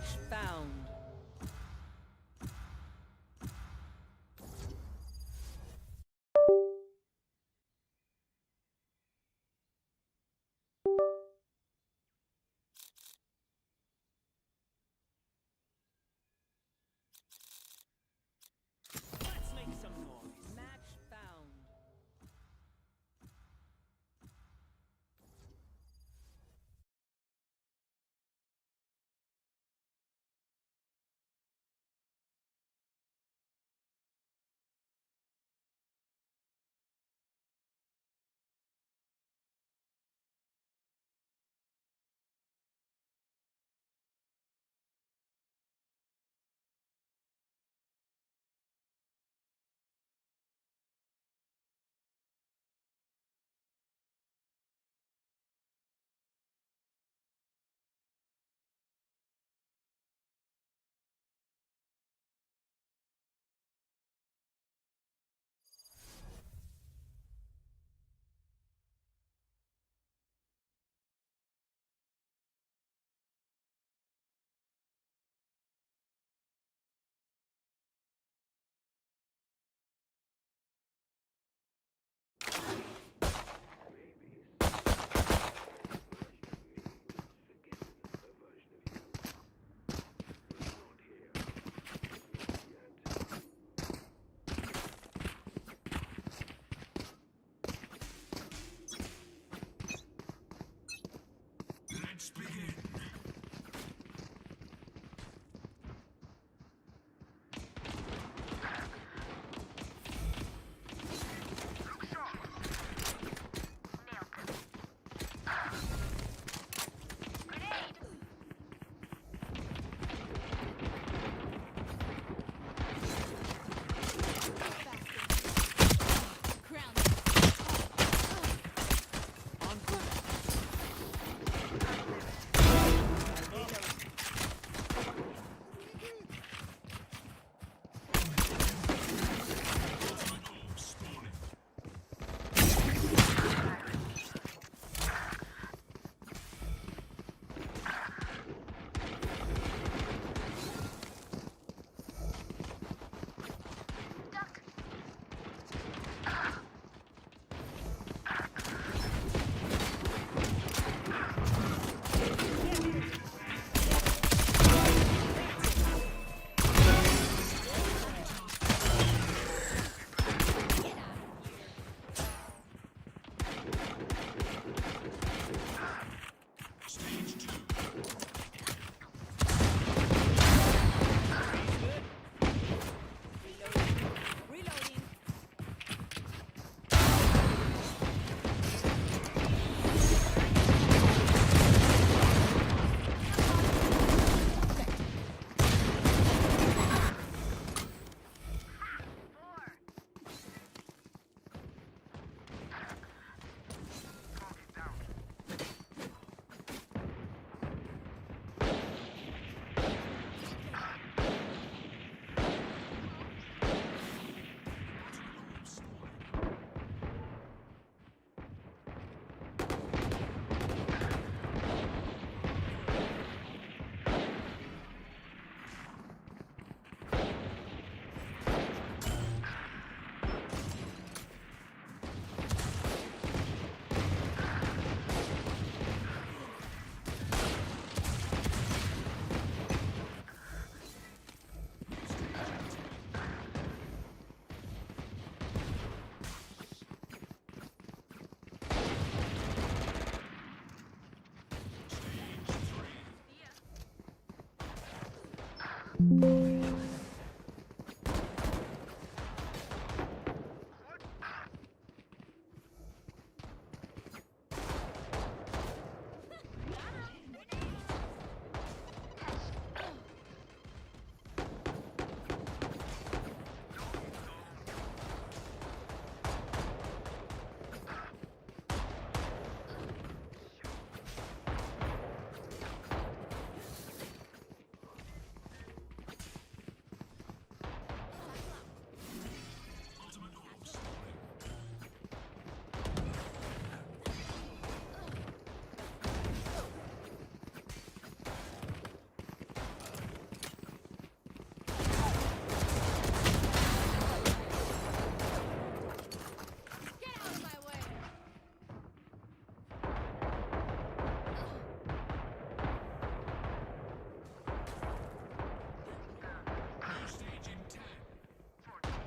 Match found. Let's make some noise. Match found. Let's begin.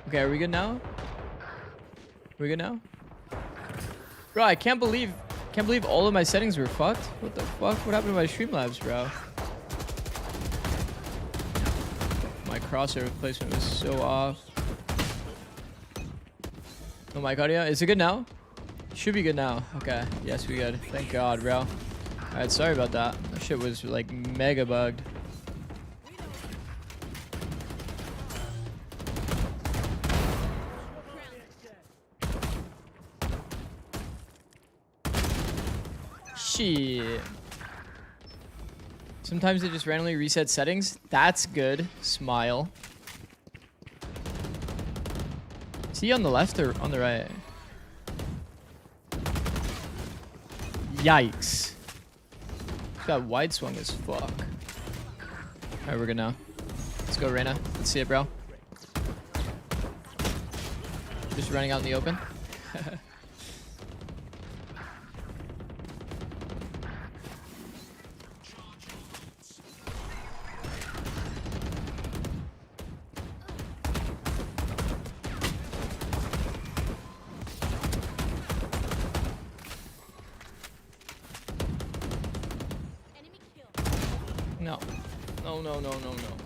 Okay, are we good now? We good now? Bro, I can't believe all of my settings were fucked. What the fuck? What happened to my Streamlabs, bro? My crosshair placement was so off. Oh my god, yeah. Is it good now? Should be good now. Okay. Yes, we good. Thank God, bro. Alright, sorry about that. That shit was like mega bugged. Shit. Sometimes it just randomly resets settings. That's good. Smile. Is he on the left or on the right? Yikes. Got wide swung as fuck. Alright, we're good now. Let's go, Reyna. Let's see it, bro. Just running out in the open. No. No, no, no, no, no.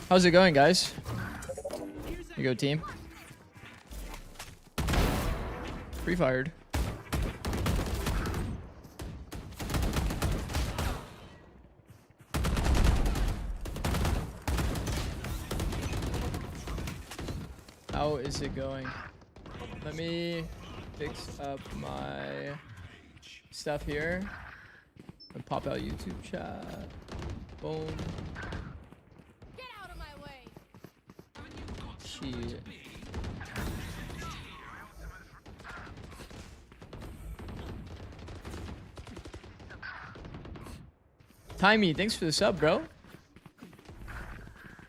How's it going, guys? You go, team. Free fired. How is it going? Let me fix up my stuff here. And pop out YouTube chat. Boom. Get out of my way. Shit. Timey, thanks for the sub, bro.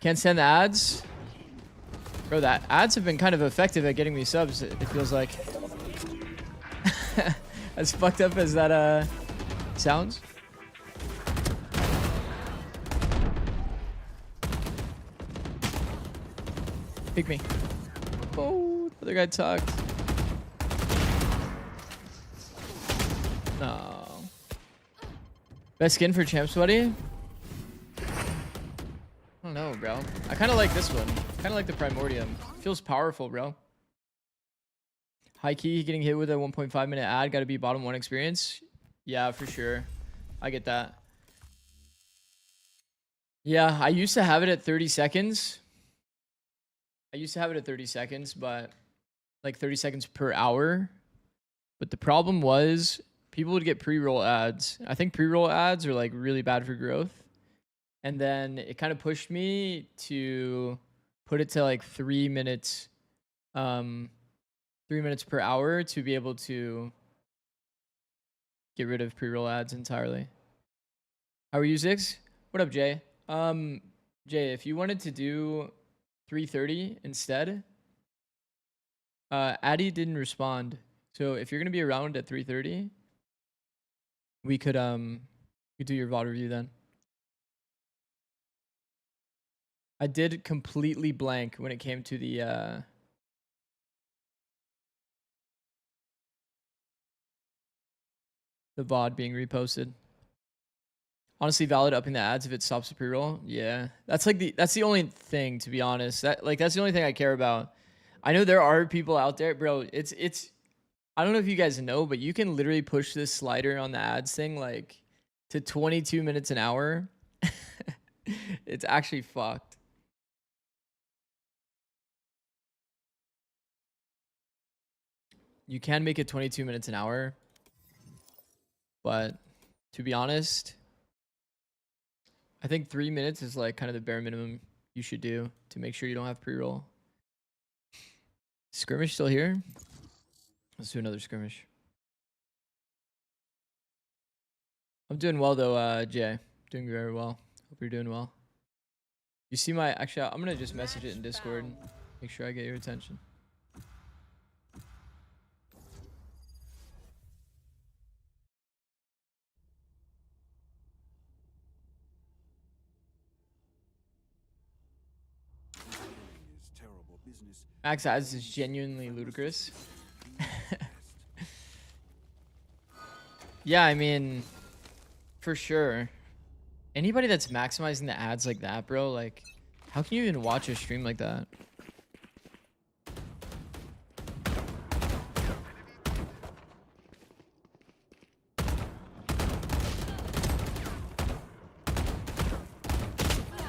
Can't stand the ads. Bro, that ads have been kind of effective at getting me subs, it feels like. As fucked up as that sounds. Pick me. Oh, the other guy tucked. No. Best skin for champs, buddy? I don't know, bro. I kind of like this one. Kind of like the Primordium. Feels powerful, bro. High key, getting hit with a 1.5 minute ad. Got to be bottom one experience. Yeah, for sure. I get that. Yeah, I used to have it at 30 seconds. But like 30 seconds per hour. But the problem was people would get pre-roll ads. I think pre-roll ads are like really bad for growth. And then it kind of pushed me to put it to like 3 minutes, 3 minutes per hour to be able to get rid of pre-roll ads entirely. How are you, Zix? What up, Jay? Jay, if you wanted to do 3:30 instead, Addy didn't respond. So if you're gonna be around at 3:30, we could do your VOD review then. I did completely blank when it came to the VOD being reposted. Honestly, valid upping the ads if it stops the pre-roll. Yeah, that's the only thing, to be honest. That's the only thing I care about. I know there are people out there, bro. It's I don't know if you guys know, but you can literally push this slider on the ads thing like to 22 minutes an hour. It's actually fucked. You can make it 22 minutes an hour, but to be honest, I think 3 minutes is like kind of the bare minimum you should do to make sure you don't have pre-roll. Skirmish still here? Let's do another skirmish. I'm doing well though, Jay. Doing very well. Hope you're doing well. You see my... Actually, I'm going to just message it in Discord and make sure I get your attention. Max ads is genuinely ludicrous. Yeah, I mean, for sure. Anybody that's maximizing the ads like that, bro, like, how can you even watch a stream like that?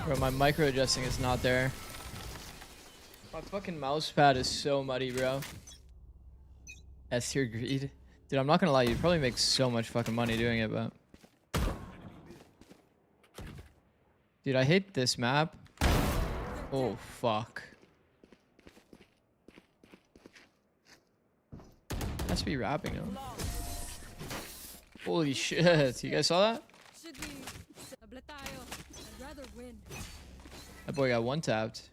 Bro, my micro adjusting is not there. My fucking mouse pad is so muddy, bro. S tier greed. Dude, I'm not gonna lie, you'd probably make so much fucking money doing it, but... Dude, I hate this map. Oh, fuck. Has to be rapping him. Holy shit, you guys saw that? Should we sable tayo? I'd rather win. That boy got one tapped.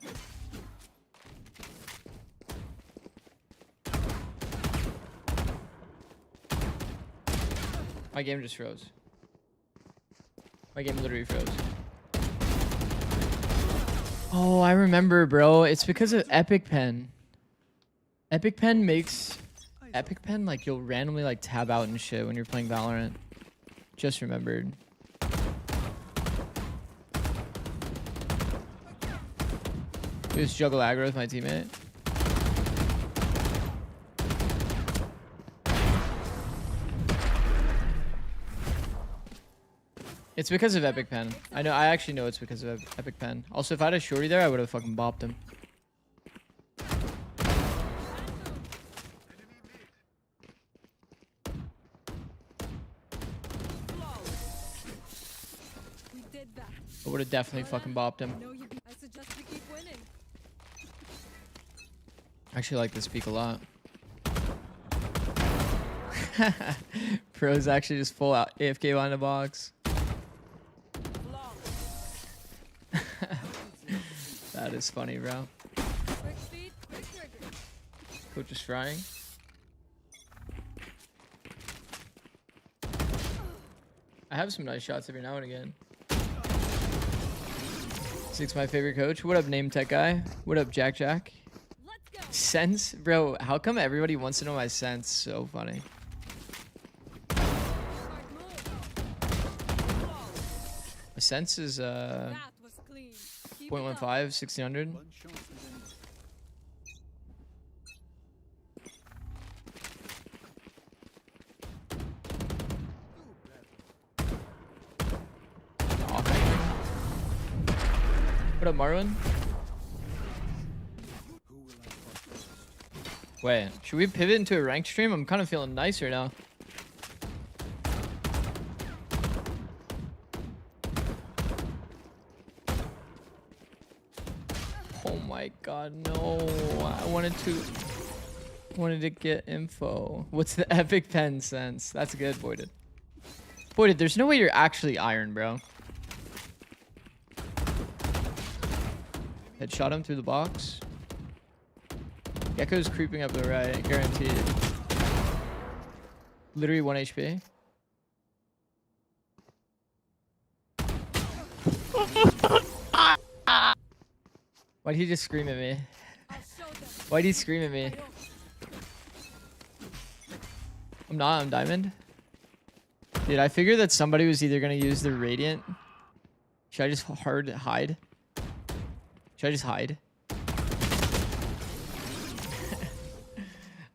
My game just froze. My game literally froze. Oh, I remember, bro. It's because of Epic Pen. Epic Pen makes... Epic Pen, like, you'll randomly, like, tab out and shit when you're playing Valorant. Just remembered. Just juggle aggro with my teammate. It's because of Epic Pen. I know. I actually know it's because of Epic Pen. Also, if I had a shorty there, I would have fucking bopped him. We did that. I would have definitely fucking bopped him. No, you. I suggest we keep winning. I actually like this peak a lot. Pro's actually just full out AFK behind the box. That is funny, bro. Quick speed, quick trigger. Coach is frying. I have some nice shots every now and again. Six, my favorite coach. What up, name tech guy? What up, Jack Jack? Let's go. Sense? Bro, how come everybody wants to know my sense? So funny. Smart move. My sense is That was clean. Keep it up. 0.15, 1600. What up, Marwin? Wait, should we pivot into a ranked stream? I'm kind of feeling nicer now. Oh my god, no. I wanted to get info. What's the Epic Pen sense? That's good, Boyded. Boyded, there's no way you're actually iron, bro. Headshot him through the box. Gecko's creeping up the right, guaranteed. Literally 1 HP. Why'd he just scream at me? I'll show them. Why'd he scream at me? I'm not, I'm diamond. Dude, I figured that somebody was either gonna use the radiant. Should I just hide? Should I just hide?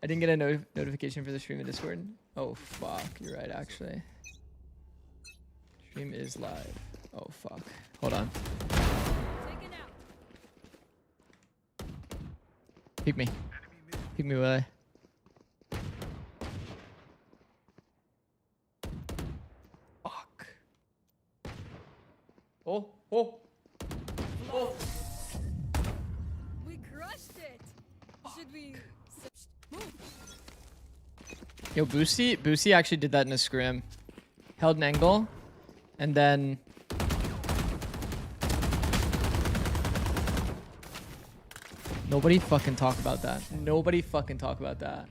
I didn't get a notification for the stream in Discord. Oh fuck, you're right actually. Stream is live. Oh fuck. Hold on. Taken out. Peek me. Peek me, Willie. Fuck. Oh, oh. Oh. We crushed it. Should we move? Yo, Boosty actually did that in a scrim. Held an angle, and then nobody fucking talk about that. Nobody fucking talk about that.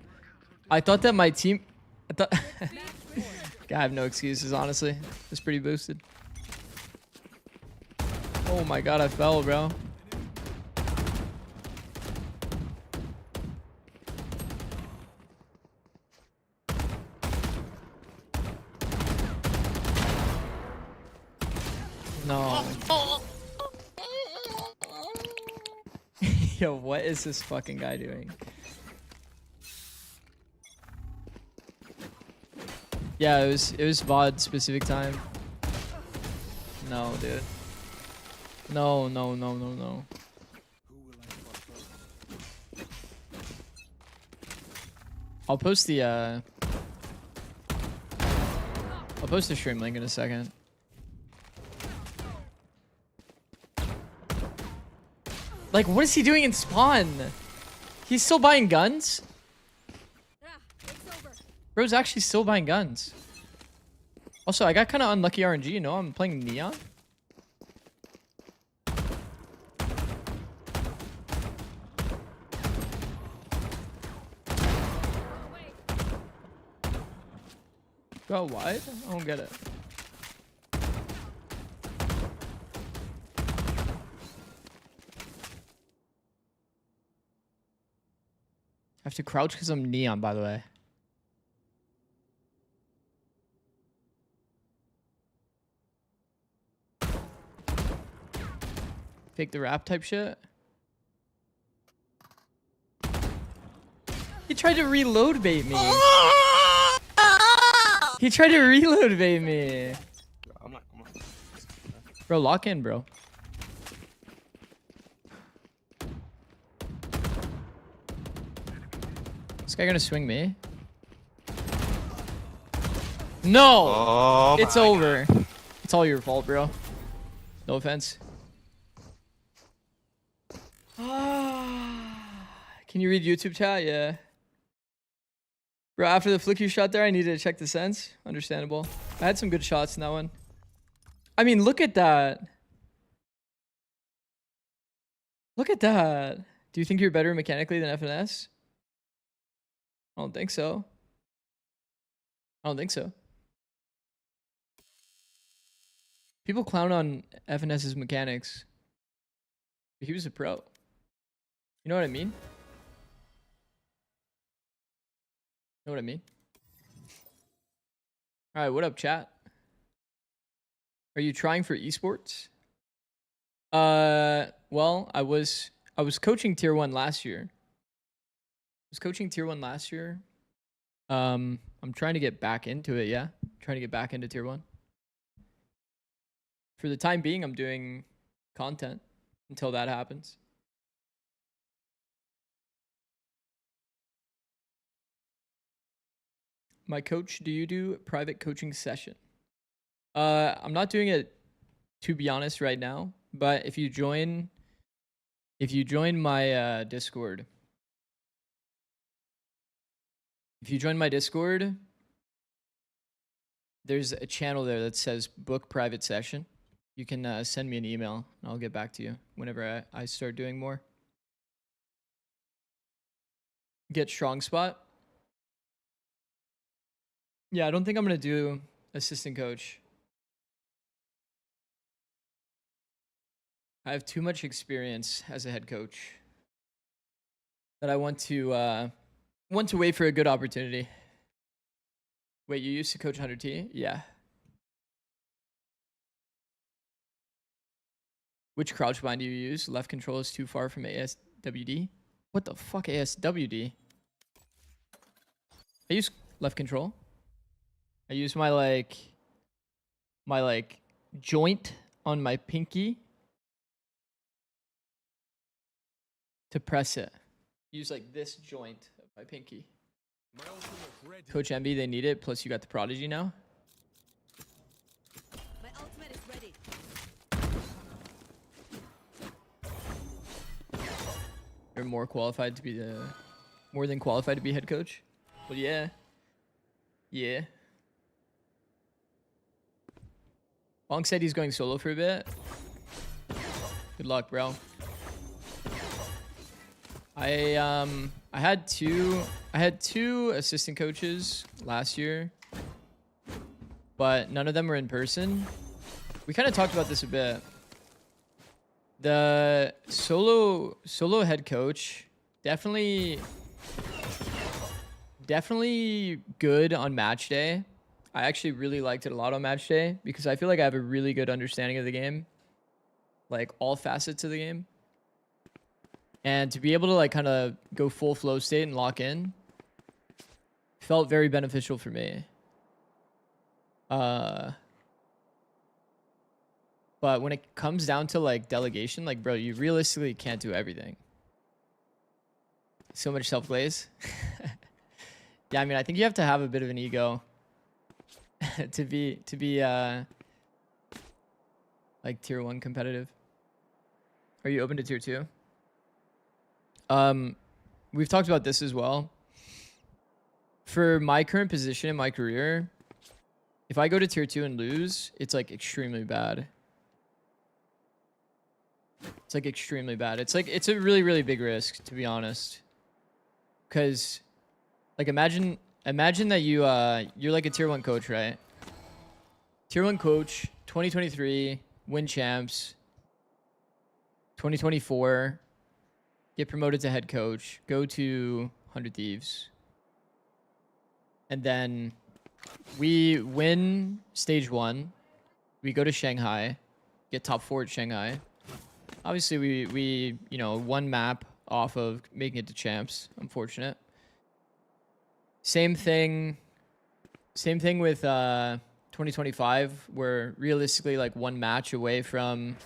I thought that my team. I thought. I have no excuses, honestly. It's pretty boosted. Oh my god, I fell, bro. No. Yo, what is this fucking guy doing? Yeah, it was VOD specific time. No, dude. No, no, no, no, no. I'll post the stream link in a second. Like, what is he doing in spawn? He's still buying guns? It's over. Bro's actually still buying guns. Also, I got kind of unlucky RNG, you know? I'm playing Neon. Go wide? I don't get it. I have to crouch because I'm Neon, by the way. Fake the rap type shit. He tried to reload bait me. He tried to reload bait me. Bro, lock in, bro. This guy gonna swing me? No! Oh, It's over. It's all your fault, bro. No offense. Can you read YouTube chat? Yeah. Bro, after the flick you shot there, I needed to check the sense. Understandable. I had some good shots in that one. I mean, look at that. Look at that. Do you think you're better mechanically than FNS? I don't think so. I don't think so. People clown on FNS's mechanics. But he was a pro. You know what I mean? Know what I mean? All right, what up, chat? Are you trying for esports? Well, I was coaching tier 1 last year. I'm trying to get back into it, yeah. Trying to get back into tier 1. For the time being, I'm doing content until that happens. My coach, do you do private coaching session? I'm not doing it, to be honest, right now. But if you join my Discord, there's a channel there that says book private session. You can send me an email and I'll get back to you whenever I start doing more. Get strong spot. Yeah, I don't think I'm going to do assistant coach. I have too much experience as a head coach that I want to wait for a good opportunity. Wait, you used to coach 100T? Yeah. Which crouch bind do you use? Left control is too far from ASWD? What the fuck, ASWD? I use left control. I use my joint on my pinky to press it. Use like this joint of my pinky. Coach MB, they need it. Plus you got the prodigy now. My ultimate is ready. You're more than qualified to be head coach. Well, yeah. Yeah. Long said he's going solo for a bit. Good luck, bro. I had two assistant coaches last year, but none of them were in person. We kind of talked about this a bit. The solo head coach definitely good on match day. I actually really liked it a lot on match day because I feel like I have a really good understanding of the game, like all facets of the game. And to be able to like kind of go full flow state and lock in felt very beneficial for me. But when it comes down to like delegation, like bro, you realistically can't do everything. So much self-glaze. Yeah, I mean, I think you have to have a bit of an ego to be like tier 1 competitive. Are you open to tier 2? We've talked about this as well. For my current position in my career, if I go to tier 2 and lose, it's like extremely bad. It's like extremely bad. It's like, it's a really, really big risk, to be honest. Cause like imagine that you're like a tier 1 coach, right? Tier 1 coach, 2023, win champs. 2024, get promoted to head coach, go to 100 Thieves. And then we win stage 1. We go to Shanghai, get top 4 at Shanghai. Obviously, we you know, one map off of making it to champs. Unfortunate. Same thing with 2025. We're realistically like one match away from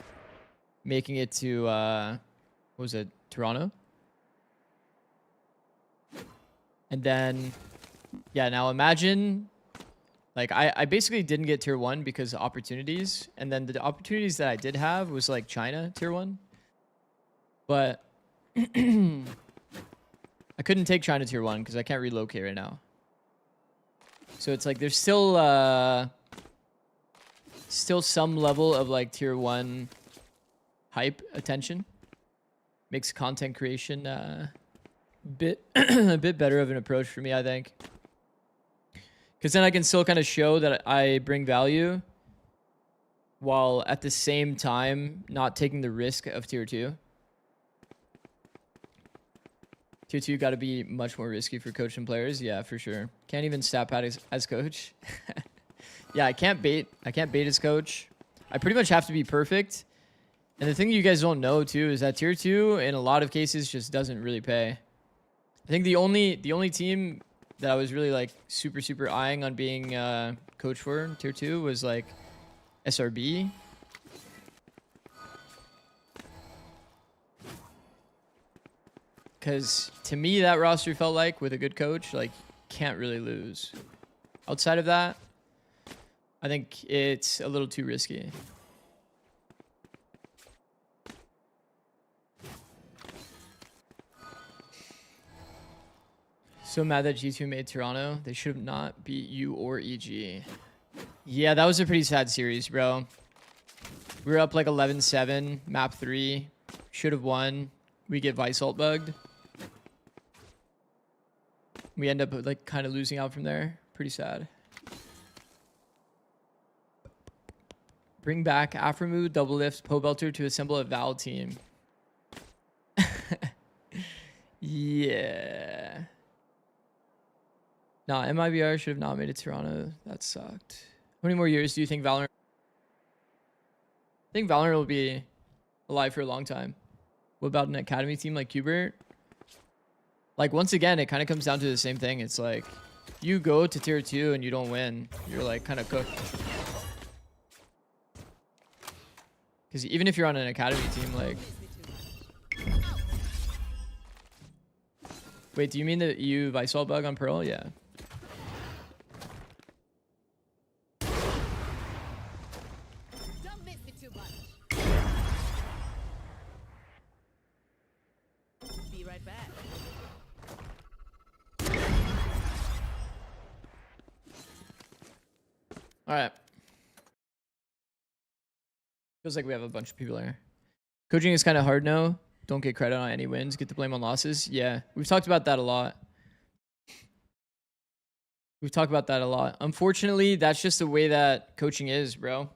making it to what was it, Toronto? And then yeah, now imagine like I basically didn't get tier 1 because of opportunities, and then the opportunities that I did have was like China tier 1. But I couldn't take China tier 1 because I can't relocate right now. So it's like there's still some level of like tier 1 hype attention. Makes content creation a bit better of an approach for me, I think. Because then I can still kind of show that I bring value while at the same time not taking the risk of tier 2. Tier 2 got to be much more risky for coaching players. Yeah, for sure. Can't even stat pad as coach. Yeah, I can't bait as coach. I pretty much have to be perfect. And the thing you guys don't know too is that tier 2 in a lot of cases just doesn't really pay. I think the only team that I was really like super eyeing on being coach for in tier 2 was like SRB. Because to me, that roster felt like with a good coach, like can't really lose. Outside of that, I think it's a little too risky. So mad that G2 made Toronto. They should have not beat you or EG. Yeah, that was a pretty sad series, bro. We were up like 11-7, map 3. Should have won. We get Vice ult bugged. We end up like kind of losing out from there. Pretty sad. Bring back Aframu, double lift, Pobelter to assemble a Val team. Yeah. Nah, MIBR should have not made it to Toronto. That sucked. How many more years do you think Valorant? I think Valorant will be alive for a long time. What about an academy team like Qbert? Like, once again, it kind of comes down to the same thing. It's like, you go to tier 2 and you don't win. You're like kind of cooked. Because even if you're on an academy team, like... Wait, do you mean the EU Vice ult bug on Pearl? Yeah. Don't miss me too much. Be right back. All right. Feels like we have a bunch of people here. Coaching is kind of hard now. Don't get credit on any wins. Get the blame on losses. Yeah, we've talked about that a lot. Unfortunately, that's just the way that coaching is, bro.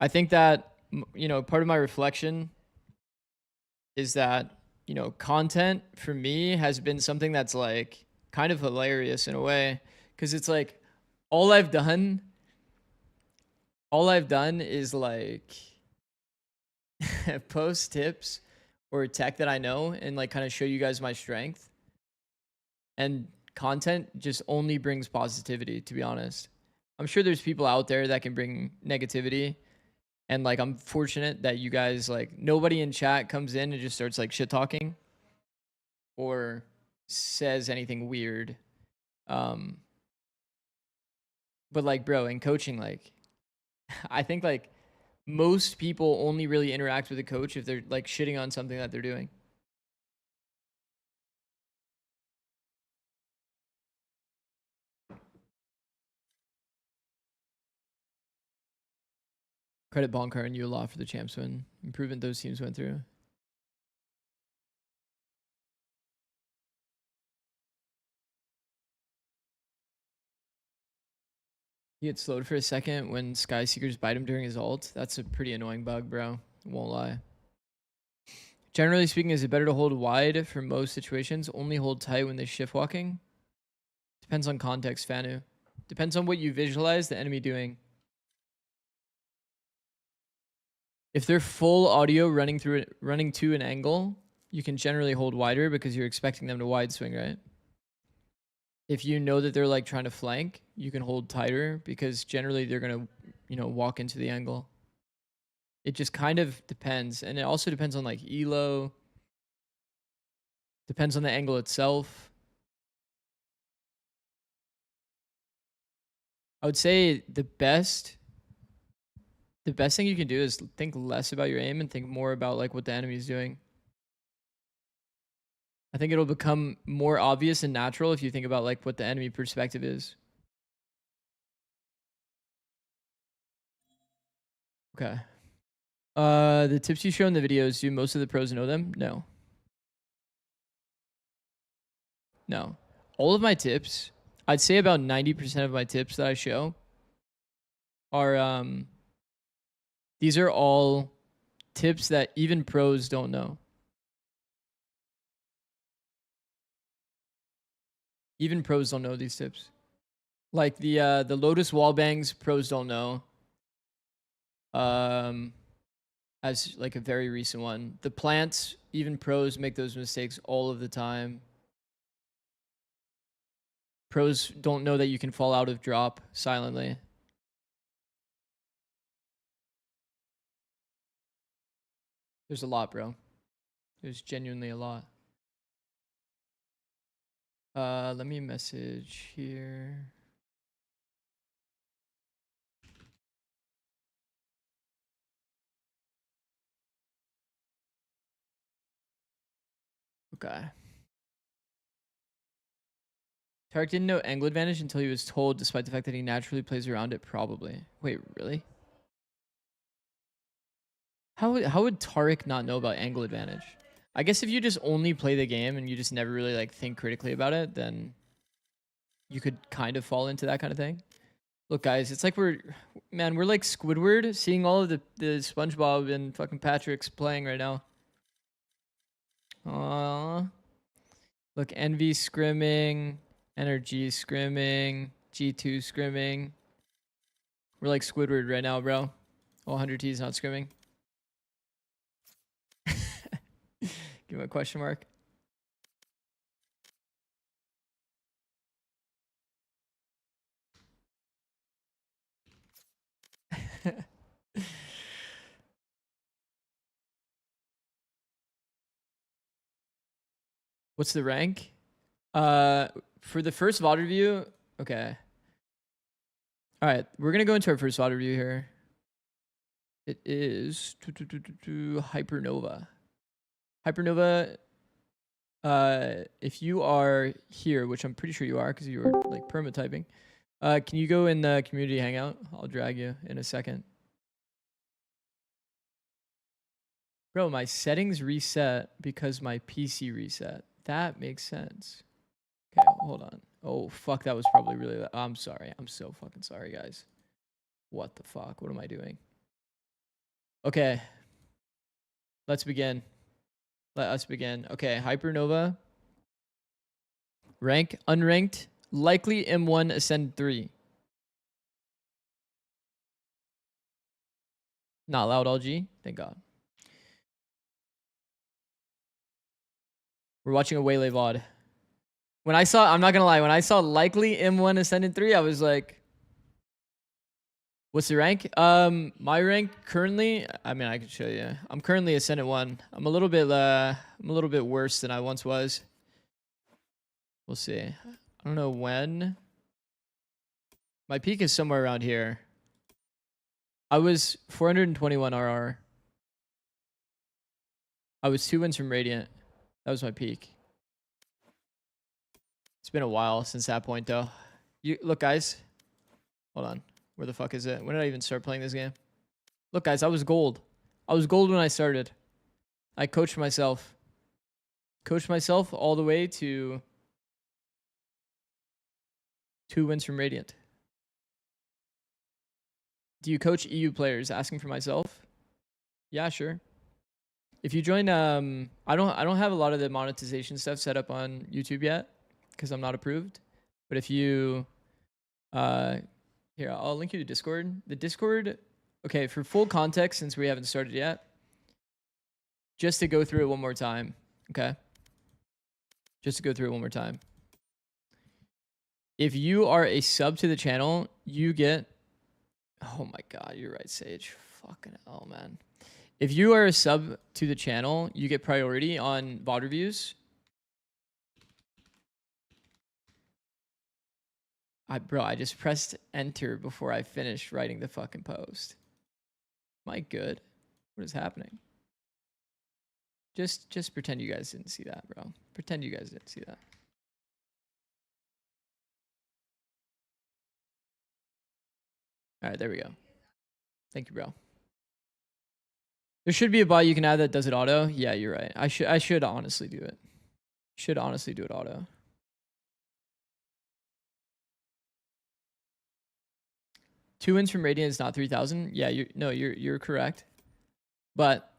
I think that, you know, part of my reflection is that, you know, content for me has been something that's like kind of hilarious in a way. Because it's like, all I've done is like post tips or tech that I know and like kind of show you guys my strength. And content just only brings positivity, to be honest. I'm sure there's people out there that can bring negativity. And like I'm fortunate that you guys, like, nobody in chat comes in and just starts like shit talking or says anything weird. But like, bro, in coaching, like I think like most people only really interact with a coach if they're like shitting on something that they're doing. Credit Bonkar and you a lot for the champs win. Improvement those teams went through. He gets slowed for a second when Sky Seekers bite him during his ult. That's a pretty annoying bug, bro. Won't lie. Generally speaking, is it better to hold wide for most situations? Only hold tight when they shift walking? Depends on context, Fanu. Depends on what you visualize the enemy doing. If they're full audio running to an angle, you can generally hold wider because you're expecting them to wide swing, right? If you know that they're like trying to flank, you can hold tighter because generally they're going to, walk into the angle. It just kind of depends. And it also depends on like elo. Depends on the angle itself. I would say the best thing you can do is think less about your aim and think more about like what the enemy is doing. I think it'll become more obvious and natural if you think about like what the enemy perspective is. Okay. The tips you show in the videos, do most of the pros know them? No. No. All of my tips, I'd say about 90% of my tips that I show are these are all tips that even pros don't know. Even pros don't know these tips. Like the Lotus wall bangs, pros don't know. As like a very recent one. The plants, even pros make those mistakes all of the time. Pros don't know that you can fall out of drop silently. There's a lot, bro. There's genuinely a lot. Let me message here. Okay. Tarek didn't know angle advantage until he was told, despite the fact that he naturally plays around it, probably. Wait, really? How would Tarek not know about angle advantage? I guess if you just only play the game and you just never really like think critically about it, then you could kind of fall into that kind of thing. Look, guys, it's like we're like Squidward seeing all of the SpongeBob and fucking Patrick's playing right now. Aww. Look, Envy scrimming, Energy scrimming, G2 scrimming. We're like Squidward right now, bro. Oh, 100 T's not scrimming. Give him a question mark. What's the rank? For the first VOD review, okay. All right, we're gonna go into our first VOD review here. It is Hypernova. Hypernova. If you are here, which I'm pretty sure you are, because you were like perma typing, can you go in the community hangout? I'll drag you in a second. Bro, my settings reset because my PC reset. That makes sense. Okay, hold on. Oh, fuck, that was probably really loud. I'm sorry. I'm so fucking sorry, guys. What the fuck? What am I doing? Okay. Let's begin. Let us begin. Okay, Hypernova. Rank, unranked. Likely M1 Ascend 3. Not loud LG. Thank God. We're watching a Waylay VOD. When I saw, I'm not gonna lie, when I saw likely M1 Ascendant 3, I was like, what's the rank? My rank currently, I mean, I can show you. I'm currently Ascendant 1. I'm a little bit worse than I once was. We'll see. I don't know when. My peak is somewhere around here. I was 421 RR. I was 2 wins from Radiant. That was my peak. It's been a while since that point, though. You look, guys. Hold on. Where the fuck is it? When did I even start playing this game? Look, guys, I was gold. I was gold when I started. I coached myself. Coached myself all the way to 2 wins from Radiant. Do you coach EU players? Asking for myself. Yeah, sure. If you join, I don't have a lot of the monetization stuff set up on YouTube yet because I'm not approved. But if you, here, I'll link you to Discord. The Discord, okay, for full context, since we haven't started yet, just to go through it one more time, okay? Just to go through it one more time. If you are a sub to the channel, you get, oh my God, you're right, Sage. Fucking hell, man. If you are a sub to the channel, you get priority on VOD reviews. Bro, I just pressed enter before I finished writing the fucking post. Am I good? What is happening? Just pretend you guys didn't see that, bro. Pretend you guys didn't see that. All right, there we go. Thank you, bro. There should be a bot you can add that does it auto. Yeah, you're right. I should honestly do it. Should honestly do it auto. Two wins from Radiant is not 3,000. Yeah, you're correct. But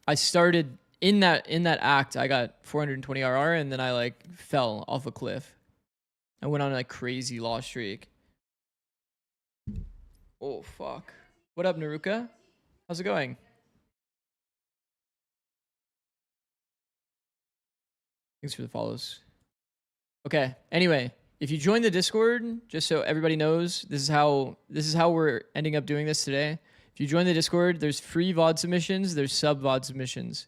I started in that act. I got 420 RR, and then I like fell off a cliff. I went on a crazy loss streak. Oh fuck! What up, Naruka? How's it going? Thanks for the follows. Okay. Anyway, if you join the Discord, just so everybody knows, this is how we're ending up doing this today. If you join the Discord, there's free VOD submissions, there's sub VOD submissions.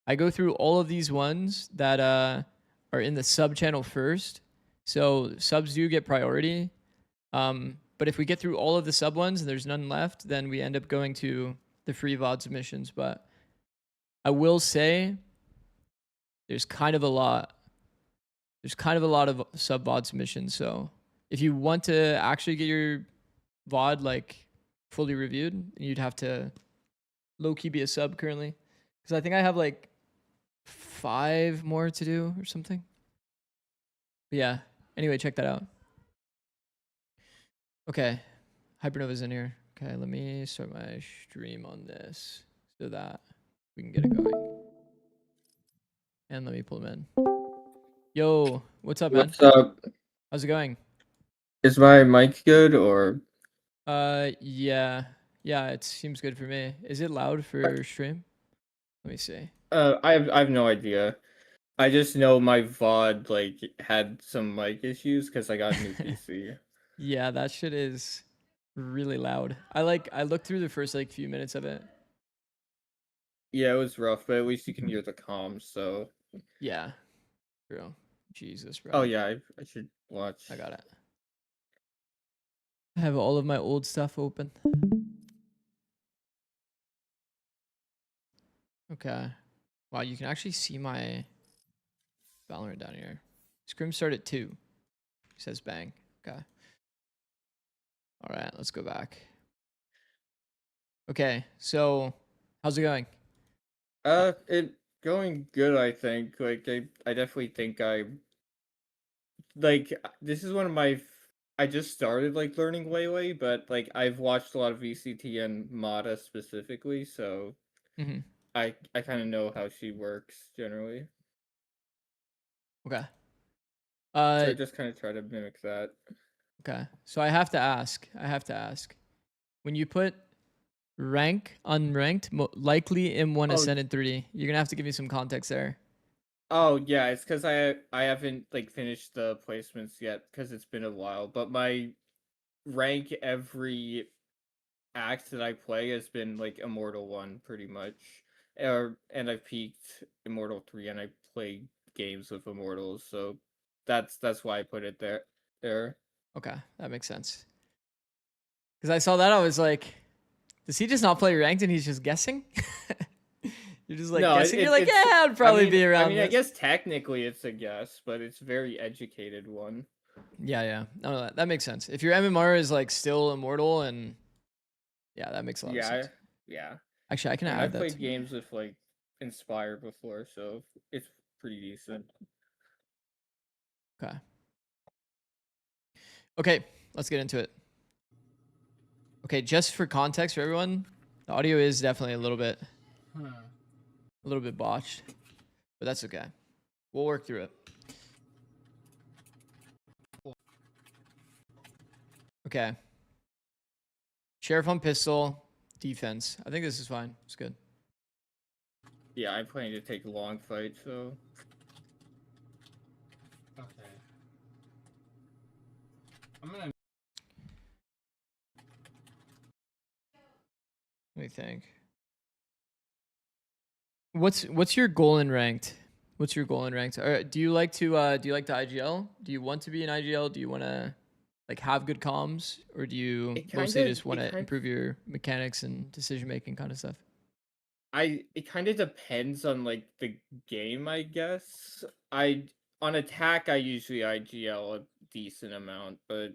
I go through all of these ones that are in the sub channel first. So subs do get priority. But if we get through all of the sub ones and there's none left, then we end up going to the free VOD submissions. But I will say there's kind of a lot. There's kind of a lot of sub VOD submissions. So if you want to actually get your VOD like fully reviewed, you'd have to low key be a sub currently. Because I think I have like 5 more to do or something. But yeah. Anyway, check that out. Okay. Hypernova's in here. Okay, let me start my stream on this so that we can get it going. And let me pull them in. Yo, what's up, man? What's up? How's it going? Is my mic good or? Yeah. Yeah, it seems good for me. Is it loud for stream? Let me see. I have no idea. I just know my VOD like had some mic issues because I got a new PC. Yeah, that shit is really loud. I looked through the first like few minutes of it. Yeah, it was rough, but at least you can hear the comms. So. Yeah. Bro. Jesus, bro. Oh yeah, I should watch. I got it. I have all of my old stuff open. Okay. Wow, you can actually see my Valorant down here. Scrim start at 2. Says bang. Okay. All right, let's go back. Okay, so how's it going? It going good. I think. Like I definitely think like this is one of my. I just started like learning Waylay, but like I've watched a lot of VCT and Mata specifically, so. Mm-hmm. I kind of know how she works generally. Okay. So I just kind of try to mimic that. Okay. So I have to ask. When you put Rank, unranked, likely M1 Oh, Ascended 3. You're gonna have to give me some context there. oh yeah, it's because I haven't like finished the placements yet because it's been a while. But my rank every act that I play has been like Immortal 1 pretty much. And I've peaked Immortal 3 and I play games with Immortals, so that's why I put it there. Okay, that makes sense. Because I saw that, I was like, does he just not play ranked and he's just guessing? You're just like No, guessing. You're like, it's yeah, I'd probably be around I this. guess technically it's a guess, but it's a very educated one. Yeah, yeah. No, that makes sense. If your MMR is like still immortal, and yeah, that makes a lot of Yeah, sense. yeah. Actually, I can And add I've that played to me. games with like Inspire before, so it's pretty decent. Okay. Okay, let's get into it. Okay, just for context for everyone, the audio is definitely a little bit botched, but that's okay. We'll work through it. Okay. Sheriff on pistol, defense. I think this is fine. It's good. Yeah, I'm planning to take a long fight, so Okay. I'm gonna. Let me think. What's your goal in ranked? What's your goal in ranked? Do you like to IGL? Do you want to be an IGL? Do you want to like have good comms, or do you it kind mostly of just want to improve your mechanics and decision making kind of stuff? it kind of depends on like the game, I guess. I on attack I usually IGL a decent amount, but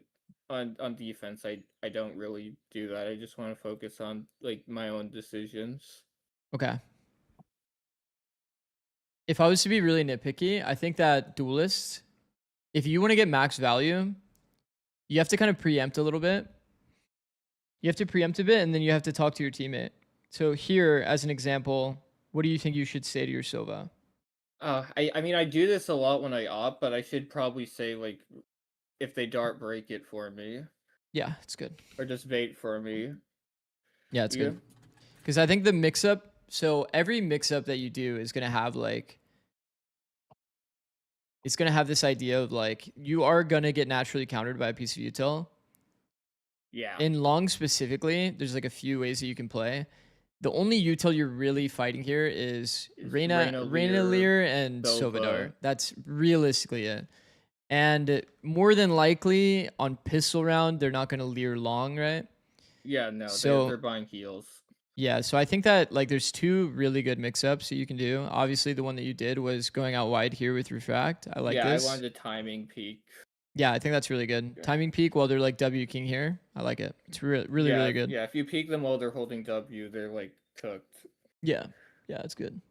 on defense I don't really do that. I just want to focus on like my own decisions. Okay. If I was to be really nitpicky, I think that duelist, if you want to get max value, you have to kind of preempt a little bit. You have to preempt a bit, and then you have to talk to your teammate. So here, as an example, what do you think you should say to your Sova? I mean I do this a lot when I op, but I should probably say like if they dart break it for me Yeah, it's good. or just bait for me. Yeah, it's Yeah. good. Because I think the mix up, so every mix up that you do is going to have like, it's going to have this idea of like, you are going to get naturally countered by a piece of util. Yeah. In long specifically, there's like a few ways that you can play. The only util you're really fighting here is Reina Lear and Sovadar. That's realistically it. And more than likely on pistol round, they're not going to Lear long, right? Yeah, no, So they're buying heals. yeah, so I think that like there's two really good mix-ups that you can do. Obviously, the one that you did was going out wide here with Refract. I like Yeah, this. I wanted a timing peak. Yeah, I think that's really good. Yeah. Timing peak while they're like W King here. I like it. It's really Yeah, good. yeah, if you peek them while they're holding W, they're like cooked. Yeah, it's good.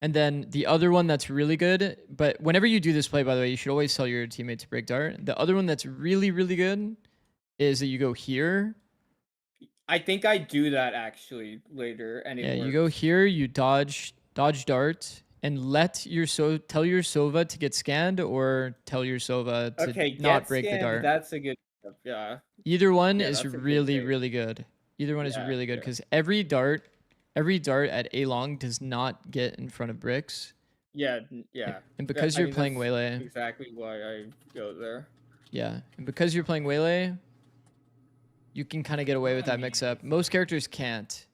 And then the other one that's really good, but whenever you do this play, by the way, you should always tell your teammate to break dart. The other one that's really good is that you go here. I think I do that actually later, and it Yeah, works. you go here, you dodge dart, and let your tell your Sova to get scanned, or tell your Sova to Okay, not get break the scanned. dart. That's a good. Yeah, Either one yeah, is that's a good really take. good. Either one is Yeah, really good yeah. because every dart at A long does not get in front of bricks. Yeah, yeah. And because I you're mean, playing that's Waylay, exactly why I go there. yeah, and because you're playing Waylay, you can kind of get away with that mix up. Most characters can't.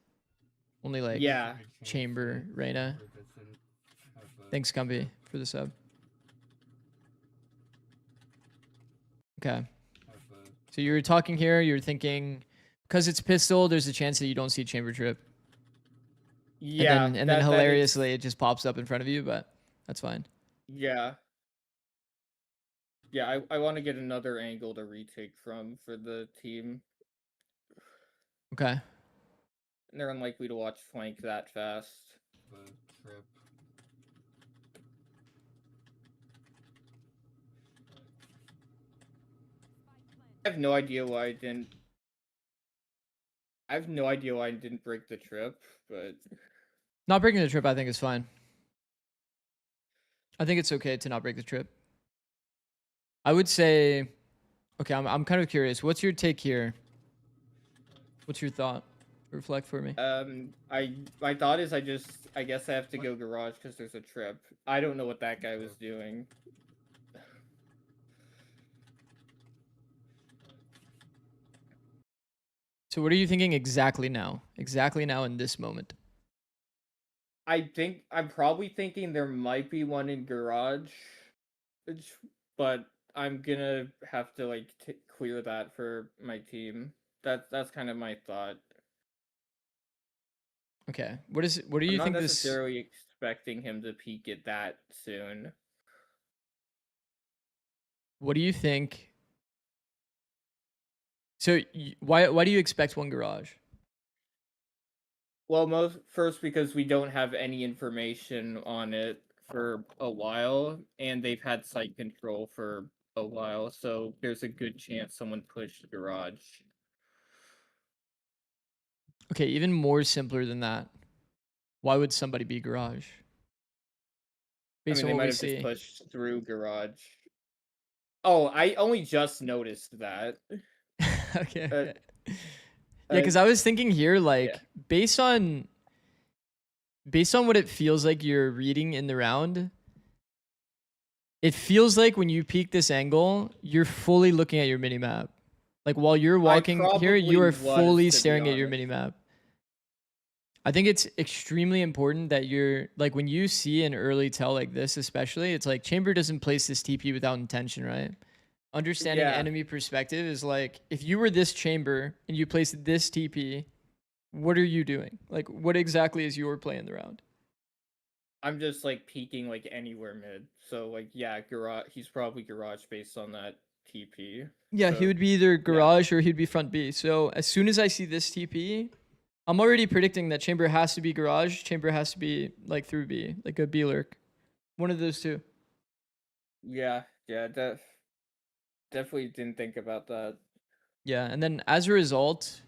Only like Yeah, Chamber, Reyna. Thanks, Gumby, for the sub. Okay. So you were talking here, you were thinking, because it's pistol, there's a chance that you don't see chamber trip. yeah. And then hilariously, it just pops up in front of you, but that's fine. Yeah. Yeah, I want to get another angle to retake from for the team. Okay. And they're unlikely to watch flank that fast. Trip. I have no idea why I didn't. I have no idea why I didn't break the trip, but Not breaking the trip, I think, is fine. I think it's okay to not break the trip. I would say, okay, I'm kind of curious. What's your take here? What's your thought? Reflect for me. My thought is I guess I have to go garage because there's a trip. I don't know what that guy was doing. So what are you thinking exactly now? Exactly now in this moment. I think I'm probably thinking there might be one in garage, but I'm gonna have to like clear that for my team. That's kind of my thought. Okay. What do I'm you not think this necessarily expecting him to peak it that soon. what do you think? So why do you expect one garage? Well, first because we don't have any information on it for a while, and they've had site control for a while, so there's a good chance someone pushed garage. Okay, even more simpler than that. Why would somebody be garage? I Based mean, on they what might we have just see. pushed through garage. Oh, I only just noticed that. Okay, Uh, okay. Yeah, because I was thinking here, yeah. like, based on what it feels like you're reading in the round, it feels like when you peek this angle, you're fully looking at your mini map. Like while you're I walking here, you probably are was, fully to be staring at your honest. mini map. I think it's extremely important that you're like when you see an early tell like this, especially, it's like Chamber doesn't place this TP without intention, right? Understanding Yeah, enemy perspective is like if you were this Chamber and you placed this TP, what are you doing? Like what exactly is your play in the round? I'm just like peeking like anywhere mid. So like yeah, garage. He's probably garage based on that TP. Yeah, he So would be either yeah, garage or he'd be front B. So as soon as I see this TP, I'm already predicting that Chamber has to be garage. Chamber has to be like through B, like a B lurk. One of those two. yeah. Definitely didn't think about that. Yeah, and then as a result,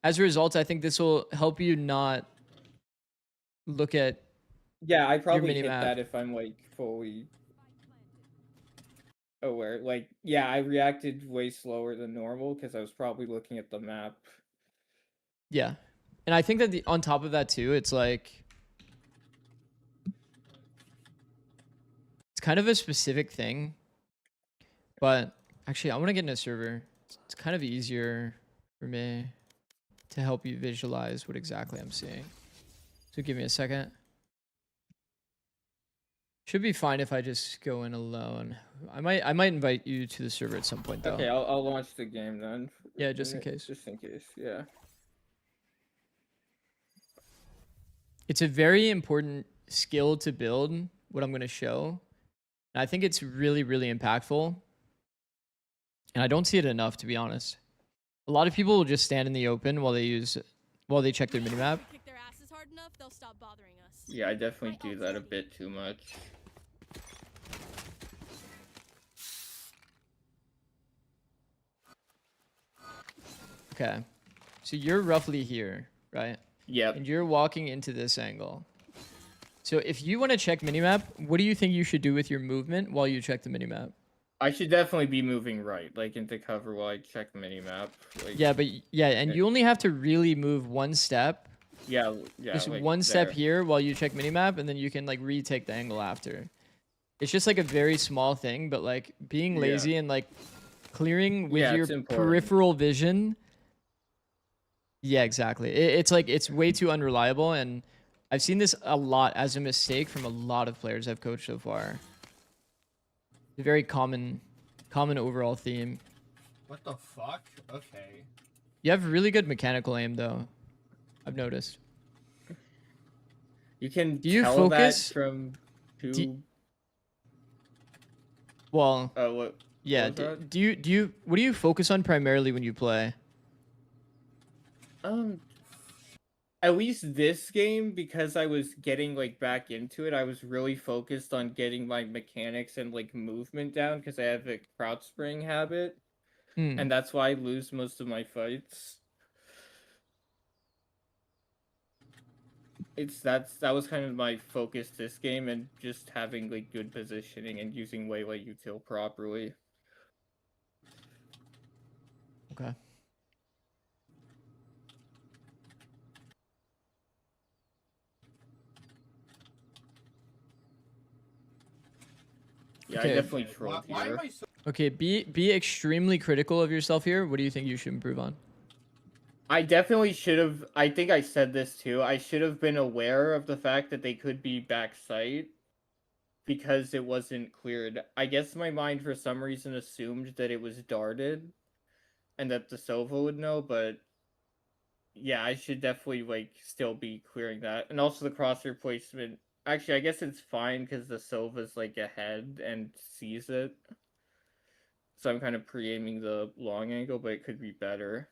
I think this will help you not look at Yeah, I your probably mini hit map. that if I'm like fully aware. Like yeah, I reacted way slower than normal because I was probably looking at the map. Yeah, and I think that on top of that too, it's like it's kind of a specific thing. But actually, I want to get in a server. It's kind of easier for me to help you visualize what exactly I'm seeing. So give me a second. Should be fine if I just go in alone. I might invite you to the server at some point though. Okay, I'll launch the game then. Yeah, just in case. Just in case. Yeah. It's a very important skill to build, what I'm going to show. And I think it's really, really impactful. And I don't see it enough, to be honest. A lot of people will just stand in the open while they check their minimap. Kick their asses hard enough, they'll stop bothering us. Yeah, I definitely do that a bit too much. Okay. So you're roughly here, right? Yep. And you're walking into this angle. So if you want to check minimap, what do you think you should do with your movement while you check the minimap? I should definitely be moving right, like into cover while I check the minimap. Like Yeah, and you only have to really move one step. yeah, Just like one step there. here while you check minimap, and then you can like retake the angle after. It's just like a very small thing, but like being Yeah. lazy and like clearing with Yeah, your it's important. peripheral vision. Yeah, exactly. It's like it's way too unreliable, and I've seen this a lot as a mistake from a lot of players I've coached so far. It's a very common overall theme. What the fuck? Okay. You have really good mechanical aim though. I've noticed. You can Do you tell focus? that from two. Well, What? yeah. What was that? What do you focus on primarily when you play? At least this game, because I was getting like back into it, I was really focused on getting my mechanics and like movement down because I have a crouch spring habit, Hmm. and that's why I lose most of my fights. That was kind of my focus this game, and just having like good positioning and using waylay util properly. Okay. Yeah, Okay. I definitely Why, trolled why here. am I so? Okay, be extremely critical of yourself here. What do you think you should improve on? I definitely should have. I think I said this too. I should have been aware of the fact that they could be backside because it wasn't cleared. I guess my mind for some reason assumed that it was darted and that the Sova would know, but yeah, I should definitely like still be clearing that. And also the crosshair placement. Actually, I guess it's fine because the Sova's like ahead and sees it. So I'm kind of pre-aiming the long angle, but it could be better.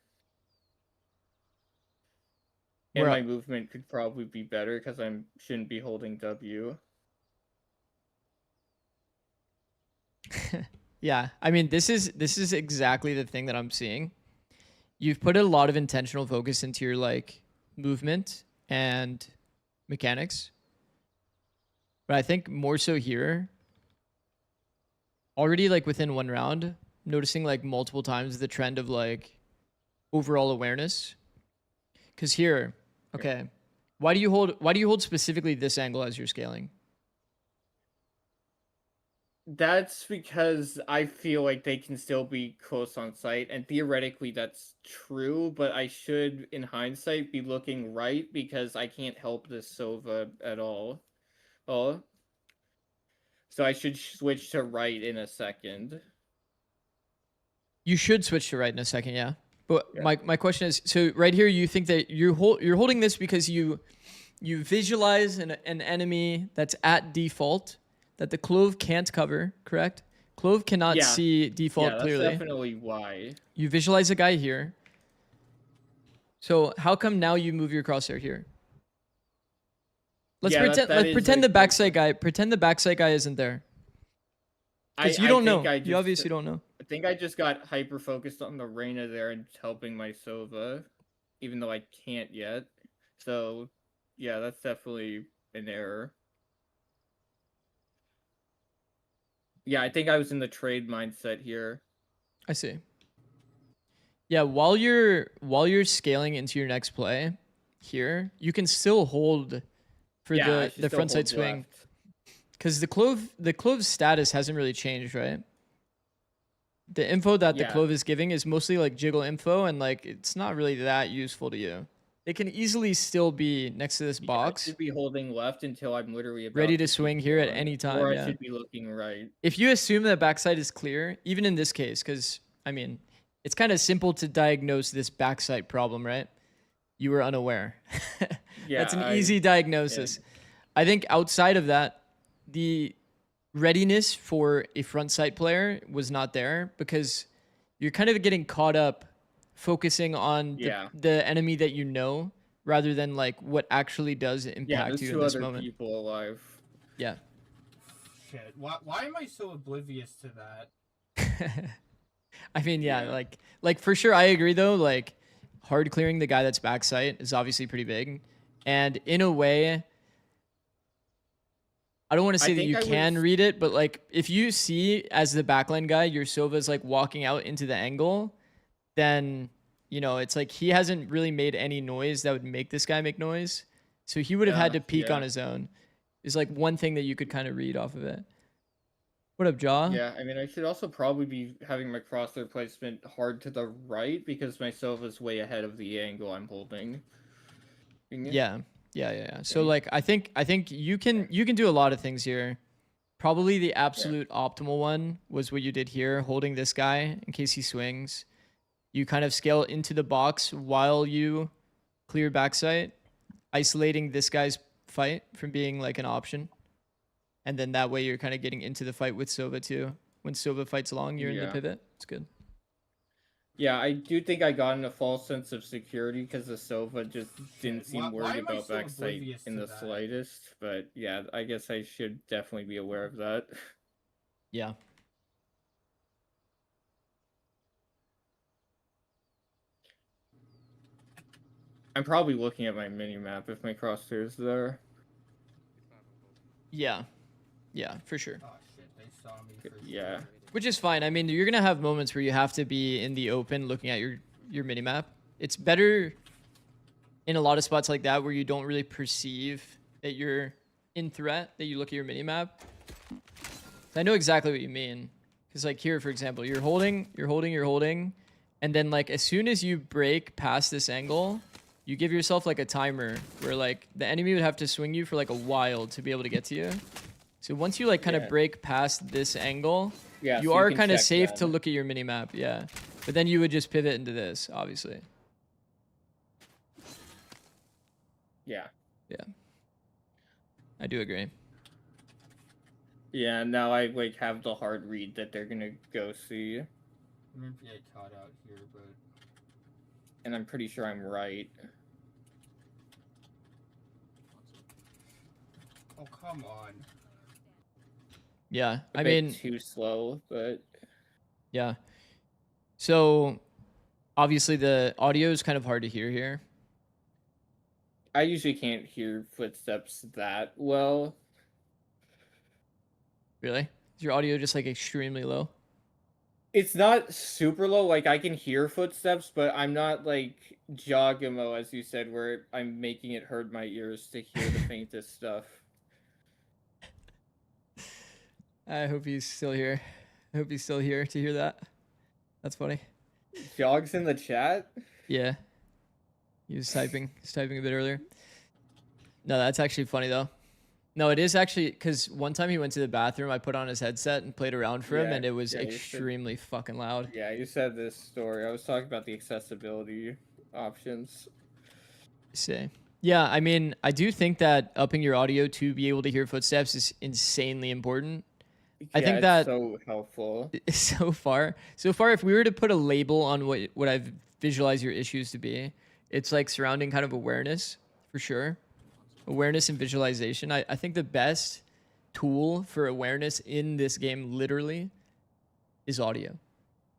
And We're my movement could probably be better because I shouldn't be holding W. yeah. I mean, this is exactly the thing that I'm seeing. You've put a lot of intentional focus into your like movement and mechanics. But I think more so here, already like within one round, noticing like multiple times the trend of like overall awareness. Cause here, okay, why do you hold specifically this angle as you're scaling? That's because I feel like they can still be close on sight, and theoretically that's true, but I should, in hindsight, be looking right because I can't help this Sova at all. Oh. So I should switch to right in a second. You should switch to right in a second, yeah. But Yeah. my question is, so right here, you think that you're holding this because you visualize an enemy that's at default that the clove can't cover, correct? Clove cannot Yeah. see default Yeah, that's clearly. definitely why. You visualize a guy here. So how come now you move your crosshair here? Let's Yeah, pretend that let's is pretend a the great backside guy pretend the backside guy isn't there. Because you I don't think know. I You just obviously don't know. I think I just got hyper focused on the Reyna there and helping my Sova, even though I can't yet. So, yeah, that's definitely an error. Yeah, I think I was in the trade mindset here. I see. Yeah, while you're scaling into your next play here, you can still hold for Yeah, I should the still frontside hold swing left. because the clove's status hasn't really changed, right? The info that the Yeah. clove is giving is mostly like jiggle info, and like it's not really that useful to you. It can easily still be next to this Yeah, I box, should be holding left until I'm literally about ready to keep swing here at going, any or time. I Yeah. should be looking right. If you assume that backside is clear, even in this case, because I mean, it's kind of simple to diagnose this backside problem, right? You were unaware. Yeah, That's an I easy diagnosis. I think outside of that, the readiness for a front sight player was not there because you're kind of getting caught up focusing on Yeah. the enemy that you know rather than like what actually does Yeah, impact there's you in two this other moment. people alive. Yeah. Shit. Why am I so oblivious to that? I mean, yeah, Yeah. like for sure I agree though, like hard clearing the guy that's backside is obviously pretty big. And in a way, I don't want to I say that think you I can was- read it, but like if you see as the backline guy, your Sova's like walking out into the angle, then you know it's like he hasn't really made any noise that would make this guy make noise. So he would have had to peek on Yeah. his own. Is like one thing that you could kind of read off of it. What up, Jaw? Yeah, I mean, I should also probably be having my crosshair placement hard to the right because my Sova's way ahead of the angle I'm holding. Yeah. So like I think you can do a lot of things here. Probably the absolute optimal one was what you did here, holding this guy in case he swings. You kind of scale into the box while you clear backside, isolating this guy's fight from being like an option. And then that way you're kind of getting into the fight with Sova too. When Sova fights along, you're in the Yeah. pivot. It's good. Yeah, I do think I got in a false sense of security because the Sova just didn't seem Why worried am I about so backside oblivious in to the that? slightest. But yeah, I guess I should definitely be aware of that. Yeah. I'm probably looking at my mini map if my crosshair's there. Yeah. Yeah, for sure. Oh shit, they saw me for Yeah. sure. Which is fine. I mean, you're gonna have moments where you have to be in the open looking at your mini map. It's better in a lot of spots like that where you don't really perceive that you're in threat, that you look at your mini map. I know exactly what you mean. Because like here, for example, you're holding, and then like as soon as you break past this angle, you give yourself like a timer where like the enemy would have to swing you for like a while to be able to get to you. So once you like kind of Yeah. break past this angle, Yeah, you so are can kind of check safe to then. look at your mini map, yeah. But then you would just pivot into this, obviously. Yeah. Yeah. I do agree. Yeah, now I like have the hard read that they're gonna go see, Maybe I caught out here, but and I'm pretty sure I'm right. oh come on. Yeah. A I bit mean, too slow, but yeah. So obviously the audio is kind of hard to hear here. I usually can't hear footsteps that well. Really? Is your audio just like extremely low? It's not super low, like I can hear footsteps, but I'm not like Jogamo, as you said, where I'm making it hurt my ears to hear the faintest stuff. I hope he's still here. I hope he's still here to hear that. That's funny. Jogs in the chat? Yeah. He was typing. He's typing a bit earlier. No, that's actually funny though. No, it is actually because one time he went to the bathroom, I put on his headset and played around for him, Yeah, and it was yeah, you said- extremely fucking loud. Yeah, you said this story. I was talking about the accessibility options. Say. Yeah, I mean, I do think that upping your audio to be able to hear footsteps is insanely important. I Yeah, think it's that so helpful. so far, if we were to put a label on what I've visualized your issues to be, it's like surrounding kind of awareness for sure. Awareness and visualization. I think the best tool for awareness in this game literally is audio.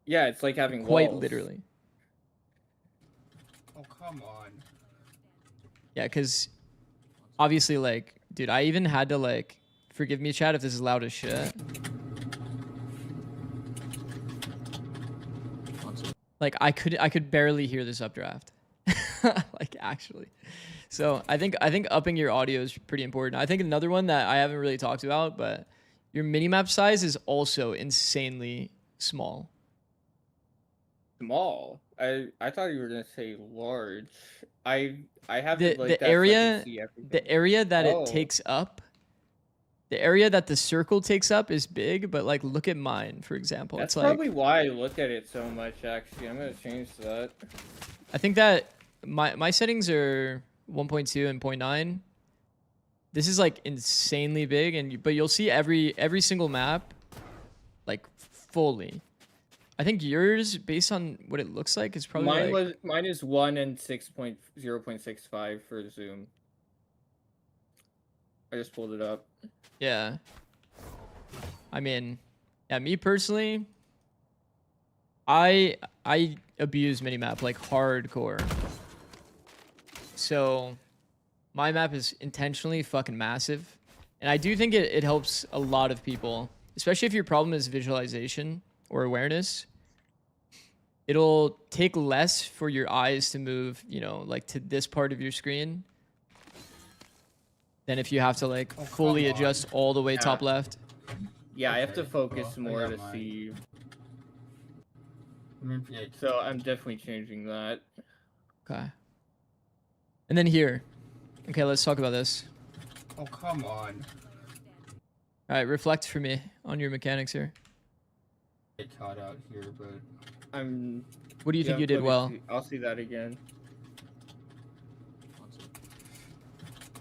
Yeah, it's like having Quite walls. literally. Oh come on. Yeah, because obviously, like, dude, I even had to like, forgive me, chat, if this is loud as shit. Like, I could barely hear this updraft. Like, actually. So I think upping your audio is pretty important. I think another one that I haven't really talked about, but your minimap size is also insanely small. Small. I thought you were gonna say large. I have The it like the that so I can area see everything. the area that Oh. it takes up, the area that the circle takes up is big, but like look at mine, for example. That's It's like probably why I look at it so much. Actually, I'm gonna change that. I think that my settings are 1.2 and 0.9. This is like insanely big, and but you'll see every single map like fully. I think yours, based on what it looks like, is probably Mine is 1 and 6.0.65 for zoom. I just pulled it up. yeah. I mean, yeah, me personally, I abuse minimap like hardcore. So my map is intentionally fucking massive. And I do think it helps a lot of people, especially if your problem is visualization or awareness. It'll take less for your eyes to move, you know, like to this part of your screen than if you have to like Oh, fully come on. adjust all the way top Yeah. left. Yeah, I have to Okay, focus well, I more got to mine. see. Maybe I So I'm definitely changing that. Okay. And then here. Okay, let's talk about this. oh come on. All right, reflect for me on your mechanics here. I caught out here, but What do you think Yeah, you did let me well? see. I'll see that again.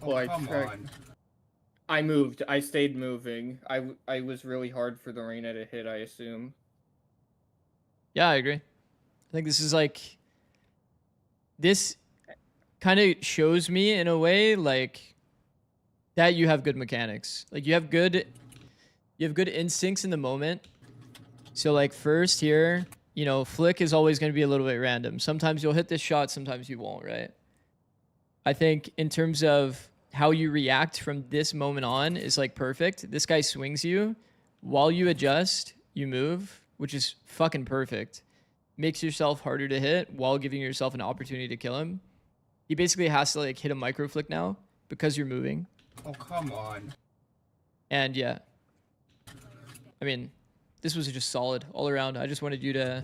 oh Well, I come tried- on. I moved. I stayed moving. I was really hard for the Reyna to hit, I assume. Yeah, I agree. I think this is like this kind of shows me in a way like that you have good mechanics. Like you have good instincts in the moment. So like first here, you know, flick is always going to be a little bit random. Sometimes you'll hit this shot, sometimes you won't, right? I think in terms of how you react from this moment on is like perfect. This guy swings you. While you adjust, you move, which is fucking perfect. Makes yourself harder to hit while giving yourself an opportunity to kill him. He basically has to like hit a micro flick now because you're moving. Oh come on. And yeah. I mean, this was just solid all around. I just wanted you to,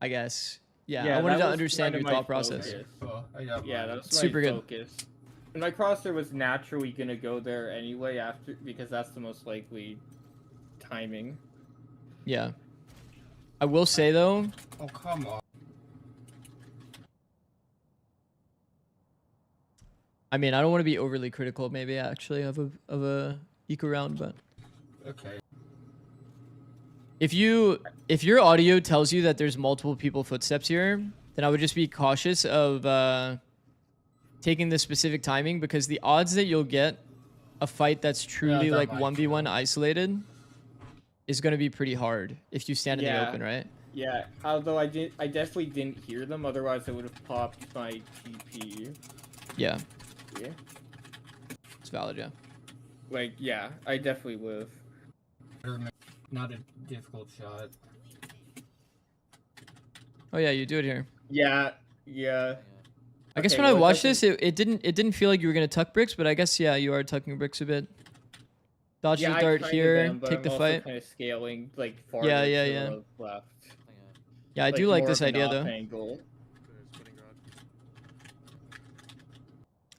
I guess, yeah, I wanted that to was understand kind your of my thought process. focus. Oh, I got Yeah, mine. that was my Super good. focus. And my crosshair was naturally gonna go there anyway after because that's the most likely timing. Yeah. I will say though, Oh, come on. I mean, I don't want to be overly critical, maybe actually of a eco round, but Okay. if your audio tells you that there's multiple people footsteps here, then I would just be cautious of taking the specific timing because the odds that you'll get a fight that's truly they're like mine 1v1 too. isolated is going to be pretty hard if you stand in the Yeah. open, right? Yeah, although I definitely didn't hear them. Otherwise, I would have popped my TP. Yeah, Yeah. it's valid, yeah. Like, yeah, I definitely would have. Not a difficult shot. Oh yeah, you do it here. Yeah, yeah. I guess Okay, when I well, it watched this, doesn't- it didn't feel like you were gonna tuck bricks, but I guess yeah, you are tucking bricks a bit. Dodge Yeah, the I dart kind here, of am, but take I'm the also fight. kind of scaling like farther Yeah, to yeah. the left. Yeah, I do like more this of an idea off though. angle.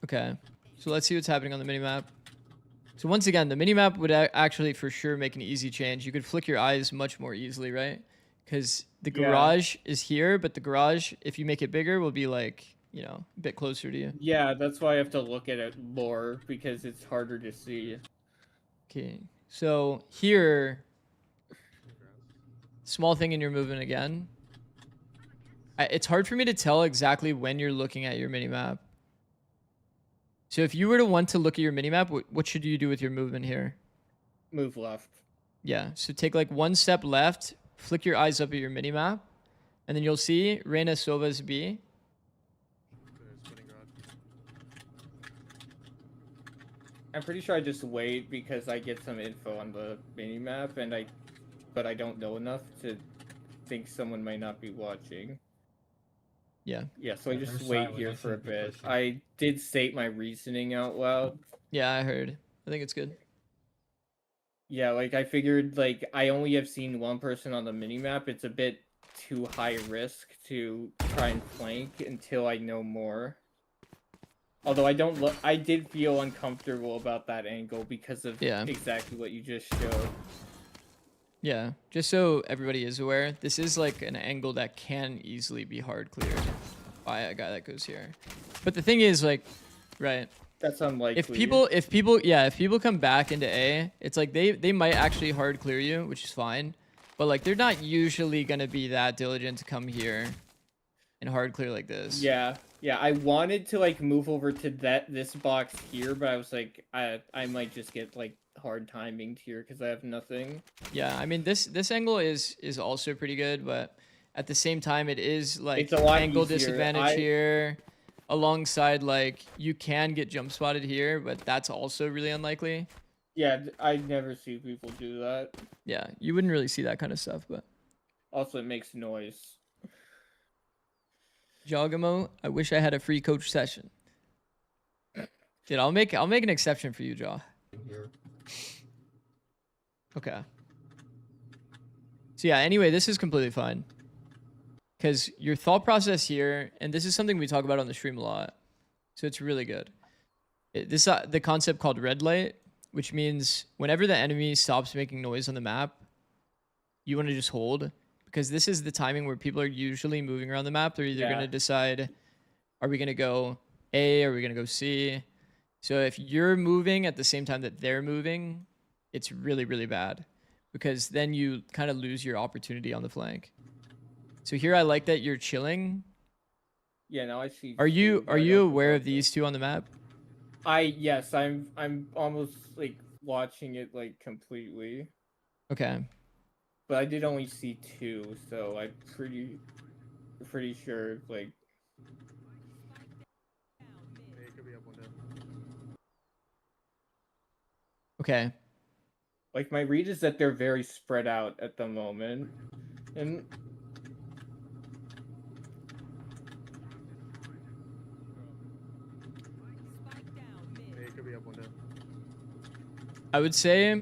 Okay, so let's see what's happening on the minimap. So once again, the minimap would actually for sure make an easy change. You could flick your eyes much more easily, right? Because the Yeah. garage is here, but the garage, if you make it bigger, will be like, you know, a bit closer to you. Yeah, that's why I have to look at it more because it's harder to see. Okay, so here, small thing in your movement again. It's hard for me to tell exactly when you're looking at your minimap. So if you were to want to look at your minimap, what should you do with your movement here? Move left. Yeah, so take like one step left, flick your eyes up at your minimap, and then you'll see Reina Sova's B. I'm pretty sure I just wait because I get some info on the minimap but I don't know enough to think someone might not be watching. Yeah. Yeah, so I Yeah, just they're wait silent, here they for a shouldn't be bit. pushing. I did state my reasoning out loud. Yeah, I heard. I think it's good. Yeah, like I figured like I only have seen one person on the minimap. It's a bit too high risk to try and flank until I know more. Although I did feel uncomfortable about that angle because of Yeah. exactly what you just showed. Yeah, just so everybody is aware, this is like an angle that can easily be hard cleared by a guy that goes here. But the thing is, like, right, That's unlikely. if people come back into A, it's like they might actually hard clear you, which is fine. But like they're not usually gonna be that diligent to come here and hard clear like this. Yeah, I wanted to like move over to this box here, but I was like, I might just get like hard timing here because I have nothing. Yeah, I mean this angle is also pretty good, but at the same time it is like It's a lot angle easier. disadvantage here. Alongside like you can get jump spotted here, but that's also really unlikely. Yeah, I never see people do that. Yeah, you wouldn't really see that kind of stuff, but Also, it makes noise. Jogamo, I wish I had a free coach session. Dude, I'll make an exception for you, Jaw. Here. Okay. So yeah, anyway, this is completely fine. Because your thought process here, and this is something we talk about on the stream a lot, so it's really good. This the concept called red light, which means whenever the enemy stops making noise on the map, you want to just hold, because this is the timing where people are usually moving around the map. They're either going to decide, are we going to go A, or are we going to go C? So if you're moving at the same time that they're moving, it's really, really bad, because then you kind of lose your opportunity on the flank. So here I like that you're chilling. Yeah, now I see. Are you two, but I don't aware of think these two on the map? Yes, I'm almost like watching it like completely, Okay. but I did only see two, so I'm pretty sure like. Okay. Like my read is that they're very spread out at the moment, and I would say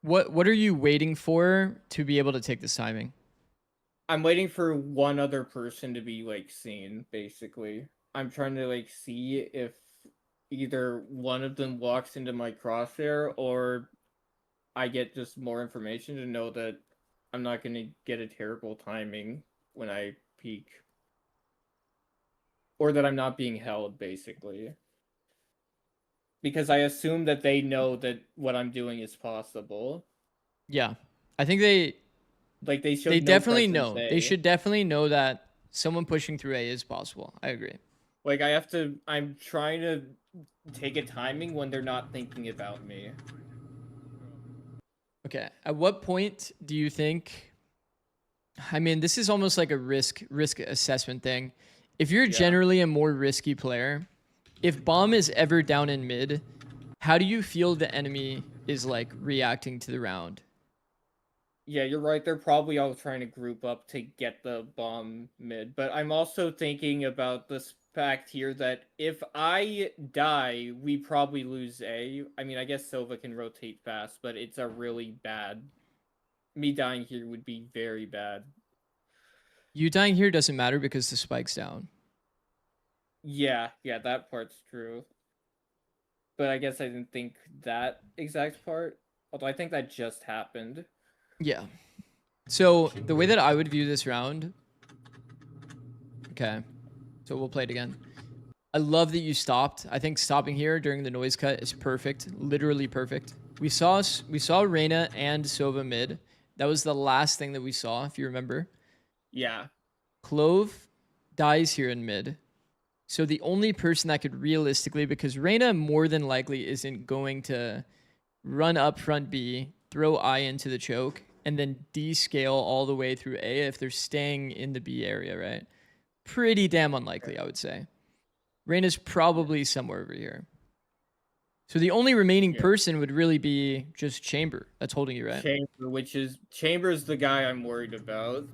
What are you waiting for to be able to take this timing? I'm waiting for one other person to be like seen, basically. I'm trying to like see if either one of them walks into my crosshair or I get just more information to know that I'm not going to get a terrible timing when I peek. Or that I'm not being held, basically. Because I assume that they know that what I'm doing is possible. Yeah. I think they Like they showed they no definitely presence know. They A. should definitely know that someone pushing through A is possible. I agree. Like I'm trying to take a timing when they're not thinking about me. Okay. At what point do you think, I mean, this is almost like a risk assessment thing. If you're Yeah. generally a more risky player, if bomb is ever down in mid, how do you feel the enemy is like reacting to the round? Yeah, you're right. They're probably all trying to group up to get the bomb mid. But I'm also thinking about this fact here that if I die, we probably lose A. I mean, I guess Sova can rotate fast, but it's a really bad. Me dying here would be very bad. You dying here doesn't matter because the spike's down. Yeah, that part's true. But I guess I didn't think that exact part. Although I think that just happened. Yeah. So the way that I would view this round, okay, so we'll play it again. I love that you stopped. I think stopping here during the noise cut is perfect, literally perfect. We saw Reyna and Sova mid. That was the last thing that we saw, if you remember. Yeah. Clove dies here in mid. So the only person that could realistically, because Reyna more than likely isn't going to run up front B, throw I into the choke, and then descale all the way through A if they're staying in the B area, right? Pretty damn unlikely, I would say. Reyna's probably somewhere over here. So the only remaining person would really be just Chamber that's holding you, right? Chamber's the guy I'm worried about.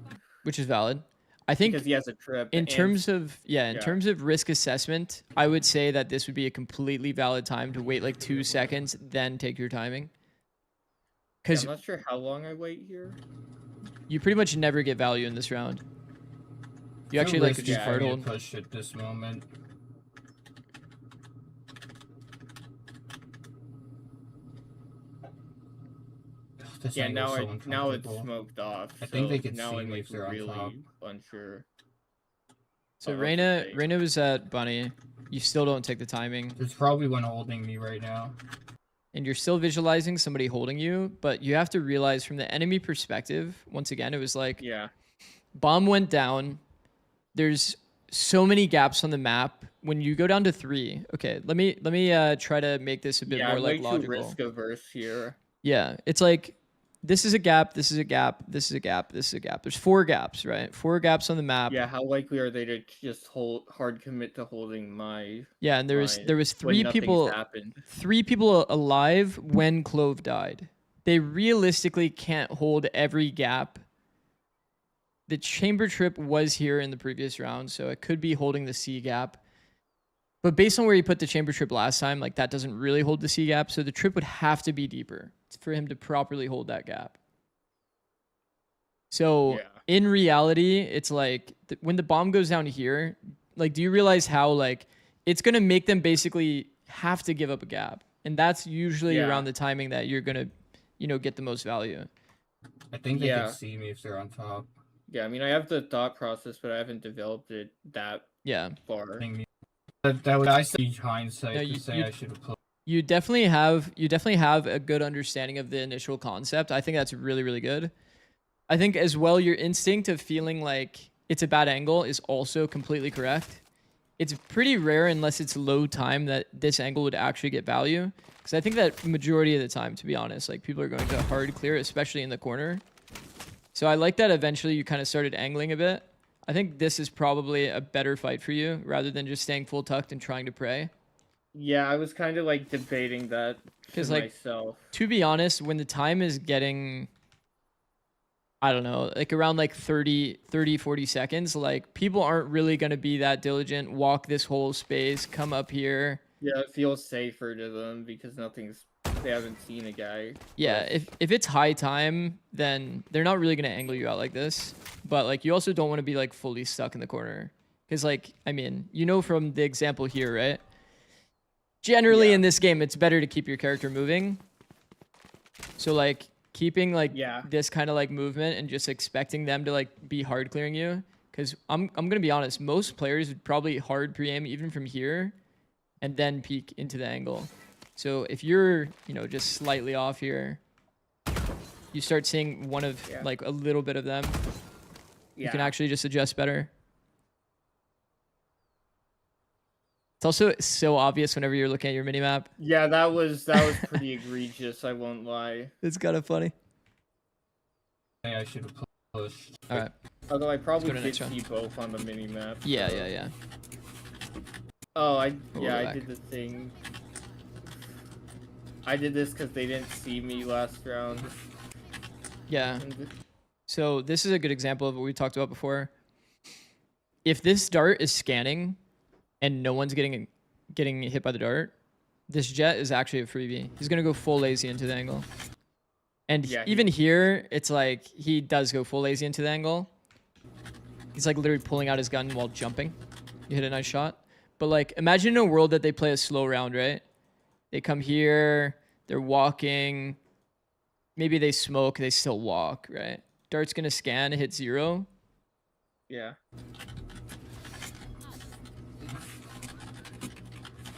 Which is valid. I think because he has a trip. in terms of terms of risk assessment, I would say that this would be a completely valid time to wait like 2 seconds, then take your timing. Because I'm not sure how long I wait here. You pretty much never get value in this round. You actually like just hard hold. Push at this moment. Yeah, now it's smoked off. I think they could now see I'm me like if they're on top. really unsure. So Reyna was at Bunny. You still don't take the timing. There's probably one holding me right now. And you're still visualizing somebody holding you, but you have to realize from the enemy perspective, once again, it was like bomb went down. There's so many gaps on the map. When you go down to 3, okay, let me try to make this a bit more like logical. Yeah, I'm way too risk averse here. Yeah, it's like this is a gap, this is a gap, this is a gap, this is a gap. There's 4 gaps, right? 4 gaps on the map. Yeah, how likely are they to just hard commit to holding my? Yeah, and there was 3 people alive when Clove died. They realistically can't hold every gap. The Chamber trip was here in the previous round, so it could be holding the C gap. But based on where you put the Chamber trip last time, like that doesn't really hold the C gap, so the trip would have to be deeper for him to properly hold that gap. So in reality, it's like when the bomb goes down here, like, do you realize how like it's going to make them basically have to give up a gap? And that's usually around the timing that you're going to, get the most value. I think they can see me if they're on top. Yeah, I mean, I have the thought process, but I haven't developed it that far. That was I say hindsight to say I should have played. You definitely have a good understanding of the initial concept. I think that's really, really good. I think as well, your instinct of feeling like it's a bad angle is also completely correct. It's pretty rare unless it's low time that this angle would actually get value. Because I think that majority of the time, to be honest, like people are going to hard clear, especially in the corner. So I like that eventually you kind of started angling a bit. I think this is probably a better fight for you rather than just staying full tucked and trying to pray. Yeah, I was kind of like debating that to myself. To be honest, when the time is getting, I don't know, like around like 30, 40 seconds, like people aren't really going to be that diligent, walk this whole space, come up here. Yeah, it feels safer to them because nothing's they haven't seen a guy. Yeah, But if it's high time, then they're not really gonna angle you out like this. But like you also don't want to be like fully stuck in the corner, because like I mean you know from the example here, right? Generally Yeah. in this game, it's better to keep your character moving. So like keeping like Yeah. this kind of like movement and just expecting them to like be hard clearing you. Because I'm gonna be honest, most players would probably hard pre-aim even from here, and then peek into the angle. So if you're just slightly off here, you start seeing one of Yeah. like a little bit of them. yeah. You can actually just adjust better. It's also so obvious whenever you're looking at your minimap. Yeah, that was pretty egregious. I won't lie. It's kind of funny. I should have pushed. All right. Although I probably to the did next round. see both on the mini map. Yeah, yeah, yeah. Oh, We'll yeah, go I back. did the thing. I did this because they didn't see me last round. Yeah. And So this is a good example of what we talked about before. If this dart is scanning and no one's getting hit by the dart, this jet is actually a freebie. He's gonna go full lazy into the angle. And Yeah, even here, it's like he does go full lazy into the angle. He's like literally pulling out his gun while jumping. You hit a nice shot. But like imagine in a world that they play a slow round, right? They come here, they're walking. Maybe they smoke, they still walk, right? Dart's gonna scan, hit 0. yeah.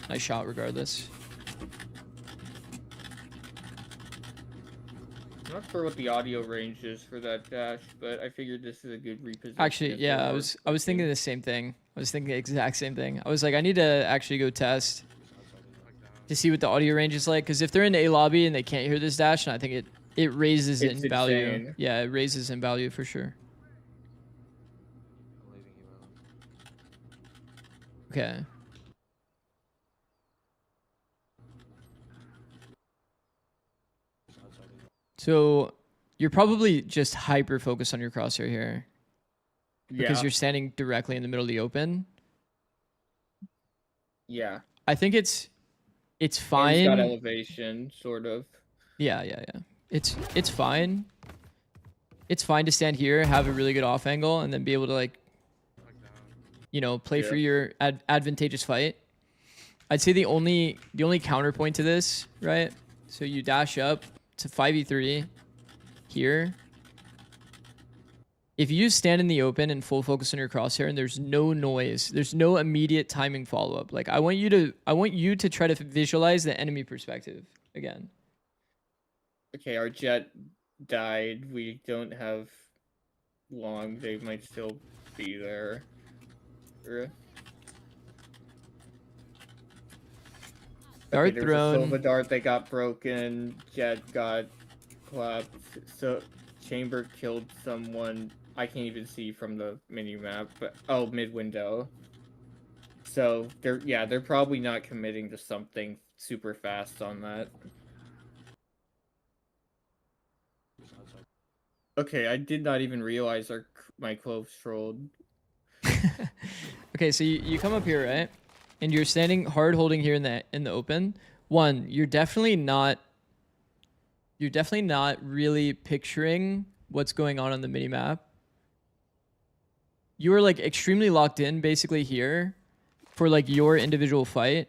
Nice shot regardless. I'm not sure what the audio range is for that dash, but I figured this is a good reposition. Actually, if yeah, they I were was thinking the same thing. I was thinking the exact same thing. I was like, I need to actually go test to see what the audio range is like. Because if they're in a lobby and they can't hear this dash, and I think it raises it It's in value. insane. Yeah, it raises in value for sure. Okay. So you're probably just hyper focused on your crosshair here because Yeah, you're standing directly in the middle of the open. yeah. I think it's And he's fine. got elevation, sort of. Yeah, yeah, yeah. It's fine. It's fine to stand here, have a really good off angle, and then be able to like, play for Yeah. your advantageous fight. I'd say the only counterpoint to this, right? So you dash up to 5v3 here. If you stand in the open and full focus on your crosshair and there's no noise, there's no immediate timing follow up. Like I want you to try to visualize the enemy perspective again. Okay, our jet died. We don't have long. They might still be there. Dart there's a thrown. Silva dart that got broken. Jet got clapped. So Chamber killed someone. I can't even see from the mini map, but mid window. So they're probably not committing to something super fast on that. Okay, I did not even realize my cloves trolled. Okay, so you come up here, right? And you're standing hard holding here in the open. One, you're definitely not really picturing what's going on the mini map. You are like extremely locked in basically here for like your individual fight,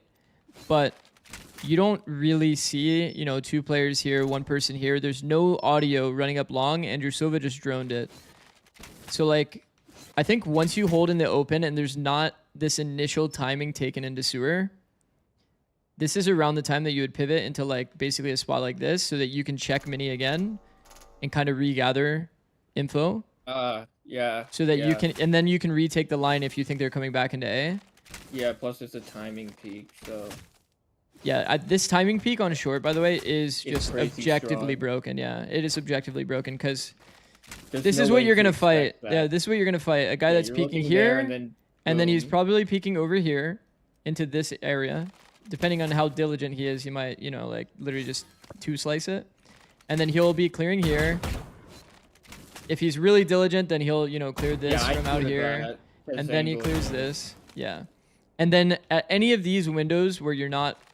but you don't really see, two players here, one person here. There's no audio running up long. Andrew Silva just droned it. So like, I think once you hold in the open and there's not this initial timing taken into sewer, this is around the time that you would pivot into like basically a spot like this so that you can check mini again and kind of regather info. Yeah. So that yeah. you can, and then you can retake the line if you think they're coming back into A. Yeah, plus there's a timing peak, so. Yeah, this timing peak on short, by the way, is It's just crazy objectively strong. broken. Yeah, it is objectively broken because There's this no is what way you're to gonna fight. expect that. Yeah, this is what you're gonna fight. A guy Yeah, that's you're peeking looking there, here, and then he's boom. probably peeking over here into this area. Depending on how diligent he is, he might, like literally just two slice it, and then he'll be clearing here. If he's really diligent, then he'll, clear this I from out see the here, brat, and this then he angle. clears this. Yeah. And then at any of these windows where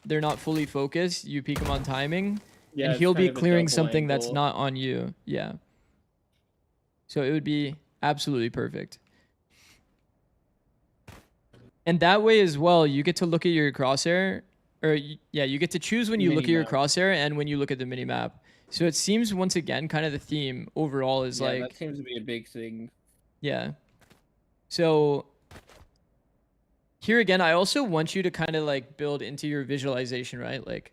they're not fully focused, you peek them on timing, Yeah, and it's he'll kind be of a clearing double something that's angle. not on you. Yeah. So it would be absolutely perfect. And that way as well, you get to look at your crosshair, or yeah, you get to choose when you look at your Mini-map. crosshair and when you look at the mini map. So it seems once again, kind of the theme overall is Yeah, like, that seems to be a big thing. yeah. So here again, I also want you to kind of like build into your visualization, right? Like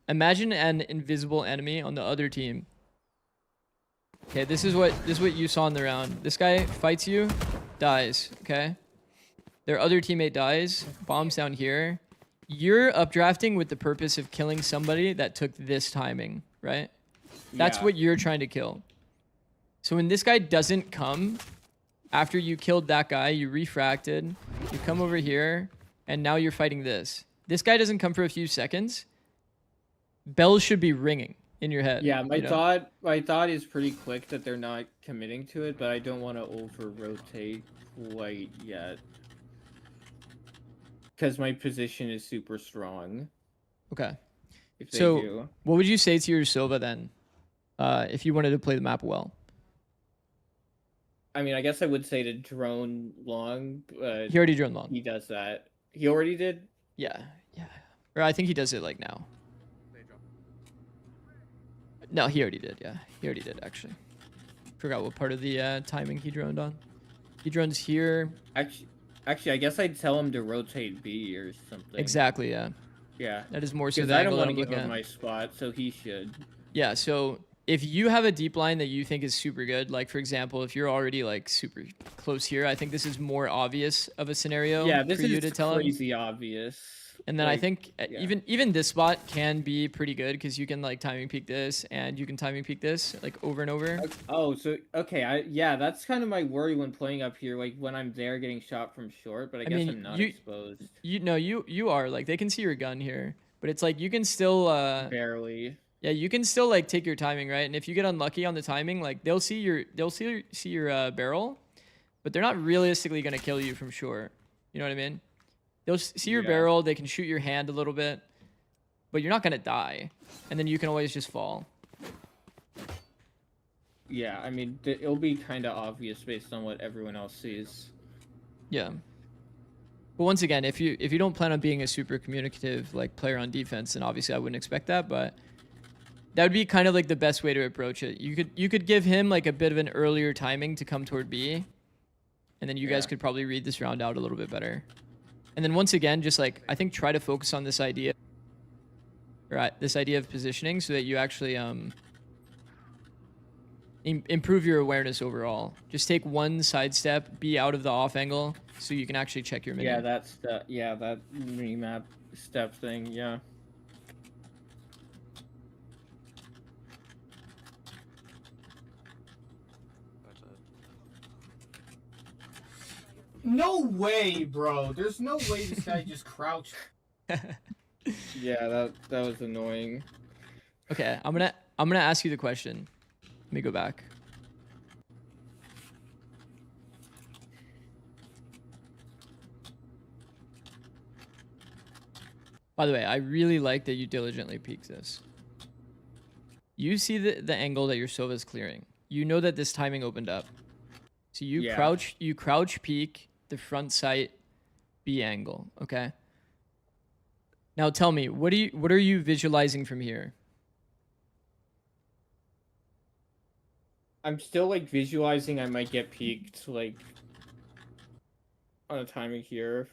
imagine an invisible enemy on the other team. Okay, this is what you saw in the round. This guy fights you, dies, okay? Their other teammate dies, bombs down here. You're updrafting with the purpose of killing somebody that took this timing, right? That's Yeah. what you're trying to kill. So when this guy doesn't come, after you killed that guy, you refracted, you come over here, and now you're fighting this. This guy doesn't come for a few seconds. Bells should be ringing in your head. Yeah, you know? my thought is pretty quick that they're not committing to it, but I don't want to over rotate quite yet. Because my position is super strong. Okay. If they So do. what would you say to your Silva then, if you wanted to play the map well? I mean, I guess I would say to drone long, but He already drone long. he does that. He already did? Yeah, yeah. Or I think he does it like now. No, he already did. Yeah, he already did actually. Forgot what part of the timing he droned on. He drones here. Actually, I guess I'd tell him to rotate B or something. Exactly. Yeah. Yeah. That is more so Because the I don't angle that want I'm to give looking up at. my spot, so he should. Yeah. So if you have a deep line that you think is super good, like for example, if you're already like super close here, I think this is more obvious of a scenario Yeah, this for you is to tell him. crazy obvious. And then I Like, think yeah. even this spot can be pretty good because you can like timing peek this and you can timing peek this like over and over. Oh, so okay, yeah, that's kind of my worry when playing up here. Like when I'm there getting shot from short, but I guess mean, I'm not you- exposed. You are like they can see your gun here, but it's like you can still Barely. yeah, you can still like take your timing, right? And if you get unlucky on the timing, like they'll see your barrel, but they're not realistically gonna kill you from short. You know what I mean? They'll see your Yeah. barrel, they can shoot your hand a little bit, but you're not gonna die, and then you can always just fall. Yeah, I mean, it'll be kind of obvious based on what everyone else sees. Yeah. But once again, if you don't plan on being a super communicative like player on defense, then obviously I wouldn't expect that, but that would be kind of like the best way to approach it. You could give him like a bit of an earlier timing to come toward B, and then you guys Yeah. could probably read this round out a little bit better. And then once again, just like I think try to focus on this idea, right? This idea of positioning, so that you actually improve your awareness overall. Just take one side step, be out of the off angle, so you can actually check your mini. Yeah, that's the that remap step thing. Yeah. No way, bro. There's no way this guy just crouched. Yeah, that was annoying. Okay, I'm gonna ask you the question. Let me go back. By the way, I really like that you diligently peek this. You see the angle that your Sova is clearing. You know that this timing opened up. So you Yeah. crouch peek the front sight B angle, okay? Now tell me, what are you visualizing from here? I'm still like visualizing I might get peaked like on a timing here,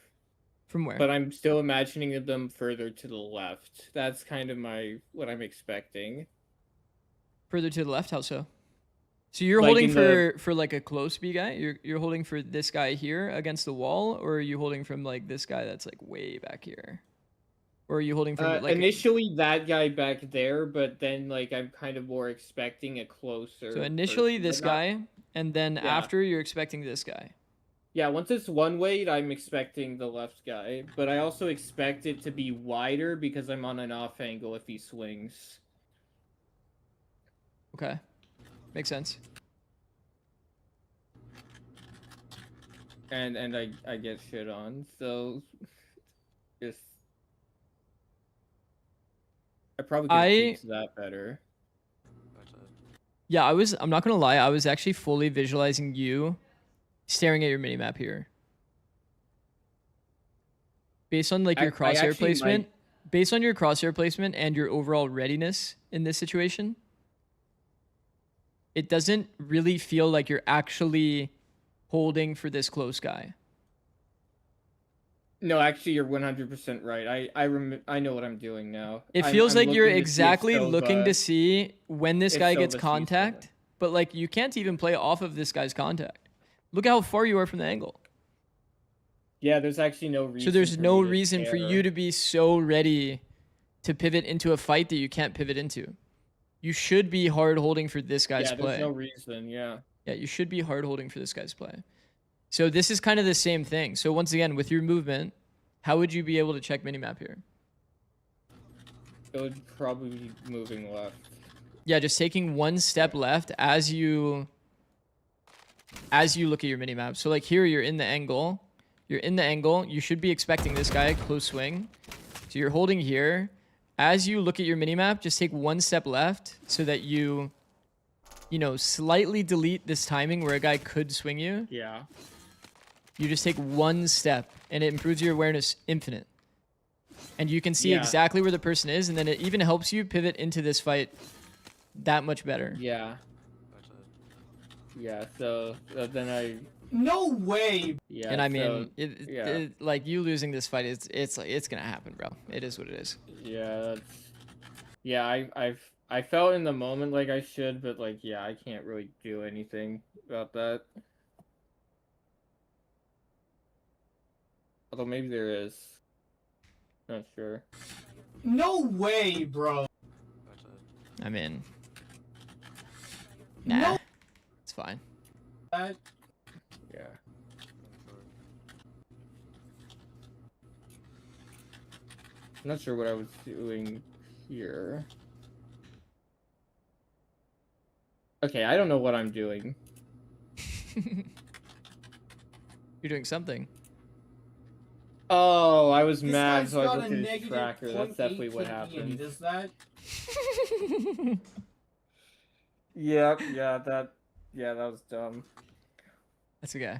From where? but I'm still imagining them further to the left. That's kind of what I'm expecting. Further to the left, how so? So you're Like holding in for like a close B guy? You're holding for this guy here against the wall, or are you holding from like this guy that's like way back here? Or are you holding from like Initially that guy back there, but then like I'm kind of more expecting a closer. so initially person, this but not- guy, and then Yeah. after you're expecting this guy. Yeah, once it's one way, I'm expecting the left guy, but I also expect it to be wider because I'm on an off angle if he swings. Okay. Makes sense. And I get shit on, so just I probably could have peeked that better. Yeah, I'm not gonna lie, I was actually fully visualizing you staring at your minimap here. Based on like your I crosshair actually placement, might- based on your crosshair placement and your overall readiness in this situation, it doesn't really feel like you're actually holding for this close guy. No, actually, you're 100% right. I know what I'm doing now. It I'm- feels I'm like you're looking to see if exactly looking to Silva- see when this if guy gets Silva sees contact, something. but like you can't even play off of this guy's contact. Look how far you are from the angle. Yeah, there's actually no reason. So there's for no me to reason for care. you to be so ready to pivot into a fight that you can't pivot into. You should be hard holding for this guy's Yeah, play. there's no reason. Yeah. Yeah, you should be hard holding for this guy's play. So this is kind of the same thing. So once again, with your movement, how would you be able to check minimap here? It would probably be moving left. Yeah, just taking one step left as you look at your minimap. So like here, you're in the angle. You're in the angle. You should be expecting this guy close swing. So you're holding here. As you look at your minimap, just take one step left so that you know, slightly delete this timing where a guy could swing you. Yeah. You just take one step and it improves your awareness infinite. And you can see Yeah. exactly where the person is, and then it even helps you pivot into this fight that much better. Yeah. Yeah. So then I. No way. Yeah. And I mean, so, like you losing this fight, it's like it's gonna happen, bro. It is what it is. yeah. I felt in the moment like I should, but like yeah, I can't really do anything about that. Although maybe there is. Not sure. No way, bro. I mean, nah, No. it's fine. That Yeah. I'm not sure what I was doing here. Okay, I don't know what I'm doing. You're doing something. Oh, I was this mad, guy's so I got looked a at his negative tracker. That's definitely 0.8 what KD, and happened. Does that? Yeah, that was dumb. That's okay.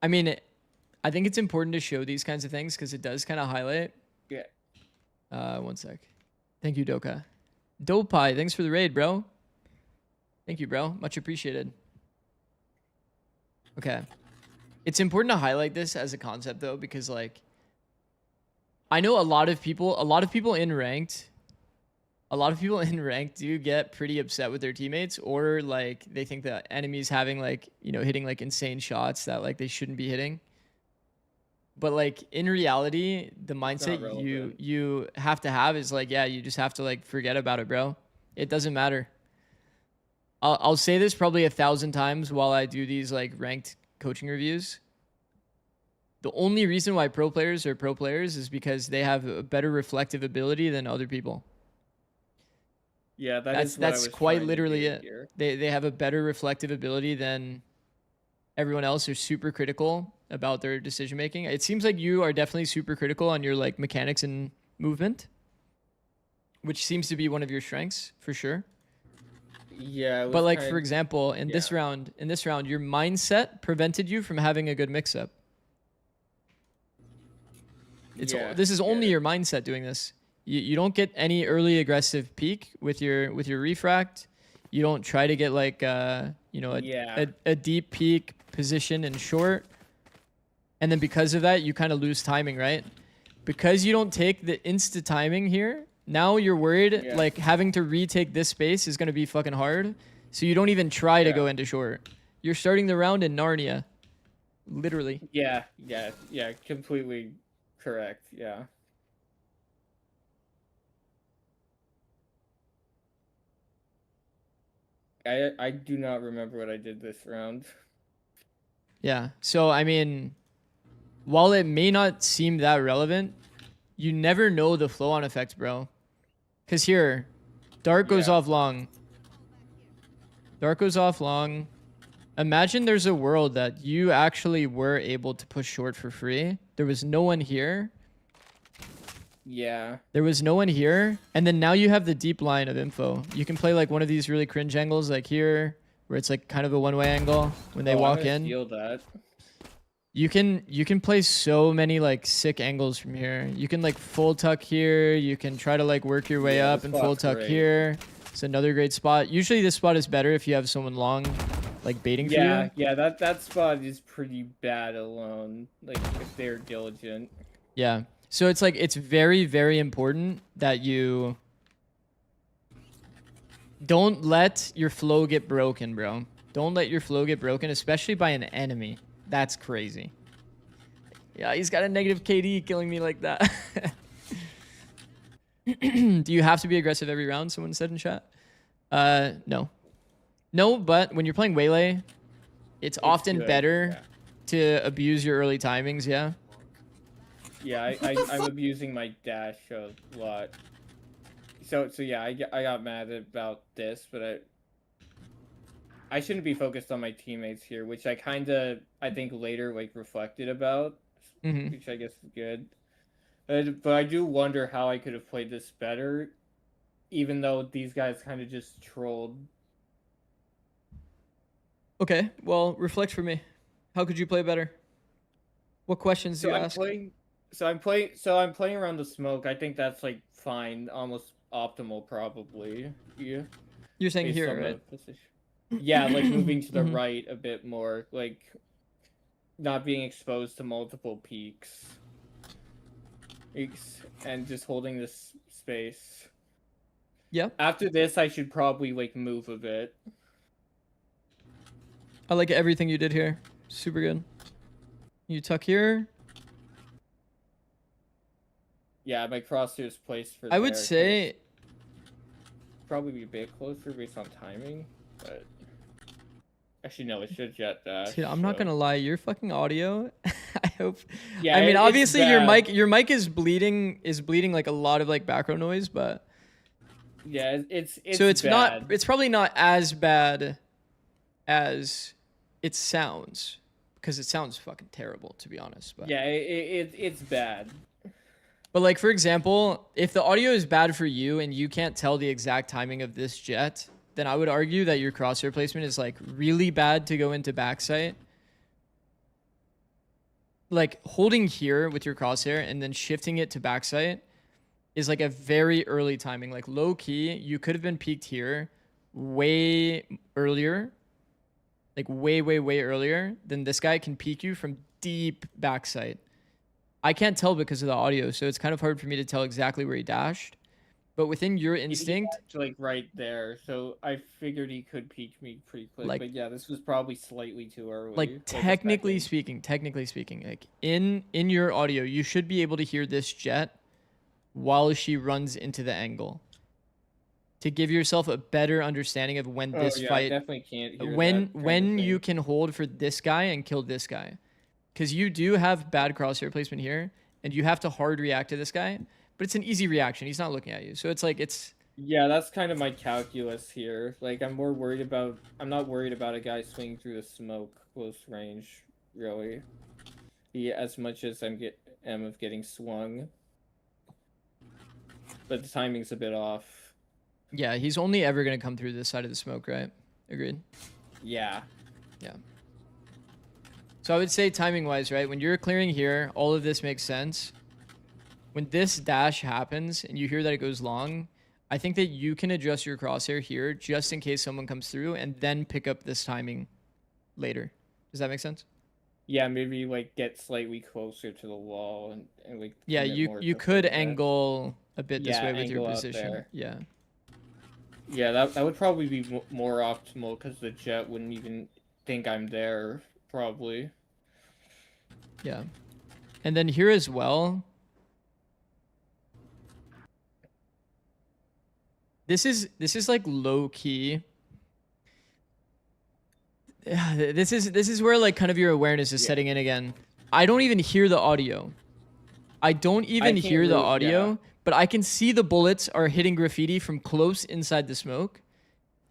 I mean, I think it's important to show these kinds of things because it does kind of highlight. Yeah. One sec. Thank you, Doka. Dope Pie, thanks for the raid, bro. Thank you, bro. Much appreciated. Okay. It's important to highlight this as a concept though, because like I know a lot of people in ranked do get pretty upset with their teammates, or like they think the enemy's having like, you know, hitting like insane shots that like they shouldn't be hitting. But like in reality, the mindset relevant. you have to have is like, yeah, you just have to like forget about it, bro. It doesn't matter. I'll say this probably 1,000 times while I do these like ranked coaching reviews. The only reason why pro players are pro players is because they have a better reflective ability than other people. Yeah, That's quite literally it. Here. They have a better reflective ability than everyone else. They're super critical about their decision making. It seems like you are definitely super critical on your like mechanics and movement, which seems to be one of your strengths for sure. Yeah, But like for example, in this yeah. round, your mindset prevented you from having a good mix-up. This is only your mindset doing this. You don't get any early aggressive peak with your refract. You don't try to get like a deep peak position in short. And then because of that, you kind of lose timing, right? Because you don't take the insta timing here, now you're worried like having to retake this space is going to be fucking hard. So you don't even try to go into short. You're starting the round in Narnia. Literally. Yeah, completely correct. Yeah. I do not remember what I did this round. Yeah. So, I mean, while it may not seem that relevant, you never know the flow on effect, bro. Because here, Dark goes off long. Dark goes off long. Imagine there's a world that you actually were able to push short for free. There was no one here. Yeah. There was no one here, and then now you have the deep line of info. You can play like one of these really cringe angles, like here, where it's like kind of a one-way angle when they Oh, I'm walk gonna in. steal that. You can play so many like sick angles from here. You can like full tuck here. You can try to like work your way Yeah, up this and full spot's tuck great. here. It's another great spot. Usually this spot is better if you have someone long, like baiting for Yeah, you. yeah, that spot is pretty bad alone. Like if they're diligent. Yeah. So it's like it's very, very important that you don't let your flow get broken, bro. Don't let your flow get broken, especially by an enemy. That's crazy. Yeah, he's got a negative KD killing me like that. Do you have to be aggressive every round? Someone said in chat. No. No, but when you're playing Waylay, it's often good, better to abuse your early timings, yeah? Yeah, I'm abusing my dash a lot. So yeah, I got mad about this, but I shouldn't be focused on my teammates here, which I think later like reflected about, Mm-hmm. which I guess is good. But I do wonder how I could have played this better, even though these guys kind of just trolled. Okay, well, reflect for me. How could you play better? What questions do So you I'm ask? playing, I'm playing around the smoke. I think that's like fine, almost optimal probably. Yeah, You're saying based here, on the right? position. Yeah, like moving to the Mhm. right a bit more, like not being exposed to multiple peaks, and just holding this space. Yeah, After this, I should probably like move a bit. I like everything you did here. Super good. You tuck here. Yeah, my crosshair's placed for I would there, 'cause say, probably be a bit closer based on timing, but actually no, it should jet dash. dude, I'm not so- gonna lie. Your fucking audio. I hope. Yeah, I mean, it's obviously bad. your mic is bleeding like a lot of like background noise, but Yeah, it's so it's not. bad. It's probably not as bad as it sounds, because it sounds fucking terrible, to be honest. But Yeah, it's bad. But like for example, if the audio is bad for you and you can't tell the exact timing of this jet, then I would argue that your crosshair placement is like really bad to go into backside. Like holding here with your crosshair and then shifting it to backside is like a very early timing. Like low key, you could have been peaked here way earlier. Like way, way, way earlier than this guy can peek you from deep backside. I can't tell because of the audio, so it's kind of hard for me to tell exactly where he dashed. But within your He instinct, dashed, like right there, so I figured he could peek me pretty quick. Like- but yeah, this was probably slightly too early. like a technically second. speaking, like in your audio, you should be able to hear this jet while she runs into the angle to give yourself a better understanding of when this I fight, definitely can't hear when that you can hold for this guy and kill this guy, because you do have bad crosshair placement here, and you have to hard react to this guy. But it's an easy reaction. He's not looking at you, so it's like it's. Yeah, that's kind of my calculus here. Like, I'm not worried about a guy swinging through the smoke close range, really. As much as am of getting swung. But the timing's a bit off. Yeah, he's only ever gonna come through this side of the smoke, right? Agreed. Yeah. Yeah. So I would say timing wise, right? When you're clearing here, all of this makes sense. When this dash happens and you hear that it goes long, I think that you can adjust your crosshair here just in case someone comes through and then pick up this timing later. Does that make sense? Yeah, maybe, like, get slightly closer to the wall and like... Yeah, commit more you to could that. angle a bit this Yeah, way with your angle out position. there. Yeah. Yeah, that would probably be more optimal, because the jet wouldn't even think I'm there, probably. Yeah. And then here as well. This is like low key. This is where like kind of your awareness is setting in again. I don't even hear the audio. I don't even can't hear the really- audio, yeah. but I can see the bullets are hitting graffiti from close inside the smoke,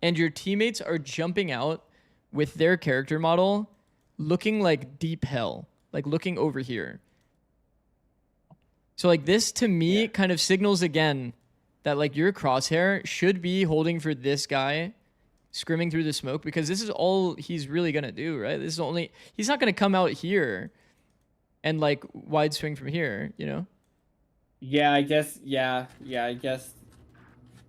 and your teammates are jumping out with their character model looking like deep hell, like looking over here. So like this to me Yeah. kind of signals again that like your crosshair should be holding for this guy scrimming through the smoke, because this is all he's really gonna do, right? This is only, he's not gonna come out here and like wide swing from here, you know? Yeah, I guess. Yeah, I guess.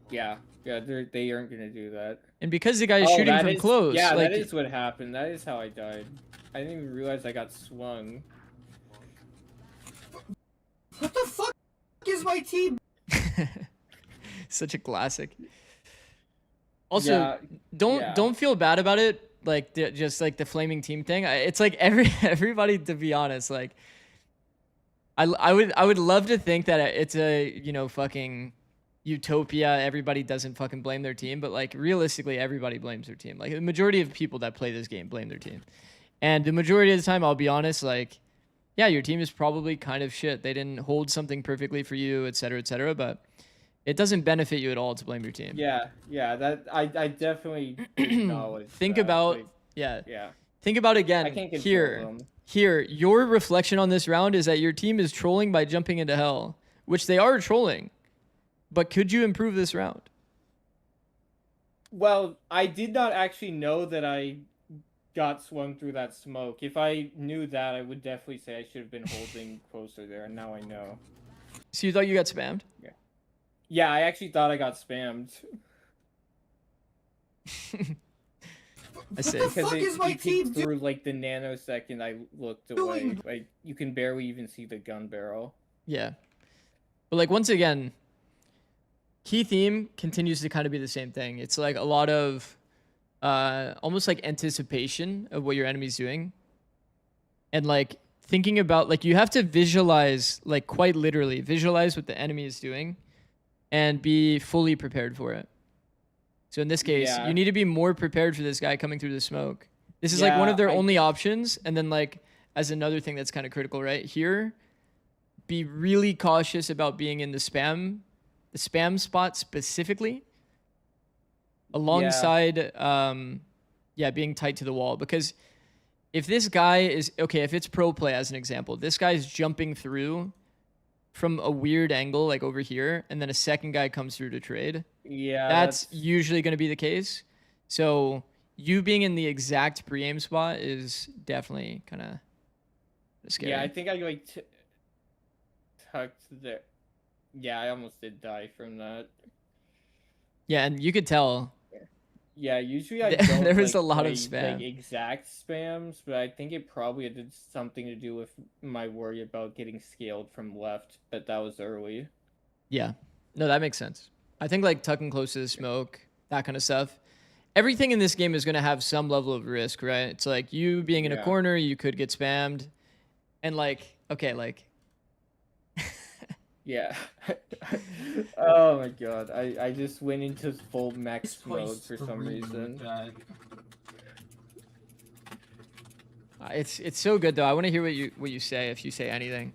Yeah, they aren't gonna do that. And because the guy is Oh, shooting that from is- close, Yeah, like that is what happened. That is how I died. I didn't even realize I got swung. What the fuck is my team? such a classic. Also, Yeah, don't feel bad about it. Like just like the flaming team thing. It's like everybody, to be honest, like I would love to think that it's a, you know, fucking utopia. Everybody doesn't fucking blame their team, but like realistically, everybody blames their team. Like the majority of people that play this game blame their team, and the majority of the time, I'll be honest, like yeah, your team is probably kind of shit. They didn't hold something perfectly for you, et cetera, but it doesn't benefit you at all to blame your team. yeah. That I definitely acknowledge. Think that, about like, yeah. yeah. Think about I again can't control here. them. Here, your reflection on this round is that your team is trolling by jumping into hell, which they are trolling. But could you improve this round? Well, I did not actually know that I got swung through that smoke. If I knew that, I would definitely say I should have been holding closer there, and now I know. So you thought you got spammed? Yeah, I actually thought I got spammed. I see. What the fuck is my you team peeked through like the nanosecond I looked away. doing? Like you can barely even see the gun barrel. Yeah. But like once again, key theme continues to kind of be the same thing. It's like a lot of almost like anticipation of what your enemy's doing. And like thinking about, like, you have to visualize, like quite literally visualize what the enemy is doing and be fully prepared for it. So in this case, Yeah. you need to be more prepared for this guy coming through the smoke. This is like one Yeah, of their I- only options. And then like as another thing that's kind of critical right here, be really cautious about being in the spam spot specifically, alongside being tight to the wall. Because if this guy is okay, if it's pro play as an example, this guy's jumping through from a weird angle like over here, and then a second guy comes through to trade. Yeah, That's usually going to be the case. So you being in the exact pre-aim spot is definitely kind of scary. yeah. I think I like tucked there. Yeah, I almost did die from that. Yeah, and you could tell. Yeah, usually I There- don't. there was like, a lot of play, spam. like exact spams, but I think it probably had something to do with my worry about getting scaled from left. But that was early. Yeah. No, that makes sense. I think like tucking close to the smoke, that kind of stuff. Everything in this game is going to have some level of risk, right? It's like you being in a Yeah. corner, you could get spammed. And like, okay, like Yeah. Oh my god, I just went into full max This place mode for some screaming reason. that. it's so good though. I want to hear what you say, if you say anything.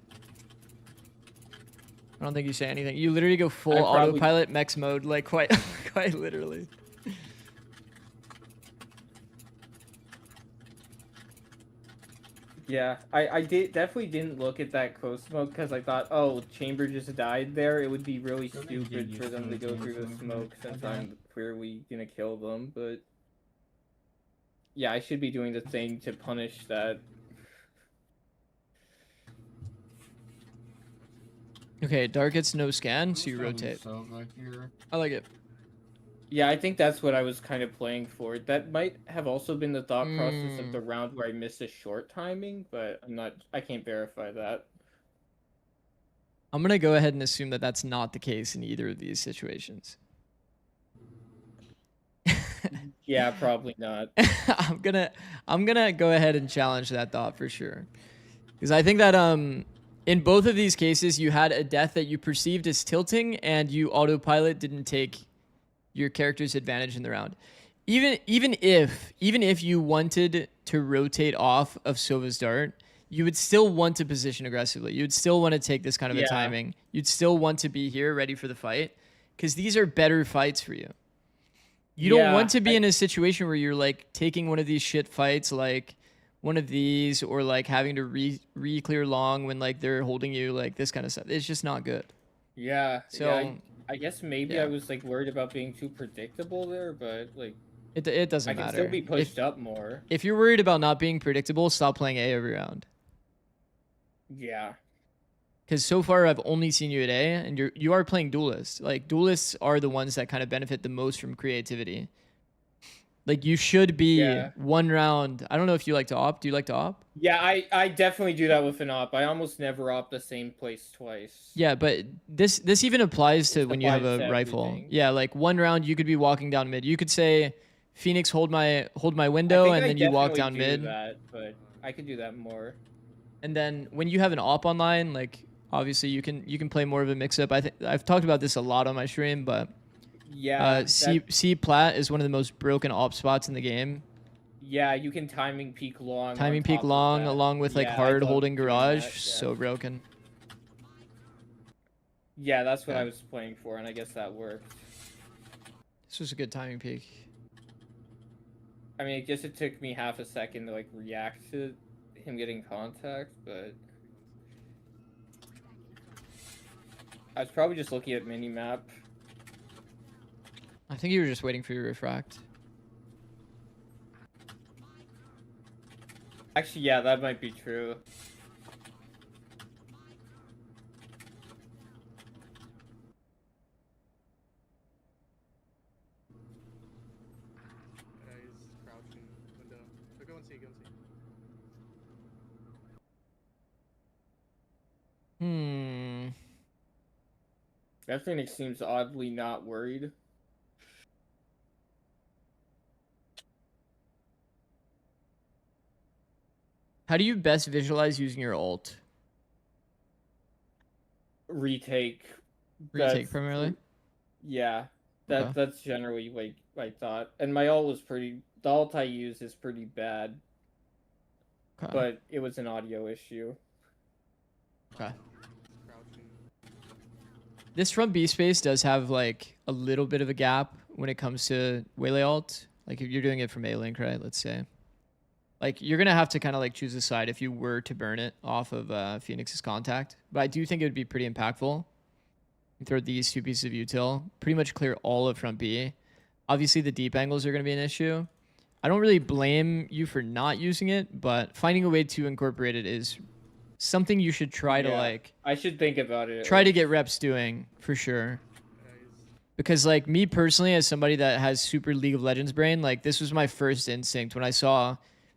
I don't think you say anything. You literally go full I probably- autopilot mech mode, like quite quite literally. Yeah, I definitely didn't look at that close smoke because I thought, oh, Chamber just died there. It would be really Don't stupid get for used them to to it, go through the Chamber. smoke since Okay. I'm clearly gonna kill them. But yeah, I should be doing the thing to punish that. Okay, dark gets no scan, so you This rotate. sounds so good here. I like it. Yeah, I think that's what I was kind of playing for. That might have also been the thought process of the round where I missed a short timing, but I can't verify that. I'm gonna go ahead and assume that that's not the case in either of these situations. Yeah, probably not. I'm gonna go ahead and challenge that thought for sure, because I think that in both of these cases you had a death that you perceived as tilting, and you autopilot didn't take your character's advantage in the round. Even if you wanted to rotate off of Sova's dart, you would still want to position aggressively. You'd still want to take this kind of a Yeah. timing. You'd still want to be here ready for the fight, because these are better fights for you. You don't Yeah, want to be in a situation where you're like taking one of these shit fights like one of these, or like having to re-clear long when like they're holding you, like this kind of stuff. It's just not good. Yeah. So yeah, I guess maybe yeah. I was like worried about being too predictable there, but like It doesn't I can matter. still be pushed up more. If you're worried about not being predictable, stop playing A every round. Yeah. Because so far I've only seen you at A, and you are playing duelists. Like duelists are the ones that kind of benefit the most from creativity. Like you should be Yeah. one round. I don't know if you like to op. Do you like to op? Yeah, I definitely do that with an op. I almost never op the same place twice. Yeah, but this even applies to This when you have applies a to rifle. everything. Yeah, like one round you could be walking down mid. You could say, Phoenix, hold my I window, think and I then you walk definitely down do mid. that, but I could do that more. And then when you have an op online, like obviously you can play more of a mix up. I've talked about this a lot on my stream, but Yeah. C plat is one of the most broken op spots in the game. Yeah, you can timing peak long. Timing on peak top of long that. along with like Yeah, I hard love holding doing garage, that, yeah. so broken. Yeah, that's what Yeah. I was playing for, and I guess that worked. This was a good timing peak. I mean, I guess it took me half a second to like react to him getting contact, but I was probably just looking at minimap. I think you were just waiting for your refract. Actually, yeah, that might be true. He's crouching window. So go and see, go and see. That Phoenix seems oddly not worried. How do you best visualize using your ult? Retake. Retake That's- primarily? Yeah, Okay. that's generally like my thought. And my ult was pretty. The ult I use is pretty bad, Okay. but it was an audio issue. Okay. Crouching. This front B space does have like a little bit of a gap when it comes to Waylay ult. Like if you're doing it from A-Link, right? Let's say. Like you're going to have to kind of like choose a side if you were to burn it off of Phoenix's contact. But I do think it would be pretty impactful. You throw these two pieces of util, pretty much clear all of front B. Obviously the deep angles are going to be an issue. I don't really blame you for not using it, but finding a way to incorporate it is something you should try to Yeah, like I should think about it. try to get reps doing for sure. Because like me personally, as somebody that has super League of Legends brain, like this was my first instinct when I saw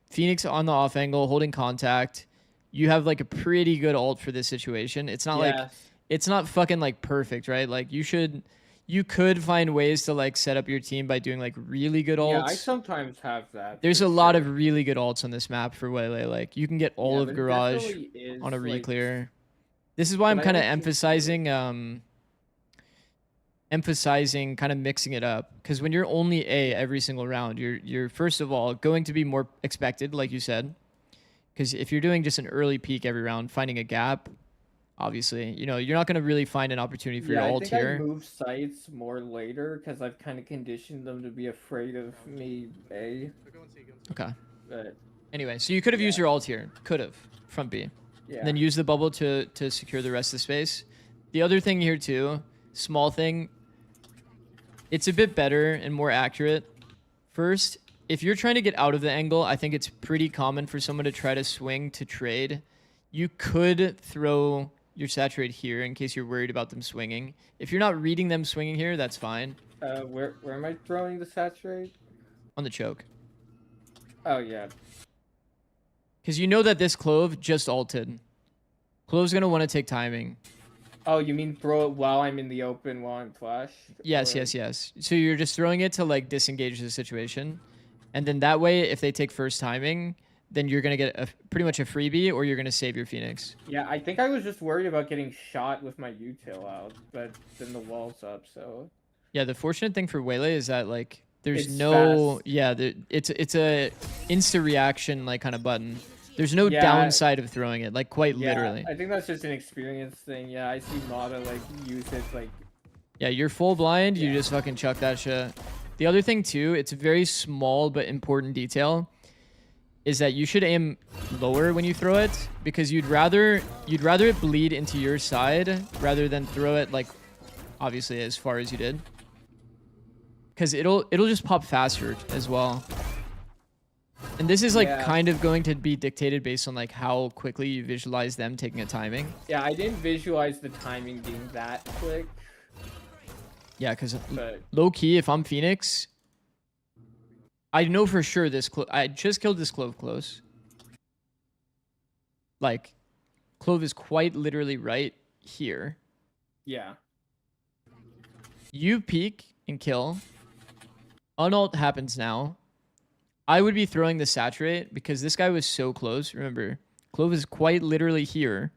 Phoenix on the off angle holding contact. You have like a pretty good ult for this situation. It's not like it's not fucking like perfect, right? Like you could find ways to like set up your team by doing like really good ults. Yeah, I sometimes have that. There's for a lot sure. of really good ults on this map for Waylay. Like you can get all Yeah, of but it Garage definitely is, on a like, re-clear. This is why I'm but I kind of don't think emphasizing kind of mixing it up, because when you're only A every single round, you're first of all going to be more expected, like you said, because if you're doing just an early peak every round, finding a gap, obviously, you know, you're not going to really find an opportunity for Yeah, your I ult think I here. move sites more later because I've kind of conditioned them to be afraid of me. A, So go and see, go and see. Okay. but Anyway, so you could have used Yeah. your ult here. Could have. Front B. yeah. And then use the bubble to secure the rest of the space. The other thing here too, small thing, it's a bit better and more accurate. First, if you're trying to get out of the angle, I think it's pretty common for someone to try to swing to trade. You could throw your saturate here in case you're worried about them swinging. If you're not reading them swinging here, that's fine. Where am I throwing the saturate? On the choke. Oh yeah. Because you know that this Clove just ulted. Clove's going to want to take timing. Oh, you mean throw it while I'm in the open while I'm flashed? Yes, Or- yes. So you're just throwing it to like disengage the situation. And then that way, if they take first timing, then you're going to get pretty much a freebie, or you're going to save your Phoenix. Yeah, I think I was just worried about getting shot with my U-tail out, but then the wall's up, so. Yeah, the fortunate thing for Waylay is that like there's It's no fast. it's a insta reaction like kind of button. There's no Yeah. downside of throwing it, like quite Yeah, literally. I think that's just an experience thing. Yeah, I see Mata like use it like. Yeah, you're full blind, you Yeah. just fucking chuck that shit. The other thing too, it's a very small but important detail. is that you should aim lower when you throw it, because you'd rather it bleed into your side rather than throw it like obviously as far as you did, because it'll just pop faster as well. And this is like Yeah. kind of going to be dictated based on like how quickly you visualize them taking a timing. Yeah, I didn't visualize the timing being that quick, Yeah, because but low key, if I'm Phoenix, I know for sure I just killed this Clove close. Like, Clove is quite literally right here. yeah. You peek and kill. Unalt happens now. I would be throwing the saturate because this guy was so close. Remember, Clove is quite literally here.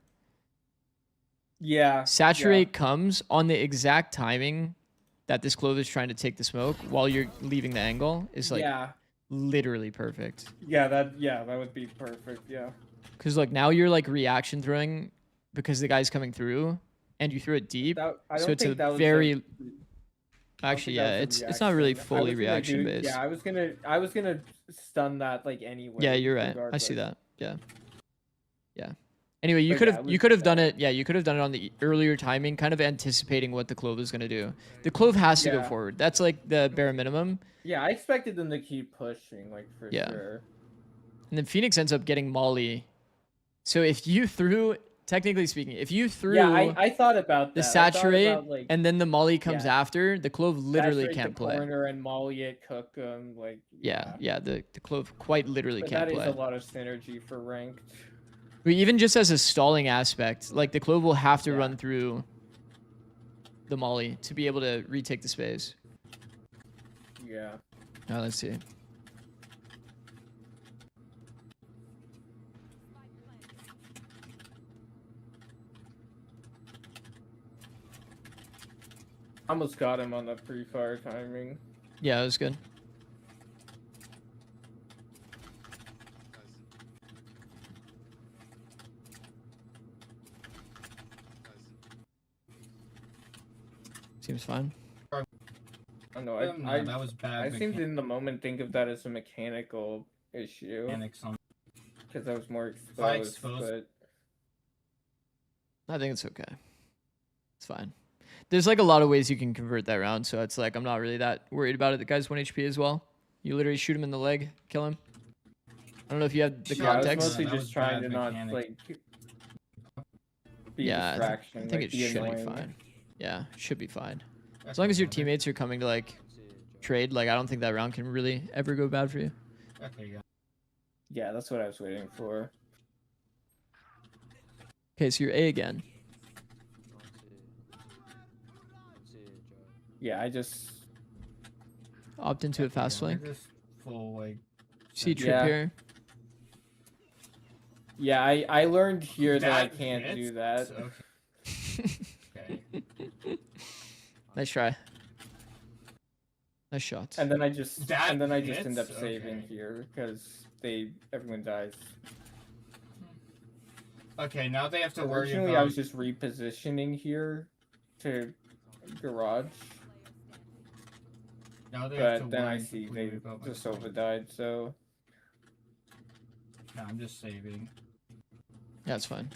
Yeah. Saturate comes on the exact timing that this Clove is trying to take the smoke while you're leaving the angle. Is like literally perfect. Yeah, that would be perfect, yeah. Because like now you're like reaction throwing because the guy's coming through and you threw it deep. I So don't it's think a that was very I don't actually think that yeah, was a it's not really reaction. I fully was gonna reaction based. Yeah, I was gonna stun that like anyway. Yeah, you're right. I regardless. see that. Yeah. Yeah. Anyway, you But could yeah, have it you was could have done bad. it. Yeah, you could have done it on the earlier timing, kind of anticipating what the Clove is gonna do. The Clove has to go Yeah. forward. That's like the bare minimum. Yeah, I expected them to keep pushing, like for Yeah. sure. And then Phoenix ends up getting Molly. So if you threw, technically speaking, if you threw Yeah, I thought about the that. I thought saturate about, like, and then the Molly comes yeah. after, the Clove literally saturate can't the play. corner and molly it, cook them, like Yeah, the Clove quite literally But can't that play. is a lot of synergy for ranked. But even just as a stalling aspect, like the Clove will have to Yeah. run through the Molly to be able to retake the space. Yeah. Now let's see. Almost got him on the pre-fire timing. Yeah, it was good. Seems fine. I know. No, that was bad. I seemed in the moment think of that as a mechanical issue Mechanics on. because I was more I exposed. exposed- I think it's okay. It's fine. There's like a lot of ways you can convert that round, so it's like I'm not really that worried about it. The guy's 1 HP as well. You literally shoot him in the leg, kill him. I don't know if you have the Yeah, Yeah, I was context. mostly That just was trying bad to not mechanics. like be Yeah, distraction. I think like, it be should be annoying. fine. Yeah, should be fine. As long as your teammates are coming to like trade, like I don't think that round can really ever go bad for you. Okay, yeah. Yeah, that's what I was waiting for. Okay, so you're A again. Yeah, I just Opt into a fast We're flank. just full like. See trip Yeah. here. yeah I learned here that I That can't hits? do that. Okay. Nice try. Nice shot. And then I just That end up hits? saving Okay. here because everyone dies. Okay, now they have to worry Originally, about. I was just repositioning here to garage, Now they have to but then I worry see completely they about just myself. over died. So No, I'm just saving. Yeah, it's fine.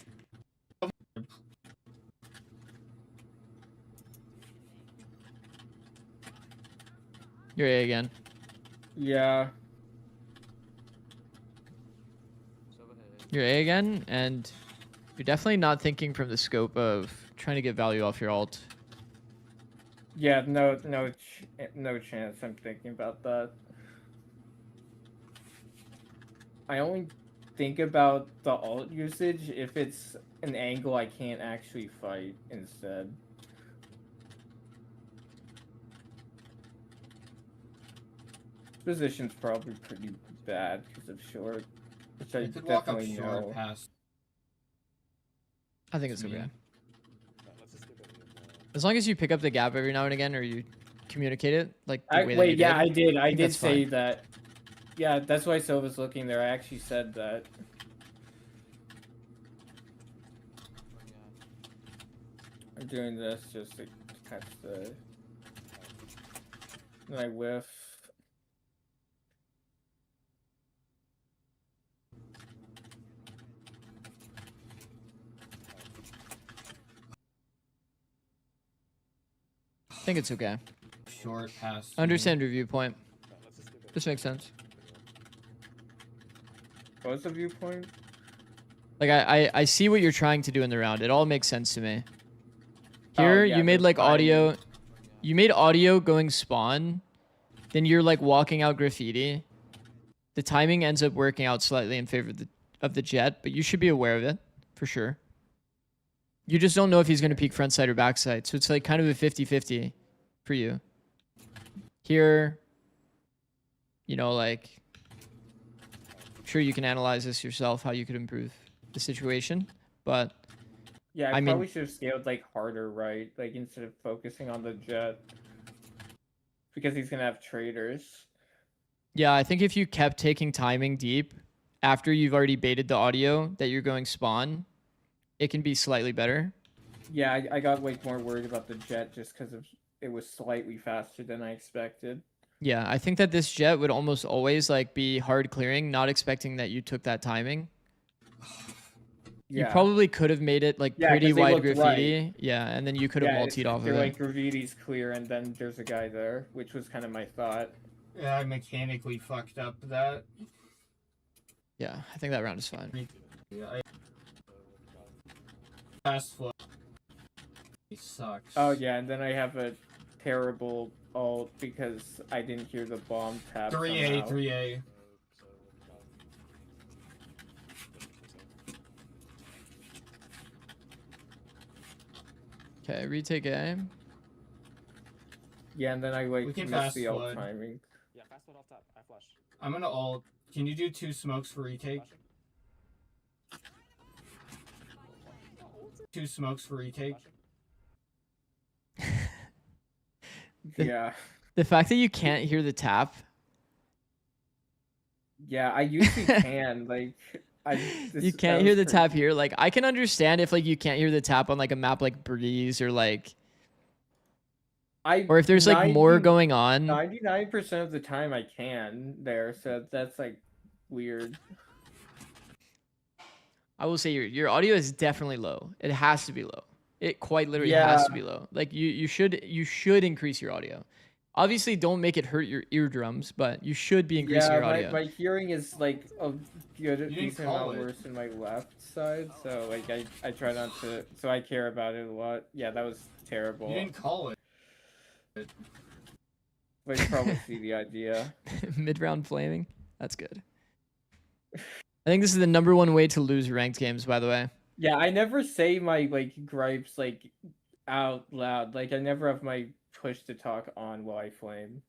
You're A again. yeah, You're A again, and you're definitely not thinking from the scope of trying to get value off your ult. yeah, no chance. I'm thinking about that. I only think about the alt usage if it's an angle I can't actually fight instead. Position's probably pretty bad because of short, which I You could walk up definitely short know. past. I think it's Yeah. okay. As long as you pick up the gap every now and again, or you communicate it like the way that you Wait, yeah, did. I think did that's say fine. that. Yeah, that's why Silva's looking there. I actually said that. I'm doing this just to catch the. Then I whiff. I think it's okay. Short pass. Understand your viewpoint. This makes sense. What was the viewpoint? Like I see what you're trying to do in the round. It all makes sense to me. Oh, Here yeah, you made the like audio. timing. You made audio going spawn. Then you're like walking out graffiti. The timing ends up working out slightly in favor of the jet, but you should be aware of it for sure. You just don't know if he's going to peek front side or back side. So it's like kind of a 50-50 for you. Here, you know, like, I'm sure you can analyze this yourself, how you could improve the situation. But Yeah, I I mean- probably should have scaled like harder, right? Like instead of focusing on the jet. Because he's gonna have traders. yeah, I think if you kept taking timing deep after you've already baited the audio that you're going spawn, it can be slightly better. Yeah, I got like more worried about the jet just because of it was slightly faster than I expected. Yeah, I think that this jet would almost always like be hard clearing, not expecting that you took that timing. You Yeah. probably could have made it like Yeah, pretty 'cause they wide looked graffiti. right. Yeah, and then you could have multied off of they're it. like graffiti's clear and then there's a guy there, which was kind of my thought. Yeah, I mechanically fucked up that. Yeah, I think that round is fine. Yeah, fast flow. He sucks. Oh yeah, and then I have a terrible ult because I didn't hear the bomb tap. 3A, somehow. 3A. Okay, retake A. Yeah, and then I like We can missed fast the ult flood. timing. Yeah, fast forward off top. I flash. I'm gonna ult. Can you do 2 smokes for retake? 2 smokes for retake. Yeah. The fact that you can't hear the tap. Yeah, I usually can. Like, You can't hear the tap here. Like, I can understand if like you can't hear the tap on like a map like Breeze or like, or if there's like more going on. 99% of the time I can there, so that's like weird. I will say your audio is definitely low. It has to be low. It quite literally has to be low. Like you should increase your audio. Obviously, don't make it hurt your eardrums, but you should be increasing Yeah, your audio. my hearing is like a good didn't decent call amount it. worse in my left side, so like I try not to. So I care about it a lot. Yeah, that was terrible. You didn't call it. But you probably see the idea. Mid-round flaming. That's good. I think this is the #1 way to lose ranked games, by the way. Yeah, I never say my like gripes like out loud. Like I never have my push to talk on while I flame.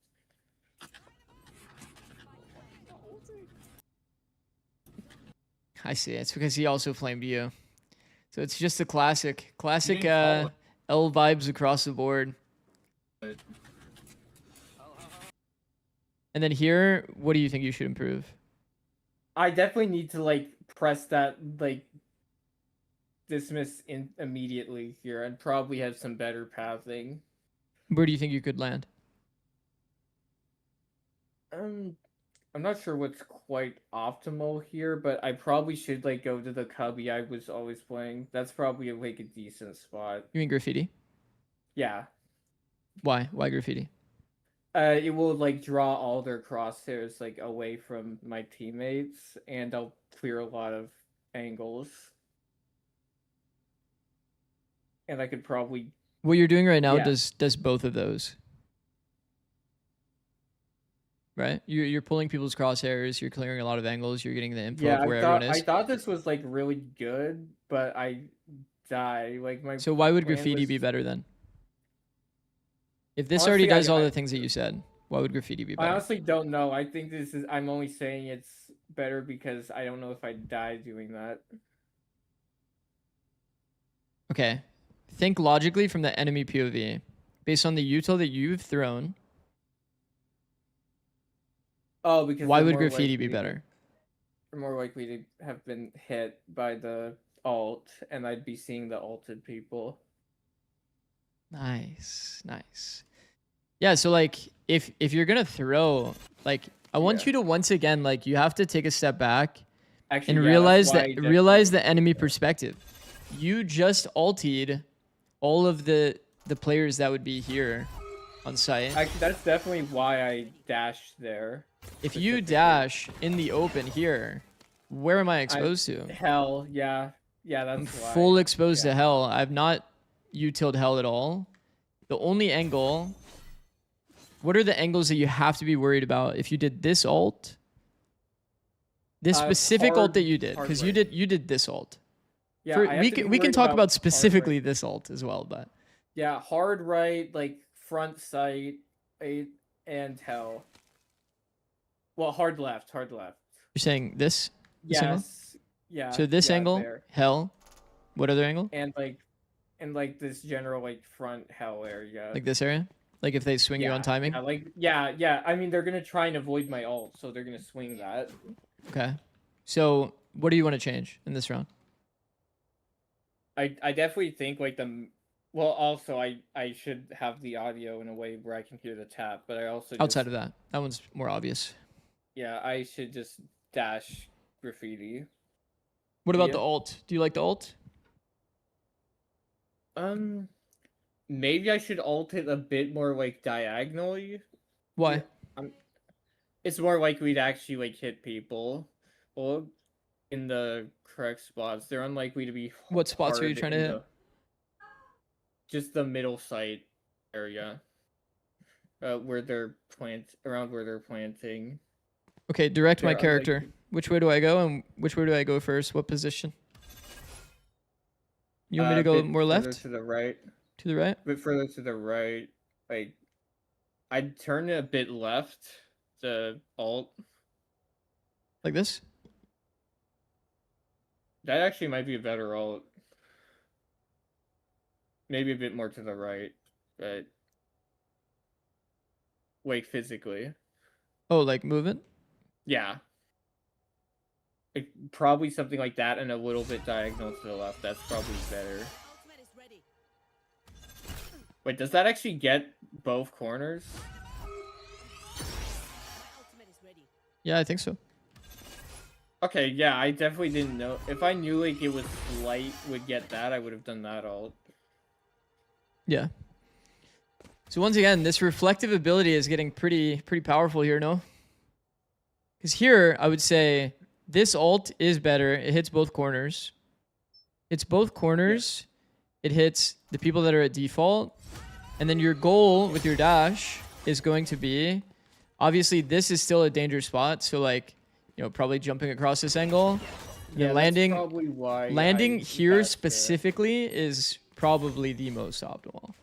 I see. It's because he also flamed you. So it's just a classic didn't call it. L vibes across the board. And then here, what do you think you should improve? I definitely need to like press that like dismiss immediately here and probably have some better pathing. Where do you think you could land? I'm not sure what's quite optimal here, but I probably should like go to the cubby I was always playing. That's probably like a decent spot. You mean graffiti? Yeah. Why? Why graffiti? It will like draw all their crosshairs like away from my teammates, and I'll clear a lot of angles. And I could probably What you're doing right now Yeah. does both of those. Right? You're pulling people's crosshairs, you're clearing a lot of angles, you're getting the info of where everyone I is. thought this was like really good, but I die. Like my So why would plan graffiti be was- better then? If this Honestly, already does all I- the things that you said, why would graffiti be I better? honestly don't know. I think I'm only saying it's better because I don't know if I die doing that. Okay. Think logically from the enemy POV. Based on the util that you've thrown, Oh, because why they're would more graffiti be likely- better? They're more likely to have been hit by the ult, and I'd be seeing the ulted people. Nice, nice. Yeah, so like if you're gonna throw, like I want Yeah. you to once again like you have to take a step back Actually, and yeah, realize that's why I that definitely- realize the enemy perspective. You just ultied all of the players that would be here on site. Actually, that's definitely why I dashed there. If you specifically. dash in the open here, where am I exposed to? Hell, yeah. Yeah, that's I'm why. full exposed Yeah. to hell. I've not utiled hell at all. The only angle. What are the angles that you have to be worried about if you did this ult? This specific ult that you did, hard because right. you did this ult. Yeah, For, I have we to be can worried talk about about hard specifically right. this ult as well, but Yeah, hard right, like front sight, and hell. Well, hard left, hard left. you're saying this angle? Yes. Yeah. So this yeah, angle, there. hell. What other angle? And like this general like front hell area. Like this area? Like if they swing you on timing? Yeah. I mean, they're gonna try and avoid my ult, so they're gonna swing that. Okay. So what do you want to change in this round? I definitely think like well, also I should have the audio in a way where I can hear the tap, but I also Outside of that one's more obvious. Yeah, I should just dash graffiti. What about Yeah. the ult? Do you like the ult? Maybe I should ult it a bit more like diagonally. Why? Yeah, it's more likely to actually like hit people. Well, in the correct spots, they're unlikely to be. What spots are you hard trying to in hit? Just the middle site area. Where they're around where they're planting. Okay, direct my They're character. unlikely- Which way do I go and which way do I go first? What position? You want me to A go bit more further left? to the right. To the right? A bit further to the right. Like, I'd turn it a bit left. The alt. Like this? That actually might be a better alt. Maybe a bit more to the right, but like physically. Oh, like movement? Yeah. Like, probably something like that and a little bit diagonal to the left. That's probably better. Ultimate is ready. Wait, does that actually get both corners? My ultimate is ready. Yeah, I think so. Okay, yeah, I definitely didn't know. If I knew like it was light would get that, I would have done that alt. Yeah. So once again, this reflective ability is getting pretty powerful here, no? Because here, I would say this ult is better. It hits both corners. It's both corners. It hits the people that are at default. And then your goal with your dash is going to be, obviously this is still a dangerous spot. So like, probably jumping across this angle. Yeah, And landing, that's probably why landing I here dashed there. specifically is probably the most optimal.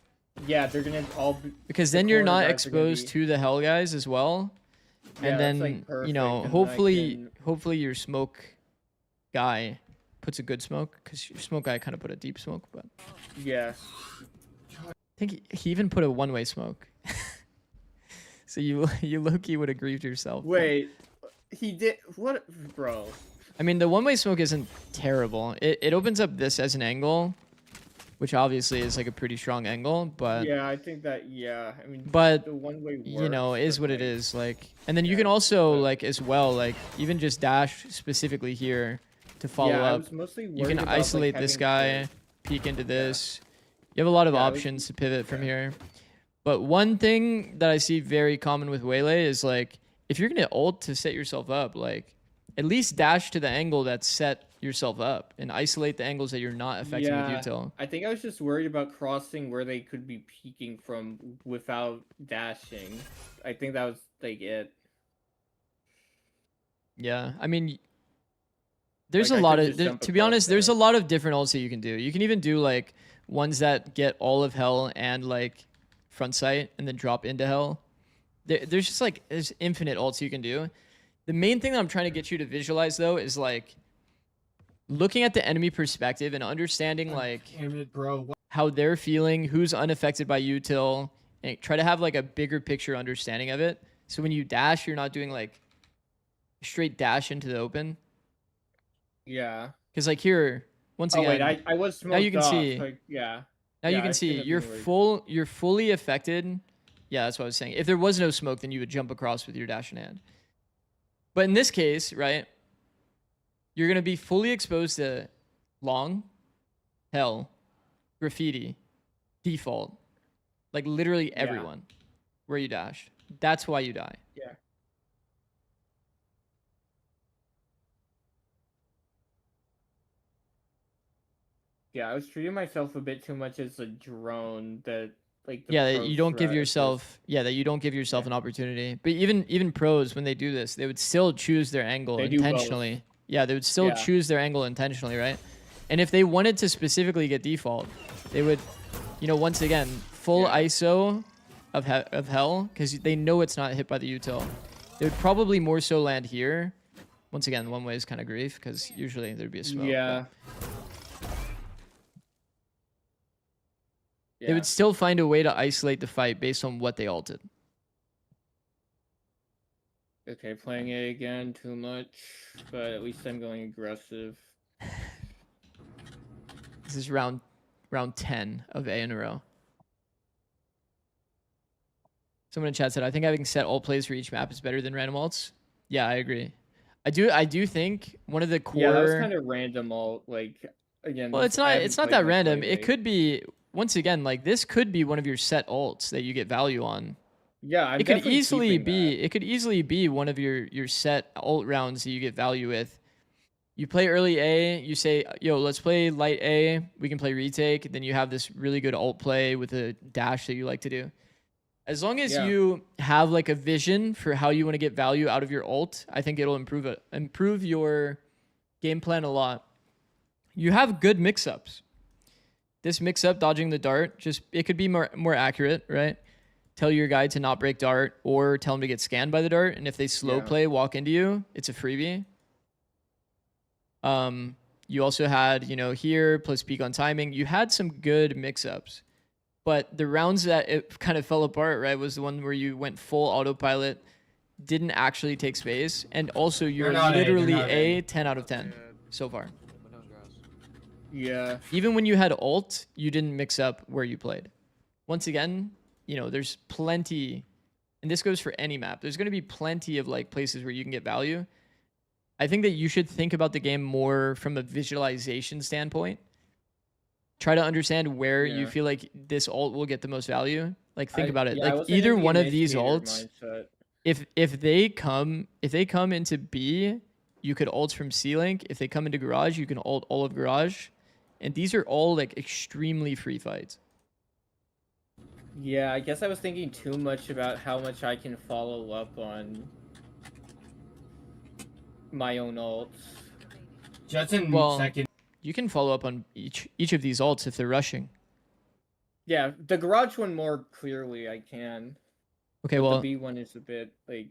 Yeah, they're gonna all Because the then you're corner not guys are gonna exposed be- to the hell guys as well. Yeah, And that's, then, like, perfect, and then I hopefully your smoke guy puts a good smoke, because your smoke guy kind of put a deep smoke, but Yeah. I think he even put a one-way smoke. So you low-key would have grieved yourself. Wait, he did what, bro? I mean, the one-way smoke isn't terrible. It opens up this as an angle, which obviously is like a pretty strong angle, but Yeah, I think that. Yeah, I mean, but the one way. is what it is. Like, and then you can also like as well, like even just dash specifically here to follow Yeah, I up. was mostly You worried can about, like, isolate this having guy, peek into this. You have a lot of Yeah, I was- options to pivot from here. But one thing that I see very common with Waylay is like, if you're gonna ult to set yourself up, like at least dash to the angle that's set yourself up and isolate the angles that you're not affecting with util. I think I was just worried about crossing where they could be peeking from without dashing. I think that was like it. Yeah, I mean, there's Like, a I lot could of, just there, jump to be across honest, there's a there. lot of different ults that you can do. You can even do like ones that get all of hell and like front sight and then drop into hell. There's just like, there's infinite ults you can do. The main thing that I'm trying to get you to visualize though is like looking at the enemy perspective and understanding like Damn it, bro. how they're feeling, who's unaffected by util, and try to have like a bigger picture understanding of it. So when you dash, you're not doing like straight dash into the open. Yeah. Because like here, once Oh again, wait, I was smoked now you can off, see. so, yeah. Now Yeah, you can I see shouldn't have you're been worried. you're fully affected. Yeah, that's what I was saying. If there was no smoke, then you would jump across with your dash in hand. But in this case, right, you're gonna be fully exposed to long, hell, graffiti, default, like literally everyone. where you dashed. That's why you die. Yeah. Yeah, I was treating myself a bit too much as a drone that like the Yeah, that pro you don't give threat of this. yourself. Yeah, that you don't give yourself Yeah. an opportunity. But even pros, when they do this, they would still choose their angle They do both. intentionally. Yeah, they would still Yeah. choose their angle intentionally, right? And if they wanted to specifically get default, they would, once again, full Yeah. ISO of hell, because they know it's not hit by the util. They would probably more so land here. Once again, one way is kind of grief, because usually there'd be a smoke. Yeah. They would still find a way to isolate the fight based on what they ulted. Okay, playing A again, too much, but at least I'm going aggressive. This is round 10 of A in a row. Someone in chat said, I think having set all plays for each map is better than random ults. Yeah, I agree. I do think one of the core. Yeah, that was kind of random ult. Like again. Well, it's not that random. It could be, once again, like this could be one of your set ults that you get value on. Yeah, It could easily be one of your set ult rounds that you get value with. You play early A, you say, yo, let's play light A, we can play retake, then you have this really good ult play with a dash that you like to do. As long as you have like a vision for how you want to get value out of your ult, I think it'll improve your game plan a lot. You have good mix-ups. This mix-up, dodging the dart, it could be more accurate, right? Tell your guy to not break dart or tell him to get scanned by the dart. And if they slow play, walk into you, it's a freebie. You also had, here plus peak on timing. You had some good mix-ups. But the rounds that it kind of fell apart, right, was the one where you went full autopilot, didn't actually take space, and also you're literally a 10 out of 10 so far. Yeah. Even when you had ult, you didn't mix up where you played. Once again, there's plenty, and this goes for any map. There's going to be plenty of like places where you can get value. I think that you should think about the game more from a visualization standpoint. Try to understand where you feel like this ult will get the most value. Like think about it. Like either one of these ults, if they come into B, you could ult from C-Link. If they come into Garage, you can ult all of Garage. And these are all like extremely free fights. Yeah, I guess I was thinking too much about how much I can follow up on my own ults. Jetson second. You can follow up on each of these ults if they're rushing. Yeah, the Garage one more clearly I can. Okay, but well, the B one is a bit like.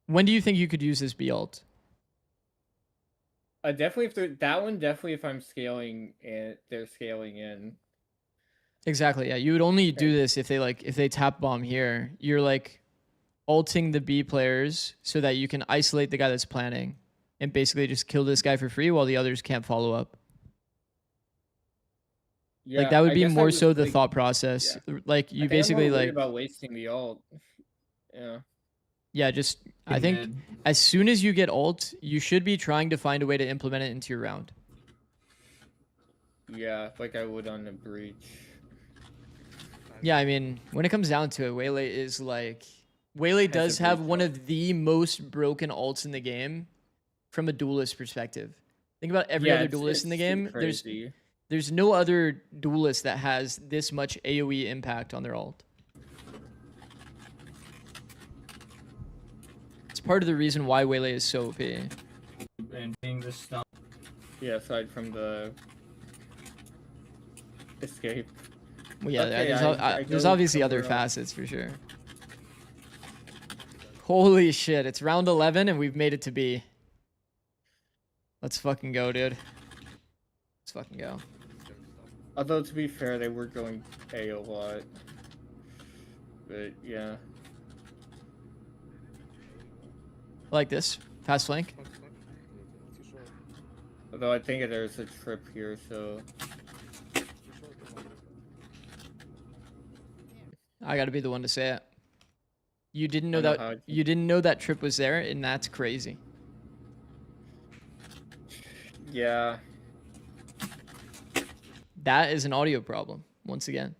When do you think you could use this B ult? Definitely if I'm scaling and they're scaling in. Exactly. Yeah, you would only do this if they tap bomb here. You're like ulting the B players so that you can isolate the guy that's planning and basically just kill this guy for free while the others can't follow up. Yeah, like that would be more so the thought process. Yeah. Like you basically I'm like about wasting the ult. Yeah. Yeah, I think as soon as you get ult, you should be trying to find a way to implement it into your round. Yeah, like I would on the breach. Yeah, I mean, when it comes down to it, Waylay does have one of the most broken ults in the game from a duelist perspective. Think about every other duelist in the game. There's no other duelist that has this much AoE impact on their ult. It's part of the reason why Waylay is so OP. And being the stuff. Yeah, aside from the escape. Well, yeah, okay, there's obviously other facets for sure. Holy shit, it's round 11 and we've made it to B. Let's fucking go, dude. Let's fucking go. Although, to be fair, they were going A a lot. But, yeah. I like this. Fast flank. Although I think there's a trip here, so... I gotta be the one to say it. You didn't know that trip was there, and that's crazy. Yeah. That is an audio problem, once again.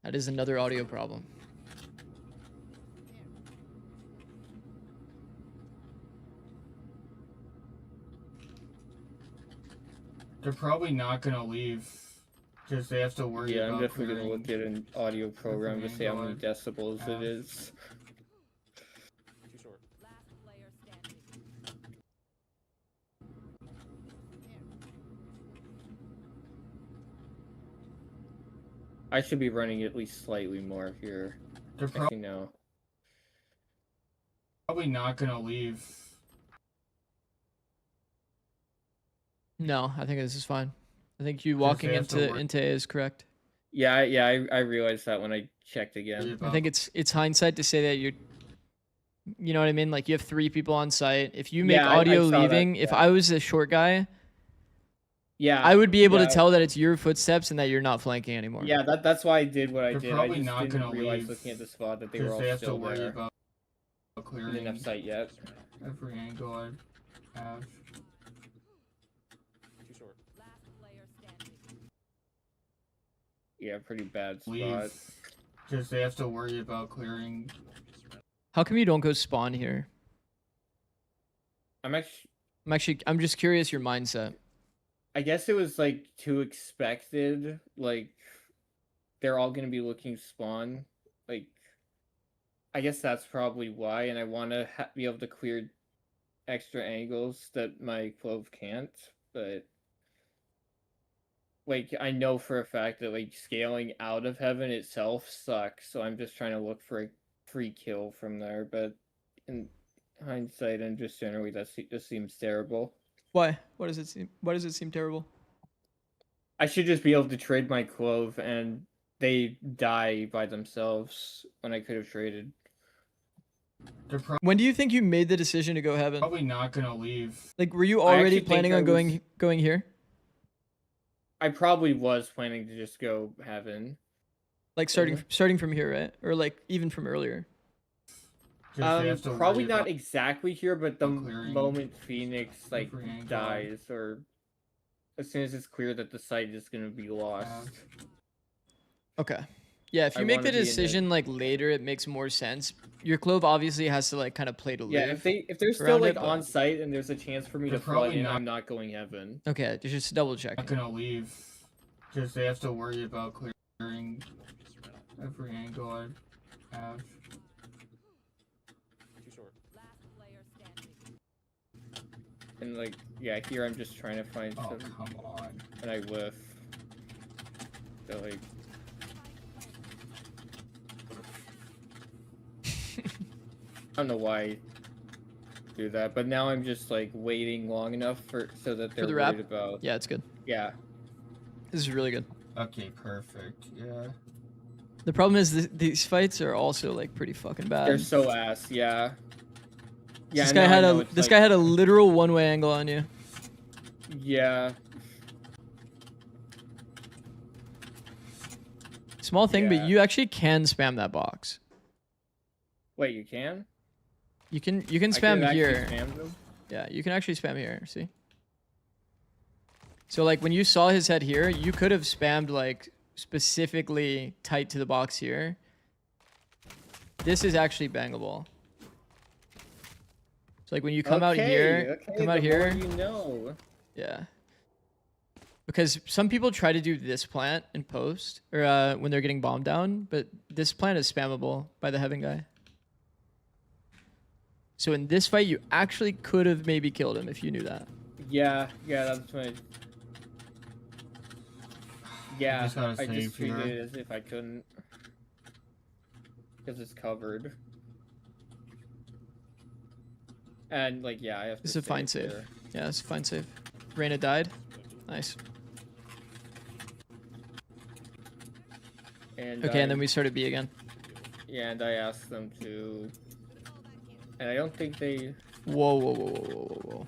That is another audio problem. They're probably not gonna leave because they have to worry Yeah, I'm about definitely gonna look at an audio program to see how many decibels it is. Too short. Last player standing. I should be running at least slightly more here. They're Actually, no. probably not gonna leave. No, I think this is fine. I think you Because walking they have to work- into A is correct. Yeah, I realized that when I checked again. I think it's hindsight to say that you know what I mean? Like you have 3 people on site. If you make Yeah, I audio saw that, leaving, if yeah. I was a short guy, Yeah, I would be able yeah. to tell that it's your footsteps and that you're not flanking anymore. Yeah, that's why I did what I They're did. I probably just not didn't gonna realize leave looking at the spot that they were because all they have to still worry there. about I clearing didn't have sight yet. every angle I have. Too short. Last player standing. Yeah, pretty bad spot. Leave because they have to worry about clearing. How come you don't go spawn here? I'm actually. I'm just curious your mindset. I guess it was like too expected. Like they're all gonna be looking spawn. Like I guess that's probably why. And I want to be able to clear extra angles that my clove can't. But like I know for a fact that like scaling out of heaven itself sucks. So I'm just trying to look for a free kill from there. But in hindsight and just generally, that just seems terrible. Why? Why does it seem terrible? I should just be able to trade my clove and they die by themselves when I could have traded. They're When do you think you made the decision to go heaven? probably not gonna leave. Like were you I already actually think planning I on was- going here? I probably was planning to just go heaven. Like starting from here, right? Or like even from earlier. 'Cause they have to Probably worry not about exactly here, but the clearing moment Phoenix like every angle. dies, or as soon as it's clear that the site is gonna be lost. Okay. Yeah, if I you make wanna the be in it. decision like later, it makes more sense. Your clove obviously has to like kind of play to Yeah, live. if they're still around like it, but- on site and there's a chance for me They're to flood probably in, not- I'm not going heaven. Okay, just double not checking. gonna leave because they have to worry about clearing every angle I have. Too short. Last player standing. And like, yeah, here I'm just trying to find Oh, some, come on. and I whiff. So like, I don't know why I do that, but now I'm just like waiting long enough so that they're the wrap? worried about. Yeah, it's good. Yeah. This is really good. Okay, perfect. Yeah. The problem is these fights are also like pretty fucking bad. They're so ass, yeah. Yeah, this now guy I had know a it's this like- guy had a literal one-way angle on you. Yeah. Small thing, Yeah. but you actually can spam that box. Wait, you can? You can I could've spam actually here. spammed them? Yeah, you can actually spam here. See? So like when you saw his head here, you could have spammed like specifically tight to the box here. This is actually bangable. So like when you come out here, okay, come out the here, more you know. yeah. Because some people try to do this plant in post or when they're getting bombed down, but this plant is spammable by the heaven guy. So in this fight, you actually could have maybe killed him if you knew that. Yeah, that's my. Yeah, just gotta I just save treated here. it as if I couldn't. Because it's covered. And, like, yeah, I have to. This is a fine save. here. Yeah, it's a fine save. Reyna died. Nice. And Okay, I, and then we started B again. Yeah, and I asked them to. And I don't think they. Whoa, whoa, whoa, whoa, whoa, whoa.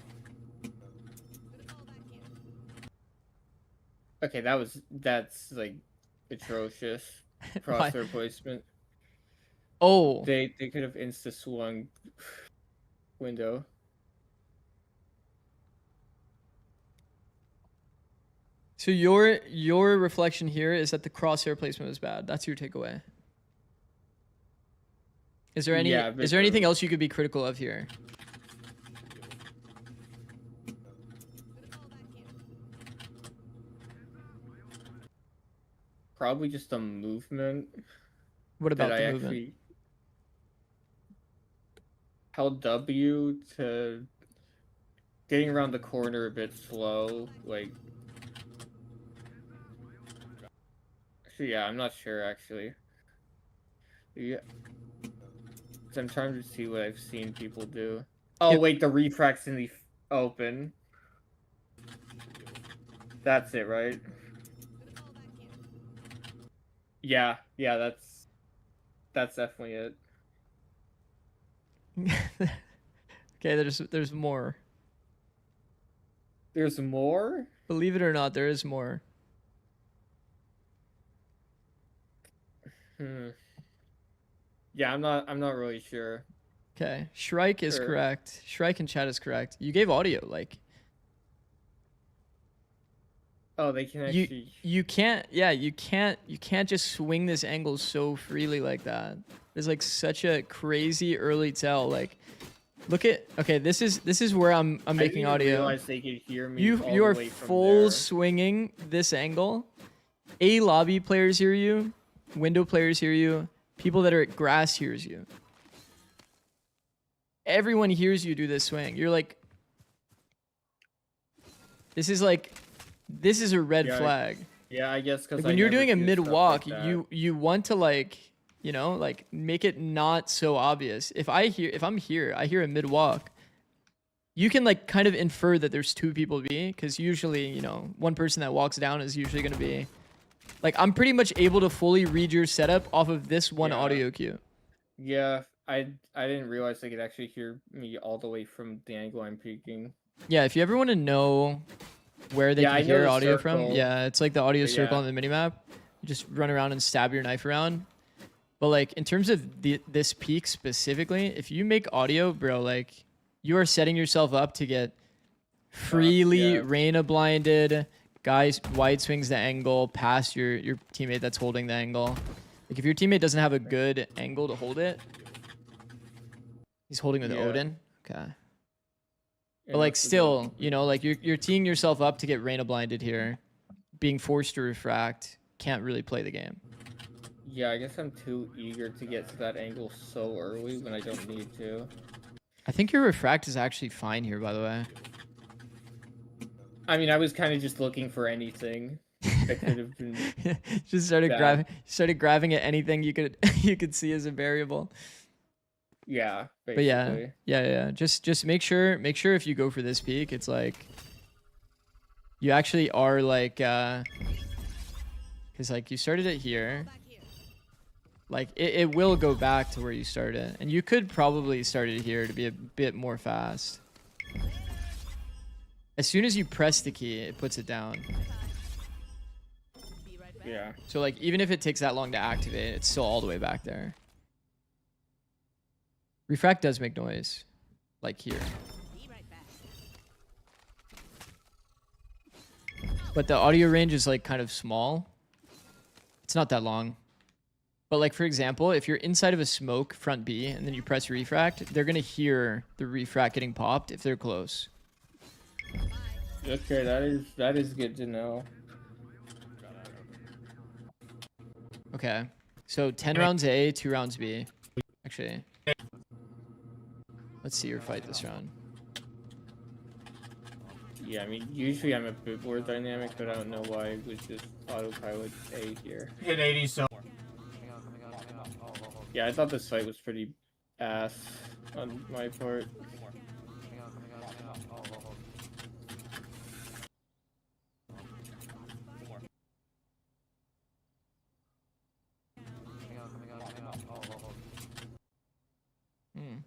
Okay, that's like atrocious Why? crosshair placement. Oh, They could have insta swung window. So your reflection here is that the crosshair placement was bad. That's your takeaway. Is there any Yeah, is there anything else you could be critical of here? Probably just the movement What about that the I movement? actually held W to getting around the corner a bit slow. Like, actually, yeah, I'm not sure actually. Yeah, 'cause I'm trying to see what I've seen people do. Oh Yep. wait, the refract's in the open. That's it, right? Yeah, yeah, that's definitely it. Okay, there's more. There's more? Believe it or not, there is more. Hmm. Yeah, I'm not really sure. Okay, Shrike is Sure. correct. Shrike in chat is correct. You gave audio, like Oh, they can actually. you can't. Yeah, you can't just swing this angle so freely like that. There's like such a crazy early tell. Like, look at. Okay, this is where I'm I didn't making even audio. realize they could hear me. You all you the are way from full there. swinging this angle. A lobby players hear you. Window players hear you. People that are at grass hears you. Everyone hears you do this swing. You're like, this is a red Yeah, flag. Yeah, I guess because Like when you're doing a mid walk, you want to like, you know, like make it not so obvious. If I'm here, I hear a mid walk. You can like kind of infer that there's two people B, because usually, you know, one person that walks down is usually going to be like, I'm pretty much able to fully read your setup off of this one Yeah. audio cue. Yeah, I didn't realize they could actually hear me all the way from the angle I'm peeking. Yeah, if you ever want to know where they Yeah, I can know hear the audio from, circle, yeah, it's like the audio but circle yeah. on the minimap. You just run around and stab your knife around. But like in terms of this peak specifically, if you make audio, bro, like you are setting yourself up to get freely yeah. Reyna blinded. Guys wide swings the angle past your teammate that's holding the angle. Like if your teammate doesn't have a good angle to hold it, he's holding with Yeah. Odin. Okay. And But like that's the still, you know, like you're teeing yourself up to get Reyna blinded here. Being forced to refract, can't really play the game. Yeah, I guess I'm too eager to get to that angle so early when I don't need to. I think your refract is actually fine here, by the way. I mean, I was kind of just looking for anything that could have been. Just started bad. grabbing at anything you could you could see as a variable. Yeah, But basically. yeah. Just make sure if you go for this peak, it's like you actually are like because like you started it here. Like it will go back to where you started, and you could probably start it here to be a bit more fast. As soon as you press the key, it puts it down. Yeah. So like even if it takes that long to activate, it's still all the way back there. Refract does make noise, like here. But the audio range is like kind of small. It's not that long. But like for example, if you're inside of a smoke front B and then you press refract, they're gonna hear the refract getting popped if they're close. Okay, that is good to know. Okay. So 10 rounds A, 2 rounds B. Actually. Let's see your fight this round. Yeah, I mean, usually I'm a bit more dynamic, but I don't know why it was just autopilot A here. Hit 80, so. Yeah, I thought this fight was pretty ass on my part. Hmm.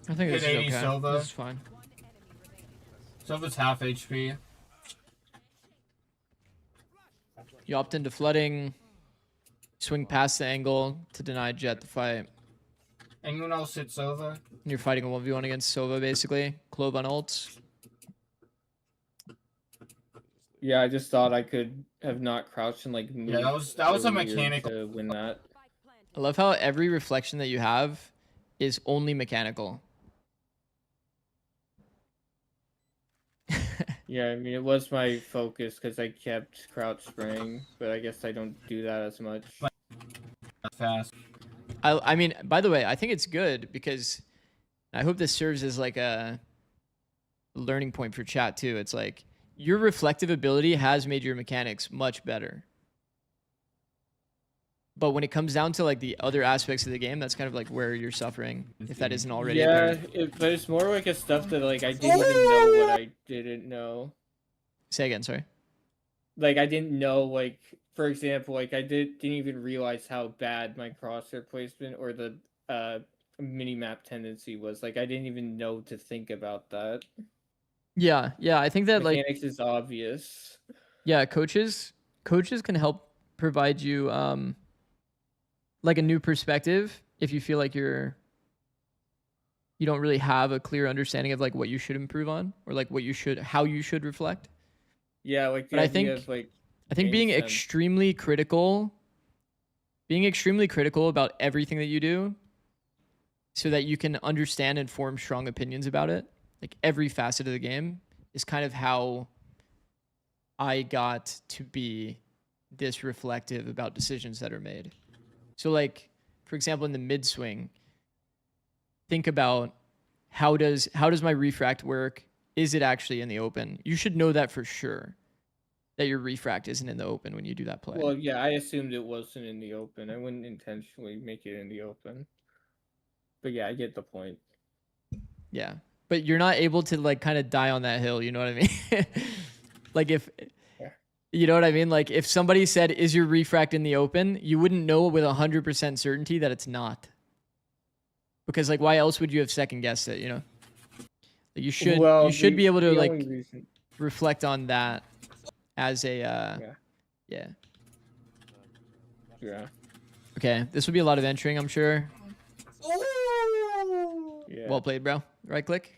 I think Hit this is 80 okay. Silva. This is fine. Silva's half HP. You opt into flooding. Swing past the angle to deny Jet the fight. Anyone else hit Sova? You're fighting a 1v1 against Sova, basically. Clove on ults. Yeah, I just thought I could have not crouched and like moved. Yeah, that was a earlier mechanical to win that. I love how every reflection that you have is only mechanical. Yeah, I mean it was my focus because I kept crouch spraying, but I guess I don't do that as much. fast. I mean, by the way, I think it's good because I hope this serves as like a learning point for chat too. It's like your reflective ability has made your mechanics much better. But when it comes down to like the other aspects of the game, that's kind of like where you're suffering, if that isn't already Yeah, apparent. but it's more like a stuff that like I didn't even know what I didn't know. Say again, sorry. Like I didn't know, like for example, like I didn't even realize how bad my crosshair placement or the mini map tendency was. Like I didn't even know to think about that. Yeah, I think that like Mechanics is obvious. yeah, coaches can help provide you like a new perspective if you feel like you don't really have a clear understanding of like what you should improve on or like how you should reflect. Yeah, like the But idea of like I think being game sense. extremely critical about everything that you do so that you can understand and form strong opinions about it, like every facet of the game, is kind of how I got to be this reflective about decisions that are made. So like, for example, in the mid swing, think about how does my refract work? Is it actually in the open? You should know that for sure, that your refract isn't in the open when you do that play. Well, yeah, I assumed it wasn't in the open. I wouldn't intentionally make it in the open. But yeah, I get the point. Yeah. But you're not able to like kind of die on that hill, you know what I mean? Like if Yeah. you know what I mean? Like if somebody said, is your refract in the open? You wouldn't know with 100% certainty that it's not. Because like why else would you have second guessed it, you know? Like, you should be able to the like only reason- reflect on that as a yeah. Yeah. Okay, this would be a lot of entering, I'm sure. Yeah. Well played, bro. Right click.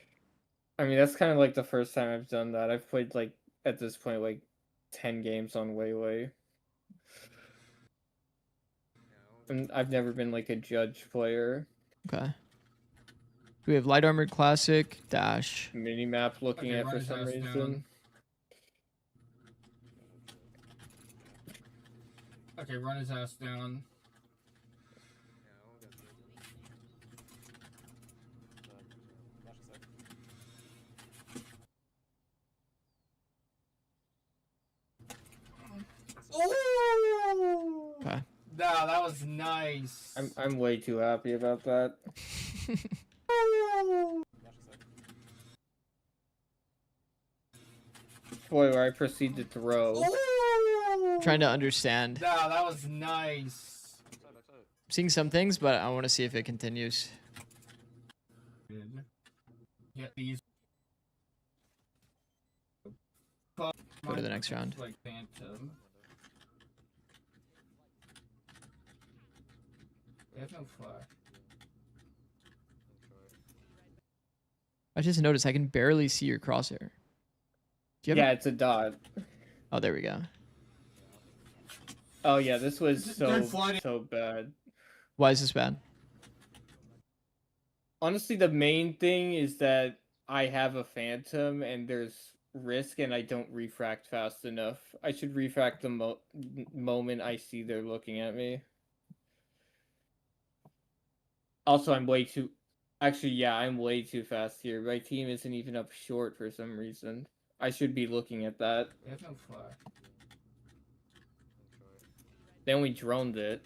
I mean, that's kind of like the first time I've done that. I've played like at this point like 10 games on Waylay. And I've never been like a judge player. Okay. We have light armored classic dash. Minimap looking Okay, at for run his some ass reason. down. Okay, run his ass down. Okay. Nah, that was nice. I'm way too happy about that. Boy, where I proceed to throw. Trying to understand. Nah, that was nice. I'm seeing some things, but I want to see if it continues. Get these. Go to the next round. Like Phantom. They have no flash. I just noticed I can barely see your crosshair. Do you have Yeah, it's a dot. Oh, there we go. Oh yeah, this was They're flooding. so bad. Why is this bad? Honestly, the main thing is that I have a phantom and there's risk and I don't refract fast enough. I should refract the moment I see they're looking at me. Also, I'm way too... Actually, yeah, I'm way too fast here. My team isn't even up short for some reason. I should be looking at that. They have no flash. Then we droned it.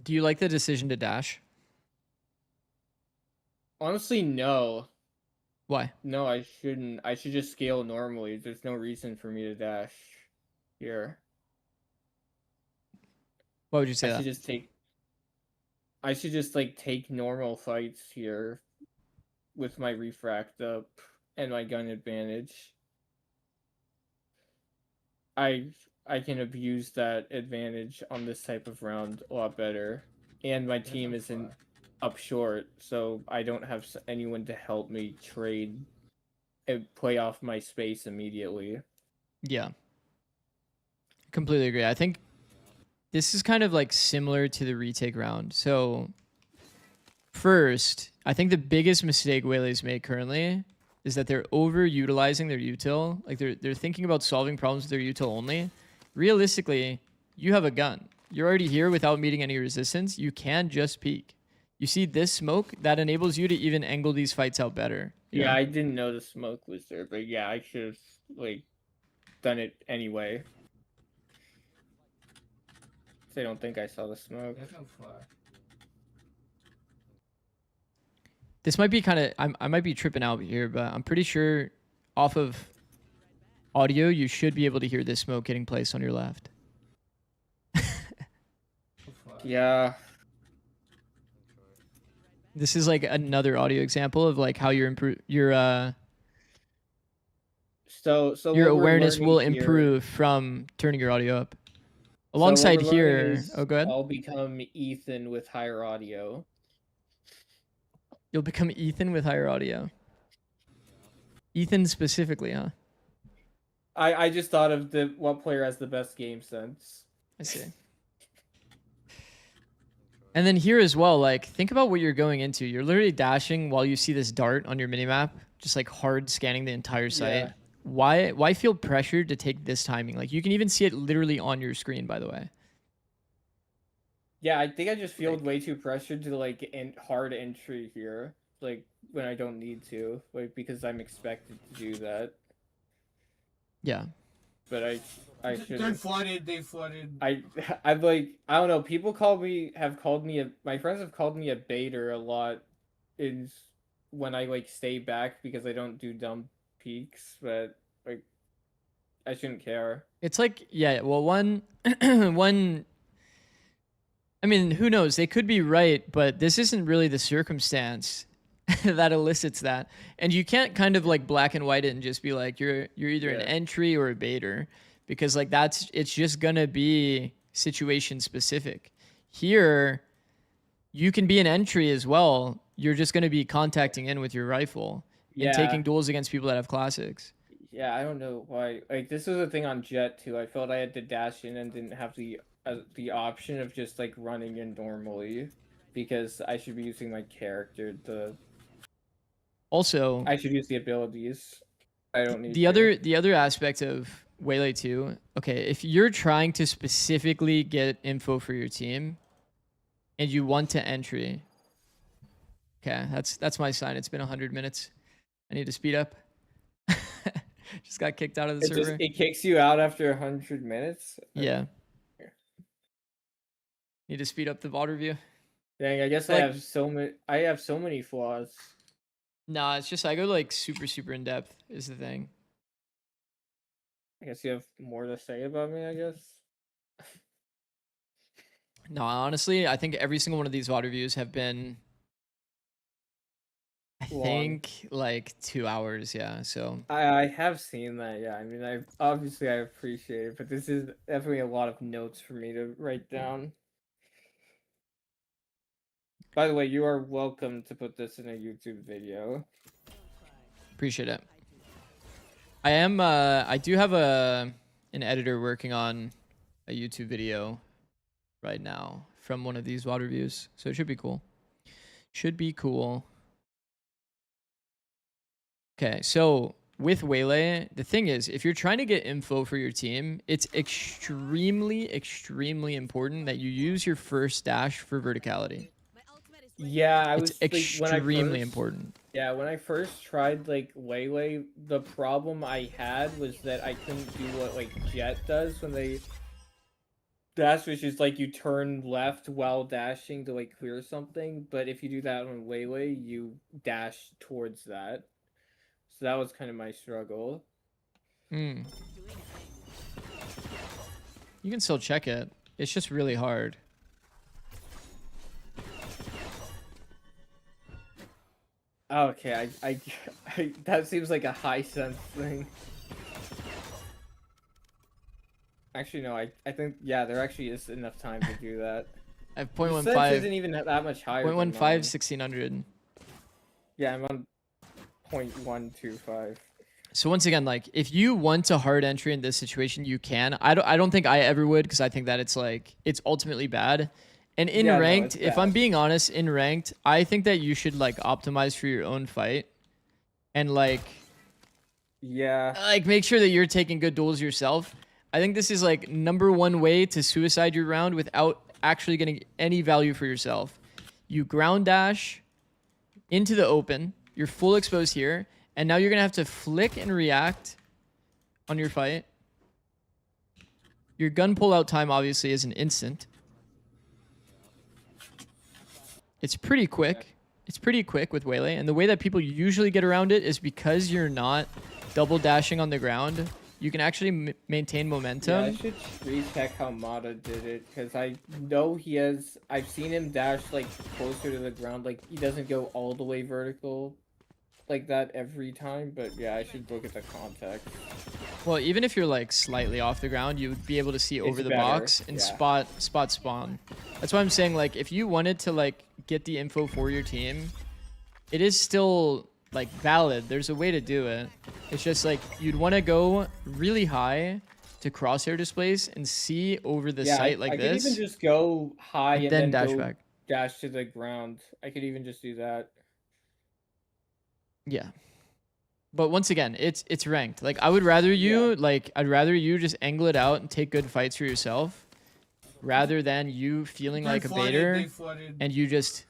Do you like the decision to dash? Honestly, no. Why? No, I shouldn't. I should just scale normally. There's no reason for me to dash here. Why would you say I that? should just take... I should just, like, take normal fights here with my refract up and my gun advantage. I I can abuse that advantage on this type of round a lot better, and my team isn't up short, so I don't have anyone to help me trade and play off my space immediately. Yeah. Completely agree. I think this is kind of like similar to the retake round. So first, I think the biggest mistake Whaley's made currently is that they're overutilizing their util. Like they're thinking about solving problems with their util only. Realistically, you have a gun. You're already here without meeting any resistance. You can just peek. You see this smoke that enables you to even angle these fights out better. you Yeah, know? I didn't know the smoke was there, but yeah, I should have like done it anyway. They don't think I saw the smoke. There's no flash. This might be kind of I might be tripping out here, but I'm pretty sure off of audio you should be able to hear this smoke getting placed on your left. No flash. Yeah, This is like another audio example of like how your so your what we're awareness will learning here- improve from turning your audio up. so what Alongside we're learning here, is oh go ahead. I'll become Ethan with higher audio. You'll become Ethan with higher audio. Ethan specifically, huh? I just thought of what player has the best game sense. I see. And then here as well, like think about what you're going into. You're literally dashing while you see this dart on your minimap, just like hard scanning the entire site. Yeah. Why feel pressured to take this timing? Like you can even see it literally on your screen, by the way. Yeah, I think I just feel way too pressured to like hard entry here, like when I don't need to, like because I'm expected to do that. Yeah. But I They should. flooded. They flooded. I'm like I don't know. People have called me my friends have called me a baiter a lot, is when I like stay back because I don't do dumb peaks, but like I shouldn't care. It's like, yeah, well, one, I mean, who knows? They could be right, but this isn't really the circumstance that elicits that. And you can't kind of like black and white it and just be like, you're either an Yeah. entry or a baiter, because like it's just gonna be situation specific. Here, you can be an entry as well. You're just gonna be contacting in with your rifle Yeah. and taking duels against people that have classics. Yeah, I don't know why. Like this was a thing on Jet too. I felt I had to dash in and didn't have the option of just like running in normally, because I should be using my character to. Also, I should use the abilities. I don't need the other aspect of Waylay 2, okay, if you're trying to specifically get info for your team and you want to entry, okay, that's my sign. It's been 100 minutes. I need to speed up. Just got kicked out of the server. It kicks you out after 100 minutes. Yeah. Need to speed up the VOD review. Dang, I guess Like- I have so many flaws. Nah, it's just I go like super in depth is the thing. I guess you have more to say about me, I guess. No, honestly, I think every single one of these VOD reviews have been, I Long. think, like 2 hours. Yeah, so I have seen that, yeah. I mean, I appreciate it, but this is definitely a lot of notes for me to write down. By the way, you are welcome to put this in a YouTube video. appreciate it. I do have an editor working on a YouTube video right now from one of these VOD reviews, so it should be cool. Should be cool. Okay, so with Waylay, the thing is, if you're trying to get info for your team, it's extremely important that you use your first dash for verticality. My ultimate is ready. Yeah, I It's was like, when I extremely first- important. Yeah, when I first tried like Waylay, the problem I had was that I couldn't do what like Jet does when they dash, which is like you turn left while dashing to like clear something. But if you do that on Waylay, you dash towards that. So that was kind of my struggle. Mm. You can still check it. It's just really hard. Okay, I that seems like a high sense thing. Actually, no. I think there actually is enough time to do that. I have Your sense 0.15. isn't even that much higher than 0.15, mine. 1600. Yeah, I'm on 0.125. So once again, like if you want to hard entry in this situation, you can. I don't think I ever would because I think that it's ultimately bad. And in Yeah, no, ranked, it's if I'm bad. being honest, in ranked, I think that you should like optimize for your own fight and Yeah. make sure that you're taking good duels yourself. I think this is like number one way to suicide your round without actually getting any value for yourself. You ground dash into the open. You're full exposed here. And now you're going to have to flick and react on your fight. Your gun pullout time obviously is an instant. It's pretty quick. It's pretty quick with Waylay. And the way that people usually get around it is because you're not double dashing on the ground. You can actually maintain momentum. Yeah, I should recheck how Mata did it because I know he has. I've seen him dash like closer to the ground. Like he doesn't go all the way vertical like that every time. But yeah, I should look at the context. Well, even if you're like slightly off the ground, you would be able to see over the better, box and yeah. spot spawn. That's why I'm saying like if you wanted to like get the info for your team, it is still like valid. There's a way to do it. It's just like you'd want to go really high to crosshair displays and see over the site like I this. could even just go high and then dash go back. dash to the ground. I could even just do that. Yeah. But once again, it's ranked. Like I would rather you I'd rather you just angle it out and take good fights for yourself rather than you feeling like a baiter and you just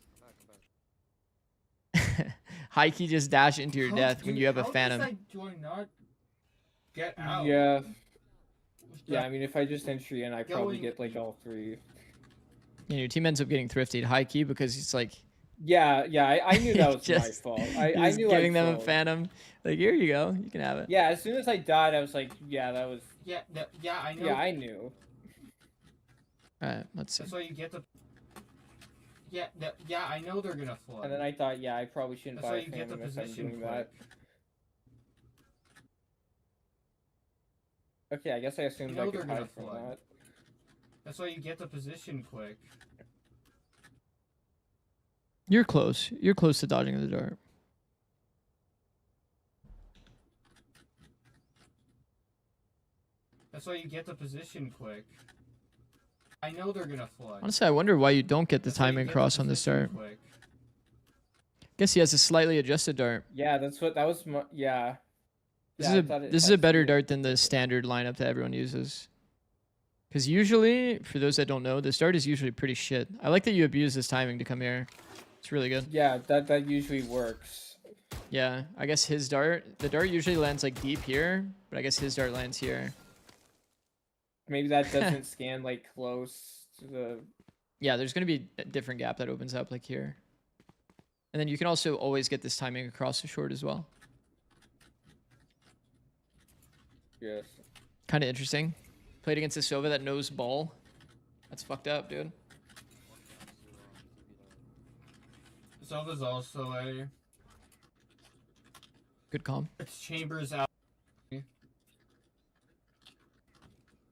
high key just dash into your death when you have a phantom. Do I not get out? Yeah. Yeah, I mean, if I just entry in, I probably get like all three. And your team ends up getting thrifted high key because it's like Yeah, I knew that was just, my fault. I knew giving them a failed. phantom. Like here you go, you can have it. Yeah, as soon as I died, I was like, yeah, that was. Yeah, I know. Yeah, I knew. All right, let's see. That's why you get the. Yeah, I know they're gonna flood. And then I thought, yeah, I probably shouldn't That's buy why a you get the phantom if I'm position doing quick. that. Okay, I guess I assumed You know I could they're gonna hide from flood. that. That's why you get the position quick. You're close. You're close to dodging the dart. That's why you get the position quick. I know they're gonna flood. Honestly, I wonder why you don't get the That's why you timing get cross on the position start. quick. Guess he has a slightly adjusted dart. Yeah, that was my. Yeah. This Yeah, I is thought it this is had a better to- dart than the standard lineup that everyone uses. Because usually, for those that don't know, the start is usually pretty shit. I like that you abuse this timing to come here. It's really good. Yeah, that usually works. Yeah, I guess the dart usually lands like deep here, but I guess his dart lands here. Maybe that doesn't scan like close to the. Yeah, there's going to be a different gap that opens up like here. And then you can also always get this timing across the short as well. Yes. Kind of interesting. Played against a Sova that knows ball. That's fucked up, dude. Sova's also a. Good calm. It's Chambers out.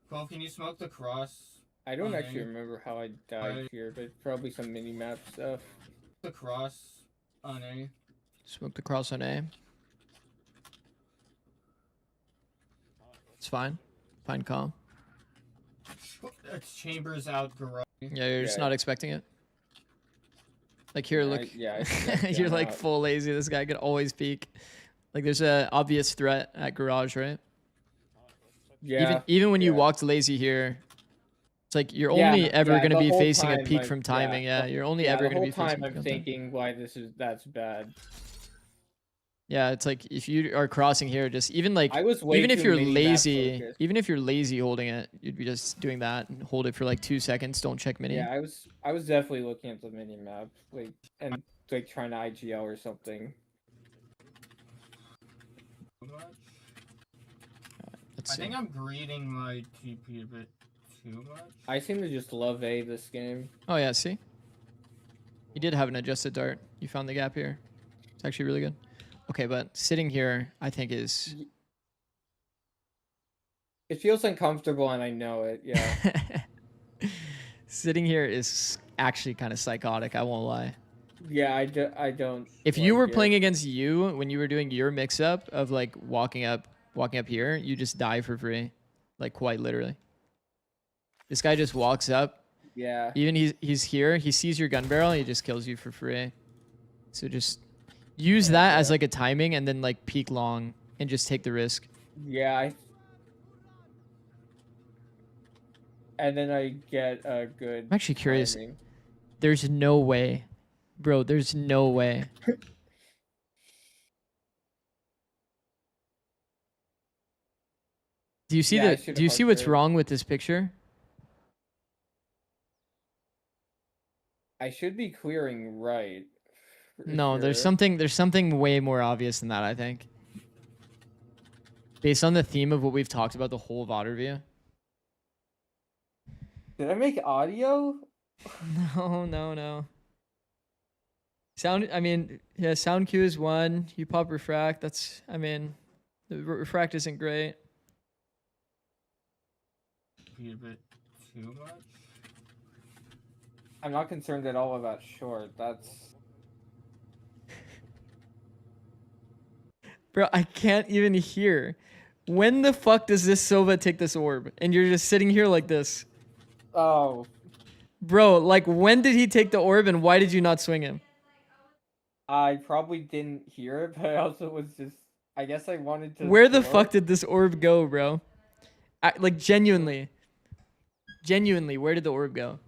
12, can you smoke the cross? I don't Okay. actually remember how I died here, but probably some mini map stuff. The cross on A. Smoke the cross on A. It's fine. Fine calm. It's Chambers out garage. Yeah, you're just Yeah. not expecting it. Like here, look. Yeah, I You're like out. full lazy. This guy could always peek. Like there's a obvious threat at garage, right? Yeah. Even when you yeah. walked lazy here, it's like you're Yeah, only ever yeah, going to the be whole facing a time peak I'm- from timing. Yeah, you're only ever the going to whole be facing. time peak I'm from timing. thinking why that's bad. Yeah, it's like if you are crossing here, just even like I was way even if too you're mini-map lazy, focused. even if you're lazy holding it, you'd be just doing that and hold it for like 2 seconds. Don't check mini. Yeah, I was definitely looking at the mini map, like and like trying to IGL or something. Let's I see. think I'm greeting my TP a bit too much. I seem to just love A this game. Oh yeah, see, you did have an adjusted dart. You found the gap here. It's actually really good. Okay, but sitting here, I think is It feels uncomfortable, and I know it. Yeah. Sitting here is actually kind of psychotic. I won't lie. Yeah, I don't. If you like were it. playing against you when you were doing your mix up of like walking up here, you just die for free, like quite literally. This guy just walks up. Yeah. Even he's here. He sees your gun barrel. And he just kills you for free. So just use that as like a timing, and then like peek long and just take the risk. Yeah. And then I get a good. I'm actually curious. timing. There's no way, bro. There's no way. Do you see Yeah, I the? should Do you see what's hardcore. wrong with this picture? I should be clearing right. for No, there's sure. something. There's something way more obvious than that. I think. Based on the theme of what we've talked about the whole VOD review. Did I make audio? No. Sound. I mean, yeah. Sound cue is one. You pop refract. That's. I mean, the refract isn't great. Be a bit too much. I'm not concerned at all about short. That's. Bro, I can't even hear. When the fuck does this Sova take this orb? And you're just sitting here like this. Oh, Bro, like when did he take the orb and why did you not swing him? I probably didn't hear it, but I also was just. I guess I wanted to. Where the throw fuck it. did this orb go, bro? Like genuinely. Genuinely, where did the orb go?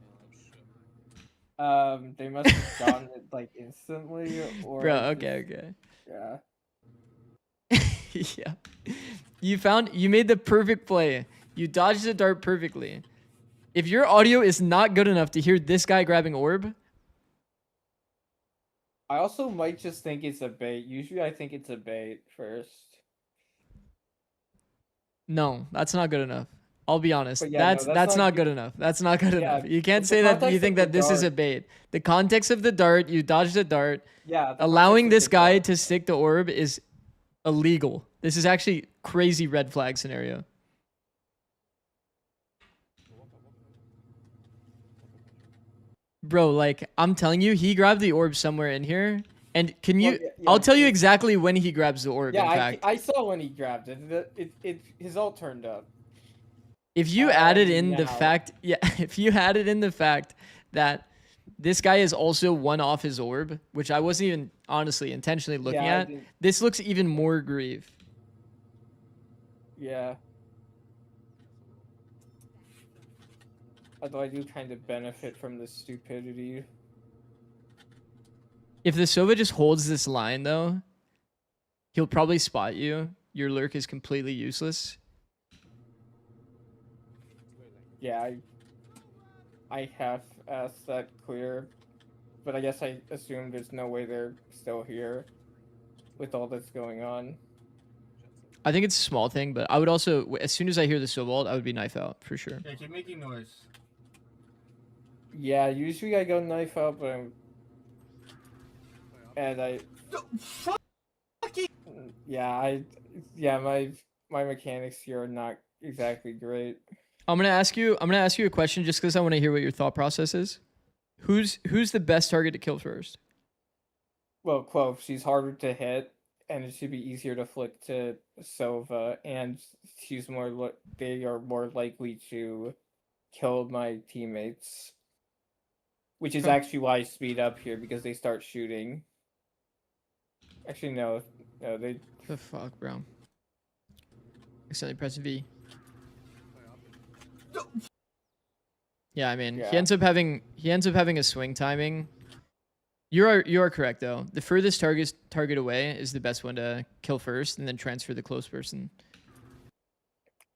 They must have gotten it like instantly, or. Bro, I okay, just- okay. Yeah. Yeah. You made the perfect play. You dodged the dart perfectly. If your audio is not good enough to hear this guy grabbing orb, I also might just think it's a bait. Usually, I think it's a bait first. no, that's not good enough. I'll be honest. But yeah, no, that's not good enough. That's not good Yeah, enough. You can't with the say that you context think of that the this is a dart- bait. The context of the dart, you dodged the dart. Yeah. the Allowing context of this the guy dart. to stick the orb is illegal. This is actually crazy red flag scenario. Bro, like I'm telling you, he grabbed the orb somewhere in here. And can you? Well, yeah, I'll tell you yeah. exactly when he grabs the orb. Yeah, in fact, I saw when he grabbed it. His ult turned up. if you added in the now. fact, yeah, if you added in the fact that this guy is also one off his orb, which I wasn't even honestly intentionally looking Yeah, I at, didn't- this looks even more grieve. Yeah. Although I do kind of benefit from the stupidity. If the Sova just holds this line though, he'll probably spot you. Your lurk is completely useless. Yeah, I have asked that clear, but I guess I assumed there's no way they're still here with all that's going on. I think it's a small thing, but I would also, as soon as I hear the Sova ult, I would be knife out for sure. Yeah, keep making noise. Yeah, usually I go knife out, but my mechanics here are not exactly great. I'm gonna ask you a question just because I want to hear what your thought process is. Who's the best target to kill first? Well, Clove, she's harder to hit, and it should be easier to flick to Sova, and they are more likely to kill my teammates. Which is Huh. actually why I speed up here, because they start shooting. Actually, no, they. The fuck, bro. Accidentally press V. Yeah, I mean, he Yeah. ends up having a swing timing. You are correct though. The furthest target away is the best one to kill first, and then transfer the close person.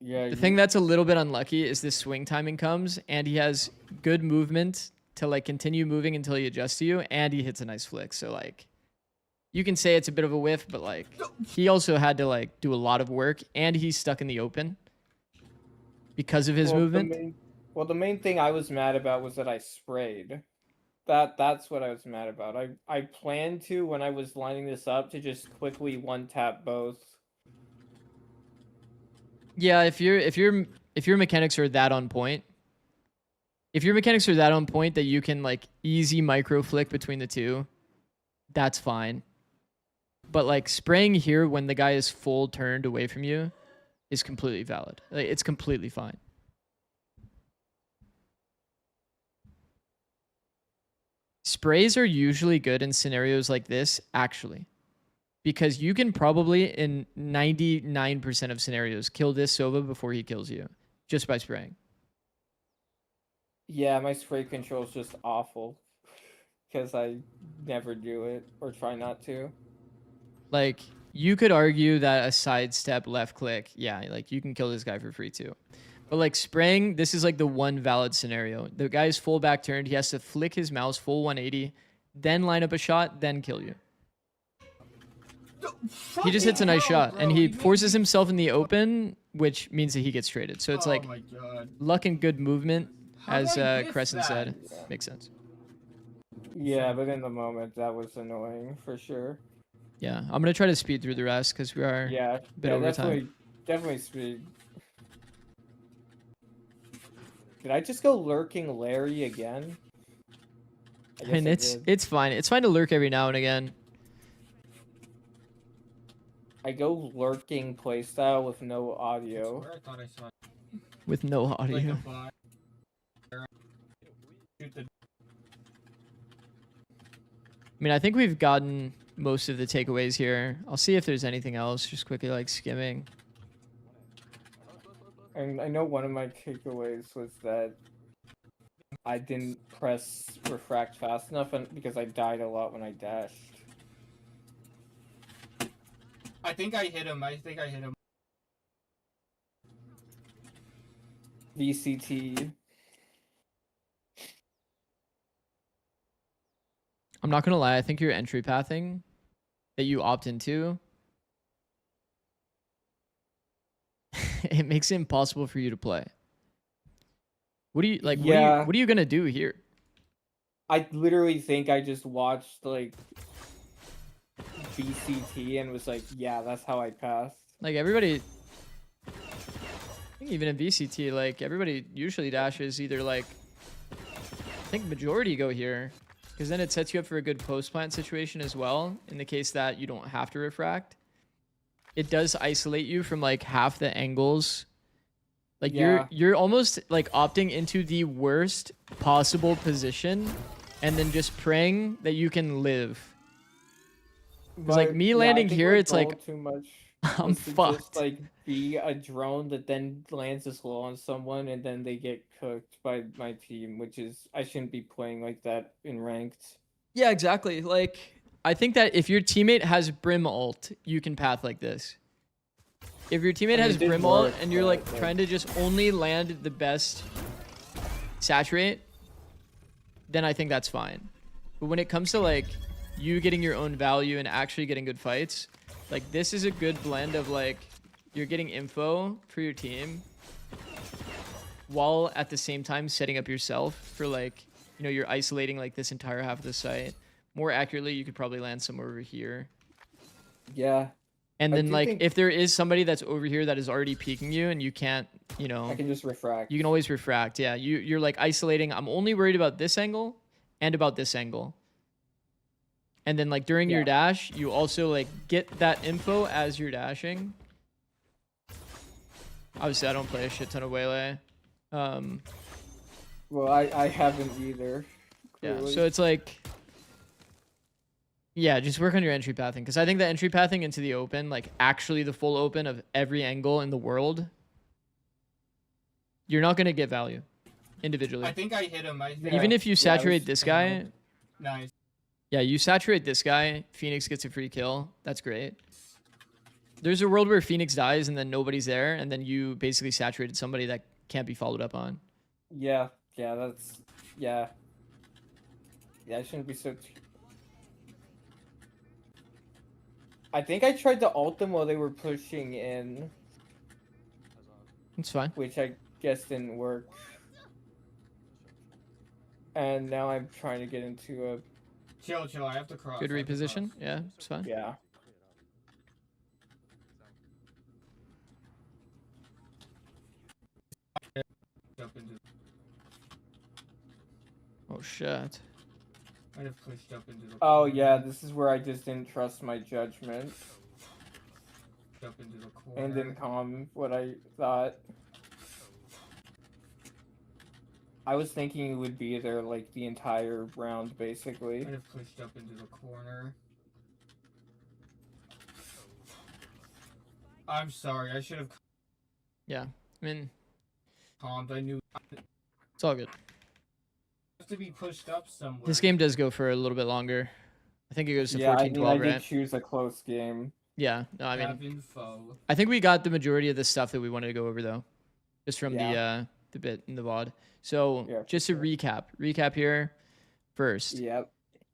Yeah. The thing that's a little bit unlucky is this swing timing comes, and he has good movement to like continue moving until he adjusts to you, and he hits a nice flick. So like, you can say it's a bit of a whiff, but like, he also had to like do a lot of work, and he's stuck in the open because of his movement. The main thing I was mad about was that I sprayed. That's what I was mad about. I planned to, when I was lining this up, to just quickly one tap both. Yeah, if your mechanics are that on point, if your mechanics are that on point that you can like easy micro flick between the two, that's fine. But like spraying here when the guy is full turned away from you is completely valid. Like, it's completely fine. Sprays are usually good in scenarios like this, actually, because you can probably in 99% of scenarios kill this Sova before he kills you just by spraying. Yeah, my spray control is just awful because I never do it or try not to. Like, you could argue that a sidestep left click, yeah, like you can kill this guy for free too. But like spraying, this is like the one valid scenario. The guy's full back turned. He has to flick his mouse full 180, then line up a shot, then kill you. He just hits a nice shot, and he forces himself in the open, which means that he gets traded. So it's like my God. luck and good movement, How as did I miss Crescent said. that? Makes sense. Yeah, but in the moment that was annoying for sure. Yeah, I'm gonna try to speed through the rest because we are Yeah, a bit yeah, over time. definitely speed. Did I just go lurking Larry again? I guess mean, I it's did. it's fine. It's fine to lurk every now and again. I go lurking playstyle with no audio. Where I thought I saw With no like a audio. bot. Shoot the I mean, I think we've gotten most of the takeaways here. I'll see if there's anything else, just quickly like skimming. And I know one of my takeaways was that I didn't press refract fast enough because I died a lot when I dashed. I think I hit him. VCT. I'm not gonna lie, I think your entry pathing that you opt into, it makes it impossible for you to play. What do you like? Yeah. What are you gonna do here? I literally think I just watched like VCT and was like, yeah, that's how I passed. Like everybody, I think even in VCT, like everybody usually dashes either like, I think majority go here, because then it sets you up for a good post plant situation as well. In the case that you don't have to refract, it does isolate you from like half the angles. Like Yeah. you're almost like opting into the worst possible position, and then just praying that you can live. Because like But, me yeah, I landing think here, my it's like goal too much I'm was to fucked. just like be a drone that then lands as low on someone and then they get cooked by my team, which is I shouldn't be playing like that in ranked. Yeah, exactly. Like I think that if your teammate has Brim ult, you can path like this. If your teammate I mean, has it did Brim work, ult and you're like but, trying to just only land the best saturate, then I think that's fine. But when it comes to like you getting your own value and actually getting good fights, like this is a good blend of like you're getting info for your team while at the same time setting up yourself for like, you know, you're isolating like this entire half of the site. More accurately, you could probably land somewhere over here. Yeah, And I then do like think- if there is somebody that's over here that is already peeking you and you can't, you know, I can just refract. you can always refract. Yeah, you're like isolating. I'm only worried about this angle and about this angle. And then like during your Yeah. dash, you also like get that info as you're dashing. Obviously, I don't play a shit ton of Waylay. Well, I haven't either. Yeah, Clearly. so it's like, yeah, just work on your entry pathing, because I think the entry pathing into the open, like actually the full open of every angle in the world, you're not gonna get value individually. I think I hit him. Even if you Yeah, it saturate was this kind guy, Nice. yeah, you saturate this guy, Phoenix gets a free kill. That's great. There's a world where Phoenix dies and then nobody's there, and then you basically saturated somebody that can't be followed up on. Yeah, that's yeah. Yeah, I shouldn't be so. I think I tried to ult them while they were pushing in, It's fine. which I guess didn't work. And now I'm trying to get into a Chill. I have to cross. Good I have to reposition. cross. Yeah, it's fine. yeah. Oh shit. Might have pushed up into the Oh corner. yeah, this is where I just didn't trust my judgment Up into the corner. and didn't calm what I thought. I was thinking it would be there like the entire round, basically. Might have pushed up into the corner. I'm sorry, I should have Yeah. I mean, calmed. I knew it's all good. have to be pushed up somewhere. This game does go for a little bit longer. I think it goes to Yeah, I 14-12, mean, I did right? choose a close game. Yeah. No, I mean, Have info. I think we got the majority of the stuff that we wanted to go over though, just from Yeah. the bit in the VOD. So Yeah, just to for recap here first. Yep.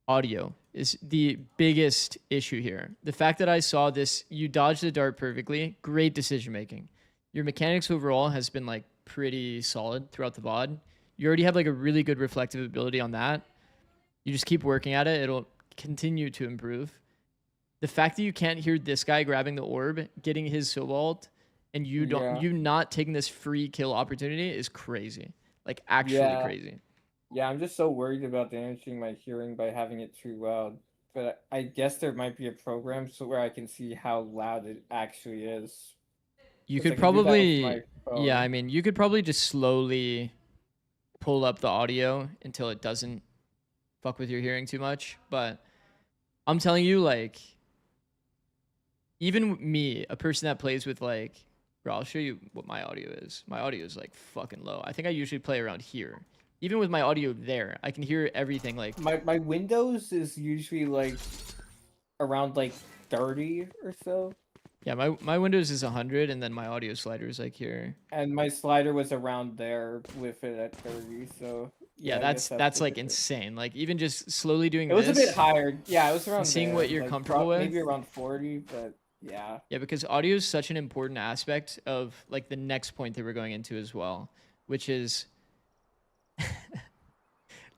Audio is the biggest issue here. The fact that I saw this, you dodged the dart perfectly. Great decision making. Your mechanics overall has been like pretty solid throughout the VOD. You already have like a really good reflective ability on that. You just keep working at it. It'll continue to improve. The fact that you can't hear this guy grabbing the orb, getting his Sobalt, and you don't, Yeah. you not taking this free kill opportunity is crazy. Like actually Yeah. crazy. Yeah, I'm just so worried about damaging my hearing by having it too loud. But I guess there might be a program so where I can see how loud it actually is. You 'Cause I could can do that with probably, my yeah, I phone. mean, you could probably just slowly pull up the audio until it doesn't fuck with your hearing too much. But I'm telling you, like, even me, a person that plays with like, bro, I'll show you what my audio is. My audio is like fucking low. I think I usually play around here. Even with my audio there, I can hear everything like, My Windows is usually like around like 30 or so, yeah, my Windows is 100 and then my audio slider is like here. and my slider was around there with it at 30. So Yeah, I guess that's the like difference. insane. Like even just slowly doing It was this. a bit higher. Yeah, it was around seeing there, what you're like, comfortable with. maybe around 40, but yeah. Yeah, because audio is such an important aspect of like the next point that we're going into as well, which is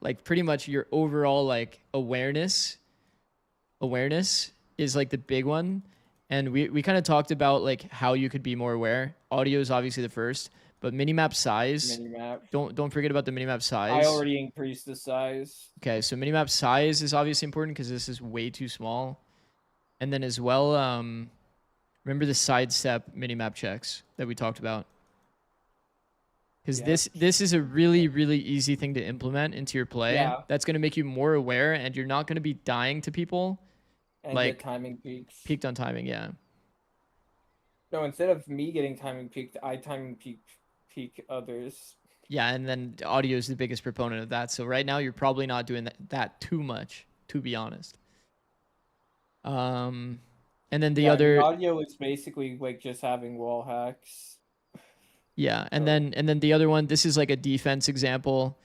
like pretty much your overall like awareness. Awareness is like the big one. And we kind of talked about like how you could be more aware. Audio is obviously the first, but minimap size. Minimap. Don't forget about the minimap size. I already increased the size. Okay, so minimap size is obviously important because this is way too small. And then as well, remember the sidestep minimap checks that we talked about? Because Yeah. this is a really, really easy thing to implement into your play. Yeah. That's going to make you more aware and you're not going to be dying to people And like get timing peaks. peaked on timing. Yeah. No, instead of me getting timing peaked, I timing peak others. Yeah. And then audio is the biggest proponent of that. So right now you're probably not doing that too much, to be honest. And then the Yeah, I mean, other, audio is basically like just having wall hacks. yeah. And So- then the other one, this is like a defense example.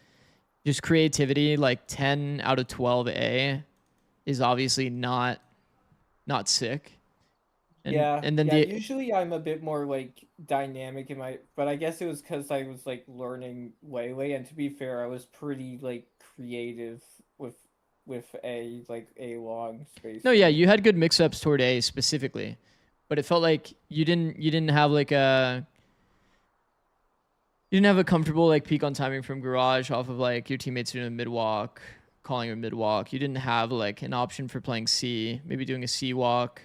Just creativity, like 10 out of 12A is obviously not sick. And, yeah, and then yeah. the Usually I'm a bit more like dynamic in my, but I guess it was because I was like learning Waylay, and to be fair, I was pretty like creative with a long space. no, yeah, you had good mix-ups toward A specifically, but it felt like you didn't have like a you didn't have a comfortable like peak on timing from garage off of like your teammates doing a mid walk, calling a mid walk. You didn't have like an option for playing C, maybe doing a C walk.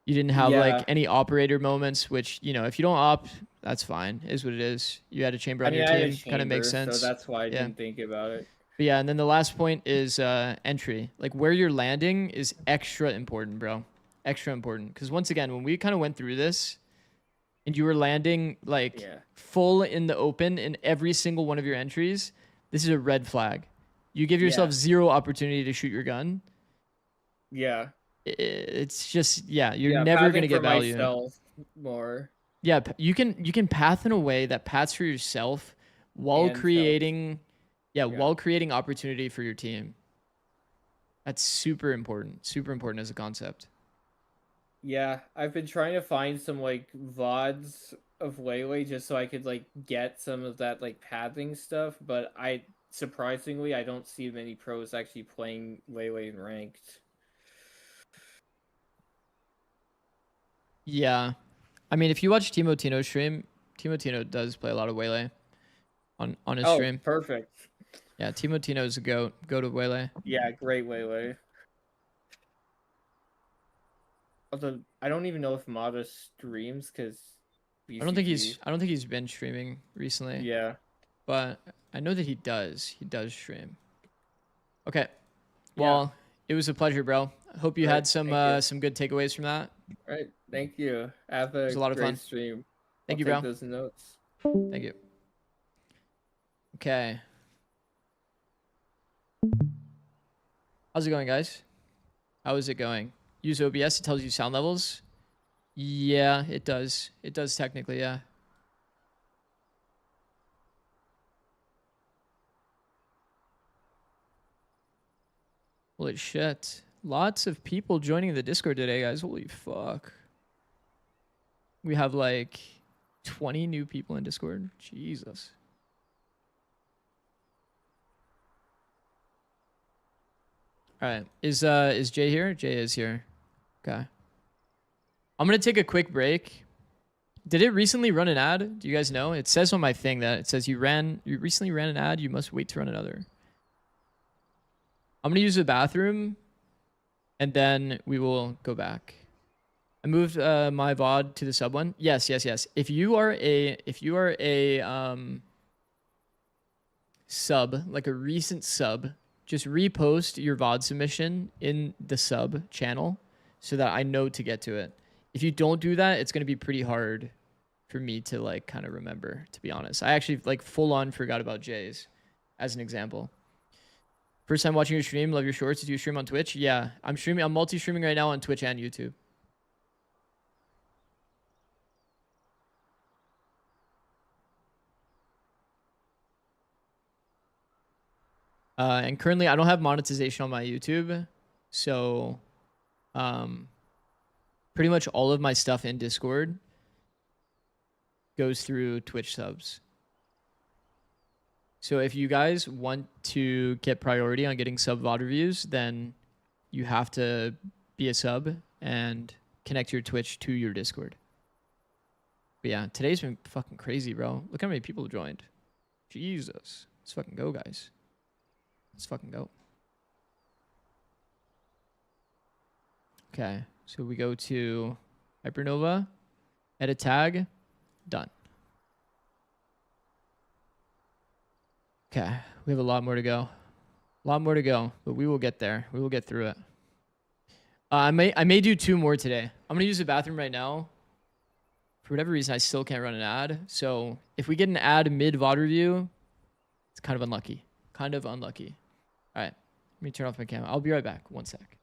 You didn't have Yeah. like any operator moments, which you know if you don't op, that's fine, is what it is. You had a chamber I on mean, your I had a team, kind of makes chamber, sense. so that's why I Yeah. didn't think about it. But yeah, and then the last point is entry. Like where you're landing is extra important, bro. Extra important. Because once again, when we kind of went through this, and you were landing like Yeah. full in the open in every single one of your entries, this is a red flag. You give yourself Yeah. zero opportunity to shoot your gun. Yeah. It's just you're Yeah, never pathing gonna get for value. myself more. Yeah, you can path in a way that paths for yourself while And creating Yeah. while creating opportunity for your team. That's super important as a concept. Yeah, I've been trying to find some like VODs of Waylay just so I could like get some of that like pathing stuff, but I surprisingly I don't see many pros actually playing Waylay in ranked. Yeah. I mean, if you watch Timo Tino's stream, Timo Tino does play a lot of Waylay on his Oh, stream. perfect. Yeah, Timotino is a goat. Go to Waylay. Yeah, great Waylay. Although I don't even know if Mata streams because I don't think he's been streaming recently, Yeah. but I know that he does. He does stream. Okay. Yeah. Well, it was a pleasure, bro. I hope you had Right, some thank you. some good takeaways from that. Right. Thank you. Have was a a lot of great fun. stream. Thank I'll you, take bro. those notes. Thank you. Okay. How's it going, guys? How is it going? Use OBS. It tells you sound levels. Yeah, it does. It does technically, yeah. Holy shit. Lots of people joining the Discord today, guys. Holy fuck. We have like 20 new people in Discord. Jesus. All right. Is Jay here? Jay is here. Okay. I'm going to take a quick break. Did it recently run an ad? Do you guys know? It says on my thing that it says you recently ran an ad, you must wait to run another. I'm going to use the bathroom and then we will go back. I moved my VOD to the sub one. Yes. If you are a sub, like a recent sub, just repost your VOD submission in the sub channel so that I know to get to it. If you don't do that, it's going to be pretty hard for me to like kind of remember, to be honest. I actually like full on forgot about Jay's as an example. First time watching your stream, love your shorts. Did you stream on Twitch? Yeah, I'm multi-streaming right now on Twitch and YouTube. And currently I don't have monetization on my YouTube. So pretty much all of my stuff in Discord goes through Twitch subs. So if you guys want to get priority on getting sub VOD reviews, then you have to be a sub and connect your Twitch to your Discord. But yeah, today's been fucking crazy, bro. Look how many people joined. Jesus. Let's fucking go, guys. Let's fucking go. Okay, so we go to Hypernova, edit tag, done. Okay, we have a lot more to go. A lot more to go, but we will get there. We will get through it. I may do 2 more today. I'm gonna use the bathroom right now. For whatever reason, I still can't run an ad. So if we get an ad mid VOD review, it's kind of unlucky. Kind of unlucky. All right, let me turn off my camera. I'll be right back. 1 sec.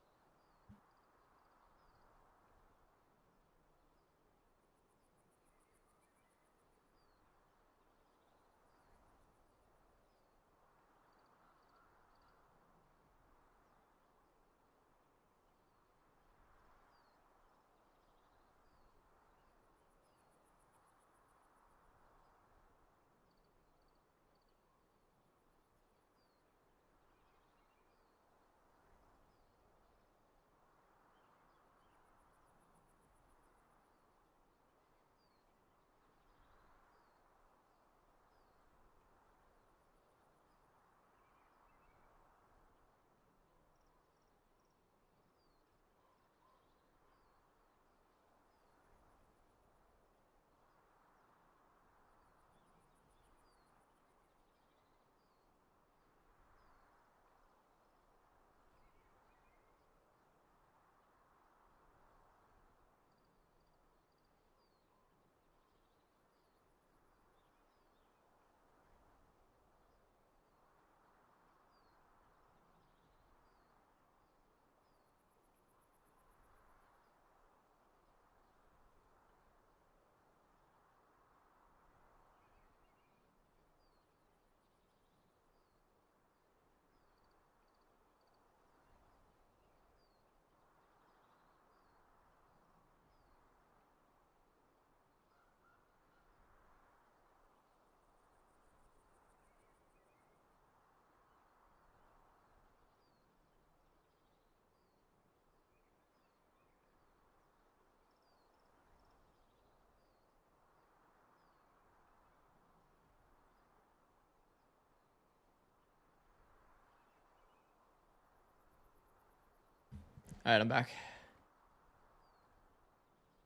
All right, I'm back.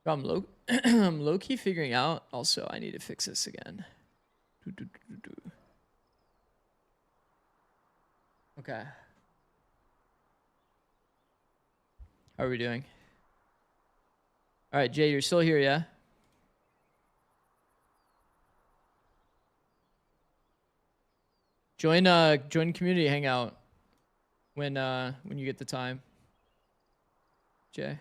Bro, I'm low. I'm low key figuring out. Also, I need to fix this again. Okay. How are we doing? All right, Jay, you're still here, yeah? Join community hangout when you get the time. Jay.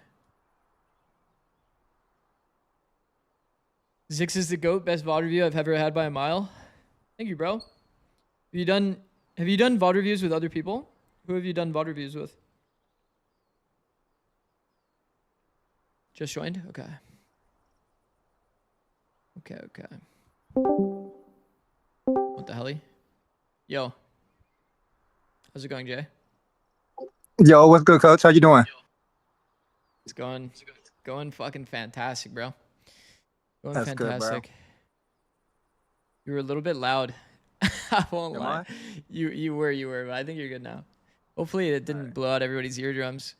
Zix is the GOAT, best VOD review I've ever had by a mile. Thank you, bro. Have you done VOD reviews with other people? Who have you done VOD reviews with? Just joined? Okay. Okay. What the hell? Yo. How's it going, Jay? Yo, what's good, coach? How you doing? It's going fucking fantastic, bro. Going That's good, bro. fantastic. You were a little bit loud. I won't Am lie. I? You were, but I think you're good now. Hopefully it didn't blow out everybody's eardrums.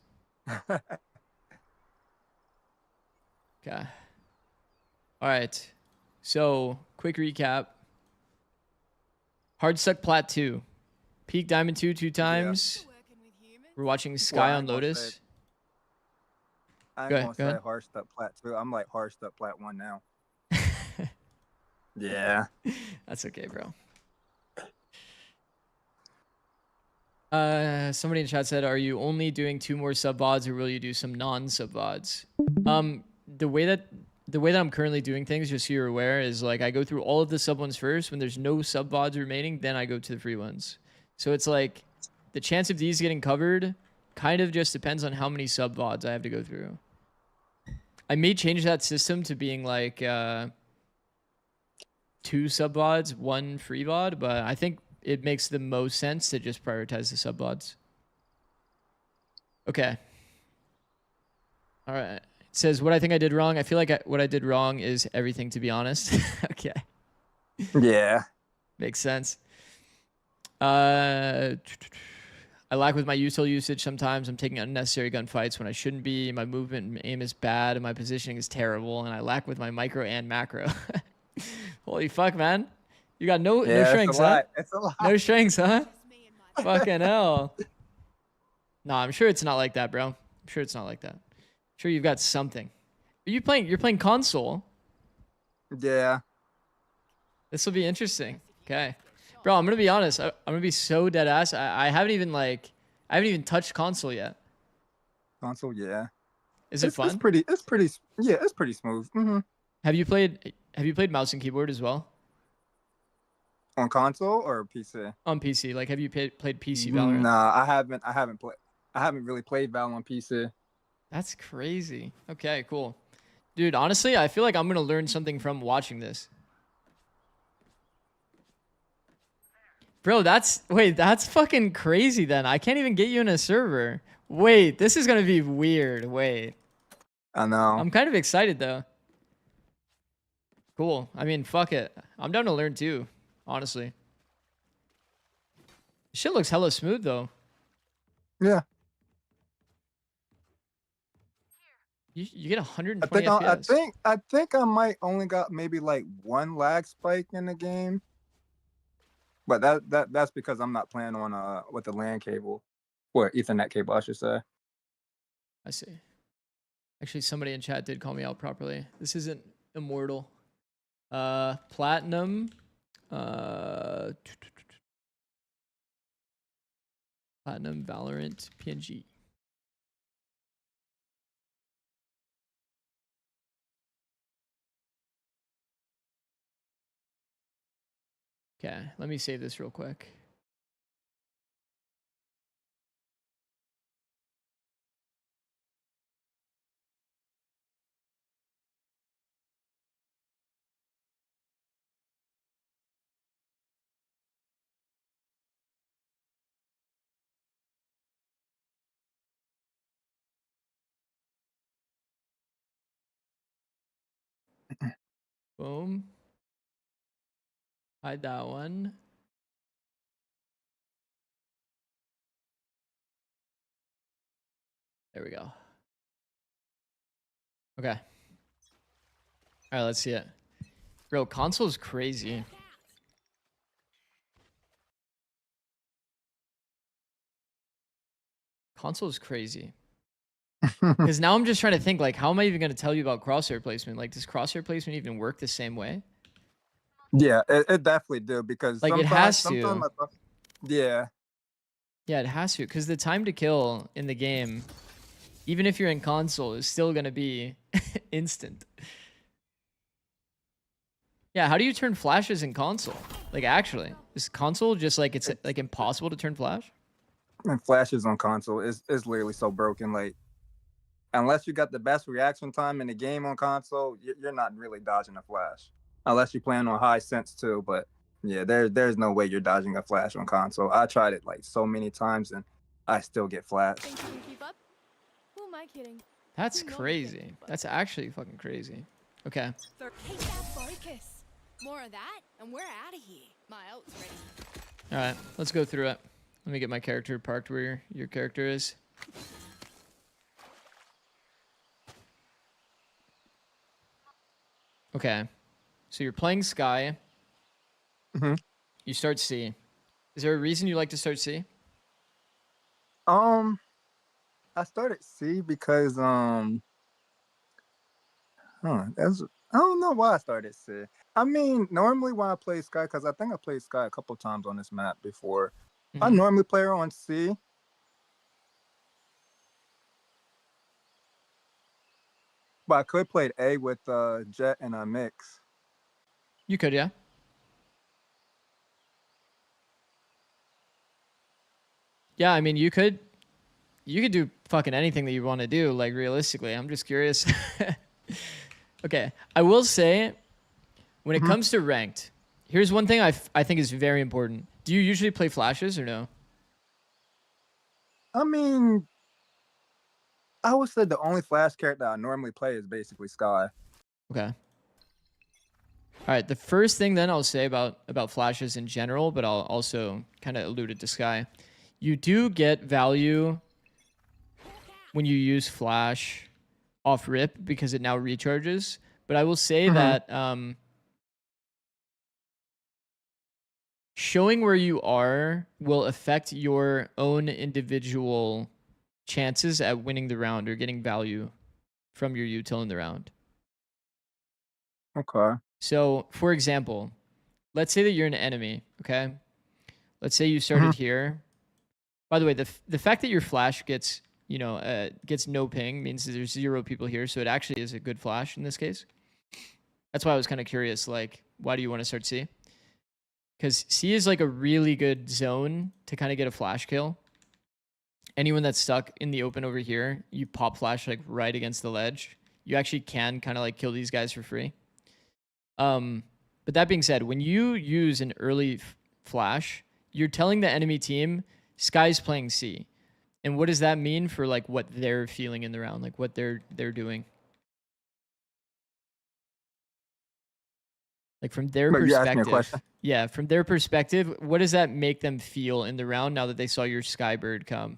Okay. All right. So, quick recap. Hard Suck Plat 2. Peak Diamond 2 2 times. We're watching Sky I on ain't gonna Lotus. say- I Go ain't ahead, gonna go say hard step plat 2. I'm like hard step plat 1 now. Yeah. That's okay, bro. Somebody in chat said, "Are you only doing 2 more sub VODs, or will you do some non-sub VODs?" The way that I'm currently doing things, just so you're aware, is like I go through all of the sub ones first. When there's no sub VODs remaining, then I go to the free ones. So it's like the chance of these getting covered kind of just depends on how many sub VODs I have to go through. I may change that system to being like 2 sub VODs, 1 free VOD, but I think it makes the most sense to just prioritize the sub VODs. Okay. All right. It says, what I think I did wrong. I feel like what I did wrong is everything, to be honest. Okay. Yeah. Makes sense. I lack with my util usage sometimes. I'm taking unnecessary gunfights when I shouldn't be. My movement and aim is bad, and my positioning is terrible. And I lack with my micro and macro. Holy fuck, man. You got no strengths, huh? It's a lot. No strengths, huh? Fucking hell. No, I'm sure it's not like that, bro. I'm sure it's not like that. I'm sure you've got something. You're playing console. Yeah. This will be interesting. Okay. Bro, I'm gonna be honest. I'm gonna be so dead ass. I haven't even touched console yet. Console, yeah. Is it fun? It's pretty smooth. Mm-hmm. Have you played mouse and keyboard as well? On console or PC? On PC. Like, have you played PC Valorant? Nah, I haven't really played Val on PC. That's crazy. Okay, cool. Dude, honestly, I feel like I'm gonna learn something from watching this. Bro, that's fucking crazy then. I can't even get you in a server. Wait, this is gonna be weird. Wait. I know. I'm kind of excited though. Cool. I mean, fuck it. I'm down to learn too, honestly. Shit looks hella smooth though. Yeah. You get 120 FPS. I think I might only got maybe like 1 lag spike in the game. But that's because I'm not playing on with the LAN cable. Or Ethernet cable, I should say. I see. Actually, somebody in chat did call me out properly. This isn't Immortal. Platinum. Platinum Valorant PNG. Okay, let me save this real quick. Boom. Hide that one. There There we go. Okay. All right, let's see it. Bro, console is crazy. Console is crazy. Because now I'm just trying to think, like, how am I even going to tell you about crosshair placement? Like, does crosshair placement even work the same way? Yeah, it definitely do because Like, it sometimes, has to. Yeah. Yeah, it has to. Because the time to kill in the game, even if you're in console, is still going to be instant. Yeah, how do you turn flashes in console? Like, actually, is console just like it's like impossible to turn flash? And flashes on console is literally so broken. Like, unless you got the best reaction time in the game on console, you're not really dodging a flash. Unless you're playing on high sense too. But yeah, there's no way you're dodging a flash on console. I tried it like so many times and I still get flashed. Think you can keep up? Who am I kidding? That's You know you crazy. can, but- That's actually fucking crazy. Okay. Take that focus. More of that, and we're out of here. My ult's ready. All right, let's go through it. Let me get my character parked where your character is. Okay. So you're playing Sky. Mhm. You start C. Is there a reason you like to start C? I started C because that's I don't know why I started C. I mean, normally when I play Sky, because I think I played Sky a couple times on this map before. I Mhm. normally play her on C. But I could play A with Jet and a mix. You could, yeah. Yeah, I mean, you could do fucking anything that you want to do, like realistically. I'm just curious. Okay, I will say when it Mhm. comes to ranked, here's one thing I think is very important. Do you usually play flashes or no? I mean, I would say the only Flash character I normally play is basically Sky. Okay. All right, the first thing then I'll say about flashes in general, but I'll also kind of allude it to Sky. You do get value when you use flash off rip because it now recharges. But I will say Mhm. that showing where you are will affect your own individual chances at winning the round or getting value from your util in the round. Okay. So, for example, let's say that you're an enemy, okay? Let's say you started Mhm. here. By the way, the fact that your flash gets, gets no ping means that there's 0 people here, so it actually is a good flash in this case. That's why I was kind of curious, like, why do you want to start C? Because C is like a really good zone to kind of get a flash kill. Anyone that's stuck in the open over here, you pop flash like right against the ledge. You actually can kind of like kill these guys for free. But that being said, when you use an early flash, you're telling the enemy team Sky's playing C. And what does that mean for like what they're feeling in the round, like what they're doing? Like from their But you asked me a perspective. question. Yeah, from their perspective, what does that make them feel in the round now that they saw your Skybird come?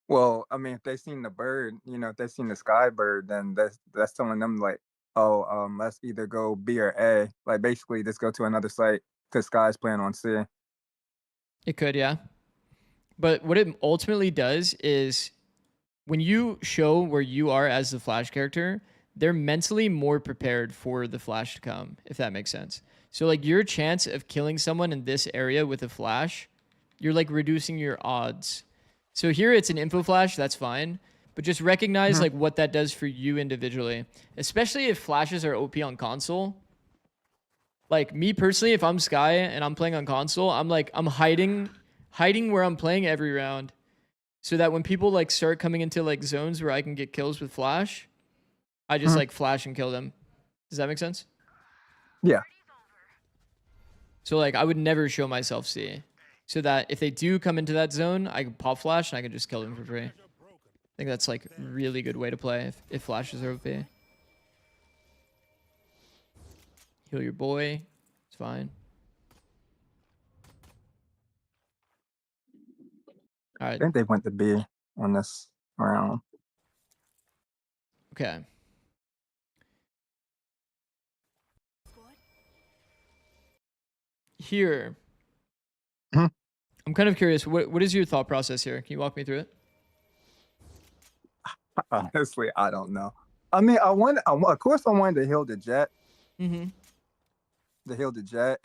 Well, I mean, if they seen the bird, if they seen the Sky bird, then that's telling them like, oh, let's either go B or A. Like basically, just go to another site because Sky's playing on C. It could, yeah. But what it ultimately does is when you show where you are as the Flash character, they're mentally more prepared for the Flash to come, if that makes sense. So, like, your chance of killing someone in this area with a Flash, you're like reducing your odds. So, here it's an info Flash, that's fine. But just recognize Mhm. like what that does for you individually, especially if flashes are OP on console. Like me personally, if I'm Sky and I'm playing on console, I'm hiding where I'm playing every round so that when people like start coming into like zones where I can get kills with flash, I just Mhm. like flash and kill them. Does that make sense? Yeah. So like I would never show myself C so that if they do come into that zone, I can pop flash and I can just kill them for free. I think that's like a really good way to play if flashes are OP. Heal your boy. It's fine. All I right. think they went to B on this round. Okay. Here, Mhm. I'm kind of curious. What is your thought process here? Can you walk me through it? Honestly, I don't know. I mean, of course, I wanted to heal the jet, Mm-hmm.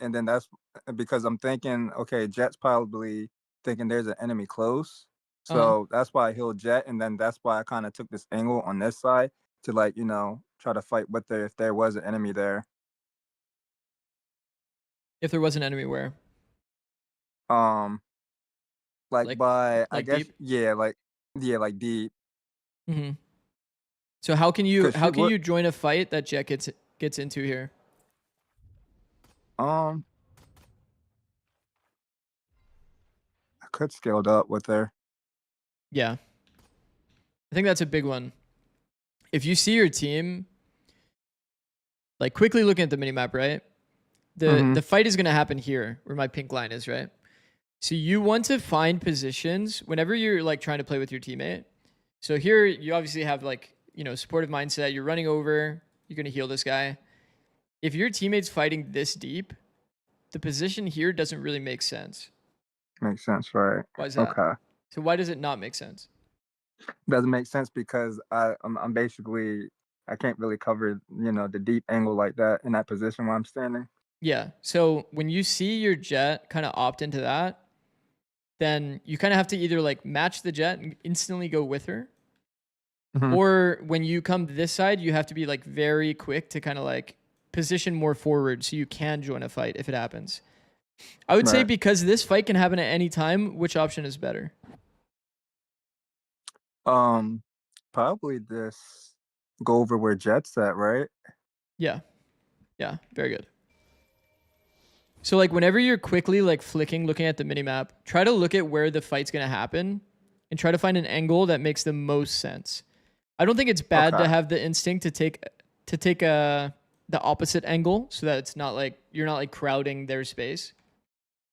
and then that's because I'm thinking, okay, jet's probably thinking there's an enemy close, Uh-huh. so that's why I healed jet, and then that's why I kind of took this angle on this side to like try to fight with there if there was an enemy there. If there was an enemy where, Um, like like, by I like guess deep. like deep Mm-hmm. So how can you because she how can would you join a fight that Jet gets into here? um I could scaled up with her. Yeah, I think that's a big one. If you see your team, like quickly looking at the minimap, right? The Mm-hmm. the fight is gonna happen here where my pink line is, right? So you want to find positions whenever you're like trying to play with your teammate. So here you obviously have like, supportive mindset. You're running over, you're gonna heal this guy. If your teammate's fighting this deep, the position here doesn't really make sense. Makes sense, right? Why is that? Okay. So why does it not make sense? Doesn't make sense because I'm basically I can't really cover the deep angle like that in that position where I'm standing. Yeah. So when you see your jet kind of opt into that, then you kind of have to either like match the jet and instantly go with her, Mhm. or when you come to this side, you have to be like very quick to kind of like position more forward so you can join a fight if it happens. I would say Right. because this fight can happen at any time, which option is better? Um, Probably this go over where Jet's at, right? Yeah. Yeah. Very good. So like whenever you're quickly like flicking, looking at the minimap, try to look at where the fight's gonna happen and try to find an angle that makes the most sense. I don't think it's bad Okay. to have the instinct to take the opposite angle so that it's not like you're not like crowding their space.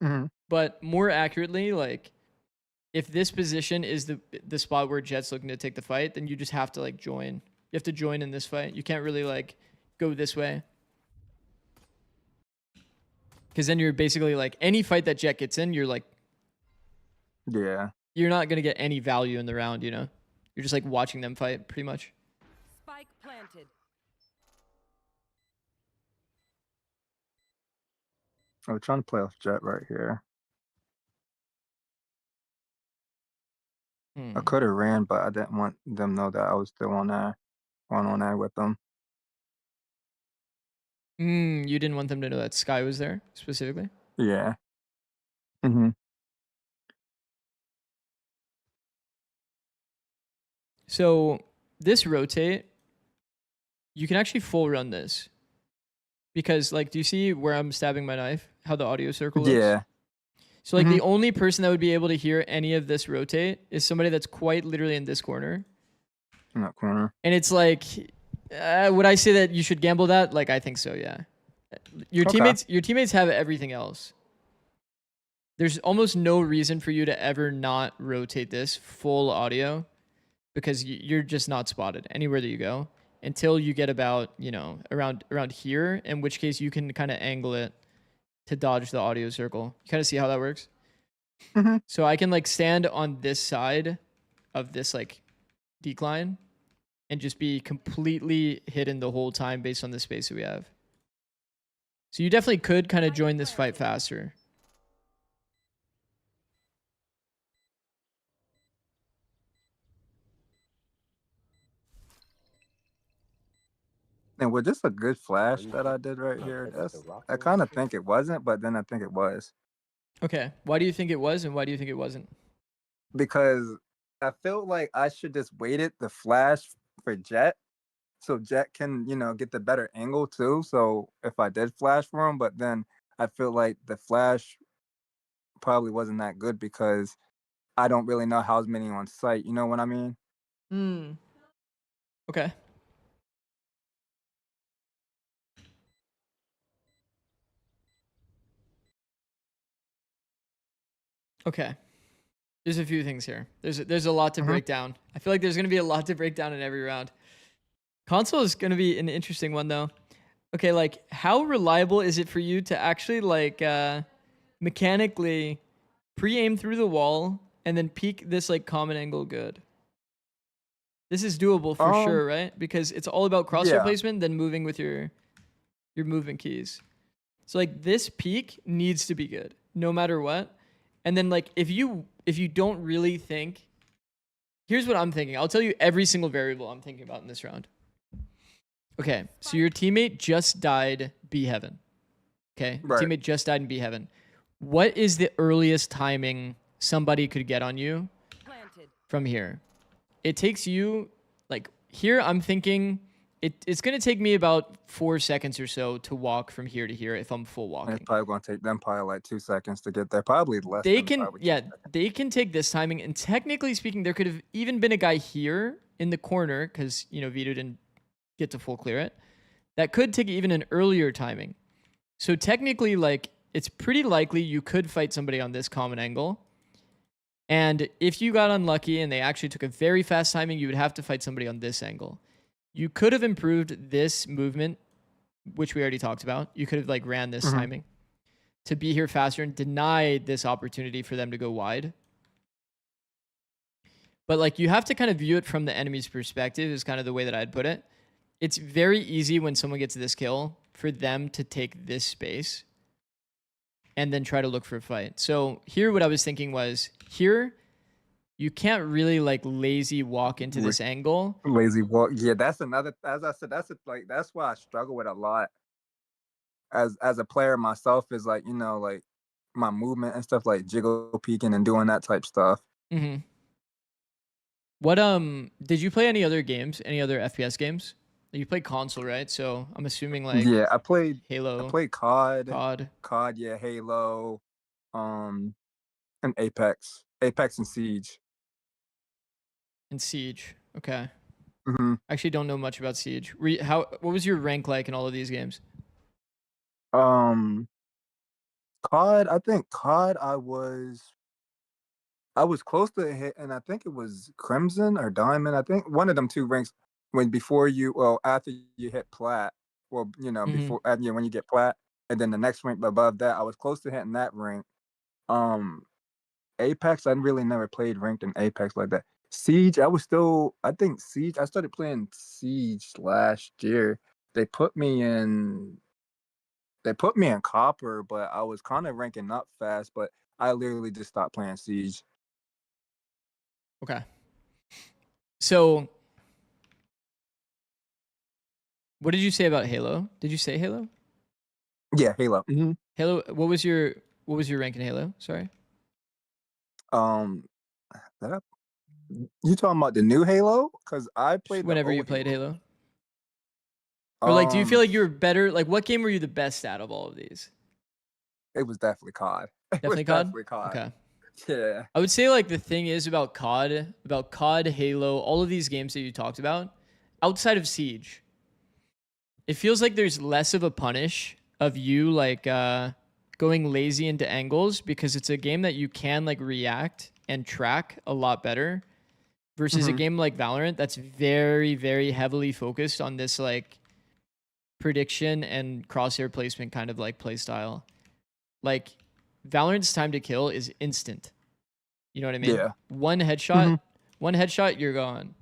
Hmm. But more accurately, like if this position is the spot where Jet's looking to take the fight, then you just have to like join. You have to join in this fight. You can't really like go this way. Because then you're basically like any fight that Jet gets in, you're like Yeah. you're not gonna get any value in the round, You're just like watching them fight pretty much. Spike planted. I'm trying to play off Jet right here. I Hmm. could have ran, but I didn't want them to know that I was still on there with them. You didn't want them to know that Sky was there specifically? Yeah. Hmm. So this rotate, you can actually full run this. Because like, do you see where I'm stabbing my knife? How the audio circle looks? Yeah. So like Mhm. the only person that would be able to hear any of this rotate is somebody that's quite literally in this corner. In that corner. And it's like, would I say that you should gamble that? Like, I think so, yeah. Your Okay. teammates have everything else. There's almost no reason for you to ever not rotate this full audio because you're just not spotted anywhere that you go until you get about, around here, in which case you can kind of angle it to dodge the audio circle. You kind of see how that works? Mhm. So I can like stand on this side of this like decline and just be completely hidden the whole time based on the space that we have. So you definitely could kind of join this fight faster. And was this a good flash that I did right here? I kind of think it wasn't, but then I think it was Okay. Why do you think it was and why do you think it wasn't? because I felt like I should just waited the flash for Jet, so Jet can get the better angle too. So if I did flash for him, but then I feel like the flash probably wasn't that good because I don't really know how's many on site. You know what I mean? Hmm. Okay. Okay. There's a few things here. There's a lot to Hmm. break down. I feel like there's going to be a lot to break down in every round. Console is going to be an interesting one though. Okay, like how reliable is it for you to actually like mechanically pre-aim through the wall and then peek this like common angle good? This is doable for Um, sure, right? Because it's all about crosshair yeah. placement, then moving with your movement keys. So like this peak needs to be good no matter what. And then like if you don't really think, here's what I'm thinking. I'll tell you every single variable I'm thinking about in this round. Okay, so your teammate just died B heaven. Okay, your Right. teammate just died in B heaven. What is the earliest timing somebody could get on you Planted. from here? It takes you, like, here I'm thinking it's going to take me about 4 seconds or so to walk from here to here if I'm full And walking. it's probably gonna take them probably like 2 seconds to get there. Probably less They than can, probably 2 yeah, seconds. they can take this timing. And technically speaking, there could have even been a guy here in the corner because, you know, Vito didn't get to full clear it. That could take even an earlier timing. So technically, like, it's pretty likely you could fight somebody on this common angle. And if you got unlucky and they actually took a very fast timing, you would have to fight somebody on this angle. You could have improved this movement, which we already talked about. You could have like ran this timing to be here faster and denied this opportunity for them to go wide. But like you have to kind of view it from the enemy's perspective is kind of the way that I'd put it. It's very easy when someone gets this kill for them to take this space and then try to look for a fight. So here what I was thinking was here you can't really like lazy walk into this angle. Lazy walk. Yeah, that's another. As I said, that's why I struggle with a lot. As a player myself, is like like my movement and stuff, like jiggle peeking and doing that type stuff. Mm-hmm. What did you play any other games? Any other FPS games? You played console, right? So I'm assuming like Yeah, I played Halo, COD. COD, Yeah, Halo, and Apex and Siege. and Siege. Okay. hmm I actually don't know much about Siege. What was your rank like in all of these games? COD. I think COD. I was close to hit, and I think it was Crimson or Diamond. I think one of them two ranks after you hit Plat. Well, before when you get Plat, and then the next rank above that, I was close to hitting that rank. Apex, I really never played ranked in Apex like that. Siege, I think Siege. I started playing Siege last year. They put me in Copper, but I was kind of ranking up fast. But I literally just stopped playing Siege. Okay. So what did you say about Halo? Did you say Halo? Yeah, Halo. Halo, what was your rank in Halo? Sorry. That you talking about the new Halo? Because I played Whenever the you old played Halo. Halo. Or like do you feel like you were better? Like what game were you the best at of all of these? It was definitely COD. Definitely COD? Okay. Yeah. I would say like the thing is about COD, Halo, all of these games that you talked about, outside of Siege, it feels like there's less of a punish of you like going lazy into angles because it's a game that you can like react and track a lot better versus a game like Valorant that's very, very heavily focused on this like prediction and crosshair placement kind of like play style. Like Valorant's time to kill is instant. You know what I mean? Yeah. One headshot, you're gone.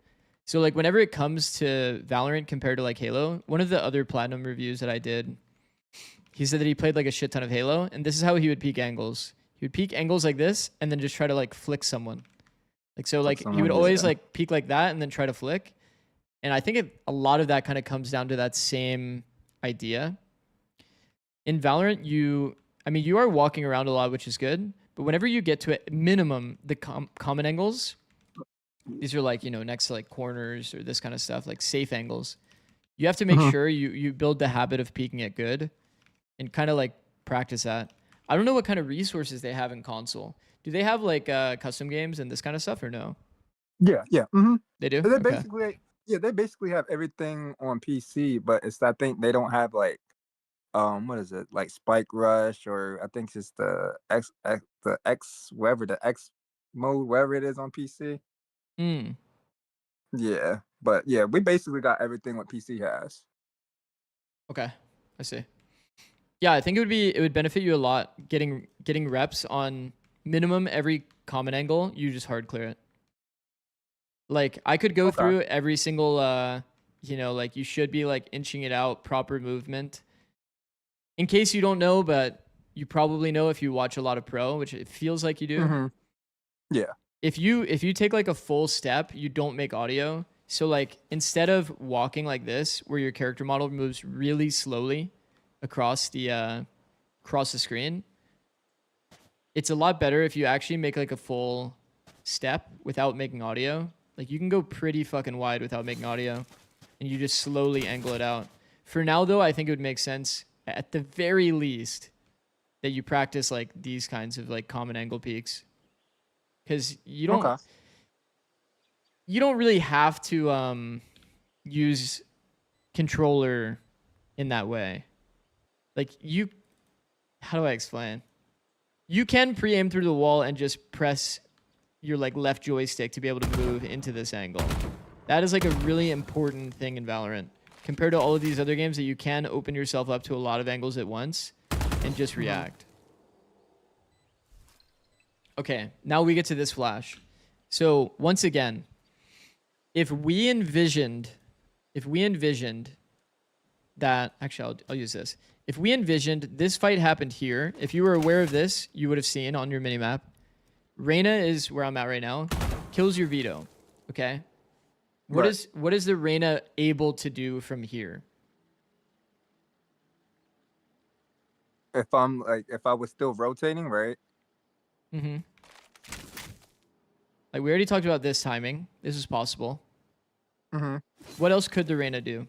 So like whenever it comes to Valorant compared to like Halo, one of the other platinum reviews that I did, he said that he played like a shit ton of Halo, and this is how he would peek angles. He would peek angles like this, and then just try to like flick someone. Like so, like he would always like peek like that, and then try to flick. And I think a lot of that kind of comes down to that same idea. In Valorant, you are walking around a lot, which is good. But whenever you get to a minimum, the common angles, these are like, next to like corners or this kind of stuff, like safe angles. You have to make sure you build the habit of peeking it good and kind of like practice that. I don't know what kind of resources they have in console. Do they have like custom games and this kind of stuff or no? Yeah. They do? They Okay. basically have everything on PC, but I think they don't have like what is it, like Spike Rush, or I think it's the X whatever the X mode, whatever it is on PC. Yeah, but yeah, we basically got everything what PC has. Okay, I see. Yeah, I think it would benefit you a lot getting reps on minimum every common angle. You just hard clear it. Like I could go Okay. through every single like you should be like inching it out, proper movement. In case you don't know, but you probably know if you watch a lot of pro, which it feels like you do. Mm-hmm. Yeah. If you take like a full step, you don't make audio. So like instead of walking like this, where your character model moves really slowly across the screen, it's a lot better if you actually make like a full step without making audio. Like you can go pretty fucking wide without making audio, and you just slowly angle it out. For now though, I think it would make sense at the very least that you practice like these kinds of like common angle peaks, because you don't Okay. you don't really have to use controller in that way. Like you, how do I explain? You can pre-aim through the wall and just press your like left joystick to be able to move into this angle. That is like a really important thing in Valorant compared to all of these other games that you can open yourself up to a lot of angles at once and just react. Okay, now we get to this flash. So once again, if we envisioned that, actually I'll use this. If we envisioned this fight happened here, if you were aware of this, you would have seen on your minimap. Reyna is where I'm at right now. Kills your Vito. Okay. What is the Reyna able to do from here? If I was still rotating, right? Mm-hmm. Like we already talked about this timing. This is possible. Mm-hmm. What else could the Reyna do?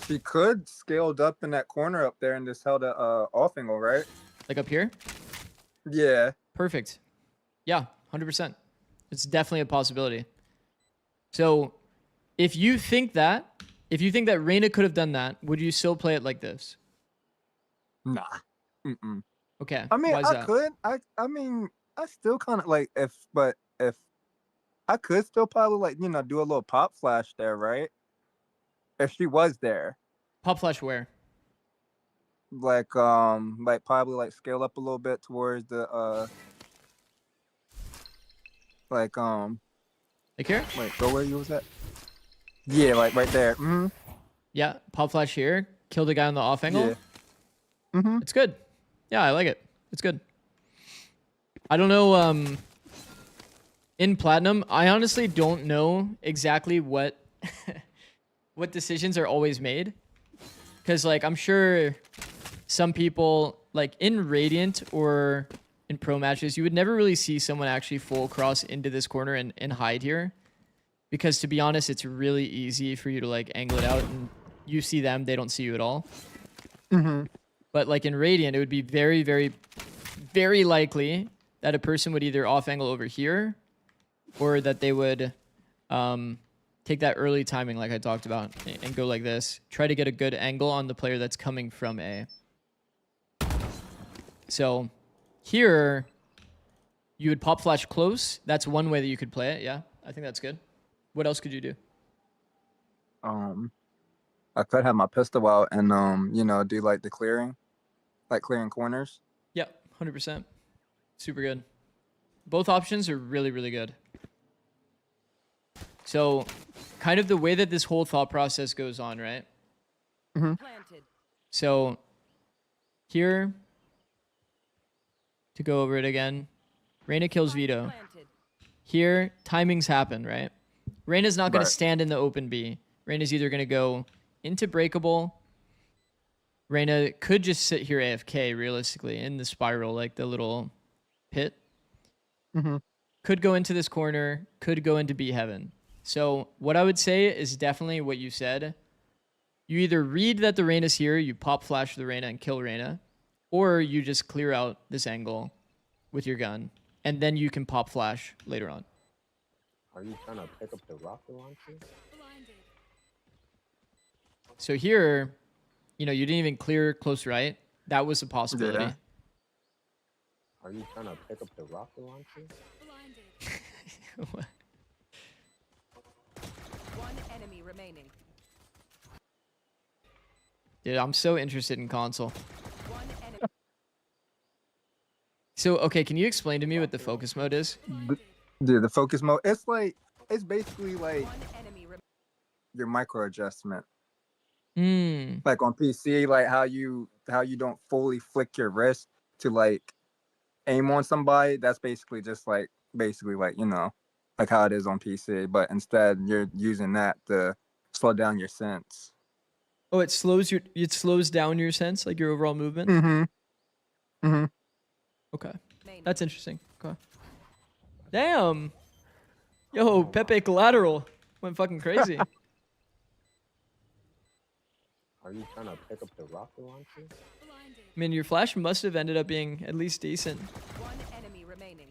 She could scaled up in that corner up there and just held a off angle, right? Like up here? Yeah. Perfect. Yeah, 100%. It's definitely a possibility. So if you think that Reyna could have done that, would you still play it like this? Nah. Mm-mm. Okay. I mean, why is that? could. I mean, I still kind of like if I could still probably like do a little pop flash there, right? If she was there, Pop flash where? like probably like scale up a little bit towards the like here? wait, go where you was at? Yeah, like right there. Mm-hmm. Yeah, pop flash here. Kill the guy on the off angle. Yeah. Mm-hmm. It's good. Yeah, I like it. It's good. I don't know. In Platinum, I honestly don't know exactly what what decisions are always made. Because, like, I'm sure some people, like, in Radiant or in pro matches, you would never really see someone actually full cross into this corner and hide here. Because, to be honest, it's really easy for you to, like, angle it out. And you see them, they don't see you at all. Mm-hmm. But, like, in Radiant, it would be very, very, very likely that a person would either off angle over here or that they would take that early timing like I talked about and go like this. Try to get a good angle on the player that's coming from A. So here, you would pop flash close. That's one way that you could play it. Yeah, I think that's good. What else could you do? I could have my pistol out and do like the clearing, like clearing corners. Yep, 100%. Super good. Both options are really, really good. So, kind of the way that this whole thought process goes on, right? Mm-hmm. Planted. So, here, to go over it again, Reyna kills Vito. Planted. Here, timings happen, right? Reyna's not going Right. to stand in the open B. Reyna's either going to go into breakable. Reyna could just sit here AFK, realistically, in the spiral, like the little pit. Mm-hmm. Could go into this corner, could go into B heaven. So what I would say is definitely what you said. You either read that the Reyna's here, you pop flash the Reyna and kill Reyna, or you just clear out this angle with your gun, and then you can pop flash later on. Are you trying to pick up the rocket launcher? Blinded. So here, you didn't even clear close right. That was a possibility. Yeah. Are you trying to pick up the rocket launcher? Blinded. remaining. Dude, I'm so interested in console. One enemy. So, okay, can you explain to me what the focus mode is? Dude, the focus mode, it's basically like One enemy your micro adjustment. Hmm. Like on PC, like how you don't fully flick your wrist to like aim on somebody. That's basically just like like how it is on PC. But instead, you're using that to slow down your sense. Oh, it slows down your sense, like your overall movement. Mm-hmm. Mm-hmm. Okay, remaining. that's interesting. Okay. Damn. Yo, Pepe collateral went fucking crazy. Are you trying to pick up the rocket launcher? Blinded. I mean, your flash must have ended up being at least decent One enemy remaining.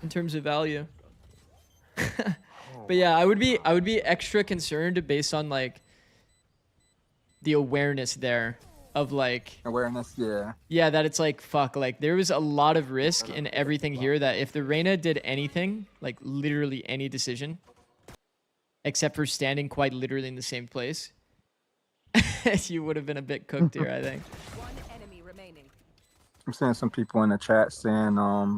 in terms of value. Oh But yeah, I would be extra concerned based on like the awareness there of like Awareness, yeah. yeah, that it's like fuck, like there was a lot of risk in everything here that if the Reyna did anything, like literally any decision, except for standing quite literally in the same place, you would have been a bit cooked here, I think. One enemy remaining. I'm seeing some people in the chat saying,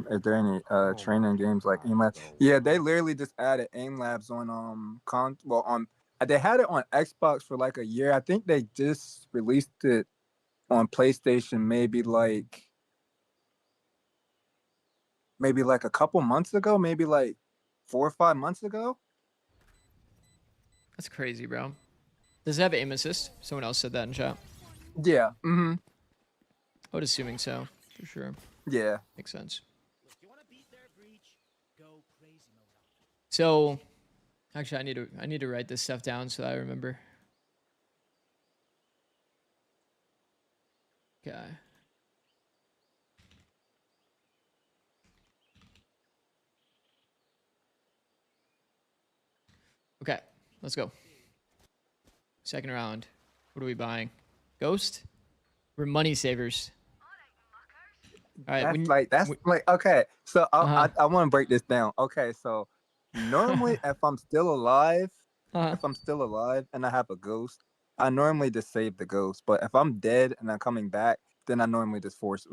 is there any training games like Aim Labs? Yeah, they literally just added Aim Labs on they had it on Xbox for like a year. I think they just released it on PlayStation maybe like a couple months ago, maybe like 4 or 5 months ago. That's crazy, bro. Does it have aim assist? Someone else said that in chat. Yeah. Mm-hmm. I would assuming so, for sure. Yeah. Makes sense. So, actually, I need to write this stuff down so I remember. Okay. Okay, let's go. Second round. What are we buying? Ghost? We're money savers. All right, Okay. So Uh-huh. I want to break this down. Okay, so normally if I'm still alive, Uh-huh. and I have a ghost, I normally just save the ghost. But if I'm dead and I'm coming back, then I normally just force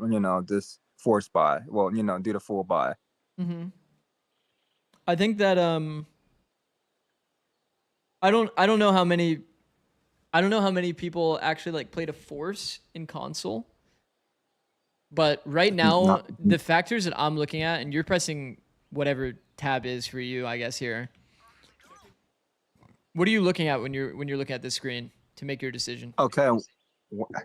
buy. Well, do the full buy. Mm-hmm. I think that I don't know how many people actually like play to force in console. But right now, the factors that I'm looking at, and you're pressing whatever tab is for you, I guess here. What are you looking at when you're looking at this screen to make your decision? Okay.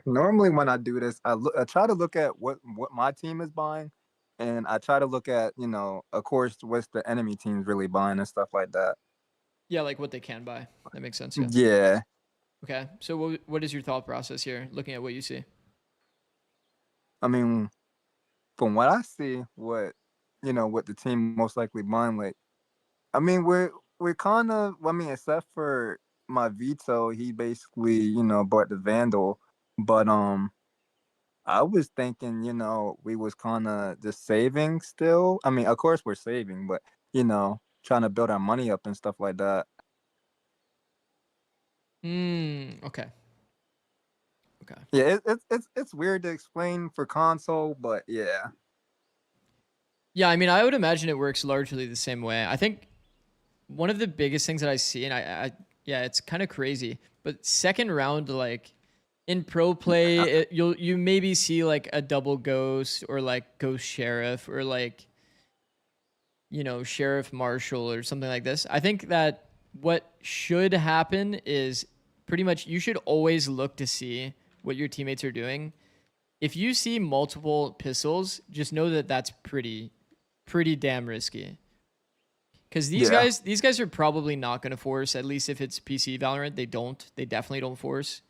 Normally when I do this, I try to look at what my team is buying, and I try to look at of course, what's the enemy team's really buying and stuff like that. Yeah, like what they can buy. That makes sense. Yeah. Yeah. Okay. So what is your thought process here, looking at what you see? I mean, from what I see, what the team most likely buying, like, I mean, we're kind of, I mean, except for my veto, he basically bought the Vandal, but I was thinking, we was kind of just saving still. I mean, of course we're saving, but trying to build our money up and stuff like that. Okay. Okay. Yeah, it's weird to explain for console, but yeah. Yeah, I mean, I would imagine it works largely the same way. I think one of the biggest things that I see, and I yeah, it's kind of crazy, but second round, like in pro play, you maybe see like a double ghost or like ghost sheriff or like sheriff marshal or something like this. I think that what should happen is pretty much you should always look to see what your teammates are doing. If you see multiple pistols, just know that that's pretty damn risky. Because these guys are probably not going to force, at least if it's PC Valorant. They definitely don't force.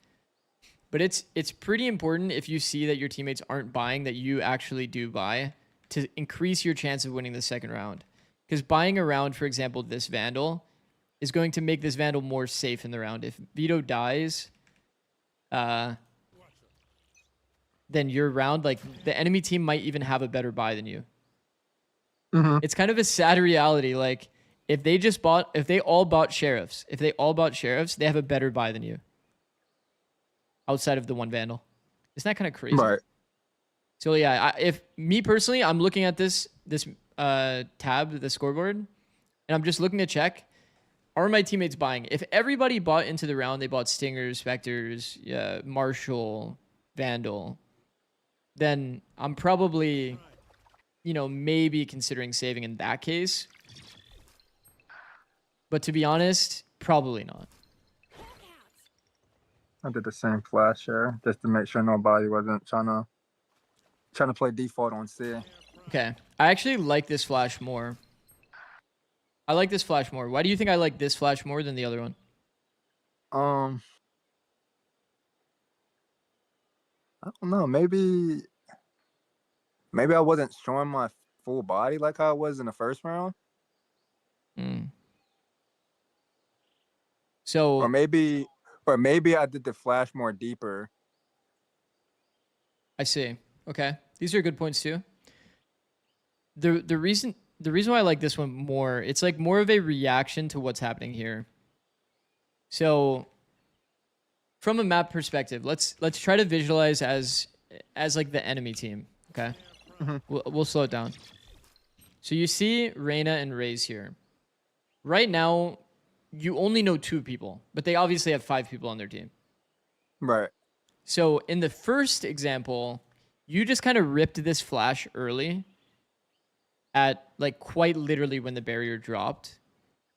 But it's pretty important if you see that your teammates aren't buying, that you actually do buy, to increase your chance of winning the second round. Because buying a round, for example, this Vandal, is going to make this Vandal more safe in the round. If Vito dies, then your round, like the enemy team might even have a better buy than you. Mm-hmm. It's kind of a sad reality. Like if they all bought sheriffs, they have a better buy than you. Outside of the one vandal. Isn't that kind of crazy? Right. So yeah, if me personally, I'm looking at this tab, the scoreboard, and I'm just looking to check, are my teammates buying? If everybody bought into the round, they bought Stingers, Spectres, Marshall, Vandal, then I'm probably, maybe considering saving in that case. But to be honest, probably not. I did the same flash share just to make sure nobody wasn't trying to play default on C. Okay. I actually like this flash more. Why do you think I like this flash more than the other one? I don't know. Maybe I wasn't showing my full body like how I was in the first round. So Or maybe I did the flash more deeper. I see. Okay. These are good points too. The reason why I like this one more, it's like more of a reaction to what's happening here. So from a map perspective, let's try to visualize as like the enemy team. Okay. We'll slow it down. So you see Reyna and Raze here. Right now, you only know 2 people, but they obviously have 5 people on their team. Right. So in the first example, you just kind of ripped this flash early at like quite literally when the barrier dropped.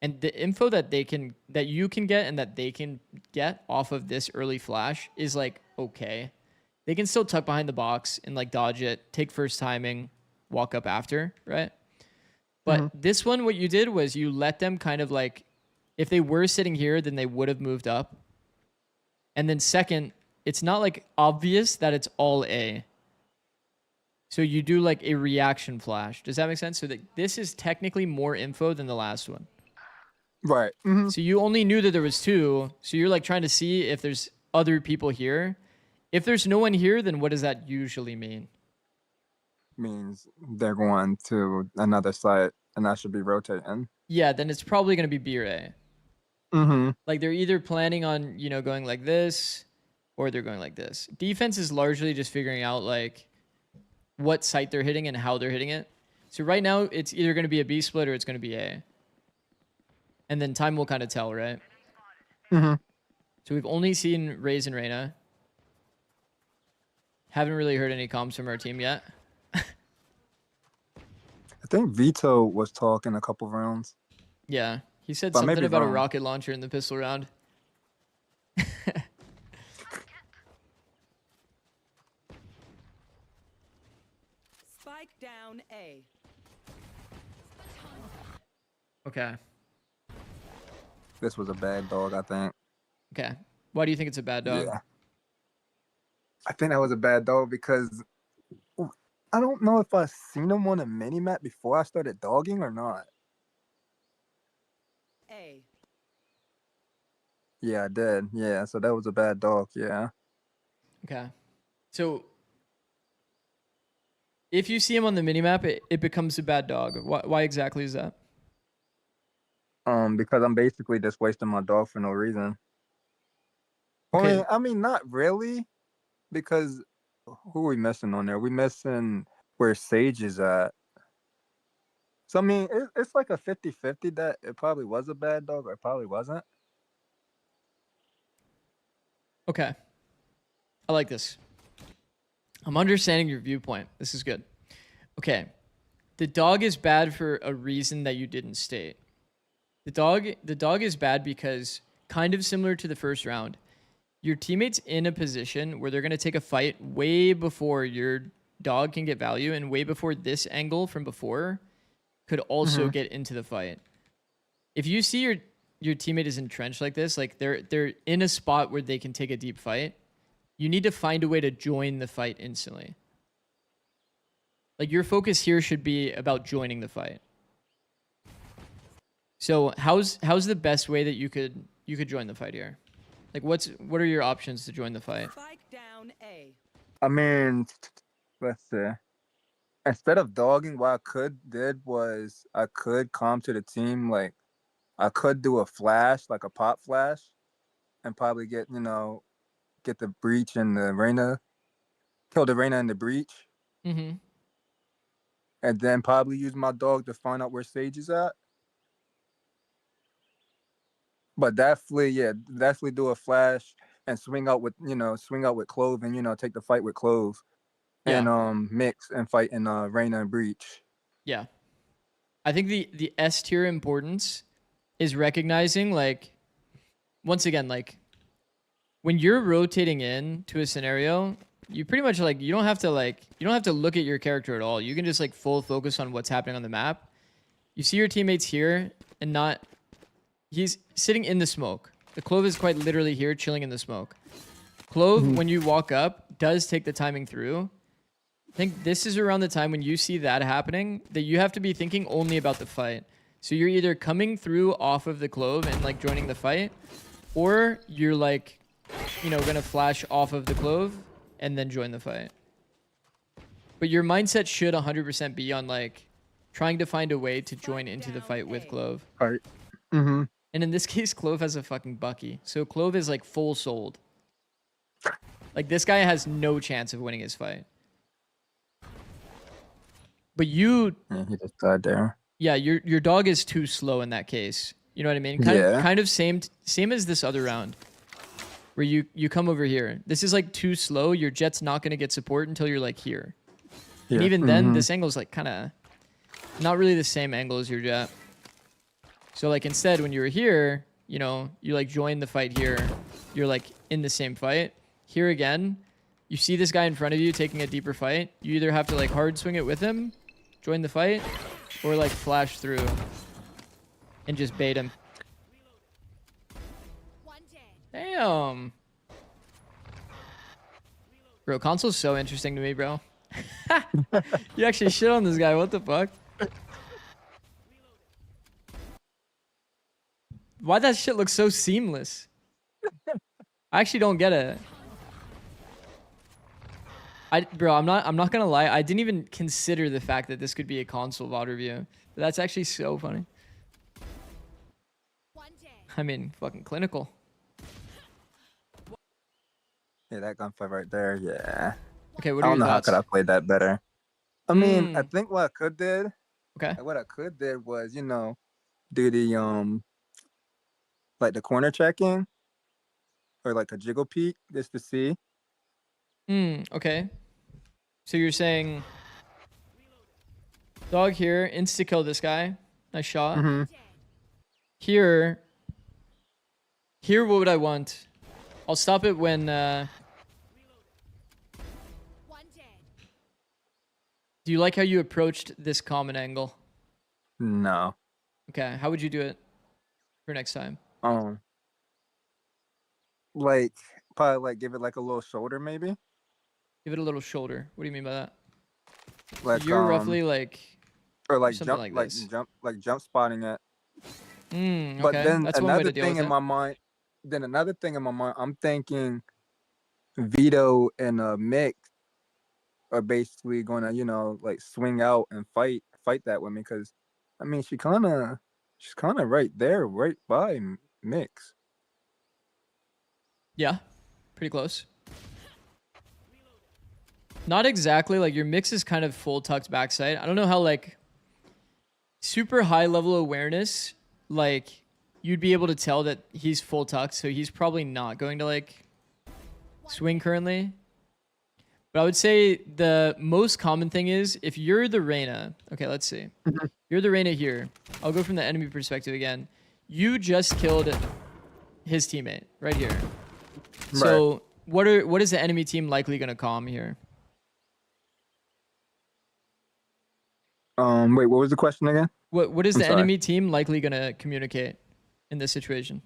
And the info that you can get and that they can get off of this early flash is like, okay. They can still tuck behind the box and like dodge it, take first timing, walk up after, right? But this one, what you did was you let them kind of like, if they were sitting here, then they would have moved up. And then second, it's not like obvious that it's all A. So you do like a reaction flash. Does that make sense? So that this is technically more info than the last one. Right. So you only knew that there was 2. So you're like trying to see if there's other people here. If there's no one here, then what does that usually mean? Means they're going to another site and that should be rotating. Yeah, then it's probably going to be B or A. Like they're either planning on, going like this or they're going like this. Defense is largely just figuring out like what site they're hitting and how they're hitting it. So right now it's either going to be a B split or it's going to be A. And then time will kind of tell, right? So we've only seen Raze and Reyna. Haven't really heard any comms from our team yet. I think Vito was talking a couple rounds. Yeah. He said But I may something be about a wrong. rocket launcher in the pistol round. Spike down A. Okay. This was a bad dog, I think. Okay. Why do you think it's a bad dog? Yeah. I think that was a bad dog because I don't know if I seen him on a mini map before I started dogging or not. A. Yeah, I did. Yeah, so that was a bad dog. Yeah. Okay. So if you see him on the minimap, it becomes a bad dog. Why exactly is that? Because I'm basically just wasting my dog for no reason. Okay. I mean, not really, because who are we missing on there? We missing where Sage is at. So I mean, it's like a 50-50 that it probably was a bad dog or it probably wasn't. Okay. I like this. I'm understanding your viewpoint. This is good. Okay. The dog is bad for a reason that you didn't state. The dog is bad because, kind of similar to the first round, your teammate's in a position where they're going to take a fight way before your dog can get value and way before this angle from before could also get into the fight. If you see your teammate is entrenched like this, like they're in a spot where they can take a deep fight, you need to find a way to join the fight instantly. Like your focus here should be about joining the fight. So how's the best way that you could join the fight here? Like what are your options to join the fight? Spike down A. I mean, let's see. instead of dogging, what I could did was I could calm to the team. Like I could do a flash, like a pop flash, and probably get the breach and the Reyna, kill the Reyna in the breach, Mm-hmm. and then probably use my dog to find out where Sage is at. But definitely do a flash and swing out with Clove and take the fight with Clove and Yeah. mix and fight in Reyna and breach. Yeah. I think the S tier importance is recognizing, like, once again, like, when you're rotating in to a scenario, you pretty much like you don't have to look at your character at all. You can just like full focus on what's happening on the map. You see your teammates here and not he's sitting in the smoke. The Clove is quite literally here chilling in the smoke. Clove, when you walk up, does take the timing through. I think this is around the time when you see that happening that you have to be thinking only about the fight. So you're either coming through off of the Clove and like joining the fight, or you're like, gonna flash off of the Clove and then join the fight. But your mindset should 100% be on like trying to find a way to join into the fight with Clove. All right. Mm-hmm. And in this case, Clove has a fucking Bucky. So Clove is like full sold. Like this guy has no chance of winning his fight. But Yeah, he just died there. yeah, your dog is too slow in that case. You know what I mean? Yeah. Kind of same as this other round. Where you come over here. This is like too slow. Your Jet's not going to get support until you're like here. Yeah. And even then, this angle is like kind of not really the same angle as your Jet. So like instead, when you were here, you like join the fight here. You're like in the same fight. Here again, you see this guy in front of you taking a deeper fight. You either have to like hard swing it with him, join the fight, or like flash through and just bait him. One dead. Damn. Bro, console's so interesting to me, bro. You actually shit on this guy. What the fuck? Why that shit look so seamless? I actually don't get it. Bro, I'm not gonna lie. I didn't even consider the fact that this could be a console VOD review. But that's actually so funny. One dead. I mean, fucking clinical. Yeah, that gunfight right there. Yeah. Okay, what I are don't your know how thoughts? could I play that better. I mean, I Hmm. think what Okay. I could did was do the like the corner checking or like a jiggle peek just to see. Okay. So you're saying dog here, insta kill this guy. Nice shot. Mm-hmm. Here, what would I want? I'll stop it when. One dead. Do you like how you approached this common angle? No. Okay, how would you do it for next time? Like probably like give it like a little shoulder maybe. Give it a little shoulder. What do you mean by that? Like So you're roughly like. or like something jump like like this. jump spotting it. Okay. But then That's one way another to deal thing with in it. my mind, I'm thinking Vito and Mick are basically gonna, like swing out and fight that with me because, I mean, she's kind of right there, right by Mix. Yeah, pretty close. Not exactly. Like your mix is kind of full tucked backside. I don't know how like super high level awareness, like you'd be able to tell that he's full tucked, so he's probably not going to like swing currently. But I would say the most common thing is if you're the Reyna. Okay, let's see. You're the Reyna here. I'll go from the enemy perspective again. You just killed his teammate right here. So what is the enemy team likely going to calm here? Wait, what was the question again? What is I'm the sorry. enemy team likely going to communicate in this situation?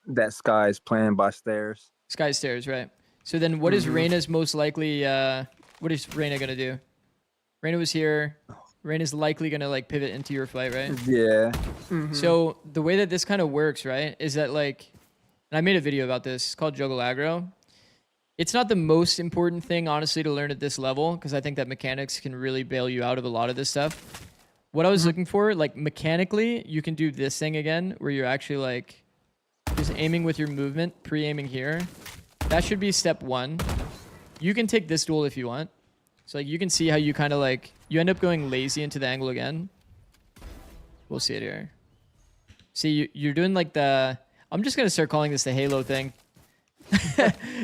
That Sky's playing by stairs. Sky stairs, right? So then what is Reyna's most likely what is Reyna going to do? Reyna was here. Reyna's likely going to like pivot into your fight, right? Yeah. So the way that this kind of works, right, is that like, and I made a video about this. It's called Juggle Aggro. It's not the most important thing, honestly, to learn at this level, because I think that mechanics can really bail you out of a lot of this stuff. What I was looking for, like mechanically, you can do this thing again, where you're actually like just aiming with your movement, pre-aiming here. That should be step 1. You can take this duel if you want. So like you can see how you kind of like, you end up going lazy into the angle again. We'll see it here. See, you're doing like the, I'm just going to start calling this the Halo thing.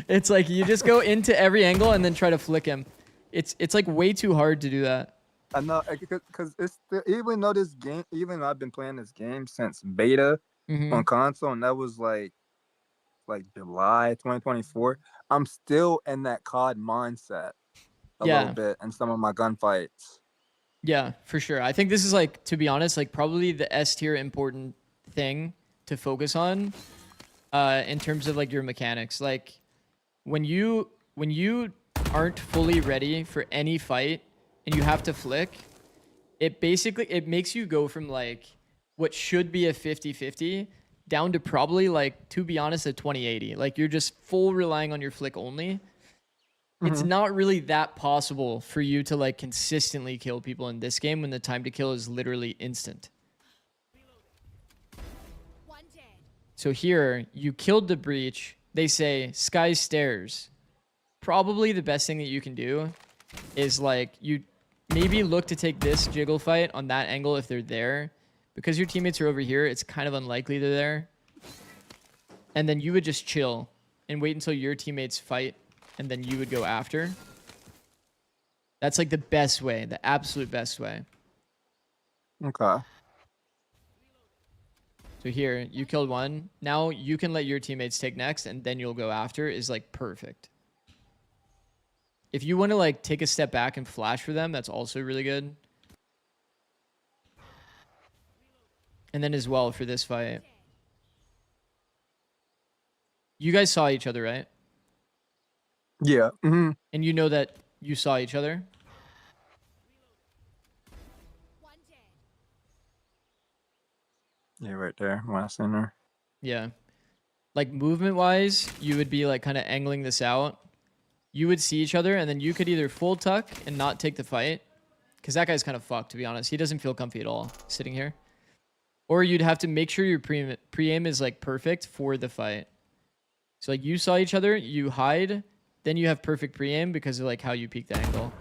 It's like you just go into every angle and then try to flick him. It's like way too hard to do that. I know, because it's still, even though this game, even though I've been playing this game since beta on console, and that was like July 2024. I'm still in that COD mindset a little bit in some of my gunfights. Yeah, for sure. I think this is like, to be honest, like probably the S tier important thing to focus on in terms of like your mechanics. Like when you aren't fully ready for any fight and you have to flick, it makes you go from like what should be a 50-50 down to probably like, to be honest, a 20-80. Like you're just full relying on your flick only. It's not really that possible for you to like consistently kill people in this game when the time to kill is literally instant. So here, you killed the breach. They say sky stairs. Probably the best thing that you can do is like you maybe look to take this jiggle fight on that angle if they're there. Because your teammates are over here, it's kind of unlikely they're there. And then you would just chill and wait until your teammates fight, and then you would go after. That's like the best way, the absolute best way. Okay. So here, you killed one. Now you can let your teammates take next, and then you'll go after is like perfect. If you want to like take a step back and flash for them, that's also really good. And then as well for this fight. You guys saw each other, right? Yeah. And you know that you saw each other? Yeah, right there. Last center. Yeah. Like movement wise, you would be like kind of angling this out. You would see each other and then you could either full tuck and not take the fight. Because that guy's kind of fucked, to be honest. He doesn't feel comfy at all sitting here. Or you'd have to make sure your pre-aim is like perfect for the fight. So like you saw each other, you hide, then you have perfect pre-aim because of like how you peek the angle.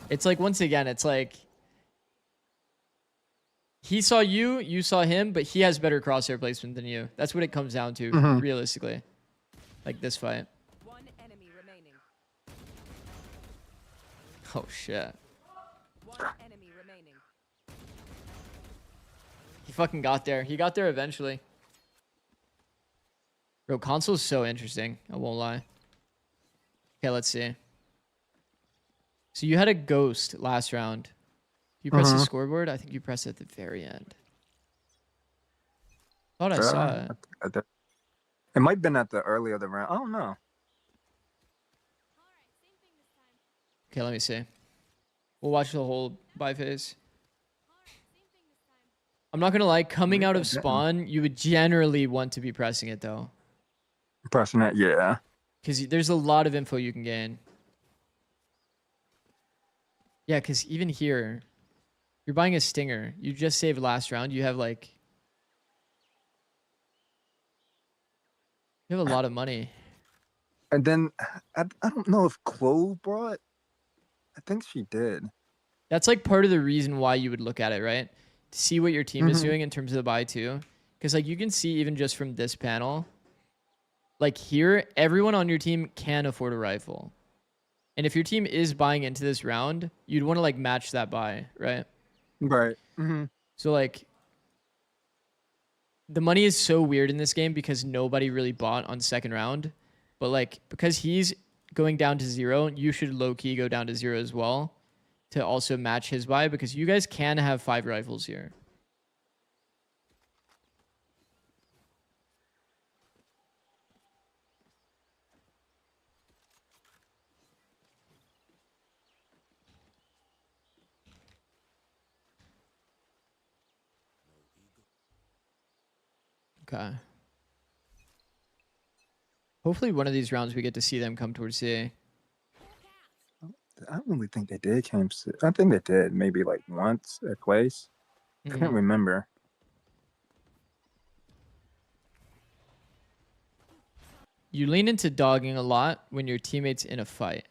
It's like, once again, it's like he saw you, you saw him, but he has better crosshair placement than you. That's what it comes down to, realistically. Like this fight. One enemy remaining. Oh shit. One enemy remaining. He fucking got there. He got there eventually. Bro, console's so interesting. I won't lie. Okay, let's see. So you had a ghost last round. You pressed the scoreboard? I think you pressed it at the very end. Thought I saw it. It might have been at the early of the round. I don't know. Okay, let me see. We'll watch the whole buy phase. I'm not going to lie. Coming out of spawn, you would generally want to be pressing it, though. Pressing it, yeah. Because there's a lot of info you can gain. Yeah, because even here, you're buying a stinger. You just saved last round. You have like... You have a lot of money. And then, I don't know if Clove brought... I think she did. That's like part of the reason why you would look at it, right? To see what your team is doing in terms of the buy too. Because like you can see even just from this panel, like here, everyone on your team can afford a rifle. And if your team is buying into this round, you'd want to like match that buy, right? Right. So like the money is so weird in this game because nobody really bought on second round. But like because he's going down to 0, you should low key go down to 0 as well to also match his buy because you guys can have 5 rifles here. Okay. Hopefully one of these rounds we get to see them come towards C. I don't really think they did I think they did maybe like once at place. I can't Mhm. remember. You lean into dogging a lot when your teammate's in a fight.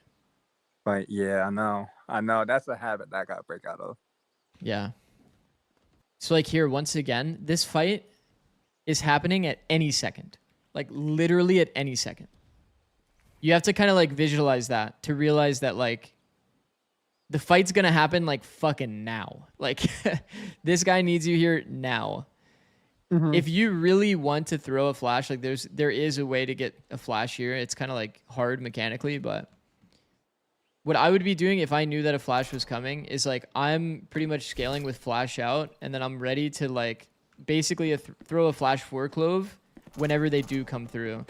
But yeah, I know. That's a habit that I gotta break out of. Yeah. So like here, once again, this fight is happening at any second. Like literally at any second. You have to kind of like visualize that to realize that like the fight's gonna happen like fucking now. Like this guy needs you here now. If you really want to throw a flash, like there is a way to get a flash here. It's kind of like hard mechanically, but what I would be doing if I knew that a flash was coming is like I'm pretty much scaling with flash out, and then I'm ready to like basically throw a flash for clove whenever they do come through.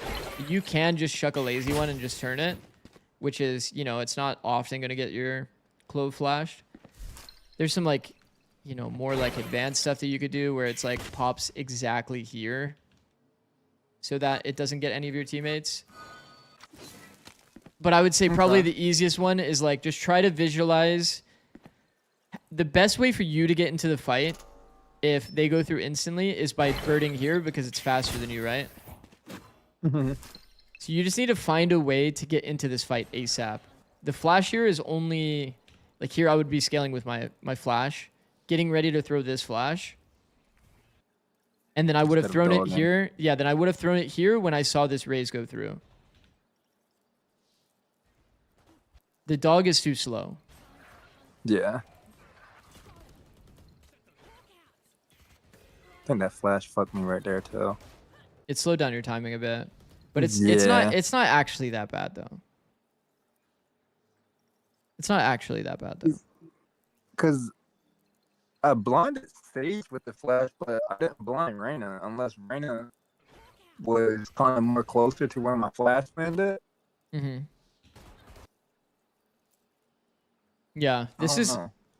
You can just shuck a lazy one and just turn it, which is, you know, it's not often going to get your clove flashed. There's some like, you know, more like advanced stuff that you could do where it's like pops exactly here so that it doesn't get any of your teammates. But I would say probably the easiest one is like just try to visualize the best way for you to get into the fight if they go through instantly is by birding here because it's faster than you, right? So you just need to find a way to get into this fight ASAP. The flash here is only like here I would be scaling with my flash, getting ready to throw this flash. And then I would have thrown it here. Yeah, then I would have thrown it here when I saw this raise go through. The dog is too slow. Yeah. I think that flash fucked me right there too. It slowed down your timing a bit. But it's Yeah. it's not actually that bad though. It's not actually that bad though. Because I blinded Sage with the flash, but I didn't blind Reyna unless Reyna was kind of more closer to where my flash landed. Mm-hmm. Yeah, this is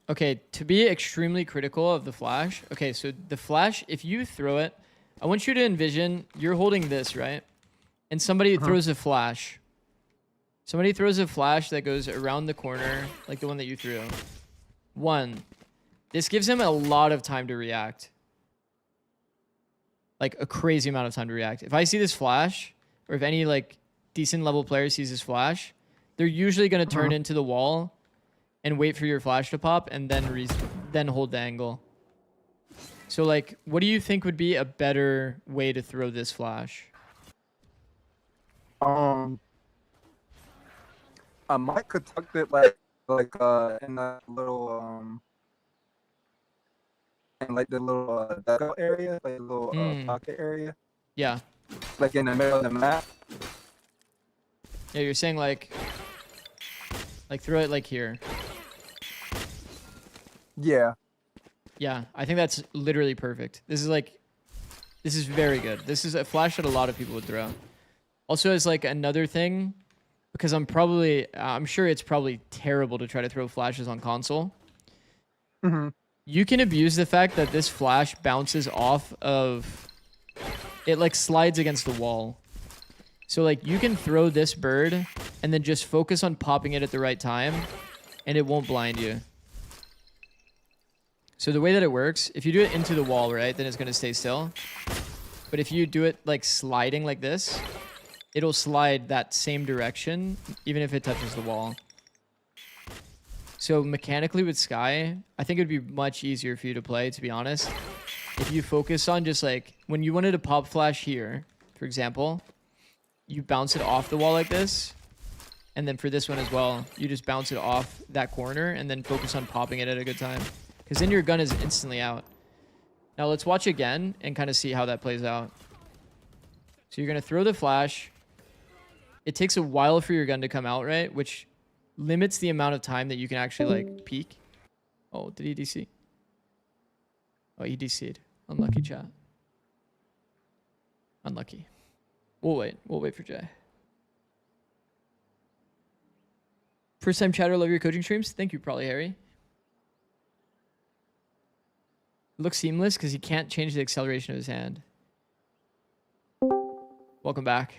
okay. To be extremely critical of the flash. Okay, so the flash, if you throw it, I want you to envision you're holding this, right? And somebody throws a flash. Somebody throws a flash that goes around the corner, like the one that you threw. One, this gives him a lot of time to react. Like a crazy amount of time to react. If I see this flash, or if any like decent level player sees this flash, they're usually going to turn into the wall and wait for your flash to pop and then hold the angle. So like, what do you think would be a better way to throw this flash? I might conduct it like in that little in like the little dugout area, like the little pocket area. Yeah. Like in the middle of the map. Yeah, you're saying like throw it like here. Yeah. Yeah, I think that's literally perfect. This is very good. This is a flash that a lot of people would throw. Also as like another thing, because I'm sure it's probably terrible to try to throw flashes on console. You can abuse the fact that this flash bounces off of, it like slides against the wall. So like you can throw this bird and then just focus on popping it at the right time and it won't blind you. So the way that it works, if you do it into the wall, right, then it's going to stay still. But if you do it like sliding like this, it'll slide that same direction, even if it touches the wall. So mechanically with Sky, I think it'd be much easier for you to play, to be honest. If you focus on just like, when you wanted to pop flash here, for example, you bounce it off the wall like this. And then for this one as well, you just bounce it off that corner and then focus on popping it at a good time. Because then your gun is instantly out. Now let's watch again and kind of see how that plays out. So you're going to throw the flash. It takes a while for your gun to come out, right? Which limits the amount of time that you can actually like peek. Oh, did he DC? Oh, he DC'd. Unlucky, chat. Unlucky. We'll wait. We'll wait for Jay. First time chatter, love your coaching streams. Thank you, probably Harry. It looks seamless because he can't change the acceleration of his hand. Welcome back.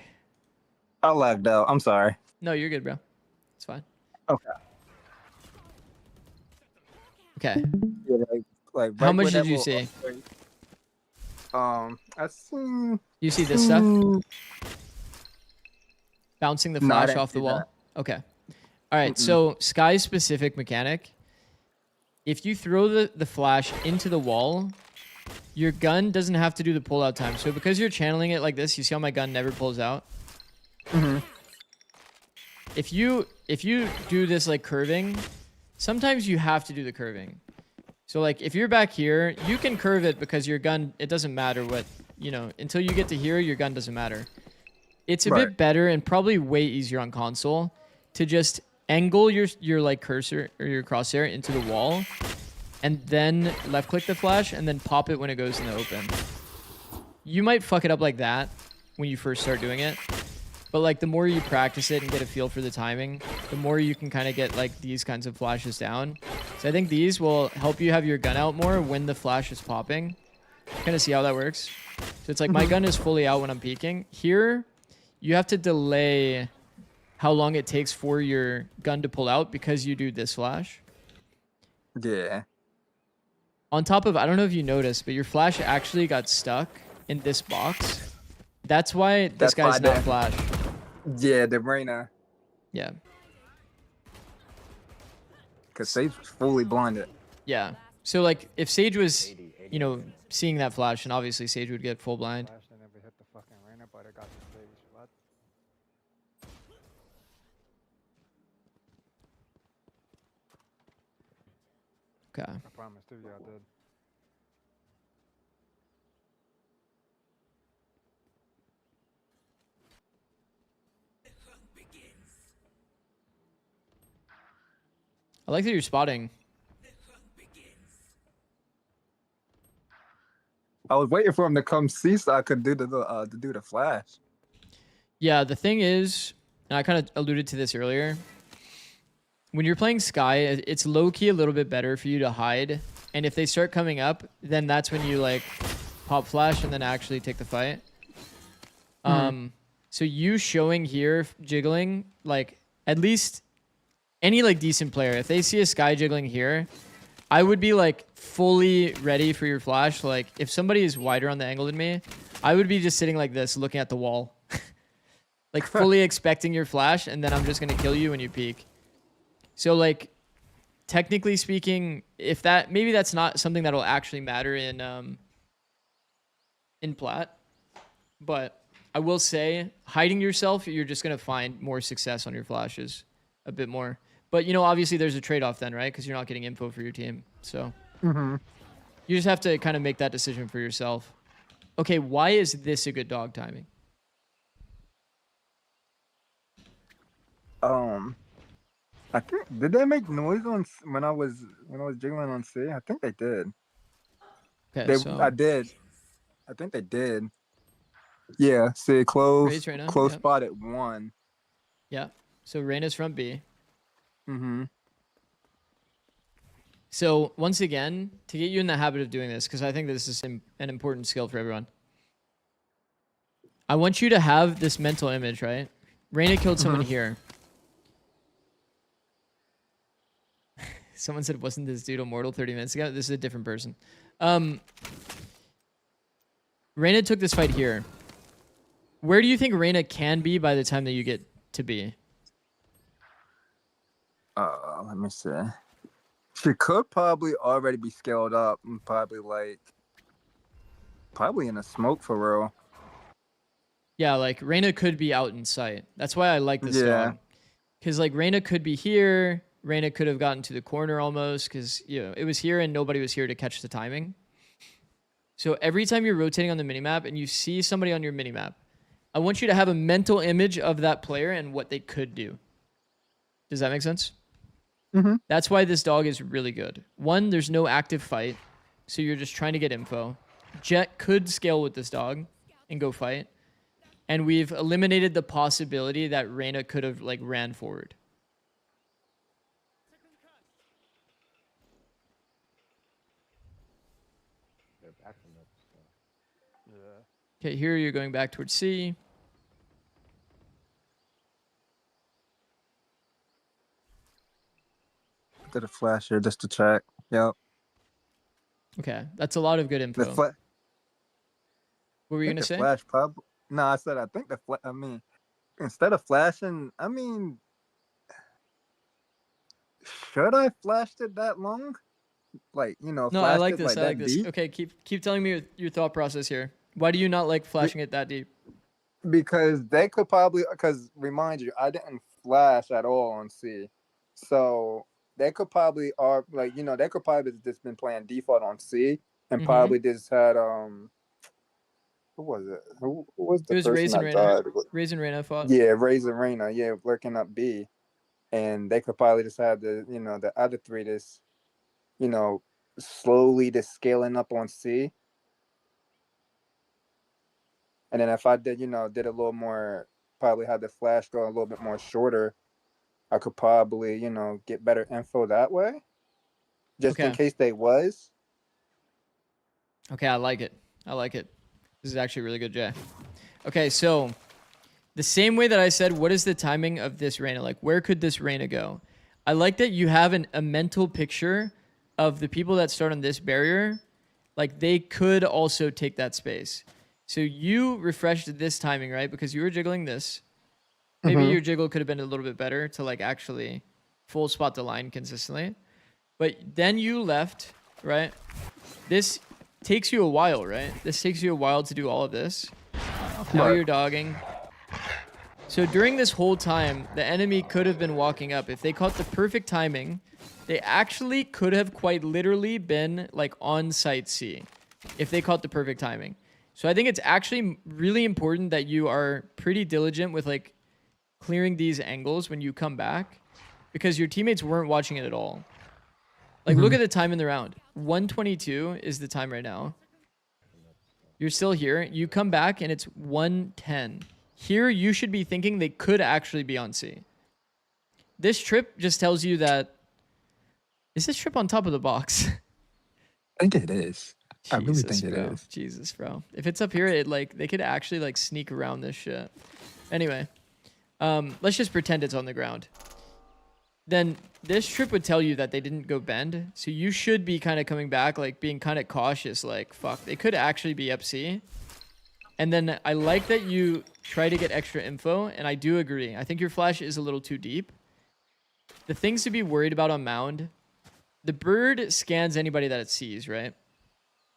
I lagged out. I'm sorry. No, you're good, bro. It's fine. Okay. Okay. Yeah, like How right much where did that you little see? upgrade- I seen. You see this stuff? two- Bouncing the No, I flash didn't off the see wall? that. Okay. All right. Mm-mm. So Sky specific mechanic. If you throw the flash into the wall, your gun doesn't have to do the pull out time. So because you're channeling it like this, you see how my gun never pulls out? Mm-hmm. If you do this like curving, sometimes you have to do the curving. So like if you're back here, you can curve it because your gun, it doesn't matter what, you know, until you get to here, your gun doesn't matter. It's a Right. bit better and probably way easier on console to just angle your like cursor or your crosshair into the wall and then left click the flash and then pop it when it goes in the open. You might fuck it up like that when you first start doing it. But like the more you practice it and get a feel for the timing, the more you can kind of get like these kinds of flashes down. So I think these will help you have your gun out more when the flash is popping. Kind of see how that works. So it's like my gun is fully out when I'm peeking. Here, you have to delay how long it takes for your gun to pull out because you do this flash. Yeah. On top of, I don't know if you noticed, but your flash actually got stuck in this box. That's why this That's why guy's I not didn't- flash. Yeah, the Reyna, Yeah. because Sage was fully blinded. Yeah. So like if Sage was, 80, 80. you know, seeing that flash, and obviously Sage would get full blind. Flash, I never hit the fucking Reyna, but I got the stage. What? Okay. I promise to you, I did. I like that you're spotting. I was waiting for him to come see so I could do the flash. Yeah, the thing is, and I kind of alluded to this earlier, when you're playing Sky, it's low-key a little bit better for you to hide. And if they start coming up, then that's when you like pop flash and then actually take the fight. So you showing here, jiggling, like at least any like decent player, if they see a Sky jiggling here, I would be like fully ready for your flash. Like if somebody is wider on the angle than me, I would be just sitting like this looking at the wall. Like fully expecting your flash, and then I'm just gonna kill you when you peek. So like technically speaking, if that maybe that's not something that'll actually matter in plat, but I will say hiding yourself, you're just gonna find more success on your flashes a bit more. But you know, obviously there's a trade-off then, right? Because you're not getting info for your team, so you just have to kind of make that decision for yourself. Okay, why is this a good dog timing? I think did they make noise on when I was jiggling on C? I think they did. Okay, I did. I think they did. Yeah, see, close Raise right now, close yep. spot at 1. Yeah. So Reyna's front B. Mm-hmm. So once again, to get you in the habit of doing this, because I think this is an important skill for everyone. I want you to have this mental image, right? Reyna killed someone here. Someone said, wasn't this dude Immortal 30 minutes ago? This is a different person. Reyna took this fight here. Where do you think Reyna can be by the time that you get to B? Let me see. She could probably already be scaled up and probably in a smoke for real. Yeah, like Reyna could be out in sight. That's why I like this Yeah. dog. Because like Reyna could be here. Reyna could have gotten to the corner almost because, you know, it was here and nobody was here to catch the timing. So every time you're rotating on the minimap and you see somebody on your minimap, I want you to have a mental image of that player and what they could do. Does that make sense? Mm-hmm. That's why this dog is really good. One, there's no active fight, so you're just trying to get info. Jet could scale with this dog and go fight. And we've eliminated the possibility that Reyna could have like ran forward. They're back from that stuff. Yeah. Okay, here you're going back towards C. Did a flash here just to check. Yep. Okay, that's a lot of good The info. flash. What were I you think gonna the say? flash probably. No, I said I think the flash. I mean, instead of flashing, I mean, should I flashed it that long? Like, No, I flashed like it this. like I like that this. deep? Okay, keep telling me your thought process here. Why do you not like Be- flashing it that deep? because they could probably, because remind you, I didn't flash at all on C, so they could probably are like, they could probably just been playing default on C and Mm-hmm. probably just had who was it? Who was It the was person Raisin that Reina. died? Raisin Reina fought. Yeah, Razor Reina. Yeah, lurking up B, and they could probably just have the other three just you know slowly just scaling up on C. And then if I did a little more, probably had the flash go a little bit more shorter, I could probably, get better info that way, just in Okay. case they was. Okay, I like it. I like it. This is actually really good, Jay. Okay, so the same way that I said, what is the timing of this Reina? Like, where could this Reina go? I like that you have a mental picture of the people that start on this barrier. Like, they could also take that space. So you refreshed this timing, right? Because you were jiggling this. Maybe Mhm. your jiggle could have been a little bit better to like actually full spot the line consistently. But then you left, right? This takes you a while, right? This takes you a while to do all of this. Now Right. you're dogging. So during this whole time, the enemy could have been walking up. If they caught the perfect timing, they actually could have quite literally been like on site C if they caught the perfect timing. So I think it's actually really important that you are pretty diligent with like clearing these angles when you come back because your teammates weren't watching it at all. Like, look at the time in the round. 122 is the time right now. You're still here. You come back and it's 110. Here, you should be thinking they could actually be on C. This trip just tells you that... Is this trip on top of the box? I think it is. I really Jesus, think it bro. is. Jesus, bro. If it's up here, it like they could actually like sneak around this shit. Anyway, let's just pretend it's on the ground. Then this trip would tell you that they didn't go bend. So you should be kind of coming back, like being kind of cautious, like, fuck, they could actually be up C. And then I like that you try to get extra info, and I do agree. I think your flash is a little too deep. The things to be worried about on Mound, the bird scans anybody that it sees, right?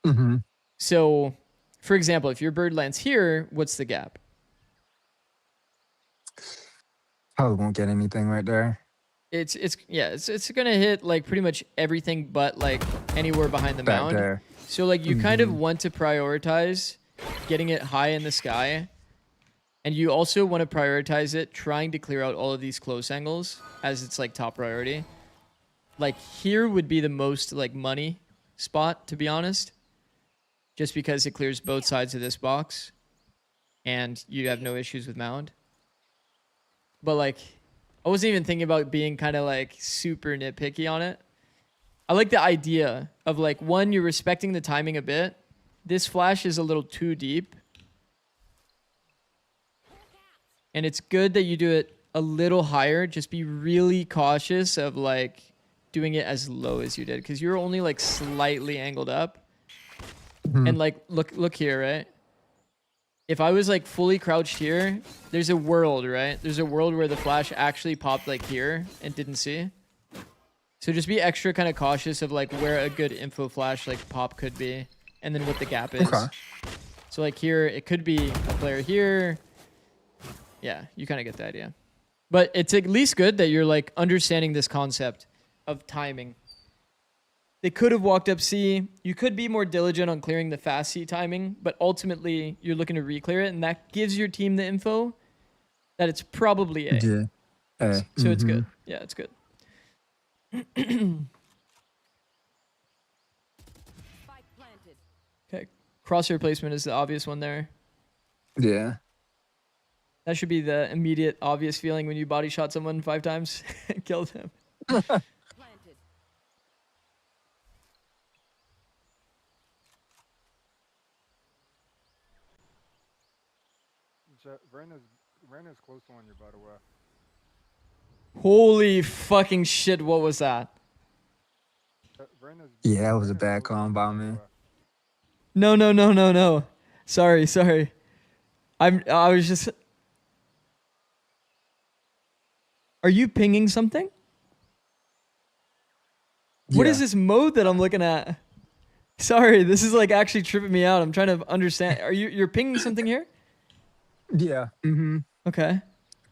Mm-hmm. So, for example, if your bird lands here, what's the gap? Probably won't get anything right there. It's gonna hit like pretty much everything but like anywhere behind the Back mound. there. So like you kind of want to prioritize getting it high in the sky, and you also want to prioritize it trying to clear out all of these close angles as its like top priority. Like here would be the most like money spot, to be honest, just because it clears both sides of this box, and you have no issues with mound. But like, I wasn't even thinking about being kind of like super nitpicky on it. I like the idea of like, one, you're respecting the timing a bit. This flash is a little too deep. And it's good that you do it a little higher. Just be really cautious of like doing it as low as you did, because you're only like slightly angled up. And like, look here, right? If I was like fully crouched here, there's a world, right? There's a world where the flash actually popped like here and didn't see. So just be extra kind of cautious of like where a good info flash like pop could be, and then what the gap is. Okay. So like here, it could be a player here. Yeah, you kind of get the idea. But it's at least good that you're like understanding this concept of timing. They could have walked up C. You could be more diligent on clearing the fast C timing, but ultimately you're looking to re-clear it, and that gives your team the info that it's probably A. Yeah. So it's good. Yeah, it's good. Spike planted. Okay, crosshair placement is the obvious one there. Yeah. That should be the immediate obvious feeling when you body shot someone 5 times and killed them. Planted. Rena's close on you, by the way. Holy fucking shit, what was that? Yeah, that was a Verna's bad close one, combo, by the man. way. No. Sorry. I was just. Are you pinging something? What is Yeah. this mode that I'm looking at? Sorry, this is like actually tripping me out. I'm trying to understand. You're pinging something here? Yeah. Mm-hmm. Okay. I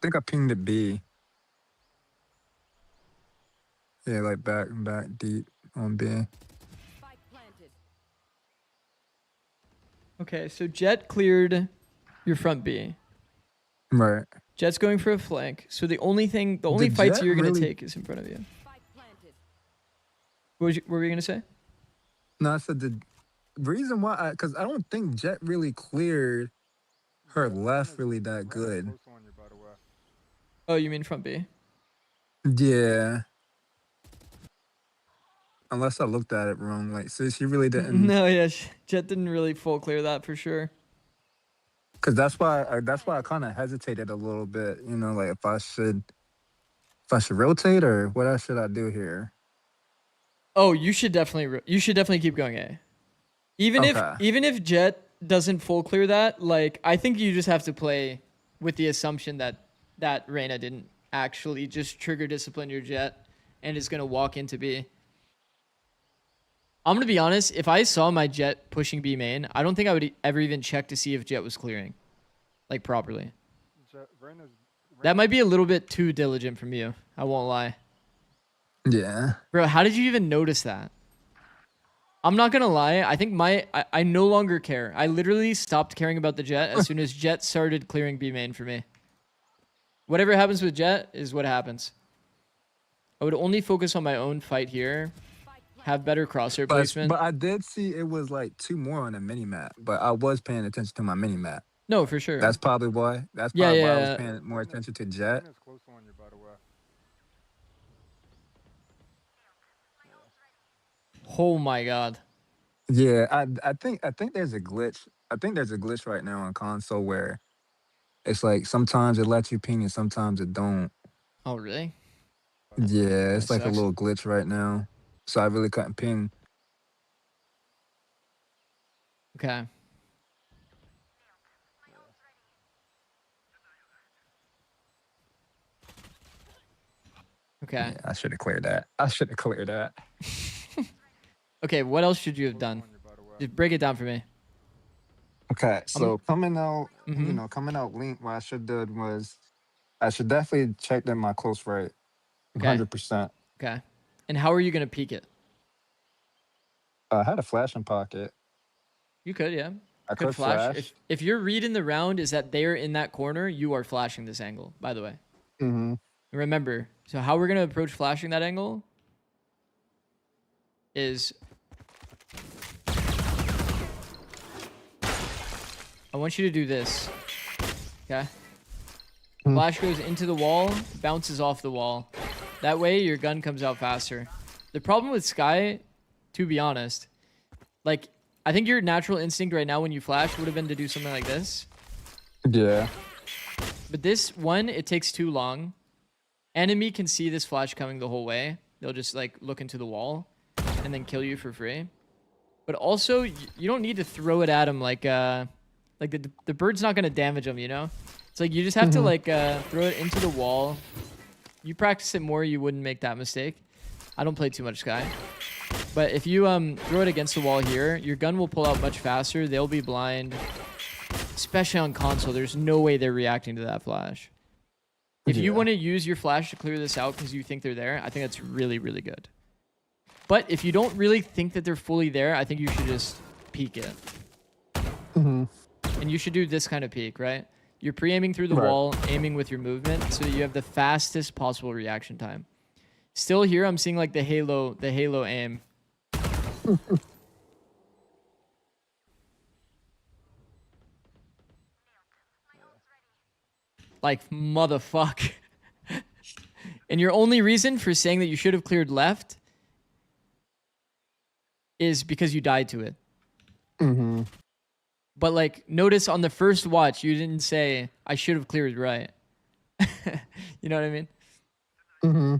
think I pinged a B. Yeah, like back deep on B. Spike planted. Okay, so Jet cleared your front B. Right. Jet's going for a flank. So the only Did fights Jet you're gonna really? take is in front of you. Spike planted. What were you gonna say? No, I said the reason why, because I don't think Jet really cleared her left really that Verna's good. close on you, by the way. Oh, you mean front B? Yeah. Unless I looked at it wrong. Like, so she really didn't. No, yeah, Jet didn't really full clear that for sure. Because that's why I kind of hesitated a little bit. You know, like if I should rotate or what else should I do here? Oh, you should definitely keep going A. Even Okay. if Jet doesn't full clear that, like I think you just have to play with the assumption that Reyna didn't actually just trigger discipline your Jet and is gonna walk into B. I'm gonna be honest. If I saw my Jet pushing B main, I don't think I would ever even check to see if Jet was clearing, like properly. Verna's That might be a little bit too diligent from you. I won't lie, Yeah. bro. How did you even notice that? I'm not gonna lie. I think I no longer care. I literally stopped caring about the Jet as soon as Jet started clearing B main for me. Whatever happens with Jet is what happens. I would only focus on my own fight here. Have better crosshair placement. But I did see it was like 2 more on the mini map. But I was paying attention to my mini map. No, for sure. That's probably why. That's Yeah, probably why I was yeah. paying more attention to Jet. Verna's close on you, by the way. Oh my god. Yeah, I think there's a glitch. I think there's a glitch right now on console where it's like sometimes it lets you ping and sometimes it don't. Oh really? Yeah, it's That like a sucks. little glitch right now. So I really couldn't ping. Okay. Okay. Yeah, I should have cleared that. I should have cleared that. Okay. What else should you have Close done? on you, by the way. Just break it down for me. Okay, so coming out, Mhm. coming out link, what I should did was I should definitely check in my close right, Okay. 100%. Okay. And how are you gonna peek it? I had a flash in pocket. You could, yeah. I Could could flash. flash. If your read in the round is that they're in that corner, you are flashing this angle. By the way. Mm-hmm. Remember, so how we're gonna approach flashing that angle is I want you to do this. Okay? Flash goes into the wall, bounces off the wall. That way your gun comes out faster. The problem with Sky, to be honest, like I think your natural instinct right now when you flash would have been to do something like this. Yeah. But this one, it takes too long. Enemy can see this flash coming the whole way. They'll just like look into the wall and then kill you for free. But also, you don't need to throw it at him like the bird's not gonna damage him. You know, it's like you just have to like throw it into the wall. You practice it more, you wouldn't make that mistake. I don't play too much Sky, but if you throw it against the wall here, your gun will pull out much faster. They'll be blind, especially on console. There's no way they're reacting to that flash. If you Yeah. want to use your flash to clear this out because you think they're there, I think that's really, really good. But if you don't really think that they're fully there, I think you should just peek it. Mm-hmm. And you should do this kind of peek, right? You're pre-aiming through the Right. wall, aiming with your movement, so that you have the fastest possible reaction time. Still here, I'm seeing like the halo aim. Like motherfuck. And your only reason for saying that you should have cleared left is because you died to it. Mm-hmm. But like, notice on the first watch, you didn't say I should have cleared right. You know what I mean? Mm-hmm.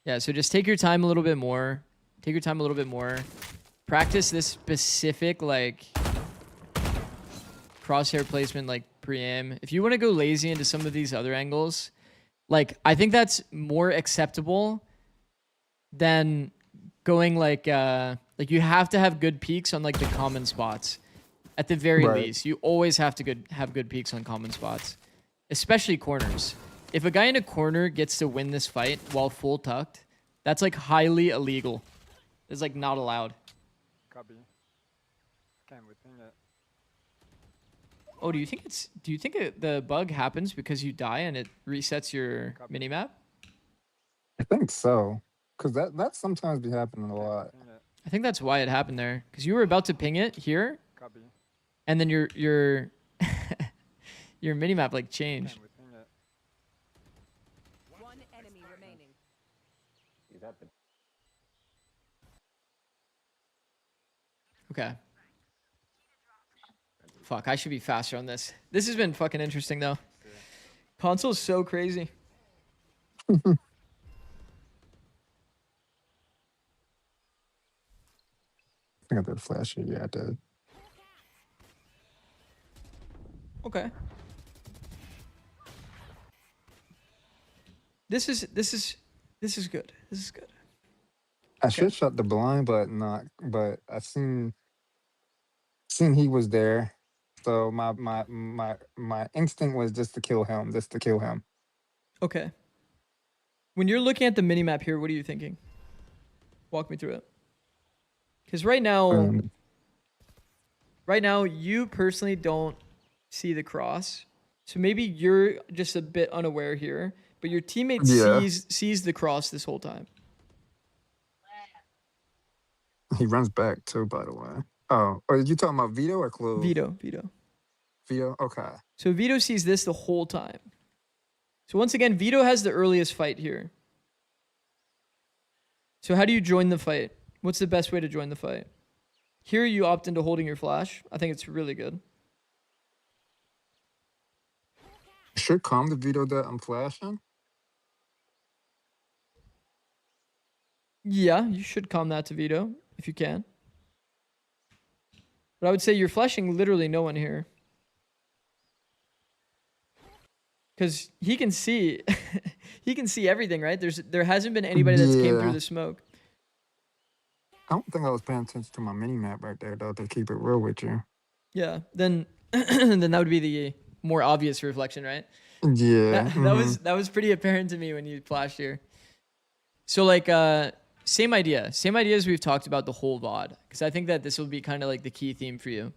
Yeah. So just take your time a little bit more. Take your time a little bit more. Practice this specific like crosshair placement, like pre-aim. If you want to go lazy into some of these other angles, like I think that's more acceptable than going like you have to have good peaks on like the common spots. At the very Right. least, you always have to have good peaks on common spots, especially corners. If a guy in a corner gets to win this fight while full tucked, that's like highly illegal. It's like not allowed. Copy. Can't withing it. Oh, do you think the bug happens because you die and it resets your Copy. minimap? I think so. Cause that sometimes be happening a lot. Withing it. I think that's why it happened there. Because you were about to ping it here, Copy. and then your your minimap like changed. Can't withing it. One enemy remaining. He's at the Okay. Fuck, I should be faster on this. This has been fucking interesting though. Console's so crazy. I think I did flash here. Yeah, I did. Okay. This is good. This is good. I should shut the blind, but not. But I seen he was there, so my instinct was just to kill him. Just to kill him. Okay. When you're looking at the minimap here, what are you thinking? Walk me through it. Because right now, you personally don't see the cross, so maybe you're just a bit unaware here. But your teammate Yeah. sees the cross this whole time. He runs back too, by the way. Oh, are you talking about Vito or Clove? Vito. Vito. Okay. So Vito sees this the whole time. So once again, Vito has the earliest fight here. So how do you join the fight? What's the best way to join the fight? Here you opt into holding your flash. I think it's really good. I should calm the Vito that I'm flashing. Yeah, you should calm that to Vito if you can. But I would say you're flashing literally no one here. Because he can see he can see everything, right? There hasn't been anybody that's came through Yeah. the smoke. I don't think I was paying attention to my mini map right there, though. To keep it real with you. Yeah. Then then that would be the more obvious reflection, right? Yeah. That was pretty apparent to me when you flashed here. So like same idea as we've talked about the whole VOD, because I think that this will be kind of like the key theme for you,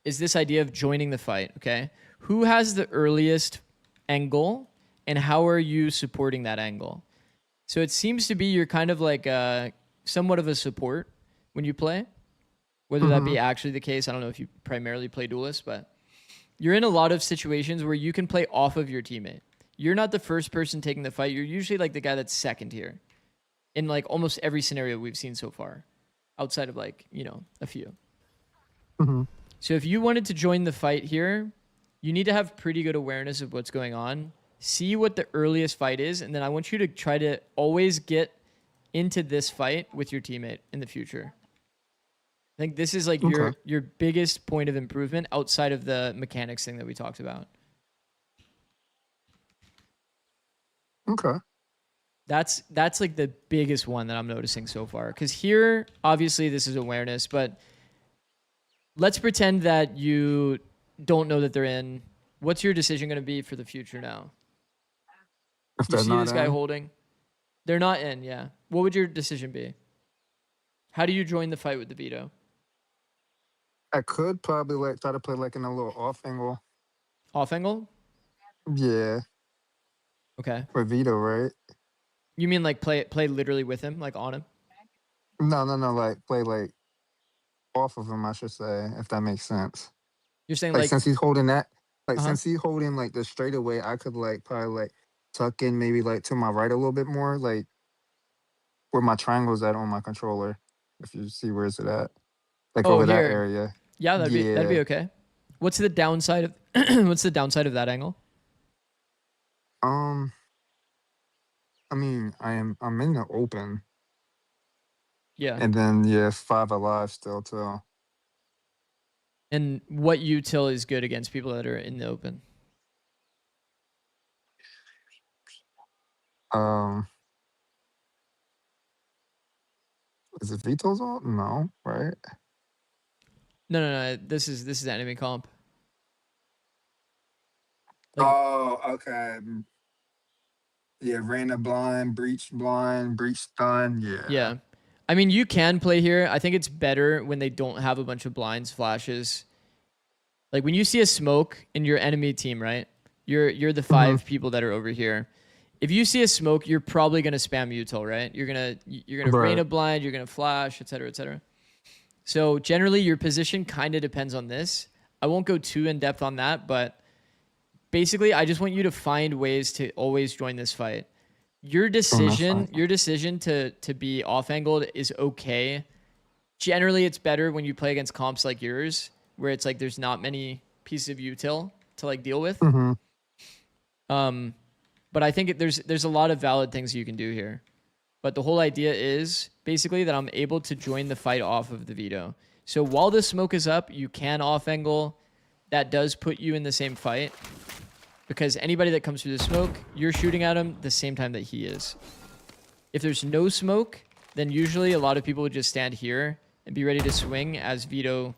is this idea of joining the fight. Okay, who has the earliest angle, and how are you supporting that angle? So it seems to be you're kind of like somewhat of a support when you play, whether that be actually the case. I don't know if you primarily play duelist, but you're in a lot of situations where you can play off of your teammate. You're not the first person taking the fight. You're usually like the guy that's second here in like almost every scenario we've seen so far, outside of like, a few. So if you wanted to join the fight here, you need to have pretty good awareness of what's going on. See what the earliest fight is, and then I want you to try to always get into this fight with your teammate in the future. I think this is like your biggest point of improvement outside of the mechanics thing that we talked about. Okay. That's like the biggest one that I'm noticing so far. Because here, obviously, this is awareness, but let's pretend that you don't know that they're in. What's your decision going to be for the future now? If You they're see not this guy in, holding? They're not in, yeah. What would your decision be? How do you join the fight with the Vito? I could probably like try to play like in a little off angle. Off angle? Yeah, Okay. with Vito, right? You mean like play literally with him, like on him? No, like play like off of him, I should say, if that makes sense. You're saying Like like since he's holding that, like Uh-huh. since he's holding like the straightaway, I could like probably like tuck in maybe like to my right a little bit more, like where my triangle's at on my controller. If you see where's it at, like Oh, over that here. area. Yeah, that'd be Yeah. okay. What's the downside of what's the downside of that angle? I mean, I'm in the open. Yeah. And then yeah, 5 alive still too. And what util is good against people that are in the open? Um, is it Vito's ult? No, right? No. This is enemy comp. Like, Oh, okay. Yeah, Reyna blind, breach stun. Yeah. yeah. I mean, you can play here. I think it's better when they don't have a bunch of blinds, flashes. Like when you see a smoke in your enemy team, right? You're the 5 people that are over here. If you see a smoke, you're probably gonna spam util, right? You're gonna Right. Reyna blind, you're gonna flash, etc., etc. So generally, your position kind of depends on this. I won't go too in depth on that, but basically, I just want you to find ways to always join this fight. Your decision to be off angled is okay. Generally, it's better when you play against comps like yours, where it's like there's not many pieces of util to like deal with. Mm-hmm. But I think there's a lot of valid things you can do here. But the whole idea is basically that I'm able to join the fight off of the veto. So while the smoke is up, you can off angle. That does put you in the same fight because anybody that comes through the smoke, you're shooting at him the same time that he is. If there's no smoke, then usually a lot of people would just stand here and be ready to swing as Vito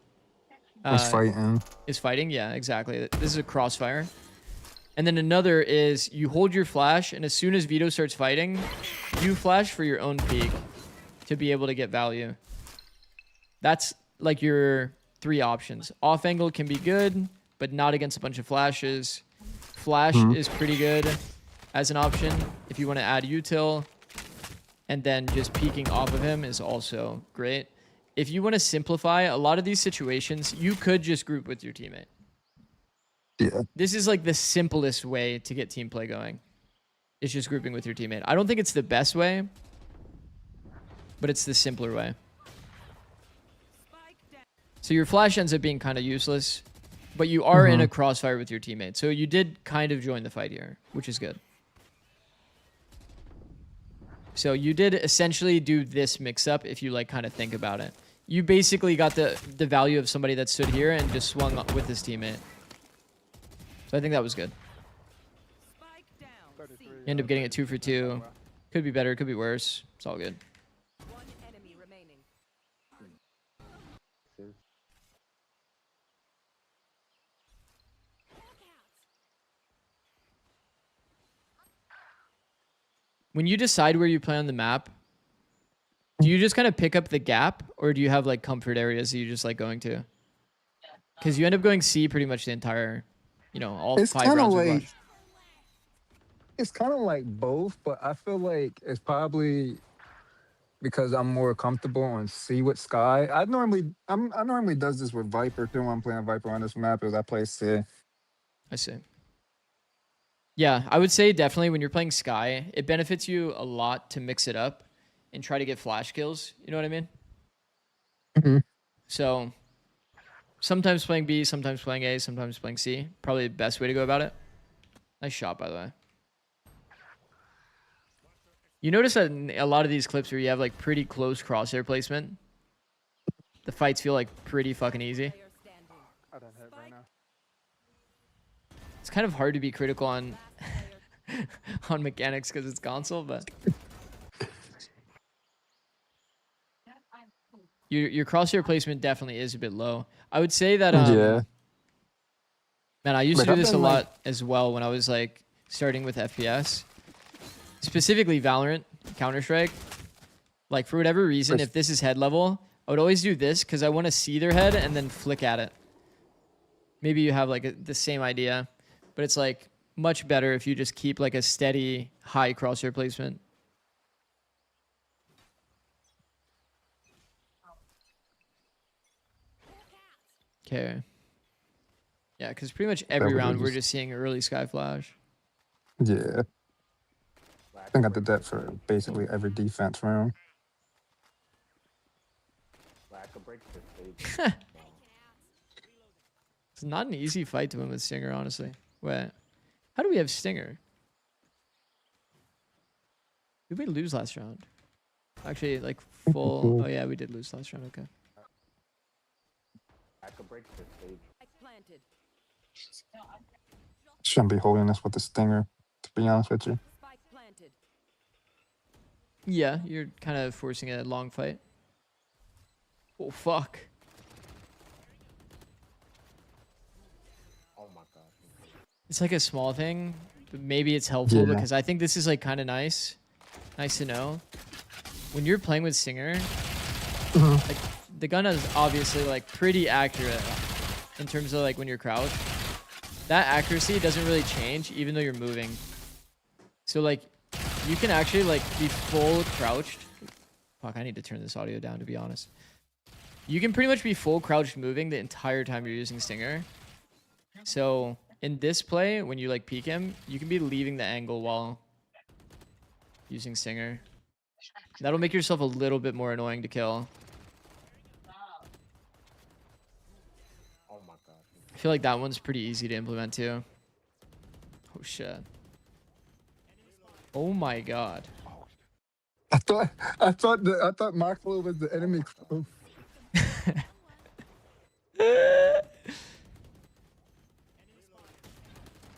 is fighting. Yeah, exactly. This is a crossfire. And then another is you hold your flash, and as soon as Vito starts fighting, you flash for your own peak to be able to get value. That's like your 3 options. Off angle can be good, but not against a bunch of flashes. Flash is pretty good as an option if you want to add util. And then just peeking off of him is also great. If you want to simplify a lot of these situations, you could just group with your teammate. Yeah. This is like the simplest way to get team play going. It's just grouping with your teammate. I don't think it's the best way, but it's the simpler way. So your flash ends up being kind of useless, but you are in a crossfire with your teammate. So you did kind of join the fight here, which is good. So you did essentially do this mix-up if you like kind of think about it. You basically got the value of somebody that stood here and just swung with his teammate. So I think that was good. You end up getting it 2 for 2. Could be better, could be worse. It's all good. One enemy remaining. When you decide where you play on the map, do you just kind of pick up the gap, or do you have like comfort areas that you just like going to? Because you end up going C pretty much the entire, all It's 5 kind of rounds of like rush. it's kind of like both, but I feel like it's probably because I'm more comfortable on C with Sky. I normally does this with Viper too. When I'm playing Viper on this map, is I play C. I see. Yeah, I would say definitely when you're playing Sky, it benefits you a lot to mix it up and try to get flash kills. You know what I mean? Mm-hmm. So sometimes playing B, sometimes playing A, sometimes playing C. Probably the best way to go about it. Nice shot, by the way. You notice that in a lot of these clips where you have like pretty close crosshair placement, the fights feel like pretty fucking easy. Player standing. I don't hit right now. It's kind of hard to be critical on on mechanics because it's console, but your crosshair placement definitely is a bit low. I would say that Yeah. man, I used to Like, do I've this a been, lot as well when I was like starting with FPS, specifically Valorant, Counter-Strike. Like for whatever reason, if this is head level, I would always do this because I want to see their head and then flick at it. Maybe you have like the same idea, but it's like much better if you just keep like a steady high crosshair placement. Okay. Yeah, because pretty much every would round we're just- just seeing early Sky Flash. Yeah. I think I did that for basically every defense round. Lack of break for stage. It's not an easy fight to win with Stinger, honestly. Wait. How do we have Stinger? Did we lose last round? Actually, like full. Oh yeah, we did lose last round. Okay. I could break the stage. Spike planted. Shouldn't be holding this with the stinger, to be honest with you. Spike planted. Yeah, you're kind of forcing a long fight. Oh fuck. Oh my god. It's like a small thing, but maybe it's helpful Yeah. because I think this is like kind of nice. Nice to know. When you're playing with Stinger, like the gun is obviously like pretty accurate in terms of like when you're crouched. That accuracy doesn't really change even though you're moving. So like you can actually like be full crouched. Fuck, I need to turn this audio down to be honest. You can pretty much be full crouched moving the entire time you're using Stinger. So in this play, when you like peek him, you can be leaving the angle while using Stinger. That'll make yourself a little bit more annoying to kill. Oh my god. I feel like that one's pretty easy to implement too. Oh shit. Oh my god. I thought Maxwell was the enemy. Oh,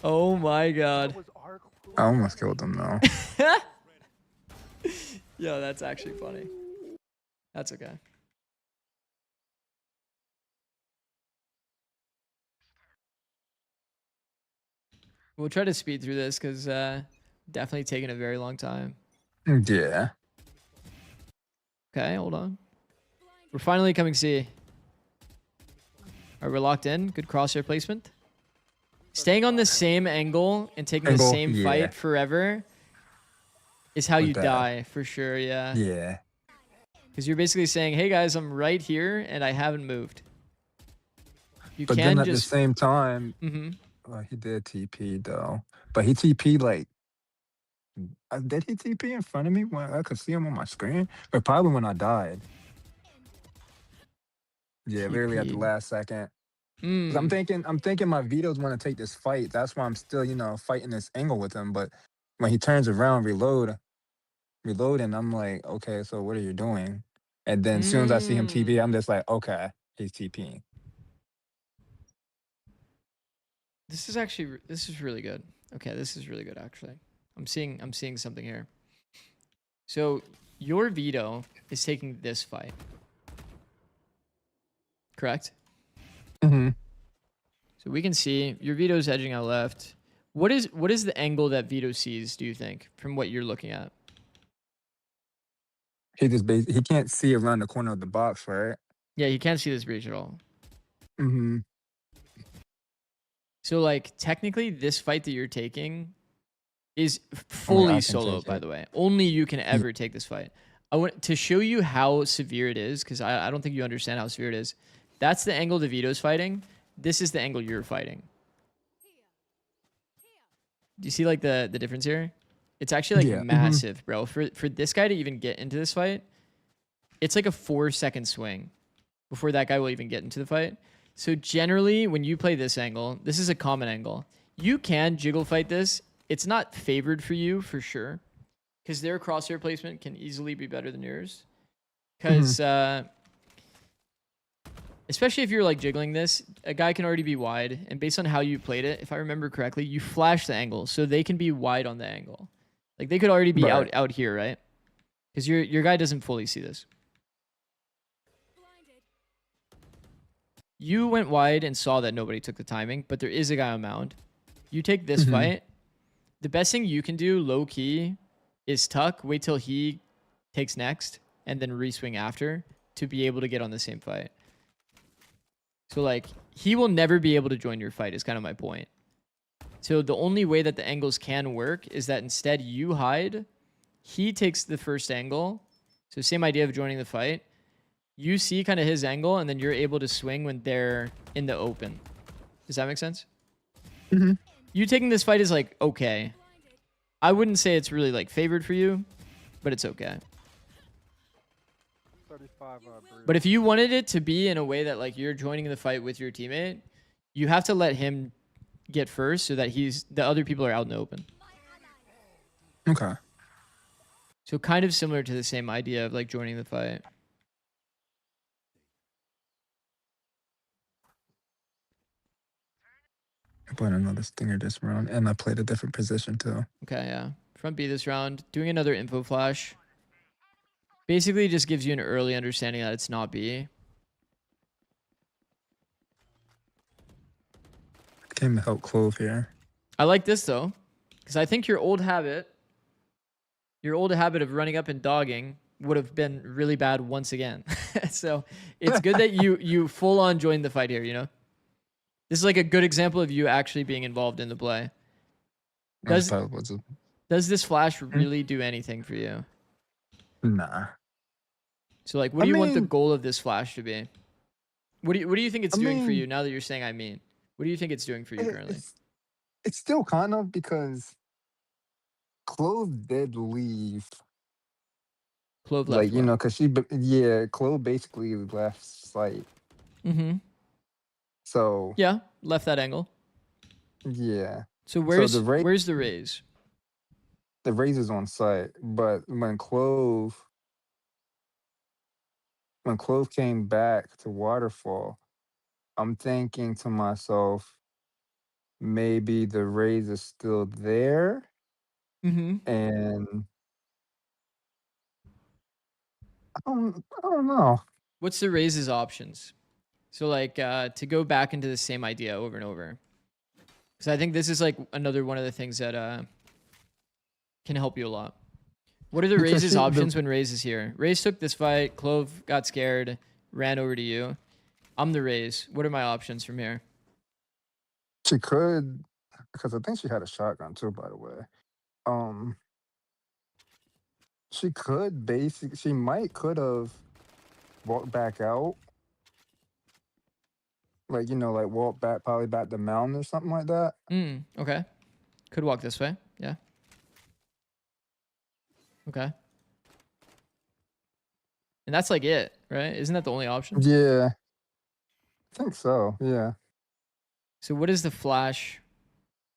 Oh my god. That was our clue. I almost killed him though. Yo, that's actually funny. That's okay. We'll try to speed through this because definitely taking a very long time. Yeah. Okay, hold on. We're finally coming C. Alright, we're locked in. Good crosshair placement. Staying on the same angle and taking the same yeah. fight forever is how With you that. die, for sure, yeah. Yeah. Because you're basically saying, hey guys, I'm right here and I haven't moved. You But can then at just... the same time, hmm well, he did TP though. But he TP like, did he TP in front of me when I could see him on my screen? Or probably when I died. Yeah, literally at the TP'd. last second. 'Cause I'm Mm. thinking my Vito's want to take this fight. That's why I'm still, fighting this angle with him. But when he turns around, reloading, I'm like, okay, so what are you doing? And then as soon as I see him TP, I'm just like, okay, he's TPing. This is actually... This is really good. Okay, this is really good, actually. I'm seeing something here. So, your Vito is taking this fight. Correct? Mm-hmm. So we can see your Vito's edging out left. What is the angle that Vito sees, do you think, from what you're looking at? He can't see around the corner of the box, right? Yeah, you can't see this breach at all. Mm-hmm. So like technically this fight that you're taking is I fully can solo, take by it. the way. Only you can ever take this fight. I want to show you how severe it is, because I don't think you understand how severe it is. That's the angle DeVito's fighting. This is the angle you're fighting. Do you see like the difference here? It's actually like Yeah. massive, bro. For this guy to even get into this fight, it's like a 4-second swing before that guy will even get into the fight. So generally, when you play this angle, this is a common angle. You can jiggle fight this. It's not favored for you for sure, because their crosshair placement can easily be better than yours. Because especially if you're like jiggling this, a guy can already be wide, and based on how you played it, if I remember correctly, you flash the angle so they can be wide on the angle. Like they could already be Right. out here, right? Because your guy doesn't fully see this. You went wide and saw that nobody took the timing, but there is a guy on mound. You take this fight. The best thing you can do, low key, is tuck, wait till he takes next, and then reswing after to be able to get on the same fight. So like he will never be able to join your fight is kind of my point. So the only way that the angles can work is that instead you hide, he takes the first angle. So same idea of joining the fight. You see kind of his angle, and then you're able to swing when they're in the open. Does that make sense? You taking this fight is like okay. I wouldn't say it's really like favored for you, but it's okay. 35 But if you wanted it to be in a way that like you're joining the fight with your teammate, you have to let him get first so that the other people are out in the open. Okay. So kind of similar to the same idea of like joining the fight. I played another stinger this round, and I played a different position too. Okay, yeah. Front B this round. Doing another info flash. Basically just gives you an early understanding that it's not B. Came to help Clove here. I like this though, because I think your old habit of running up and dogging would have been really bad once again. So it's good that you full on joined the fight here, you know? This is like a good example of you actually being involved in the play. Does this flash really do anything for you? Nah. So like, what do you want the goal of this flash to be? What do you think it's doing for you now that you're saying I mean? What do you think it's doing for you currently? It's still kind of because Clove did leave. Clove left, like, you know, because Clove basically left site. Mm-hmm. So yeah, left that angle. Yeah. So where's the where's the raise? The raise is on site, but when Clove came back to Waterfall, I'm thinking to myself, maybe the raise is still there, Mm-hmm. and I don't know. What's the raise's options? So like to go back into the same idea over and over. Because I think this is like another one of the things that can help you a lot. What are the raise's options when Raise is here? Raise took this fight. Clove got scared, ran over to you. I'm the Raise. What are my options from here? She could, because I think she had a shotgun too, by the way. She could have walked back out. Like, you know, like walk back, probably back the mountain or something like that. Okay. Could walk this way. Yeah. Okay. And that's like it, right? Isn't that the only option? Yeah. I think so, yeah. So what does the flash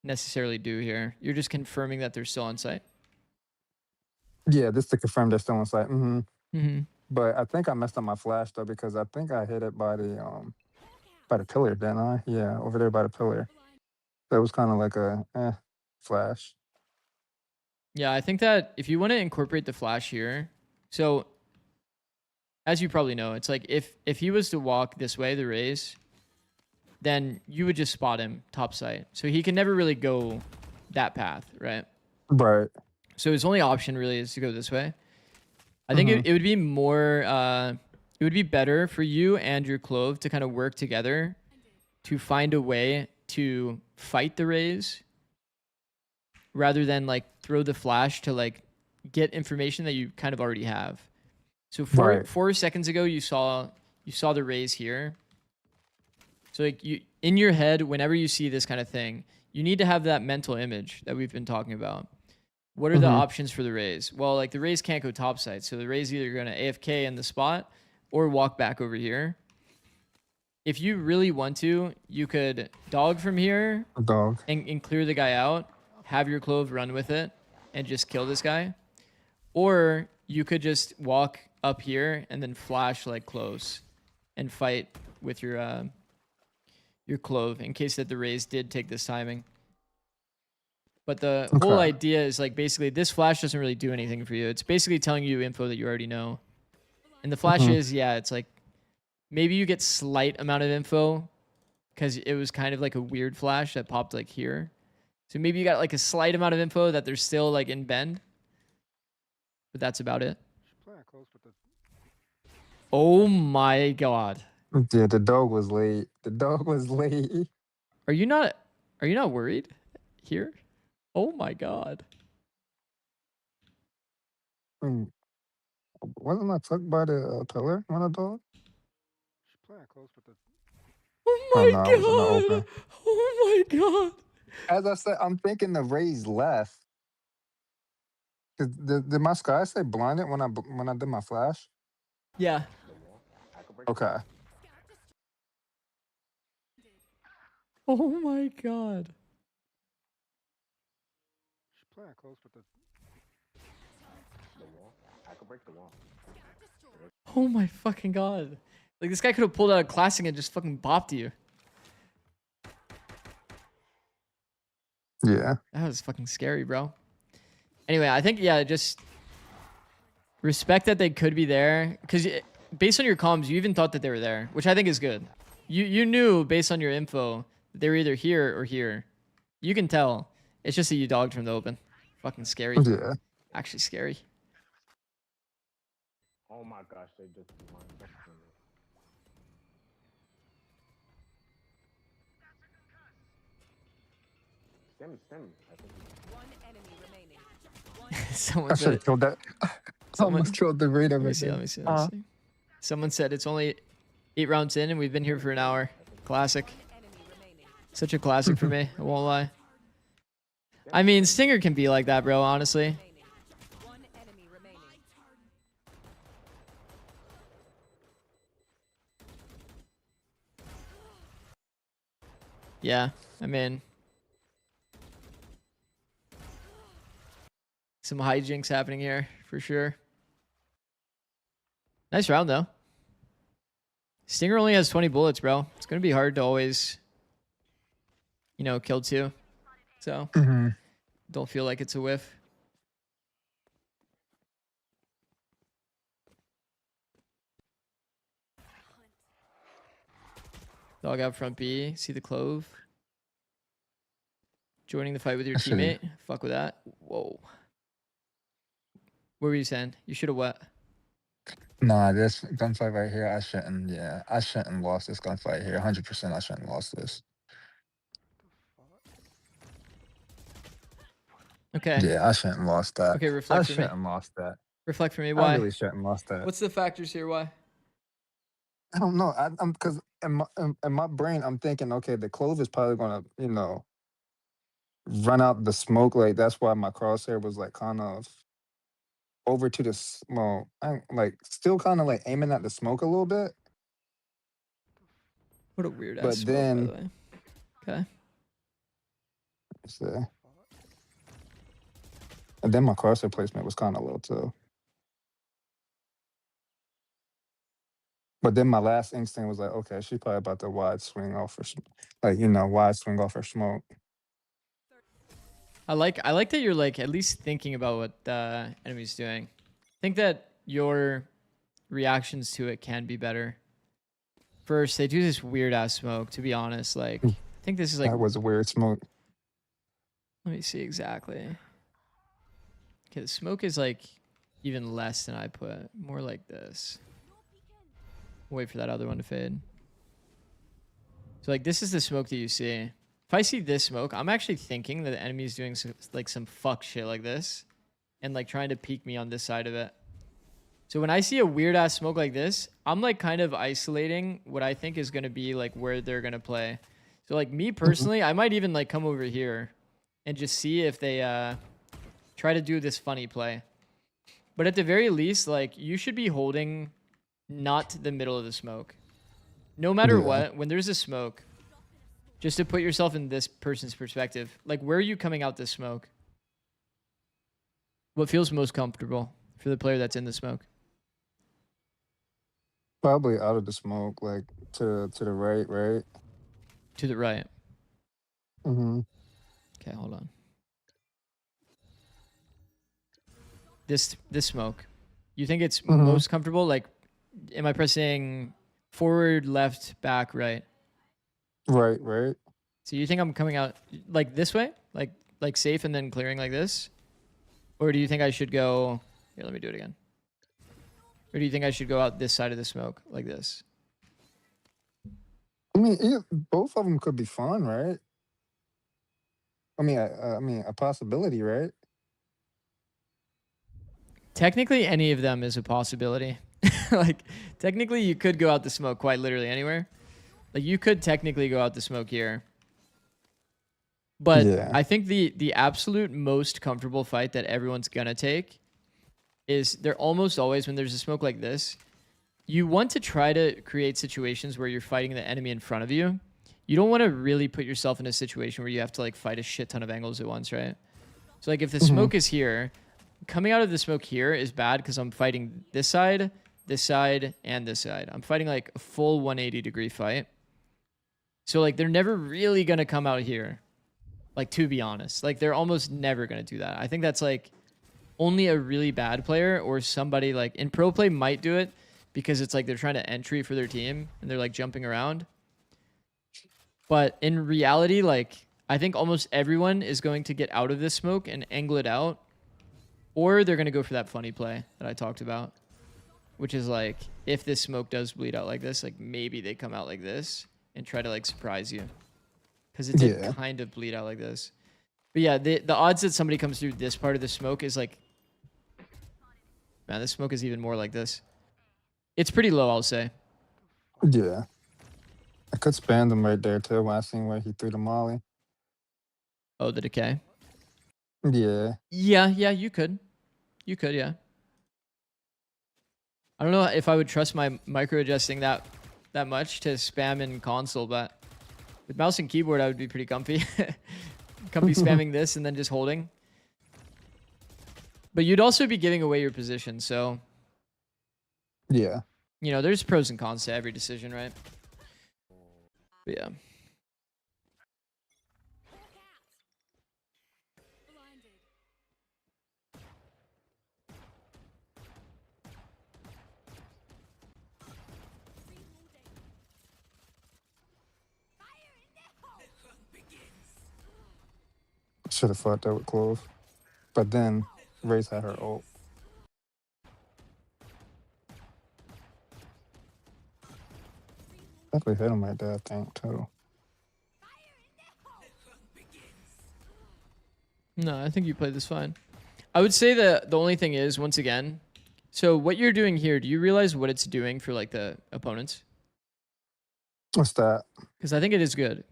necessarily do here? You're just confirming that they're still on site? Yeah, just to confirm they're still on site. Mm-hmm. Mm-hmm. But I think I messed up my flash though, because I think I hit it by the pillar, didn't I? Yeah, over there by the pillar. That was kind of like a flash. Yeah, I think that if you want to incorporate the flash here, so as you probably know, it's like if he was to walk this way, the Raise, then you would just spot him top site. So he can never really go that path, right? Right. So his only option really is to go this way. I think it would be more, it would be better for you and your Clove to kind of work together to find a way to fight the Raise rather than like throw the flash to like get information that you kind of already have. So 4 seconds ago, you saw the Raise here. So like you in your head, whenever you see this kind of thing, you need to have that mental image that we've been talking about. What are the options for the Raise? Well, like the Raise can't go top side, so the Raise either going to AFK in the spot or walk back over here. If you really want to, you could dog from here and clear the guy out, have your Clove run with it, and just kill this guy. Or you could just walk up here and then flash like close and fight with your Clove in case that the Raise did take this timing. But the whole idea is like basically this flash doesn't really do anything for you. It's basically telling you info that you already know. And the flash is, yeah, it's like maybe you get slight amount of info because it was kind of like a weird flash that popped like here. So maybe you got like a slight amount of info that they're still like in bend. But that's about it. Oh my god. Yeah, the dog was late. The dog was late. Are you not worried here? Oh my god. Wasn't I tucked by the pillar when I dog? Oh my god. I was in the open. Oh my god. As I said, I'm thinking the Rays left. Did my sky say blinded when I did my flash? Yeah. Okay. Oh my god. The wall. I could break the wall. Oh my fucking god. Like, this guy could have pulled out a classic and just fucking bopped you. Yeah. That was fucking scary, bro. Anyway, I think, yeah, just respect that they could be there. Because based on your comms, you even thought that they were there, which I think is good. You knew, based on your info, that they were either here or here. You can tell. It's just that you dogged from the open. Fucking scary. Yeah. Actually scary. Oh my gosh, they just lined up for me. Stem. I think One enemy remaining. Someone I should said, have killed that. I Someone- almost killed the radar. let me see. Someone said it's only 8 rounds in and we've been here for an hour. Classic. One enemy remaining. Such a classic for me. I won't lie. I mean, Stinger can be like that, bro, honestly. Remaining. One enemy remaining. Yeah, I mean, some hijinks happening here for sure. Nice round though. Stinger only has 20 bullets, bro. It's gonna be hard to always, you know, kill 2. So Mm-hmm. don't feel like it's a whiff. Dog out front B. See the clove. Joining the fight with your I should've- teammate. Fuck with that. Whoa. What were you saying? You should have what? Nah, this gunfight right here, I shouldn't lost this gunfight here. 100% I shouldn't lost this. Okay. Yeah, I shouldn't lost that. Okay, I reflect for me. shouldn't lost that. Reflect for me. I Why? really shouldn't lost that. What's the factors here? Why? I don't know. I'm because in my brain, I'm thinking, okay, the clove is probably gonna, run out the smoke. Like that's why my crosshair was like kind of over to the smoke. I'm like still kind of like aiming at the smoke a little bit. What a weird But ass smoke, by then- the way. Okay. So, and then my crosshair placement was kind of low too. But then my last instinct was like, okay, she's probably about to wide swing off her, wide swing off her smoke. I like that you're like at least thinking about what the enemy's doing. I think that your reactions to it can be better. First, they do this weird ass smoke, to be honest. Like, I think this is like, That was a weird smoke. let me see exactly. Okay, the smoke is like even less than I put. More like this. Wait for that other one to fade. So like this is the smoke that you see. If I see this smoke, I'm actually thinking that the enemy is doing some fuck shit like this. And like trying to peek me on this side of it. So when I see a weird ass smoke like this, I'm like kind of isolating what I think is going to be like where they're going to play. So like me personally, I might even like come over here and just see if they try to do this funny play. But at the very least, like you should be holding not the middle of the smoke. No matter what, when there's a smoke, just to put yourself in this person's perspective, like where are you coming out this smoke? What feels most comfortable for the player that's in the smoke? Probably out of the smoke, like to the right. To the right. Mm-hmm. Okay, hold on. This smoke. You think it's most comfortable? Like, am I pressing forward, left, back, right? Right. So you think I'm coming out like this way? Like safe and then clearing like this? Or do you think I should go... Here, let me do it again. Or do you think I should go out this side of the smoke like this? I mean, both of them could be fun, right? I mean, a possibility, right? Technically, any of them is a possibility. Like, technically, you could go out the smoke quite literally anywhere. Like, you could technically go out the smoke here. But Yeah. I think the absolute most comfortable fight that everyone's going to take is they're almost always, when there's a smoke like this, you want to try to create situations where you're fighting the enemy in front of you. You don't want to really put yourself in a situation where you have to, like, fight a shit ton of angles at once, right? So, like, if the smoke is here, coming out of the smoke here is bad because I'm fighting this side, and this side. I'm fighting like a full 180-degree fight. So like they're never really gonna come out here. Like, to be honest, like they're almost never gonna do that. I think that's like only a really bad player or somebody like in pro play might do it because it's like they're trying to entry for their team and they're like jumping around. But in reality, like I think almost everyone is going to get out of this smoke and angle it out, or they're gonna go for that funny play that I talked about, which is like if this smoke does bleed out like this, like maybe they come out like this and try to like surprise you. Because it did kind of bleed out like this. But yeah, the odds that somebody comes through this part of the smoke is like... Man, this smoke is even more like this. It's pretty low, I'll say. Yeah. I could spam them right there too when I seen where he threw the molly. Oh, the decay? Yeah. Yeah, you could. You could, yeah. I don't know if I would trust my micro-adjusting that much to spam in console, but... With mouse and keyboard, I would be pretty comfy. Comfy spamming this and then just holding. But you'd also be giving away your position, so... Yeah. You know, there's pros and cons to every decision, right? But yeah. Should have fought that with Clove. But then, Raze had her ult. Definitely hit him right there, I think, too. No, I think you played this fine. I would say that the only thing is, once again, so what you're doing here, do you realize what it's doing for like the opponents? What's that? Because I think it is good.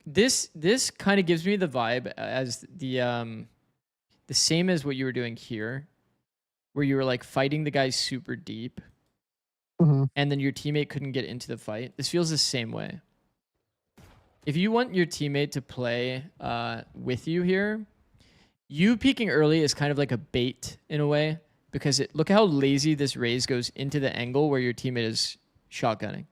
This kind of gives me the vibe as the same as what you were doing here, where you were like fighting the guy super deep, and then your teammate couldn't get into the fight. This feels the same way. If you want your teammate to play with you here, you peeking early is kind of like a bait in a way, because look how lazy this Raze goes into the angle where your teammate is shotgunning.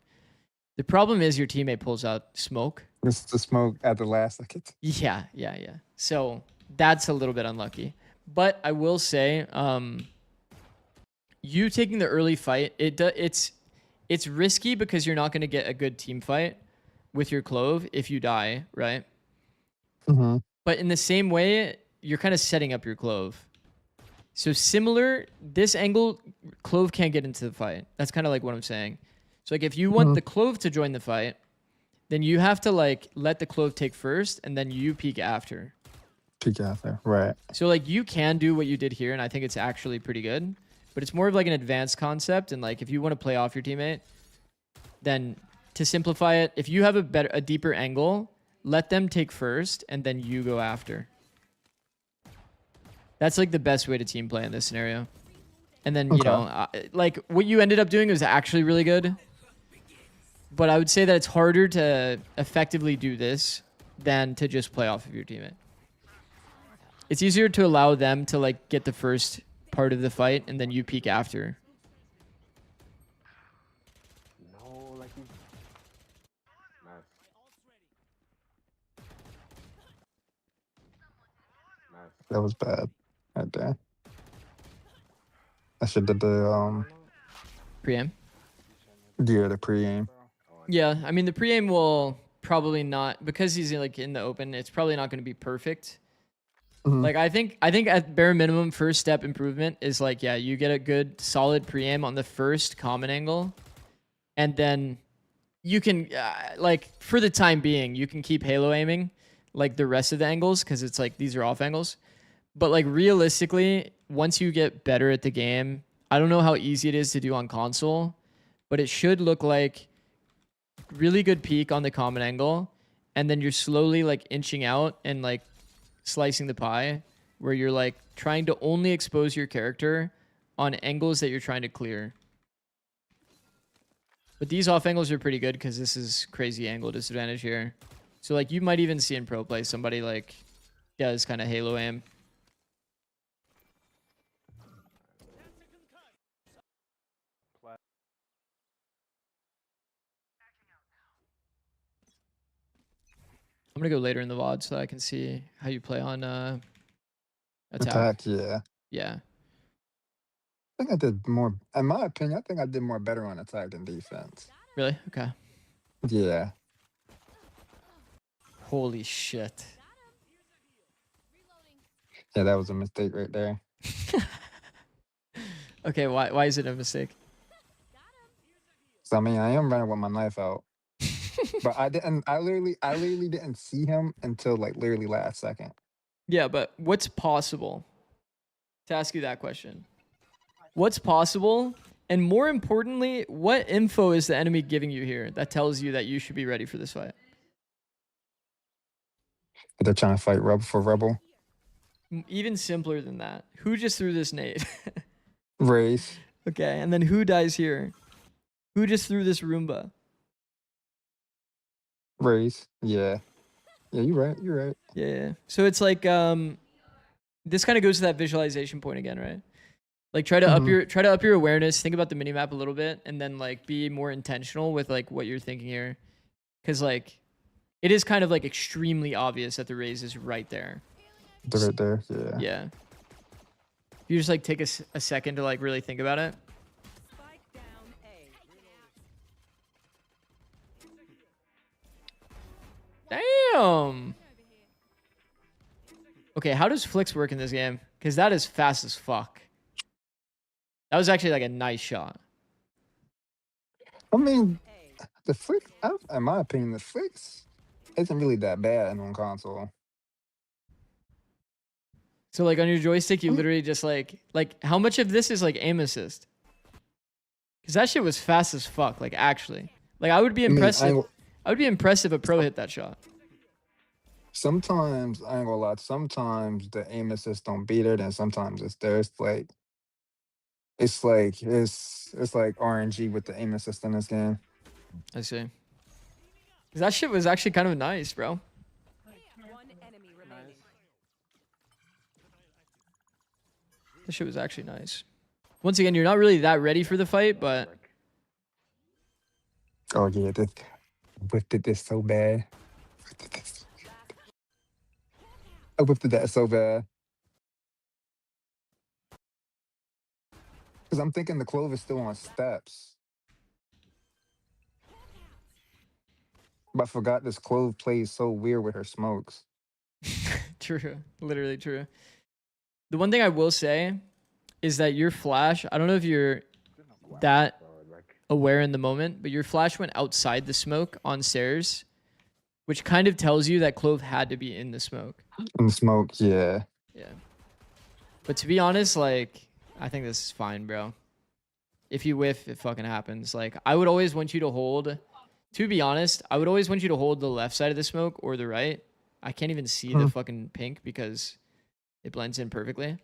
The problem is your teammate pulls out smoke. It's the smoke at the last second. Yeah. So that's a little bit unlucky. But I will say, you taking the early fight, it's risky because you're not going to get a good team fight with your Clove if you die, right? But in the same way, you're kind of setting up your Clove. So similar, this angle, Clove can't get into the fight. That's kind of like what I'm saying. So like if you want the Clove to join the fight, then you have to like let the Clove take first and then you peek after. Peek after, right. So like you can do what you did here and I think it's actually pretty good, but it's more of like an advanced concept. And like if you want to play off your teammate, then to simplify it, if you have a deeper angle, let them take first and then you go after. That's like the best way to team play in this scenario. And then, you know, like what you ended up doing was actually really good. But I would say that it's harder to effectively do this than to just play off of your teammate. It's easier to allow them to like get the first part of the fight and then you peek after. No, like he's... Nice. Nice. That was bad right there. I should have did the Pre-aim? Yeah, the pre-aim. Yeah, I mean the pre-aim will probably not, because he's like in the open, it's probably not going to be perfect. Like I think at bare minimum first step improvement is like, yeah, you get a good solid pre-aim on the first common angle, and then you can like for the time being you can keep halo aiming like the rest of the angles because it's like these are off angles. But like realistically, once you get better at the game, I don't know how easy it is to do on console, but it should look like really good peak on the common angle, and then you're slowly like inching out and like slicing the pie where you're like trying to only expose your character on angles that you're trying to clear. But these off angles are pretty good because this is crazy angle disadvantage here. So like you might even see in pro play somebody like does kind of halo aim. gonna go later in the VOD so I can see how you play on attack. Yeah. Yeah. I think I did more. In my opinion, I think I did more better on attack than defense. Really? Okay. Yeah. Holy shit. Yeah, that was a mistake right there. Okay, why is it a mistake? So I mean, I am running with my knife out, but I didn't. I literally didn't see him until like literally last second. Yeah, but what's possible? To ask you that question. What's possible? And more importantly, what info is the enemy giving you here that tells you that you should be ready for this fight? But they're trying to fight Rebel for Rebel. Even simpler than that. Who just threw this nade? Race. Okay, and then who dies here? Who just threw this Roomba? Race. Yeah. Yeah, you're right. You're right. Yeah. So it's like this kind of goes to that visualization point again, right? Like try to up your awareness, think about the minimap a little bit, and then like be more intentional with like what you're thinking here. Cause like it is kind of like extremely obvious that the raise is right there. They're right there. Yeah. Yeah. If you just like take a second to like really think about it. Spike down A. Damn. Okay, how does Flicks work in this game? Because that is fast as fuck. That was actually like a nice shot. I mean, the flick. In my opinion, the flicks isn't really that bad on console. So like on your joystick, you literally just like how much of this is like aim assist? Because that shit was fast as fuck. Like actually, like I would be impressed. I would be impressed if a pro hit that shot. Sometimes I ain't gonna lie. Sometimes the aim assist don't beat it, and sometimes it's there. It's like it's like RNG with the aim assist in this game. I see. 'Cause that shit was actually kind of nice, bro. One enemy remaining. That shit was actually nice. Once again, you're not really that ready for the fight, but Oh yeah, this whipped it this so bad. I whipped it that so bad. Because I'm thinking the Clove is still on steps. But I forgot this Clove plays so weird with her smokes. true, literally true. The one thing I will say is that your flash, I don't know if you're that aware in the moment, but your flash went outside the smoke on stairs, which kind of tells you that Clove had to be in the smoke. In the smoke, yeah. Yeah. But to be honest, like, I think this is fine, bro. If you whiff, it fucking happens. Like, I would always want you to hold, to be honest, I would always want you to hold the left side of the smoke or the right. I can't even see the fucking pink because it blends in perfectly.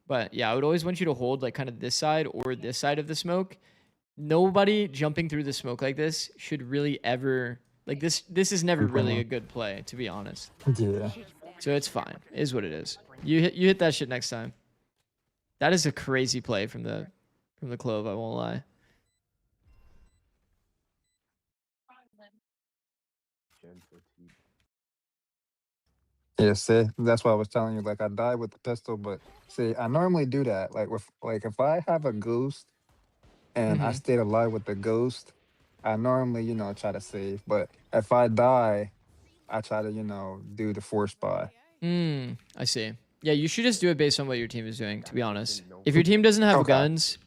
But yeah, I would always want you to hold like kind of this side or this side of the smoke. Nobody jumping through the smoke like this should really ever, like this is never really a good play, to be honest. Yeah. So it's fine. It is what it is. You hit that shit next time. That is a crazy play from the Clove, I won't lie. Yeah, see, that's why I was telling you. Like, I died with the pistol, but see, I normally do that. Like, if I have a ghost and I stayed alive with the ghost, I normally, try to save. But if I die, I try to, do the force buy. I see. Yeah, you should just do it based on what your team is doing, to be honest. If your team doesn't have guns,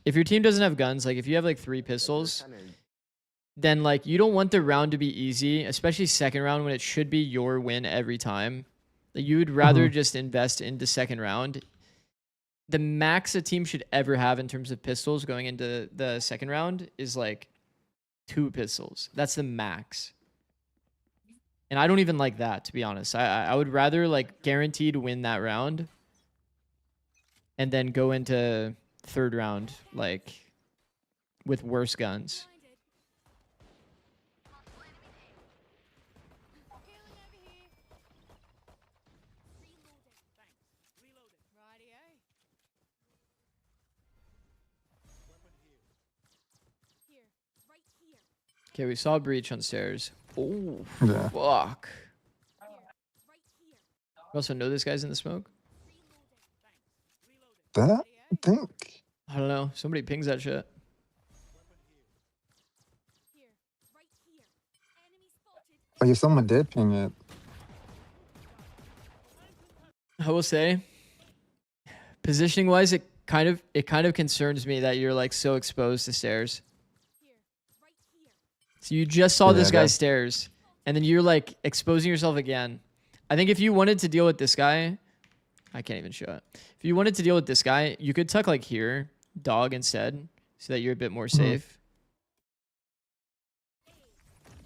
like if you have like 3 pistols, then like you don't want the round to be easy, especially second round when it should be your win every time. Like, you would rather just invest into second round. The max a team should ever have in terms of pistols going into the second round is like 2 pistols. That's the max. And I don't even like that, to be honest. I would rather like guaranteed win that round and then go into third round like with worse guns. Okay, we saw Breach on stairs. Oh, Yeah. fuck. You also know this guy's in the smoke. That I think. I don't know. Somebody pings that shit. Oh yeah, someone did ping it. I will say, positioning wise, it kind of concerns me that you're like so exposed to stairs. So you just saw this Yeah, guy's stairs, and then you're like exposing yourself again. I think if you wanted to deal with this guy, I can't even show it. If you wanted to deal with this guy, you could tuck like here, dog instead, so that you're a bit more safe.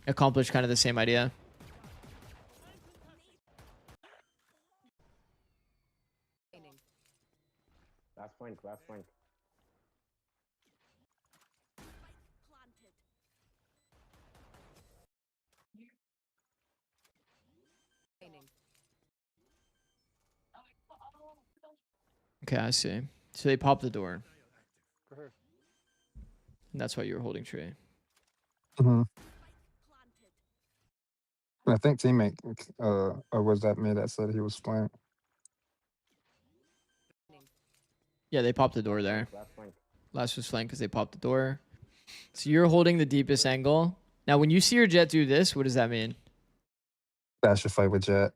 Accomplish kind of the same idea. Last flank, last flank. Okay, I see. So they pop the door. Go ahead. And that's why you were holding tree. Mm-hmm. I think teammate, or was that me that said he was playing? Yeah, they popped the door there. Last flank. Last was flank because they popped the door. So you're holding the deepest angle. Now, when you see your jet do this, what does that mean? That should fight with Jet.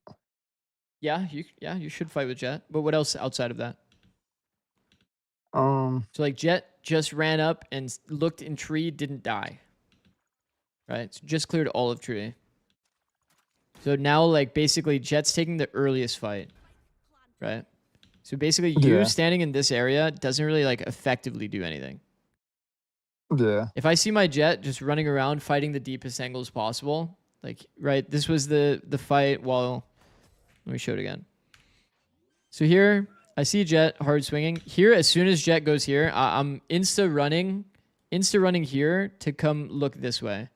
Yeah, you should fight with Jet. But what else outside of that? So like Jet just ran up and looked in tree, didn't die. Right? So just cleared all of tree. So now like basically Jet's taking the earliest fight. Right? So basically you Yeah. standing in this area doesn't really like effectively do anything. Yeah. If I see my Jet just running around fighting the deepest angles possible, like right, this was the fight while let me show it again. So here I see Jet hard swinging. Here, as soon as Jet goes here, I'm insta running here to come look this way.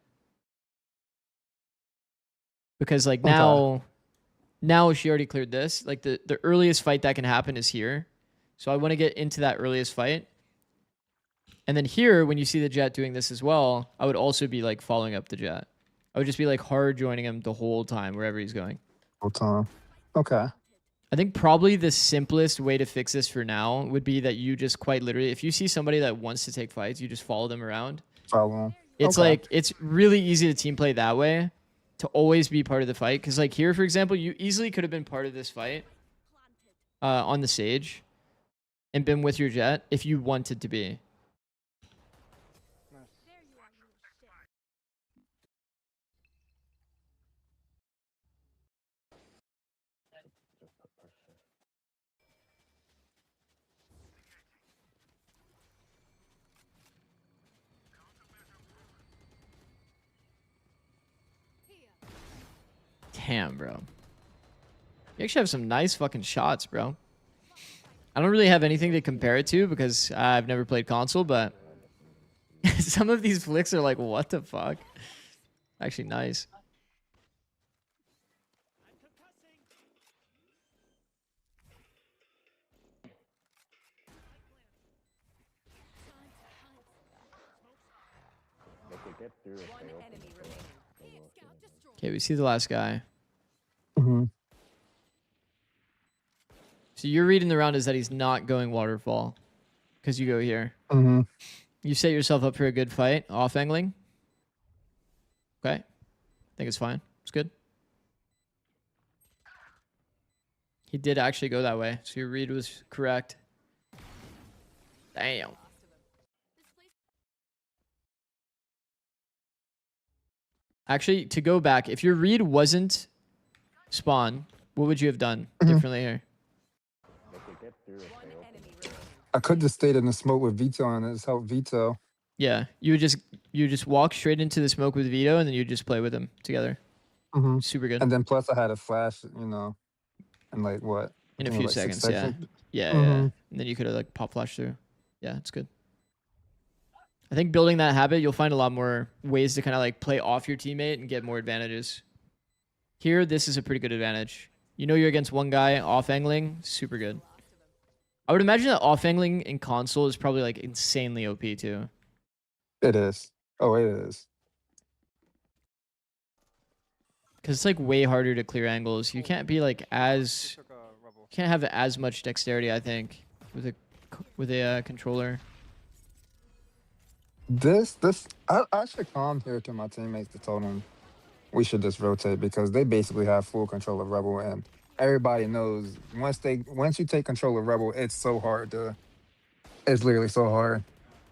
Because like now she already cleared this. Like the earliest fight that can happen is here. So I want to get into that earliest fight. And then here, when you see the Jet doing this as well, I would also be like following up the Jet. I would just be like hard joining him the whole time, wherever he's going. Whole time. Okay. I think probably the simplest way to fix this for now would be that you just quite literally, if you see somebody that wants to take fights, you just follow them around. Follow him. It's Okay. like, it's really easy to team play that way to always be part of the fight. Because like here, for example, you easily could have been part of this fight on the stage and been with your Jet if you wanted to be. Nice. Just put pressure. Damn, bro. You actually have some nice fucking shots, bro. I don't really have anything to compare it to because I've never played console, but some of these flicks are like, what the fuck? Actually, nice. They could get through if One they open enemy the door. remaining. Okay, we see the last guy. Mm-hmm. So you're reading the round is that he's not going waterfall because you go here. Mm-hmm. You set yourself up for a good fight, off angling. Okay. I think it's fine. It's good. He did actually go that way, so your read was correct. Damn. Actually, to go back, if your read wasn't spawn, what would you have done differently here? They could get through if One they open enemy the door. remaining. I could just stayed in the smoke with Vito and it's helped Vito. Yeah, you would just walk straight into the smoke with Vito, and then you just play with him together. Mm-hmm. Super good. And then plus I had a flash, in like what? In a I think few like 6 seconds, yeah. seconds. Yeah, Mhm. yeah. And then you could have like pop flash through. Yeah, it's good. I think building that habit, you'll find a lot more ways to kind of like play off your teammate and get more advantages. Here, this is a pretty good advantage. You know you're against one guy off angling, super good. I would imagine that off angling in console is probably like insanely OP too. It is. Oh, it is. Because it's like way harder to clear angles. You can't be like as Took a rebel. can't have as much dexterity, I think, with a controller. I should come here to my teammates to tell them we should just rotate because they basically have full control of Rebel, and everybody knows once you take control of Rebel, it's so hard to. It's literally so hard.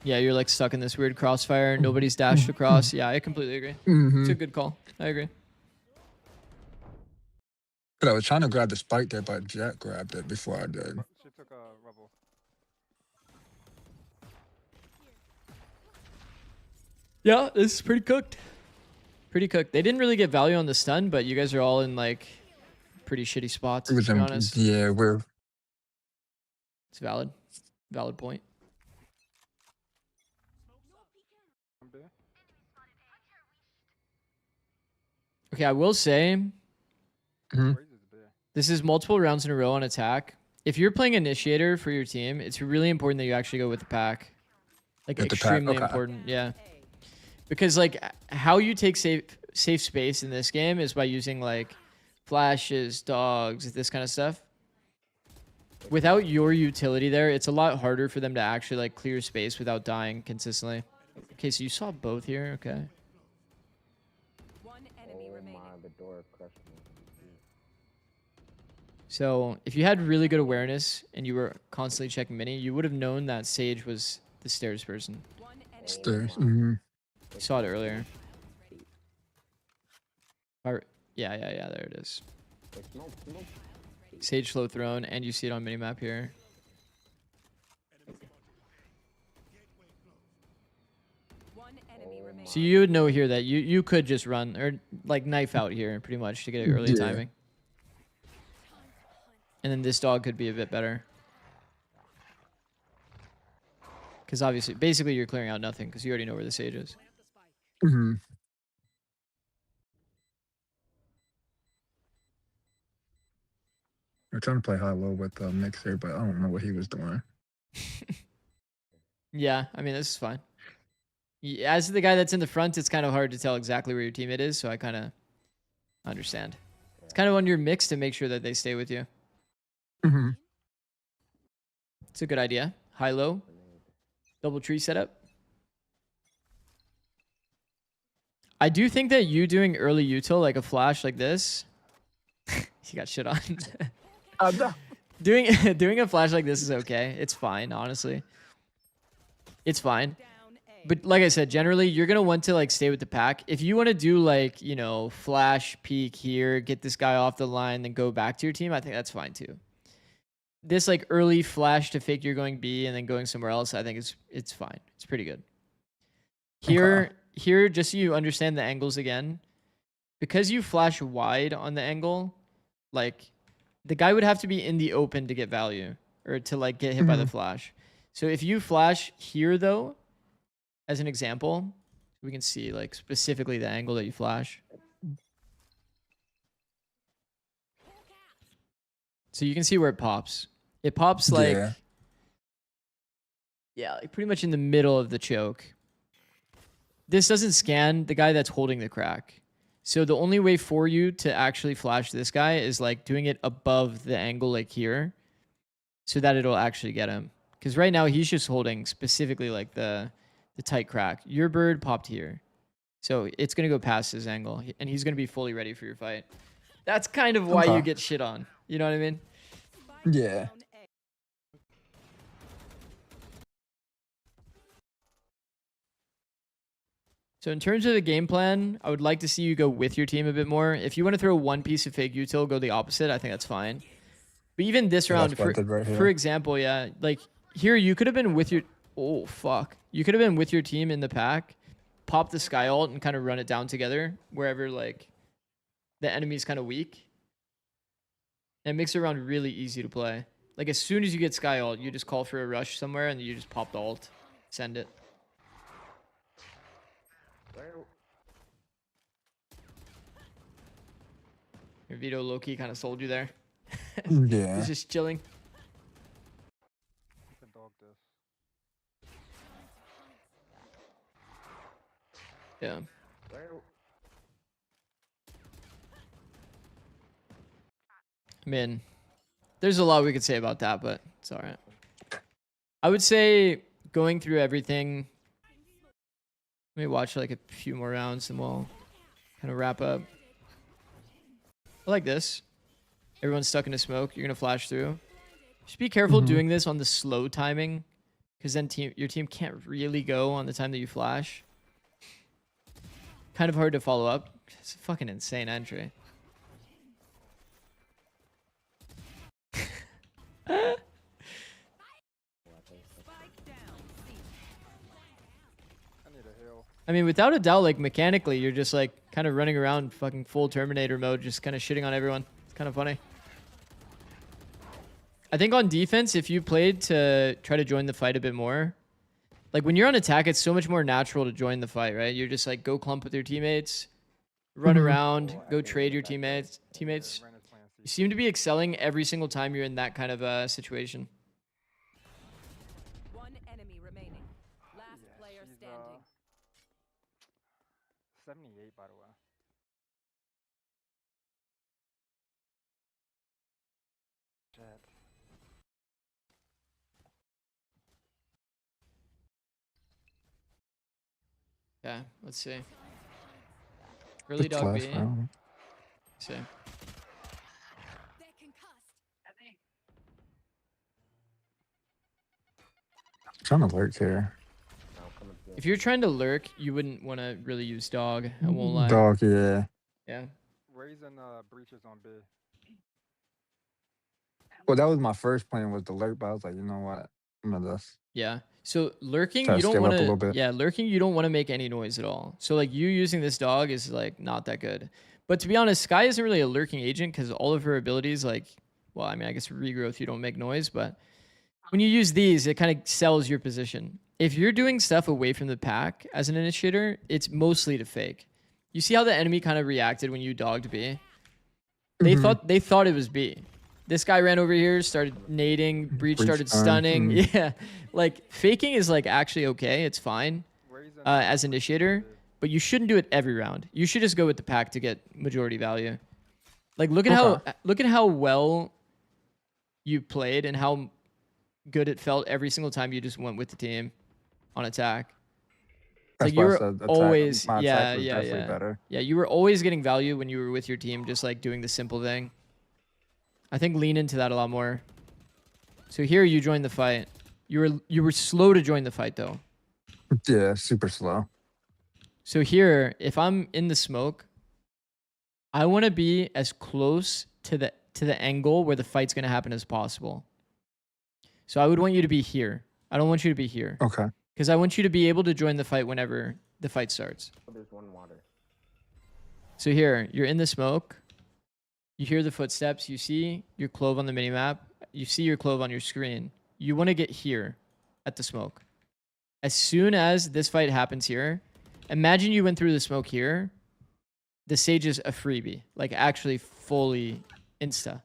Yeah, you're like stuck in this weird crossfire. Nobody's dashed across. Yeah, I completely agree. It's a good call. I agree. But I was trying to grab the spike there, but Jack grabbed it before I did. She took a rebel. Yeah, this is pretty cooked. Pretty cooked. They didn't really get value on the stun, but you guys are all in like pretty shitty spots, It was to be in- honest. yeah, we're It's valid. Valid point. On B. Okay, I will say Mhm. Crazy is B. this is multiple rounds in a row on attack. If you're playing initiator for your team, it's really important that you actually go with the pack. Like With the pack, extremely okay. important, yeah. Because like how you take safe space in this game is by using like flashes, dogs, this kind of stuff. Without your utility there, it's a lot harder for them to actually like clear space without dying consistently. Okay, so you saw both here, okay. One enemy Oh remaining. my, the door crushed me. So if you had really good awareness and you were constantly checking mini, you would have known that Sage was the stairs person. One enemy stairs. remaining. You saw it earlier. Yeah, there it is. Hey, smoke, smoke. Sage slow thrown, and you see it on minimap here. One enemy remaining. So you would know here that you could just run or like knife out here pretty much to get early Yeah. timing. And then this dog could be a bit better. Because obviously, basically you're clearing out nothing because you already know where the Sage is. Mm-hmm. We're trying to play high low with Mixer, but I don't know what he was doing. Yeah, I mean, this is fine. As the guy that's in the front, it's kind of hard to tell exactly where your teammate is, so I kind of understand. It's kind of on your mix to make sure that they stay with you. Mm-hmm. It's a good idea. High-low. Double tree setup. I do think that you doing early util, like a flash like this... you got shit on. No. Doing a flash like this is okay. It's fine, honestly. It's fine. Down A. But like I said, generally you're gonna want to like stay with the pack. If you want to do like, you know, flash peek here, get this guy off the line, then go back to your team, I think that's fine too. This like early flash to fake you're going B and then going somewhere else, I think it's fine. It's pretty good. Here, just so you understand the angles again, because you flash wide on the angle, like the guy would have to be in the open to get value or to like get hit by the flash. So if you flash here though, as an example, we can see like specifically the angle that you flash. So you can see where it pops. It pops like, yeah, like pretty much in the middle of the choke. This doesn't scan the guy that's holding the crack. So the only way for you to actually flash this guy is like doing it above the angle like here so that it'll actually get him. Because right now he's just holding specifically like the tight crack. Your bird popped here. So it's going to go past his angle and he's going to be fully ready for your fight. That's kind of why you get shit on. You know what I mean? Yeah. Down A. So in terms of the game plan, I would like to see you go with your team a bit more. If you want to throw one piece of fake util, go the opposite. I think that's fine. But even this round, that's what I did right for here. example, yeah, like here you could have been with your... Oh, fuck. You could have been with your team in the pack, pop the sky ult, and kind of run it down together wherever like the enemy's kind of weak. And it makes it around really easy to play. Like as soon as you get sky ult, you just call for a rush somewhere and you just pop the ult. Send it. Where? Your Vito low-key kind of sold you there. Yeah. He's just chilling. You can dog this. Yeah. Where? I mean, there's a lot we could say about that, but it's all right. I would say going through everything. Let me watch like a few more rounds and we'll kind of wrap up. I like this. Everyone's stuck in a smoke. You're going to flash through. Just be careful doing this on the slow timing, because then your team can't really go on the time that you flash. Kind of hard to follow up. It's a fucking insane entry. I mean, without a doubt, like mechanically, you're just like kind of running around fucking full Terminator mode, just kind of shitting on everyone. It's kind of funny. I think on defense, if you played to try to join the fight a bit more, like when you're on attack, it's so much more natural to join the fight, right? You're just like go clump with your teammates, run around, go trade your teammates. You seem to be excelling every single time you're in that kind of situation. One enemy remaining. Last player standing. 78, by the way. Jet. Yeah, let's see. Early Good dog flash B. round. See. They're concussed. Trying to lurk here. If you're trying to lurk, you wouldn't want to really use dog. I won't lie. Dog, yeah. Yeah. Raising breaches on B. Well, that was my first plan was to lurk, but I was like, you know what? I'm gonna just Yeah. So lurking, try you to don't scale want up a to. little bit. Yeah, lurking, you don't want to make any noise at all. So like you using this dog is like not that good. But to be honest, Sky isn't really a lurking agent because all of her abilities, like, well, I mean, I guess regrowth, you don't make noise, but when you use these, it kind of sells your position. If you're doing stuff away from the pack as an initiator, it's mostly to fake. You see how the enemy kind of reacted when you dogged B? They thought it was B. This guy ran over here, started nading, Breach started stunning. Yeah. Like faking is like actually okay. It's fine as initiator, but you shouldn't do it every round. You should just go with the pack to get majority value. Like look at how well you played and how good it felt every single time you just went with the team on attack. That's Like why you I were said attack, always, my attack was definitely better. Yeah, you were always getting value when you were with your team, just like doing the simple thing. I think lean into that a lot more. So here you joined the fight. You were slow to join the fight though. Yeah, super slow. So here, if I'm in the smoke, I want to be as close to the angle where the fight's gonna happen as possible. So I would want you to be here. I don't want you to be here. Okay. Because I want you to be able to join the fight whenever the fight starts. There's one water. So here, you're in the smoke. You hear the footsteps. You see your clove on the minimap. You see your clove on your screen. You want to get here at the smoke. As soon as this fight happens here, imagine you went through the smoke here. The Sage is a freebie. Like actually fully insta.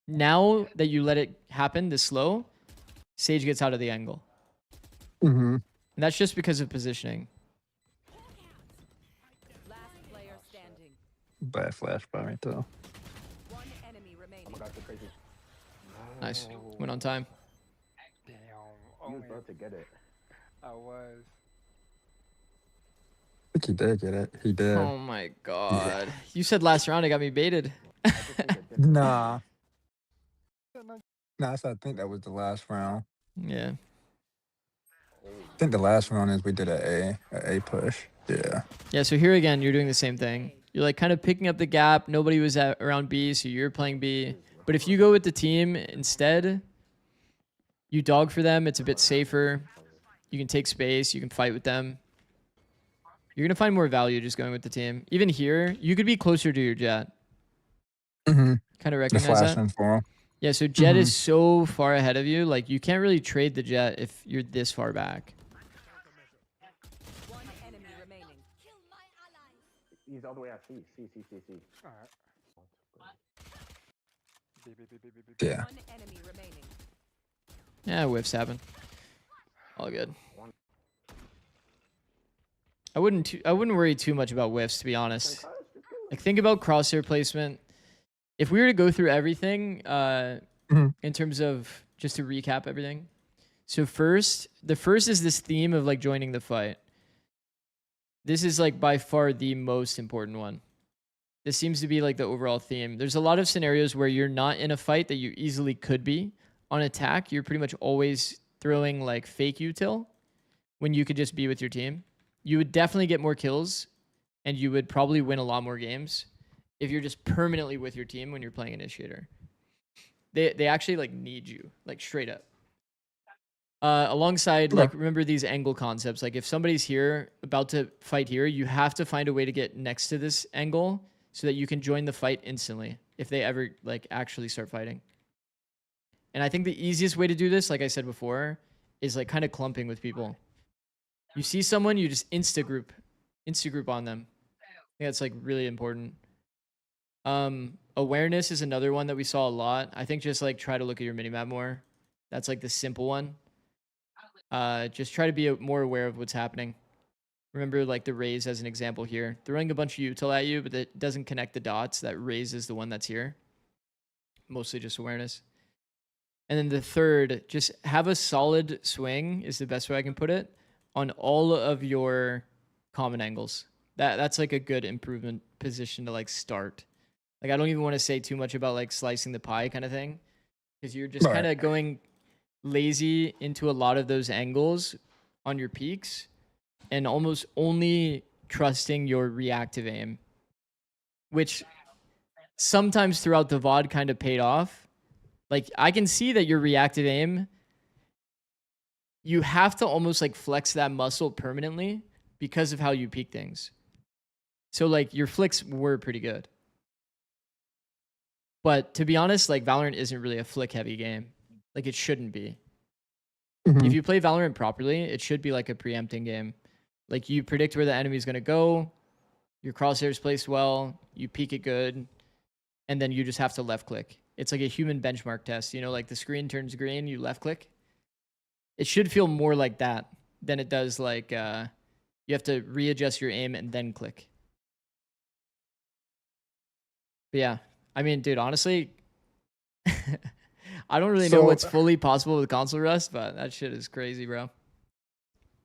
Now that you let it happen this slow, Sage gets out of the angle. Mm-hmm. And that's just because of positioning. Last player standing. Bad flash by right though. One enemy remaining. Nice. Went on time. Damn. You was about to get it. I was. I think he did get it. He did. Oh my god. You said last round it got me baited. Nah. Nah, I think that was the last round. Yeah. I think the last round is we did a push. Yeah. Yeah, so here again, you're doing the same thing. You're like kind of picking up the gap. Nobody was around B, so you're playing B. But if you go with the team instead, you dog for them. It's a bit safer. You can take space. You can fight with them. You're going to find more value just going with the team. Even here, you could be closer to your Jet. Mm-hmm. Kind of The recognize that? flashing for him. Yeah, so Jet is so far ahead of you. Like, you can't really trade the Jet if you're this far back. One enemy remaining. He's all the way at C. Alright. B. Yeah. One enemy remaining. Yeah, whiffs happen. All good. I wouldn't worry too much about whiffs, to be honest. Like, think about crosshair placement. if we were to go through everything, Mhm. in terms of just to recap everything. So the first is this theme of like joining the fight. This is like by far the most important one. This seems to be like the overall theme. There's a lot of scenarios where you're not in a fight that you easily could be. On attack, you're pretty much always throwing like fake util when you could just be with your team. You would definitely get more kills and you would probably win a lot more games if you're just permanently with your team when you're playing initiator. They actually like need you, like straight up. Alongside, Okay. like, remember these angle concepts. Like, if somebody's here about to fight here, you have to find a way to get next to this angle so that you can join the fight instantly if they ever like actually start fighting. And I think the easiest way to do this, like I said before, is like kind of clumping with people. You see someone, you just insta group on them. I think that's like really important. Awareness is another one that we saw a lot. I think just like try to look at your minimap more. That's like the simple one. Just try to be more aware of what's happening. Remember like the raise as an example here. Throwing a bunch of util at you, but it doesn't connect the dots. That raise is the one that's here. Mostly just awareness. And then the third, just have a solid swing is the best way I can put it on all of your common angles. That's like a good improvement position to like start. Like I don't even want to say too much about like slicing the pie kind of thing because you're just kind of going lazy into a lot of those angles on your peaks and almost only trusting your reactive aim, which sometimes throughout the VOD kind of paid off. Like I can see that your reactive aim, you have to almost like flex that muscle permanently because of how you peak things. So like your flicks were pretty good. But to be honest, like Valorant isn't really a flick heavy game. Like it shouldn't be. If you play Valorant properly, it should be like a preempting game. Like you predict where the enemy is going to go, your crosshairs placed well, you peek it good, and then you just have to left click. It's like a human benchmark test. You know, like the screen turns green, you left click. It should feel more like that than it does like you have to readjust your aim and then click. But yeah, I mean, dude, honestly, I don't really know what's fully possible with console rust, but that shit is crazy, bro.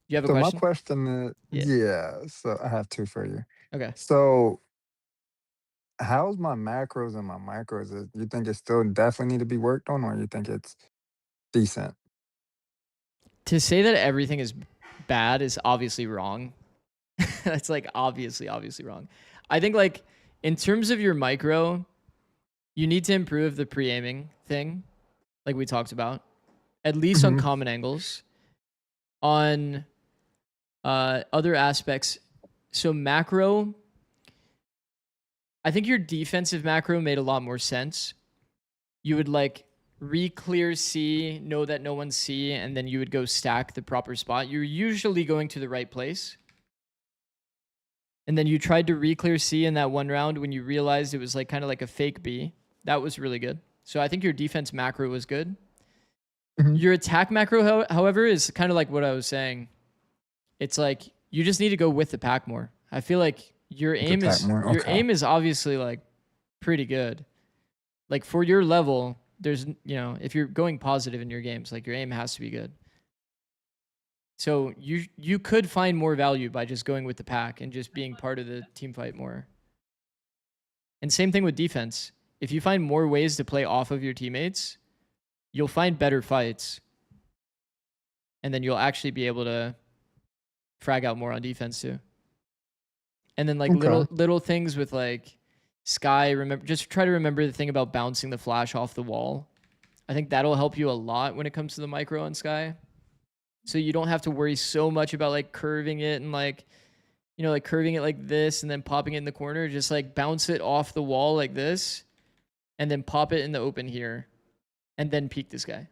You have a question? My question is, yeah, so I have two for you. Okay. So how's my macros and my micros? You think it still definitely need to be worked on, or you think it's decent? To say that everything is bad is obviously wrong. That's like obviously wrong. I think like in terms of your micro, you need to improve the pre-aiming thing, like we talked about, at least on common angles. On other aspects, so macro, I think your defensive macro made a lot more sense. You would like re-clear C, know that no one's C, and then you would go stack the proper spot. You're usually going to the right place. And then you tried to re-clear C in that one round when you realized it was like kind of like a fake B. That was really good. So I think your defense macro was good. Your attack macro, however, is kind of like what I was saying. It's like you just need to go with the pack more. I feel like your aim is obviously like pretty good. Like for your level, there's, you know, if you're going positive in your games, like your aim has to be good. So you could find more value by just going with the pack and just being part of the team fight more. And same thing with defense. If you find more ways to play off of your teammates, you'll find better fights. And then you'll actually be able to frag out more on defense too. And then like little things with like Sky, just try to remember the thing about bouncing the flash off the wall. I think that'll help you a lot when it comes to the micro on Sky. So you don't have to worry so much about like curving it and like, you know, like curving it like this and then popping it in the corner. Just like bounce it off the wall like this and then pop it in the open here and then peek this guy.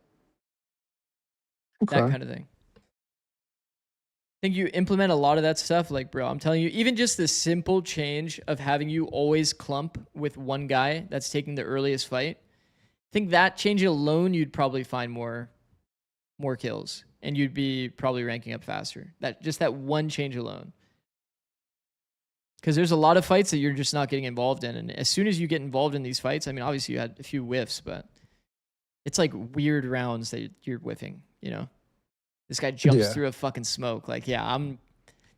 That kind of thing. I think you implement a lot of that stuff. Like, bro, I'm telling you, even just the simple change of having you always clump with one guy that's taking the earliest fight. I think that change alone, you'd probably find more kills and you'd be probably ranking up faster. That one change alone. Because there's a lot of fights that you're just not getting involved in. And as soon as you get involved in these fights, I mean, obviously you had a few whiffs, but it's like weird rounds that you're whiffing, you know? This guy jumps Yeah. through a fucking smoke. Like, yeah,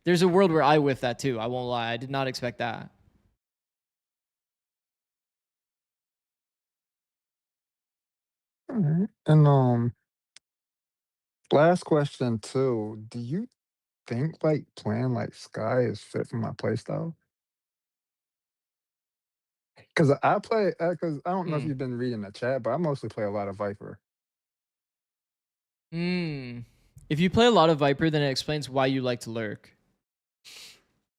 there's a world where I whiff that too. I won't lie. I did not expect that. All right. And last question too. Do you think like playing like Sky is fit for my playstyle? Because I play, because I don't know if Hmm. you've been reading the chat, but I mostly play a lot of Viper. If you play a lot of Viper, then it explains why you like to lurk.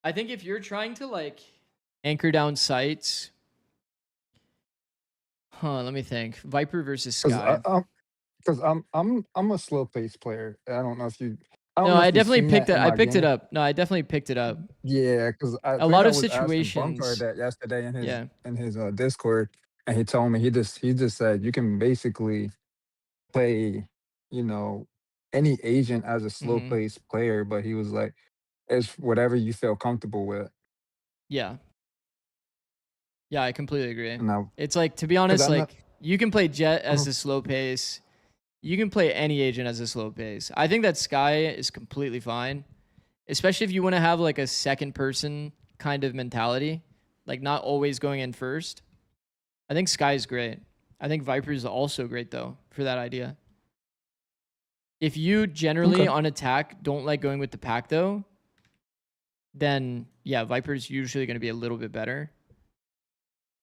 I think if you're trying to like anchor down sites, let me think. Viper versus Sky. Because I'm a slow paced player. I don't know if you. I don't No, know I if you've definitely seen picked that it. in I my picked it game. up. No, I definitely picked it up. Yeah, because I A think lot I of was asking Bunkard situations. that yesterday Yeah. in his Discord, and he told me he just said you can basically play, you know, any agent as a slow Hmm. paced player, but he was like, it's whatever you feel comfortable with. Yeah. Yeah, I completely agree. And I, It's like, to be because honest, I know, like you can play Jet as uh a slow pace. You can play any agent as a slow pace. I think that Sky is completely fine, especially if you want to have like a second person kind of mentality, like not always going in first. I think Sky is great. I think Viper is also great though for that idea. If you generally okay, on attack don't like going with the pack though, then yeah, Viper is usually going to be a little bit better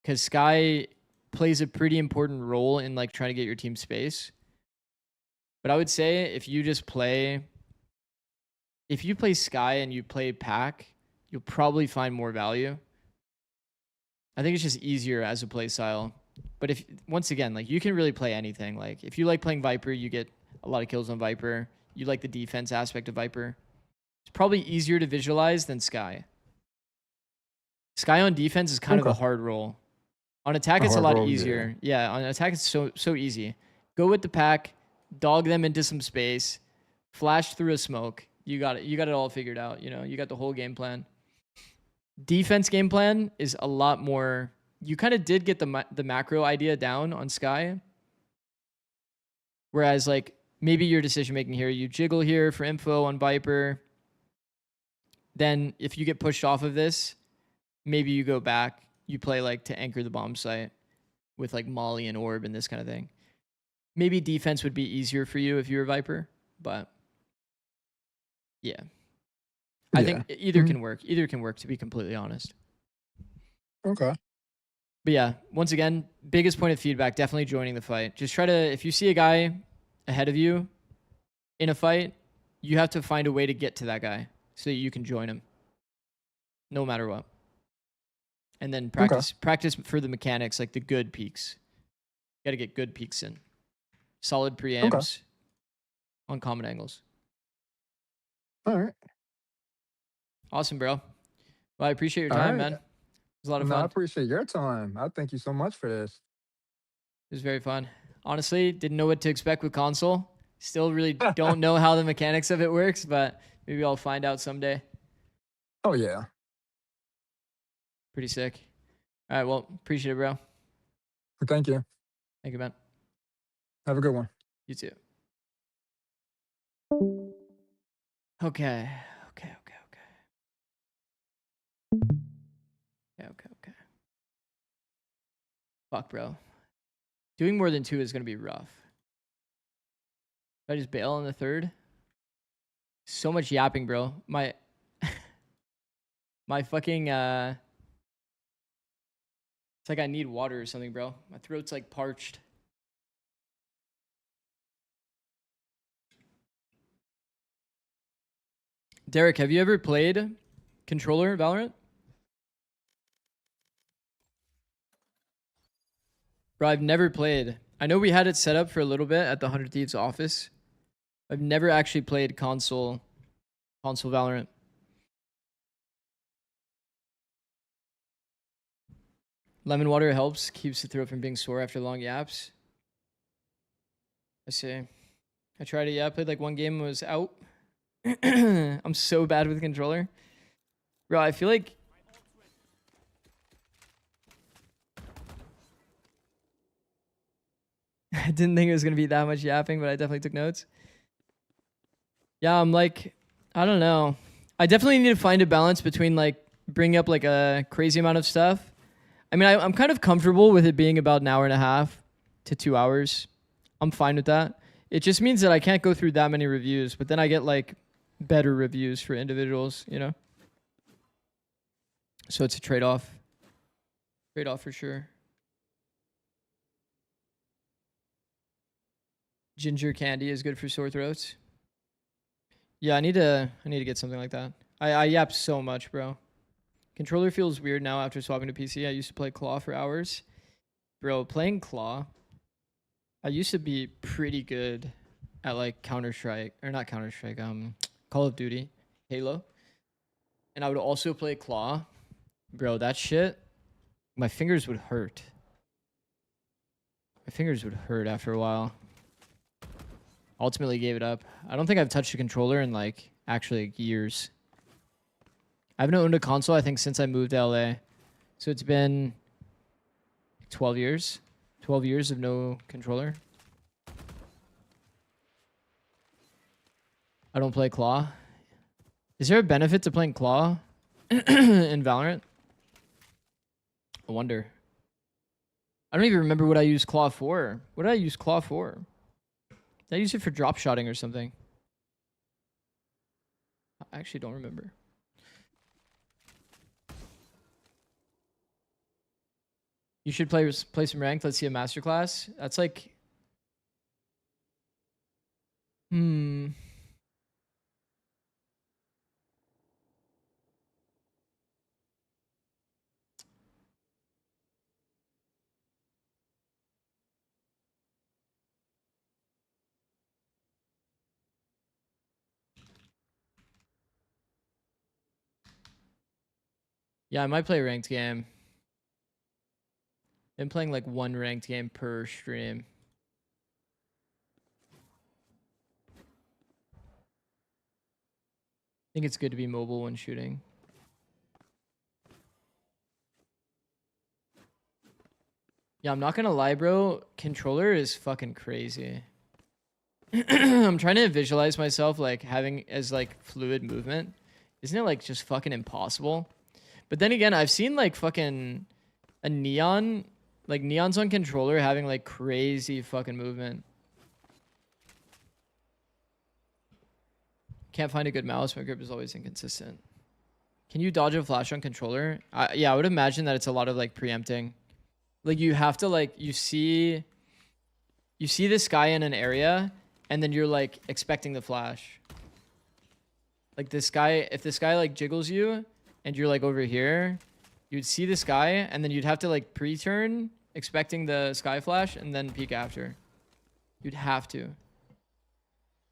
because Sky plays a pretty important role in like trying to get your team space. But I would say if you play Sky and you play pack, you'll probably find more value. I think it's just easier as a play style. But if once again, like you can really play anything. Like if you like playing Viper, you get a lot of kills on Viper. You like the defense aspect of Viper. It's probably easier to visualize than Sky. Sky on defense is kind of a okay. hard role. On attack, A it's a hard lot roll, easier. Yeah, on attack, it's so easy. Go with the pack, dog them into some space, flash through a smoke. You got it. You got it all figured out. You know, you got the whole game plan. Defense game plan is a lot more. You kind of did get the macro idea down on Sky, whereas like maybe your decision making here, you jiggle here for info on Viper. Then if you get pushed off of this, maybe you go back. You play like to anchor the bomb site with like Molly and Orb and this kind of thing. Maybe defense would be easier for you if you were Viper, but yeah. I think either Mhm. can work. Either can work, to be completely honest. Okay. But yeah, once again, biggest point of feedback, definitely joining the fight. Just try to, if you see a guy ahead of you in a fight, you have to find a way to get to that guy so that you can join him, no matter what. And then Okay. practice for the mechanics, like the good peaks. You got to get good peaks in. Solid Okay. preamps on common angles. All right. Awesome, bro. Well, I appreciate your All time, right. man. It was a lot of No, I fun. appreciate your time. I thank you so much for this. It was very fun. Honestly, didn't know what to expect with console. Still really don't know how the mechanics of it works, but maybe I'll find out someday. Oh yeah. Pretty sick. All right, well, appreciate it, bro. Thank you. Thank you, man. Have a good one. You too. Okay. Fuck, bro. Doing more than 2 is going to be rough. If I just bail on the third? So much yapping, bro. My fucking it's like I need water or something, bro. My throat's like parched. Derek, have you ever played controller Valorant? Bro, I've never played. I know we had it set up for a little bit at the 100 Thieves office. I've never actually played console Valorant. Lemon water helps, keeps the throat from being sore after long yaps. I see. I tried it, yeah, I played like one game and was out. I'm so bad with controller. Bro, I feel like I didn't think it was gonna be that much yapping, but I definitely took notes. Yeah, I'm like, I don't know. I definitely need to find a balance between like bringing up like a crazy amount of stuff. I mean, I'm kind of comfortable with it being about an hour and a half to 2 hours. I'm fine with that. It just means that I can't go through that many reviews, but then I get like better reviews for individuals, you know? So it's a trade-off. Trade-off for sure. Ginger candy is good for sore throats. Yeah, I need to get something like that. I yap so much, bro. Controller feels weird now after swapping to PC. I used to play claw for hours. Bro, playing claw, I used to be pretty good at like Counter-Strike, or not Counter-Strike, Call of Duty, Halo. And I would also play claw. Bro, that shit, my fingers would hurt. My fingers would hurt after a while. Ultimately gave it up. I don't think I've touched a controller in like actually years. I haven't owned a console, I think, since I moved to LA. So it's been 12 years. 12 years of no controller. I don't play claw. Is there a benefit to playing claw in Valorant? I wonder. I don't even remember what I used claw for. What did I use claw for? Did I use it for drop shotting or something? I actually don't remember. You should play some ranked. Let's see a masterclass. That's like... Yeah, I might play a ranked game. Been playing like one ranked game per stream. I think it's good to be mobile when shooting. Yeah, I'm not gonna lie, bro. Controller is fucking crazy. I'm trying to visualize myself like having as like fluid movement. Isn't it like just fucking impossible? But then again, I've seen like fucking a neon, like neon's on controller having like crazy fucking movement. Can't find a good mouse. My grip is always inconsistent. Can you dodge a flash on controller? Yeah, I would imagine that it's a lot of like preempting. Like you have to like, you see this guy in an area and then you're like expecting the flash. Like this guy, if this guy like jiggles you and you're like over here, you'd see this guy and then you'd have to like pre-turn expecting the sky flash and then peek after. You'd have to.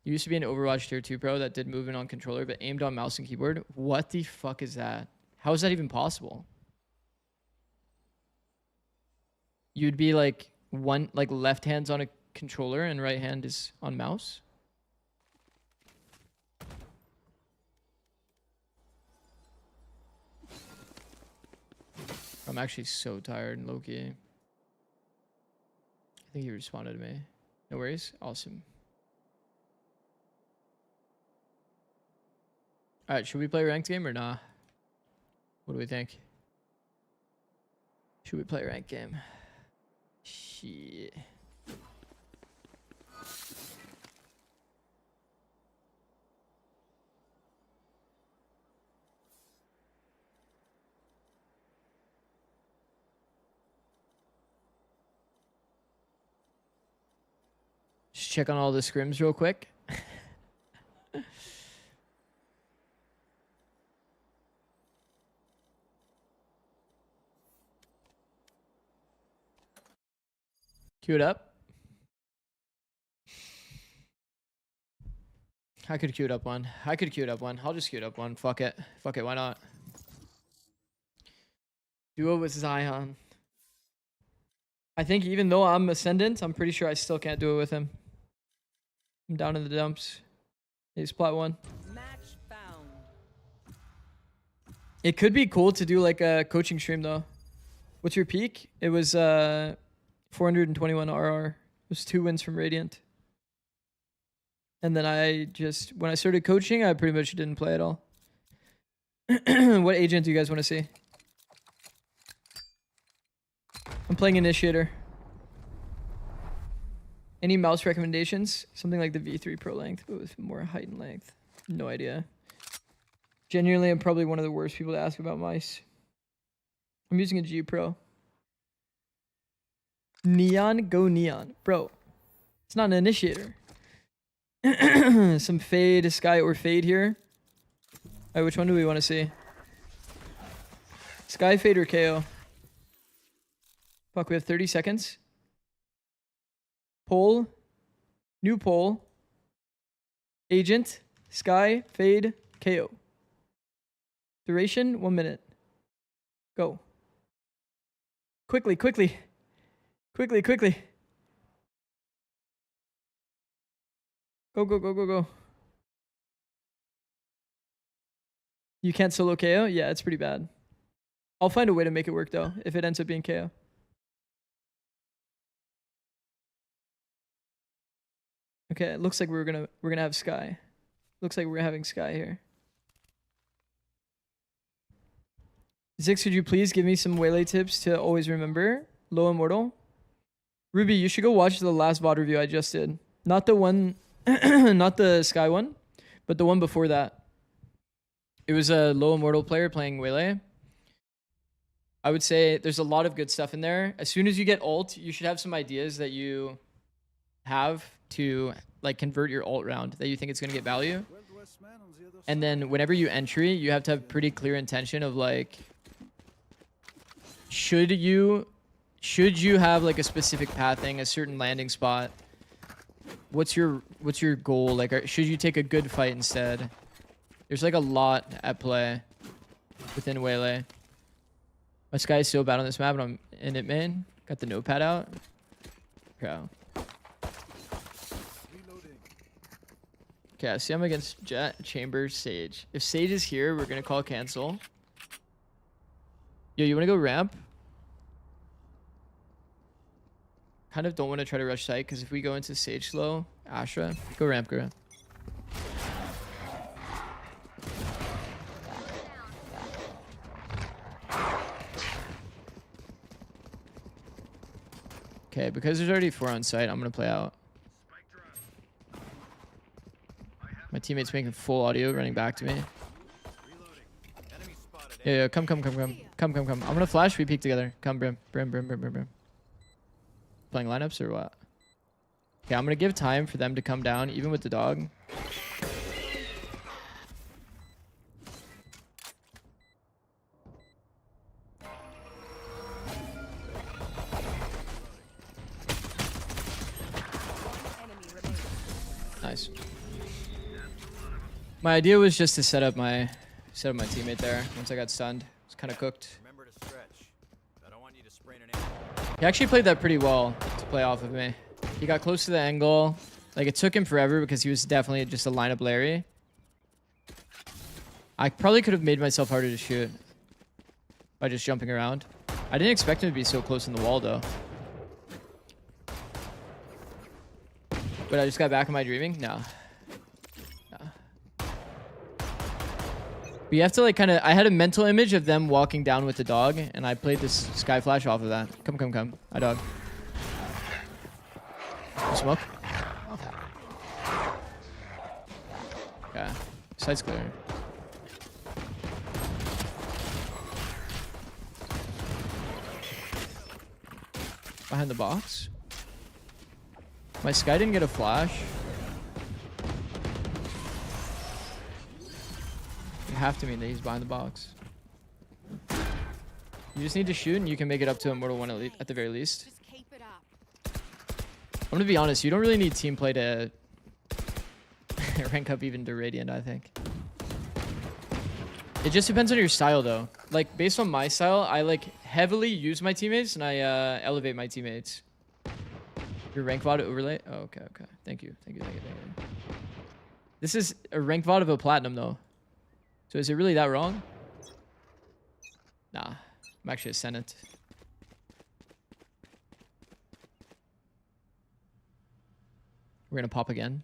You used to be an Overwatch tier 2 pro that did movement on controller but aimed on mouse and keyboard. What the fuck is that? How is that even possible? You'd be like one, like left hand's on a controller and right hand is on mouse. I'm actually so tired and low-key. I think he responded to me. No worries. Awesome. Alright, should we play a ranked game or nah? What do we think? Should we play a ranked game? Shit. Just check on all the scrims real quick. Cue it up. I could queue it up one. I could queue it up one. I'll just queue it up one. Fuck it. Fuck it. Why not? Duo with Zion. I think even though I'm Ascendant, I'm pretty sure I still can't do it with him. I'm down in the dumps. He's plat 1. Match found. It could be cool to do like a coaching stream though. What's your peak? It was 421 RR. was 2 wins from Radiant. And then when I started coaching, I pretty much didn't play at all. What agent do you guys want to see? I'm playing Initiator. Any mouse recommendations? Something like the V3 Pro length, but with more height and length. No idea. Genuinely, I'm probably one of the worst people to ask about mice. I'm using a G Pro. Neon, go Neon. Bro, it's not an Initiator. Some Fade, Sky, or Fade here. Alright, which one do we want to see? Sky, Fade, or KO? Fuck, we have 30 seconds. Poll. New poll. Agent. Sky, Fade, KO. Duration, 1 minute. Go. Quickly, quickly. Quickly, quickly. Go, go, go, go, go. You can't solo KO? Yeah, it's pretty bad. I'll find a way to make it work though, if it ends up being KO. Okay, it looks like we're gonna have Sky. Looks like we're having Sky here. Zix, could you please give me some Waylay tips to always remember? Low Immortal. Ruby, you should go watch the last VOD review I just did. Not the one, not the Sky one, but the one before that. It was a Low Immortal player playing Waylay. I would say there's a lot of good stuff in there. As soon as you get ult, you should have some ideas that you have to like convert your ult round that you think it's going to get value. And then whenever you entry, you have to have pretty clear intention of like, should you have like a specific pathing, a certain landing spot? What's your goal? Like, should you take a good fight instead? There's like a lot at play within Waylay. My Sky is so bad on this map, and I'm in it, man. Got the notepad out. Okay. Okay, I see I'm against Jet, Chamber, Sage. If Sage is here, we're gonna call cancel. Yo, you wanna go ramp? Kind of don't want to try to rush site, because if we go into Sage slow, Astra, go ramp, go ramp. Okay, because there's already 4 on site, I'm gonna play out. My teammate's making full audio, running back to me. Yeah, come. I'm gonna flash, we peek together. Come, Brim. Playing lineups or what? Okay, I'm gonna give time for them to come down, even with the dog. Nice. My idea was just to set up my teammate there once I got stunned. It's kind of cooked. He actually played that pretty well to play off of me. He got close to the angle. Like, it took him forever because he was definitely just a lineup Larry. I probably could have made myself harder to shoot by just jumping around. I didn't expect him to be so close in the wall though. But I just got back in my dreaming? No. But you have to like kind of, I had a mental image of them walking down with the dog, and I played this Sky Flash off of that. Come. I dog. Smoke. Okay. Site's clear. Behind the box. My Sky didn't get a flash. Have to mean that he's behind the box. You just need to shoot and you can make it up to Immortal 1 at the very least. Just keep it up. I'm gonna be honest, you don't really need team play to rank up even to Radiant, I think. It just depends on your style though. Like, based on my style, I like heavily use my teammates and I elevate my teammates. Your rank VOD overlay? Oh, okay. Thank you. This is a rank VOD of a platinum though. So is it really that wrong? Nah, I'm actually a Senate. We're gonna pop again.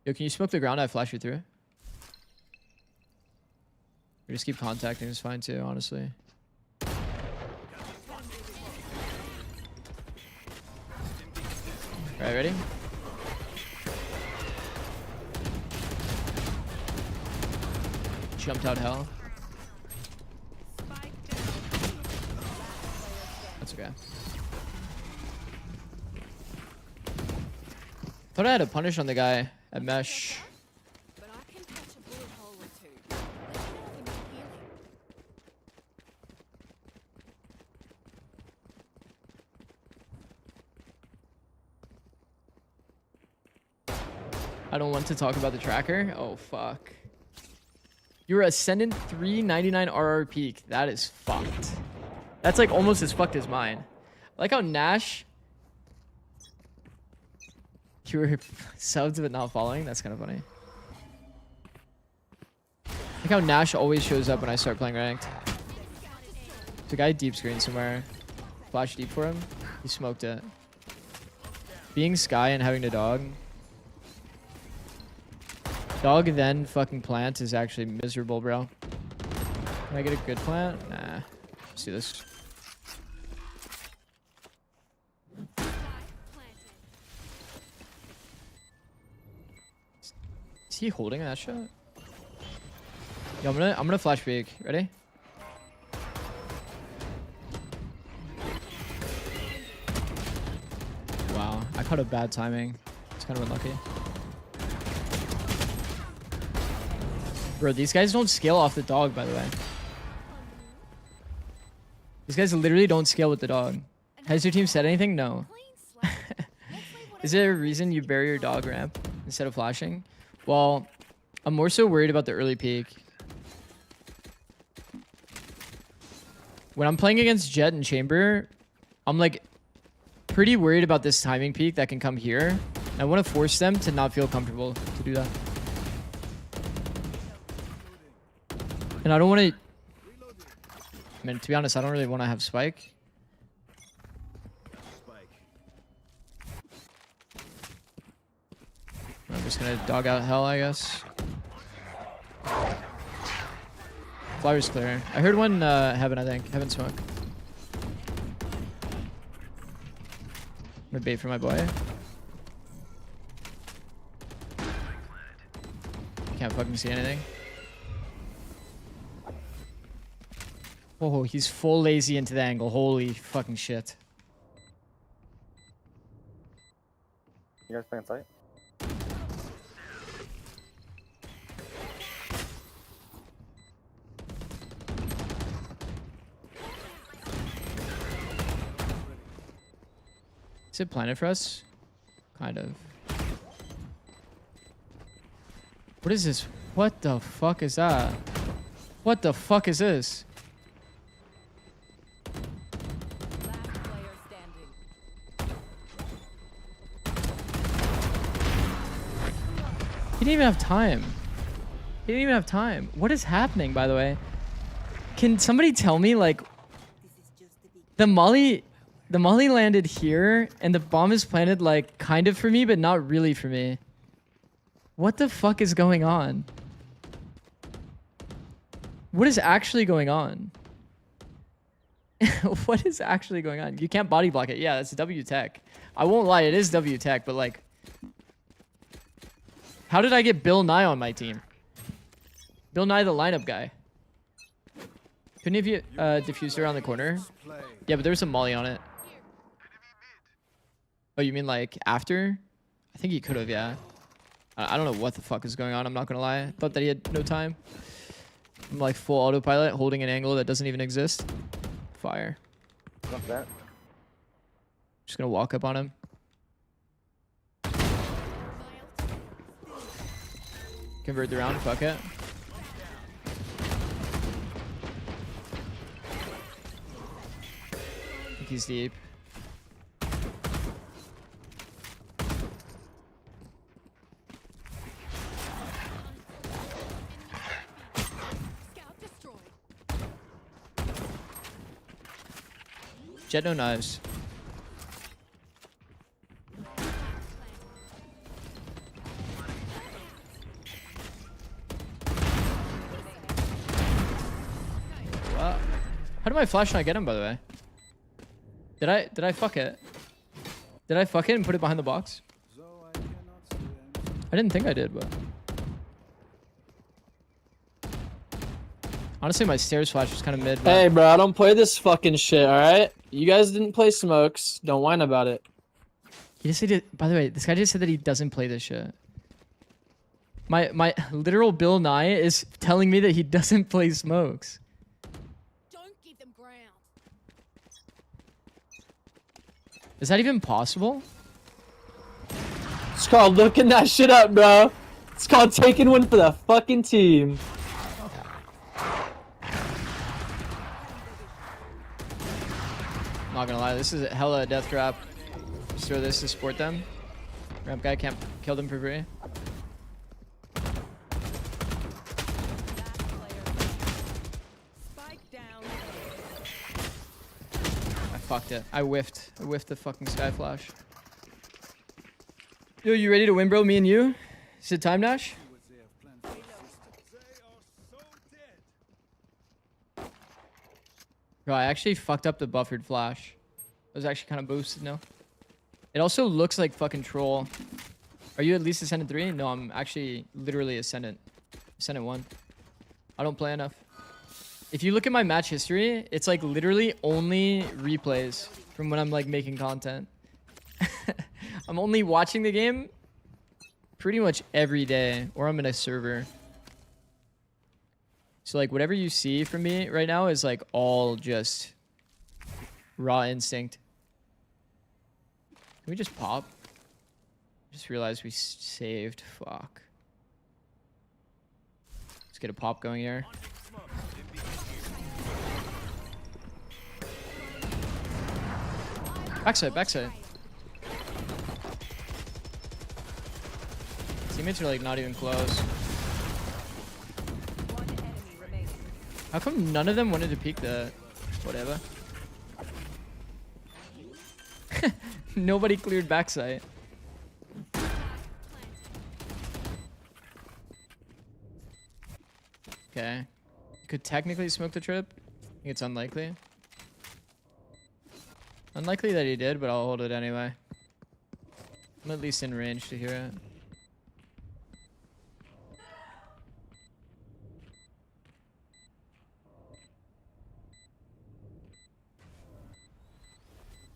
Yo, can you smoke the ground? I flash you through. We just keep contacting. It's fine too, honestly. Alright, ready? Jumped out hell. That's okay. Thought I had a punish on the guy at mesh. But I can catch a bullet hole or two. Let me know if you need healing. I don't want to talk about the tracker. Oh fuck. You're Ascendant 399 RR peak. That is fucked. That's like almost as fucked as mine. I like how Nash. You were subs but not following. That's kind of funny. Like how Nash always shows up when I start playing ranked. The guy deep screen somewhere. Flash deep for him. He smoked it. Being Sky and having to dog. Dog then fucking plant is actually miserable, bro. Can I get a good plant? Nah. Let's do this. Is he holding that shot? Yo, I'm gonna flash peek. Ready? Wow, I caught a bad timing. It's kind of unlucky. Bro, these guys don't scale off the dog, by the way. These guys literally don't scale with the dog. Has your team said anything? No. Is there a reason you bury your dog ramp instead of flashing? Well, I'm more so worried about the early peak. When I'm playing against Jet and Chamber, I'm like pretty worried about this timing peak that can come here. I want to force them to not feel comfortable to do that. And I don't want to... I mean, to be honest, I don't really want to have Spike. I'm just going to dog out hell, I guess. Flower's clear. I heard one Heaven, I think. Heaven smoke. I'm going to bait for my boy. Can't fucking see anything. Oh, he's full lazy into the angle. Holy fucking shit. You guys playing sight? Is it planted for us? Kind of. What is this? What the fuck is that? What the fuck is this? Last player standing. He didn't even have time. He didn't even have time. What is happening, by the way? Can somebody tell me, like, the molly landed here, and the bomb is planted, like, kind of for me, but not really for me. What the fuck is going on? What is actually going on? What is actually going on? You can't body block it. Yeah, that's W tech. I won't lie, it is W tech, but like, how did I get Bill Nye on my team? Bill Nye, the lineup guy. Couldn't have you diffused around the corner? Yeah, but there was some molly on it. Oh, you mean like after? I think he could have, yeah. I don't know what the fuck is going on. I'm not gonna lie. I thought that he had no time. I'm like full autopilot, holding an angle that doesn't even exist. Fire. What's that? Just gonna walk up on him. Convert the round. Fuck it. I think he's deep. Jet no knives. How did my flash not get him, by the way? Did I fuck it? Did I fuck it and put it behind the box? I didn't think I did, but... Honestly, my stairs flash was kind of mid. But... Hey, bro, I don't play this fucking shit, alright? You guys didn't play smokes. Don't whine about it. He just said it, by the way, this guy just said that he doesn't play this shit. My literal Bill Nye is telling me that he doesn't play smokes. Don't give them ground. Is that even possible? It's called looking that shit up, bro. It's called taking one for the fucking team. Not gonna lie, this is hella death trap. Just throw this to support them. Ramp guy can't kill them for free. Spike down. I fucked it. I whiffed. I whiffed the fucking sky flash. Yo, you ready to win, bro? Me and you? Is it time, Nash? Bro, I actually fucked up the buffered flash. It was actually kind of boosted, no? It also looks like fucking troll. Are you at least Ascendant 3? No, I'm actually literally Ascendant. Ascendant 1. I don't play enough. If you look at my match history, it's like literally only replays from when I'm like making content. I'm only watching the game pretty much every day, or I'm in a server. So like whatever you see from me right now is like all just raw instinct. Can we just pop? Just realized we saved. Fuck. Let's get a pop going here. Backside, backside. Teammates are like not even close. How come none of them wanted to peek the whatever? Nobody cleared backside. Okay. Could technically smoke the trip. I think it's unlikely. Unlikely that he did, but I'll hold it anyway. I'm at least in range to hear it.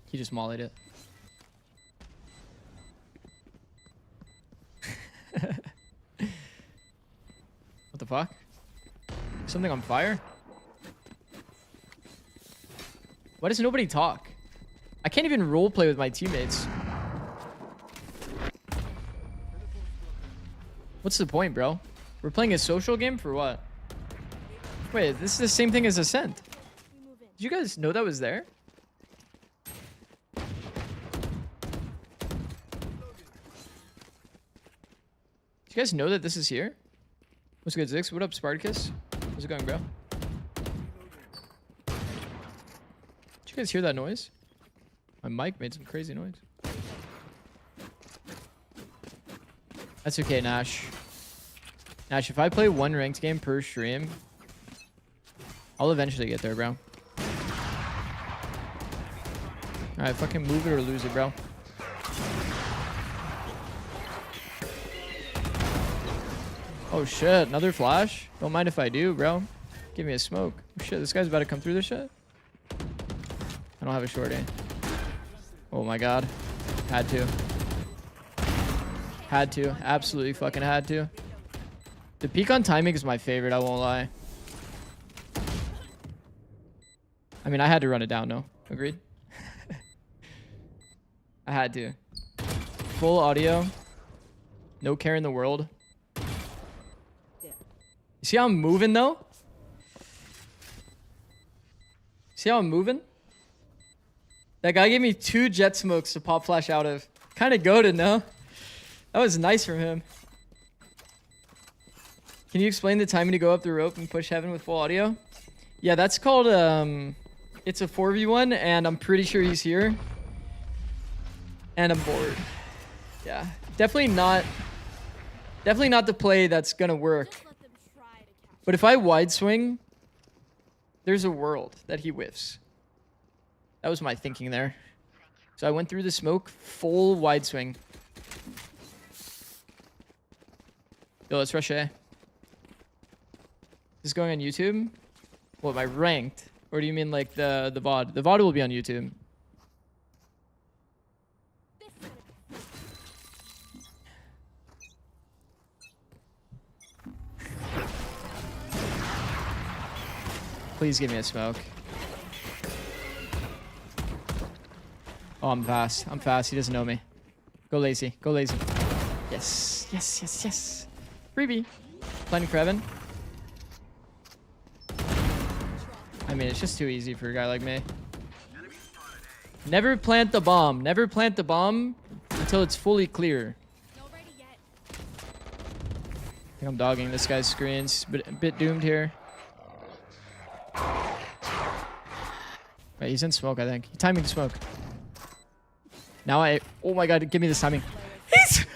He just mollied it. What the fuck? Something on fire? Why does nobody talk? I can't even roleplay with my teammates. What's the point, bro? We're playing a social game for what? Wait, this is the same thing as Ascent. Did you guys know that was there? You guys know that this is here? What's good, Zix? What up, Spartacus? How's it going, bro? Did you guys hear that noise? My mic made some crazy noise. That's okay, Nash. Nash, if I play one ranked game per stream, I'll eventually get there, bro. Alright, fucking move it or lose it, bro. Oh shit, another flash? Don't mind if I do, bro. Give me a smoke. Oh, shit, this guy's about to come through this shit. I don't have a shorty. Oh my god. Had to. Had to. Absolutely fucking had to. The peak on timing is my favorite, I won't lie. I mean, I had to run it down, no? Agreed? I had to. Full audio. No care in the world. You see how I'm moving, though? See how I'm moving? That guy gave me 2 jet smokes to pop flash out of. Kind of goated, no? That was nice from him. Can you explain the timing to go up the rope and push heaven with full audio? Yeah, that's called, it's a 4v1, and I'm pretty sure he's here. And I'm bored. Yeah, definitely not the play that's gonna work. But if I wide swing there's a world that he whiffs. That was my thinking there. So I went through the smoke, full wide swing. Yo, let's rush A. Is this going on YouTube? What, am I ranked? Or do you mean like the VOD? The VOD will be on YouTube. Please give me a smoke. Oh, I'm fast. I'm fast. He doesn't know me. Go lazy. Go lazy. Yes. Yes, yes, yes. Freebie. Planning for Evan. I mean, it's just too easy for a guy like me. Never plant the bomb. Never plant the bomb until it's fully clear. I think I'm dogging this guy's screens. A bit doomed here. Right, he's in smoke, I think. He's timing the smoke. Now oh my god, give me this timing. He's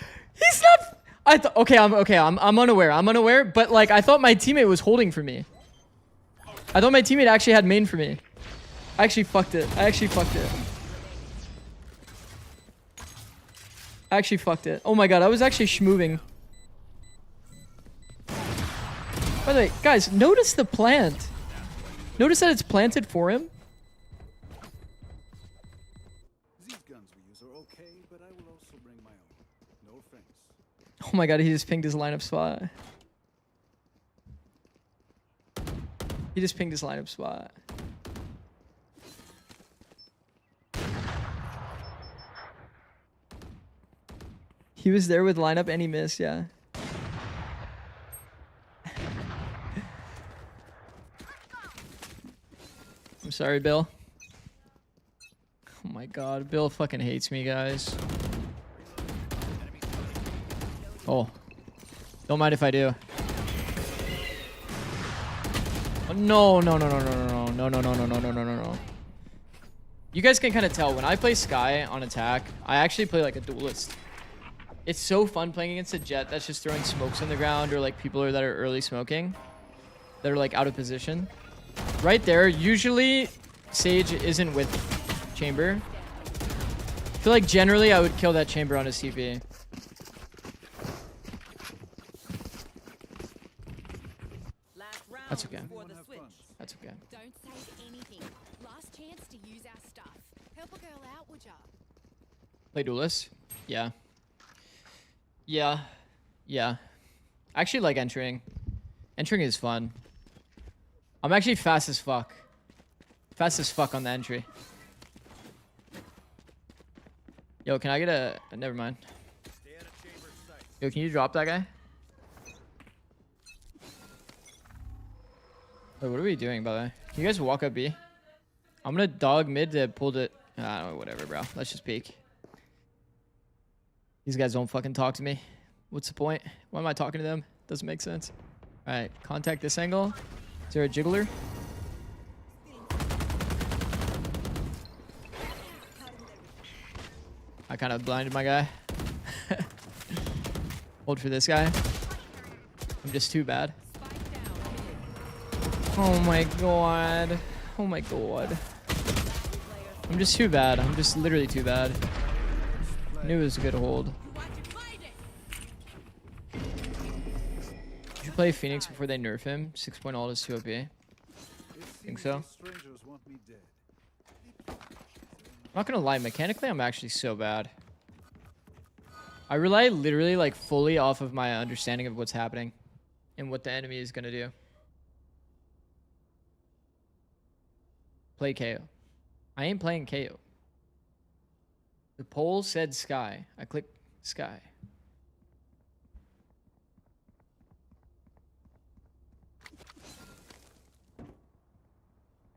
not. I'm unaware. I'm unaware, but like I thought my teammate was holding for me. I thought my teammate actually had main for me. I actually fucked it. I actually fucked it. Oh my god, I was actually schmoving. By the way, guys, notice the plant. Notice that it's planted for him. Oh my god, he just pinged his lineup spot. He just pinged his lineup spot. He was there with lineup and he missed, yeah. I'm sorry, Bill. Oh my god, Bill fucking hates me, guys. Oh. Don't mind if I do. Oh, no. You guys can kind of tell when I play Sky on attack, I actually play like a duelist. It's so fun playing against a Jet that's just throwing smokes on the ground, or like people that are early smoking that are like out of position. Right there, usually Sage isn't with Chamber. I feel like generally I would kill that Chamber on his TP. That's okay. That's okay. Don't save anything. Last chance to use our stuff. Help a girl out, would ya? Play duelist? Yeah. Yeah. Yeah. I actually like entering. Entering is fun. I'm actually fast as fuck. Fast as fuck on the entry. Yo, can I get a... Never mind. Yo, can you drop that guy? Wait, what are we doing, by the way? Can you guys walk up B? I'm gonna dog mid to pull it. Ah, whatever, bro. Let's just peek. These guys don't fucking talk to me. What's the point? Why am I talking to them? Doesn't make sense. Alright, contact this angle. Is there a jiggler? I kind of blinded my guy. Hold for this guy. I'm just too bad. Oh my god. Oh my god. I'm just too bad. I'm just literally too bad. I knew it was a good hold. Did you play Phoenix before they nerf him? 6.0 ult is 2 OP. Think so? I'm not gonna lie, mechanically I'm actually so bad. I rely literally like fully off of my understanding of what's happening and what the enemy is gonna do. Play KO. I ain't playing KO. The poll said Sky. I clicked Sky.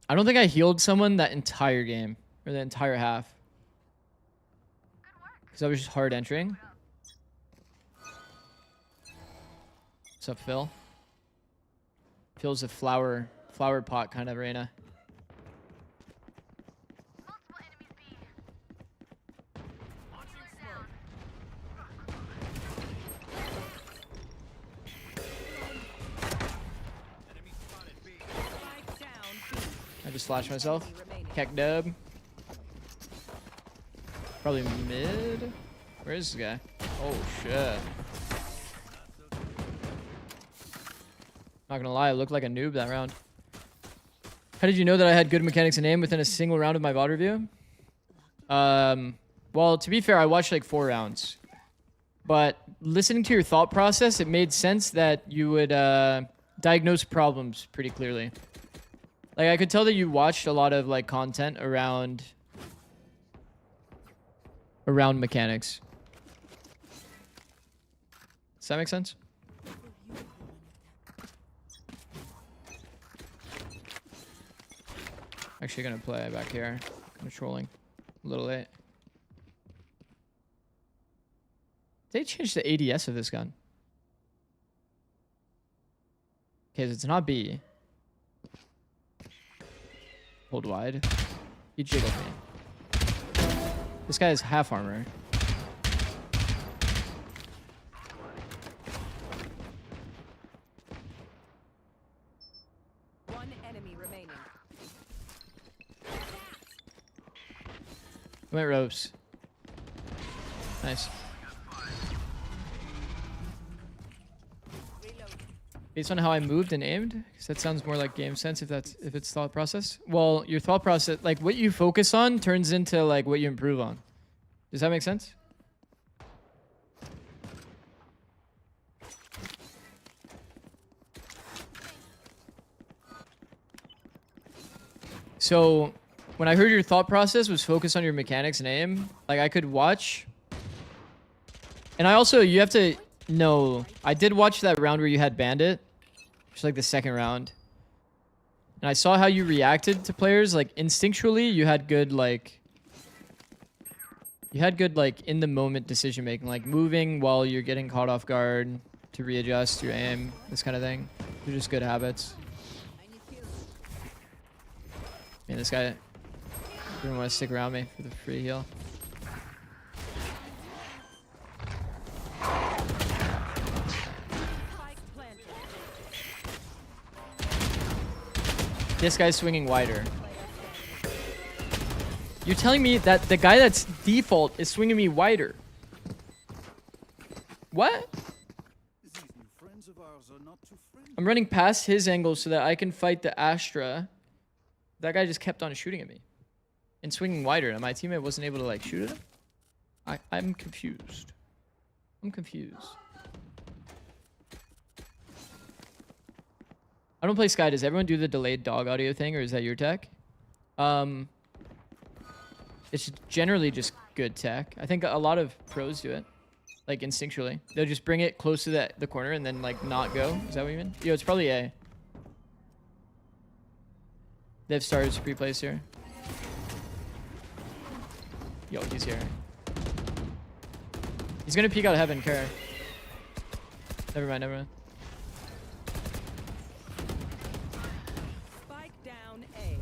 I don't think I healed someone that entire game. Or the entire half. Because I was just hard entering. What's up, Phil? Phil's a flower pot kind of arena. flash myself. Enemy remaining. Keck dub. Probably mid. Where is this guy? Oh shit. Not gonna lie, I looked like a noob that round. How did you know that I had good mechanics and aim within a single round of my VOD review? Well, to be fair, I watched like 4 rounds. But listening to your thought process, it made sense that you would diagnose problems pretty clearly. Like, I could tell that you watched a lot of like content around mechanics. Does that make sense? Actually gonna play back here. Controlling. A little late. They changed the ADS of this gun. Okay, so it's not B. Hold wide. He jiggled me. This guy has half armor. One enemy remaining. Went ropes. Nice. Based on how I moved and aimed, because that sounds more like game sense if it's thought process. Well, your thought process, like what you focus on turns into like what you improve on. Does that make sense? So when I heard your thought process was focused on your mechanics and aim, like I could watch. And I also, you have to know, I did watch that round where you had Bandit, just like the second round. And I saw how you reacted to players, like instinctually, you had good like in the moment decision making, like moving while you're getting caught off guard to readjust your aim, this kind of thing. They're just good habits. Man, this guy didn't want to stick around me for the free heal. This guy's swinging wider. You're telling me that the guy that's default is swinging me wider? What? I'm running past his angle so that I can fight the Astra. That guy just kept on shooting at me and swinging wider, and my teammate wasn't able to like shoot at him. I'm confused. I'm confused. I don't play Sky. Does everyone do the delayed dog audio thing, or is that your tech? It's generally just good tech. I think a lot of pros do it, like instinctually. They'll just bring it close to the corner and then like not go. Is that what you mean? Yo, it's probably A. They've started to pre-place here. Yo, he's here. He's gonna peek out of heaven, care. Never mind, never mind. Spike down A.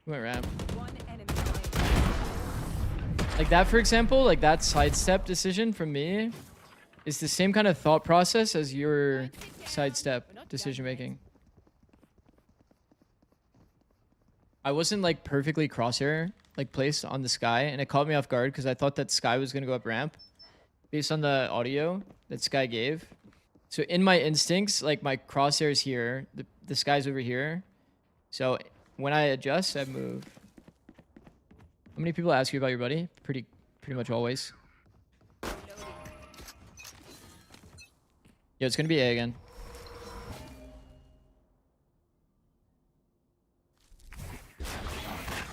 Went ramp. One enemy remaining. Like that, for example, like that sidestep decision from me is the same kind of thought process as your sidestep decision making. I wasn't like perfectly crosshair like placed on the Sky, and it caught me off guard because I thought that Sky was gonna go up ramp based on the audio that Sky gave. So in my instincts, like my crosshairs here, the Sky's over here. So when I adjust, I move. How many people ask you about your buddy? Pretty much always. Yo, it's gonna be A again.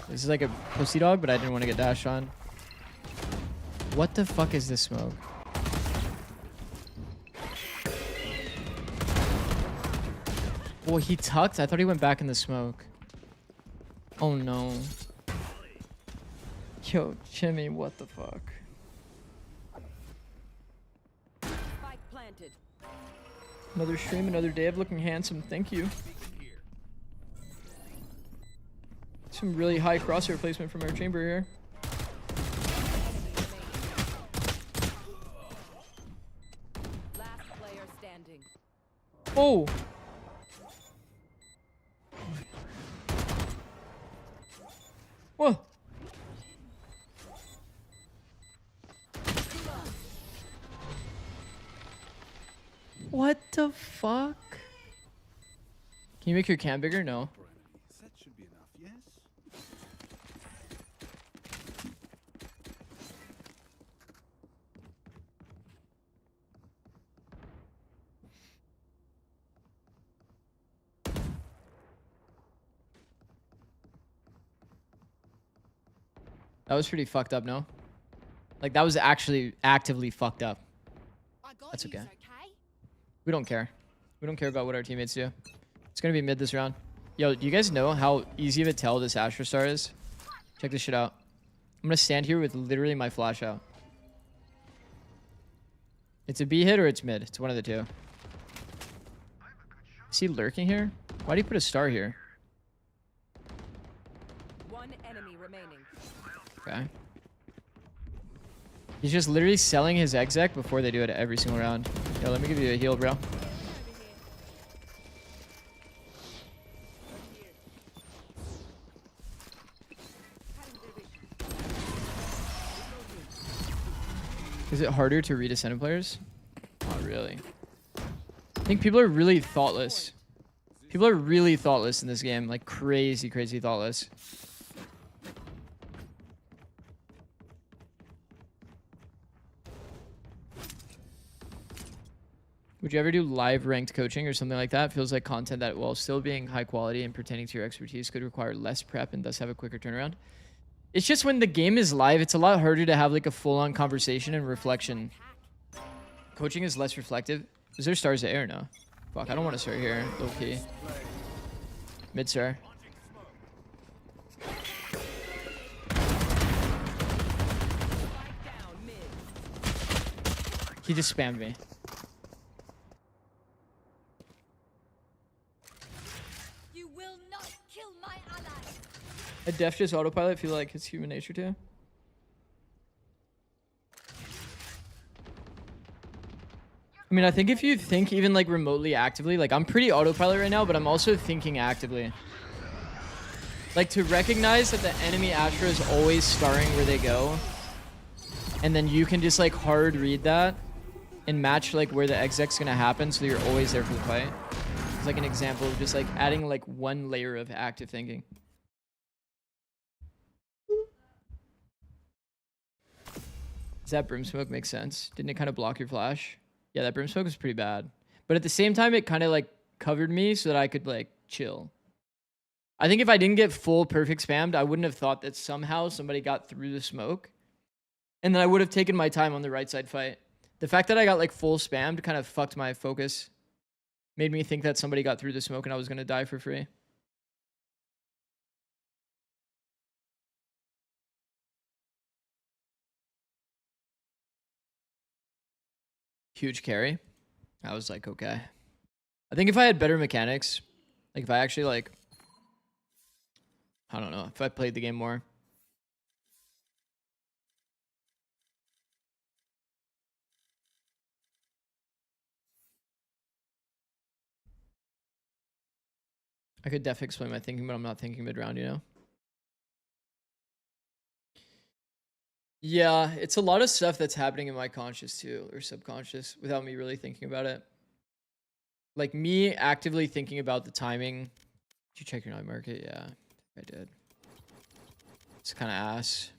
This is like a pussy dog, but I didn't want to get dashed on. What the fuck is this smoke? Oh, he tucked? I thought he went back in the smoke. Oh no. Yo, Jimmy, what the fuck? Spike planted. Another stream, another day of looking handsome. Thank you. Some really high crosshair placement from our chamber here. Oh. Whoa. What the fuck? Can you make your cam bigger? No. That should be enough, yes? That was pretty fucked up, no? Like, that was actually actively fucked up. That's okay. We don't care. We don't care about what our teammates do. It's gonna be mid this round. Yo, do you guys know how easy of a tell this Astra Star is? Check this shit out. I'm gonna stand here with literally my flash out. It's a B hit or it's mid. It's one of the two. Is he lurking here? Why do you put a star here? One enemy remaining. Okay. He's just literally selling his exec before they do it every single round. Yo, let me give you a heal, bro. Is it harder to read Ascendant players? Not really. I think people are really thoughtless. People are really thoughtless in this game. Like crazy, crazy thoughtless. Would you ever do live ranked coaching or something like that? Feels like content that, while still being high quality and pertaining to your expertise, could require less prep and thus have a quicker turnaround. It's just when the game is live, it's a lot harder to have like a full-on conversation and reflection. Coaching is less reflective. Is there stars to air now? Fuck, I don't want to start here. Low key. Mid star. He just spammed me. You will not kill my ally. A def just autopilot feel like it's human nature too. I mean, I think if you think even like remotely actively, like I'm pretty autopilot right now, but I'm also thinking actively. Like to recognize that the enemy Astra is always starring where they go. And then you can just like hard read that and match like where the exec's gonna happen so you're always there for the fight. It's like an example of just like adding like one layer of active thinking. Does that brim smoke make sense? Didn't it kind of block your flash? Yeah, that brim smoke was pretty bad. But at the same time, it kind of like covered me so that I could like chill. I think if I didn't get full perfect spammed, I wouldn't have thought that somehow somebody got through the smoke. And then I would have taken my time on the right side fight. The fact that I got like full spammed kind of fucked my focus. Made me think that somebody got through the smoke and I was going to die for free. Huge carry. I was like, okay. I think if I had better mechanics, like if I actually like, I don't know, if I played the game more. I could definitely explain my thinking, but I'm not thinking mid-round, you know? Yeah, it's a lot of stuff that's happening in my conscious too, or subconscious, without me really thinking about it. Like me actively thinking about the timing. Did you check your night market? Yeah, I did. It's kind of ass.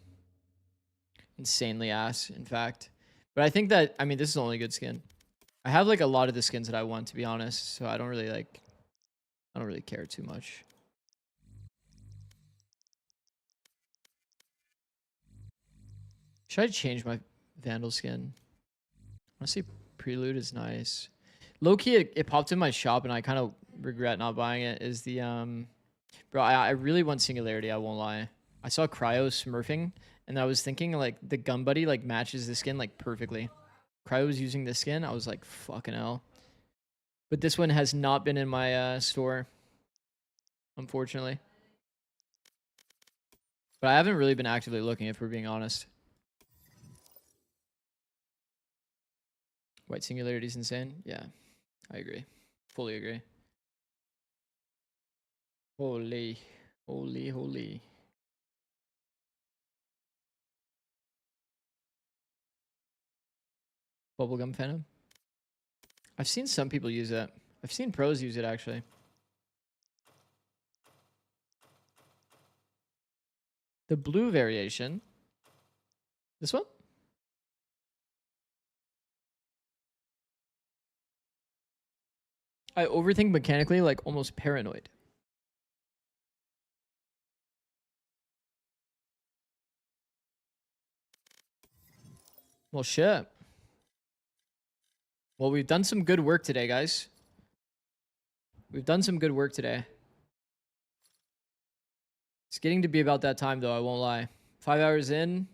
Insanely ass, in fact. But I think that, I mean, this is the only good skin. I have like a lot of the skins that I want, to be honest. So I don't really like, I don't really care too much. Should I change my Vandal skin? Honestly, Prelude is nice. Low-key, it popped in my shop and I kind of regret not buying it. Is the, bro, I really want Singularity, I won't lie. I saw Cryo smurfing and I was thinking like the gun buddy like matches the skin like perfectly. Cryo was using this skin. I was like, fucking hell. But this one has not been in my store, unfortunately. But I haven't really been actively looking, if we're being honest. White Singularity is insane. Yeah, I agree. Fully agree. Holy, holy, holy. Bubblegum Phantom. I've seen some people use it. I've seen pros use it actually. The blue variation. This one? I overthink mechanically, like almost paranoid. Well, shit. Well, we've done some good work today, guys. We've done some good work today. It's getting to be about that time, though, I won't lie. 5 hours in.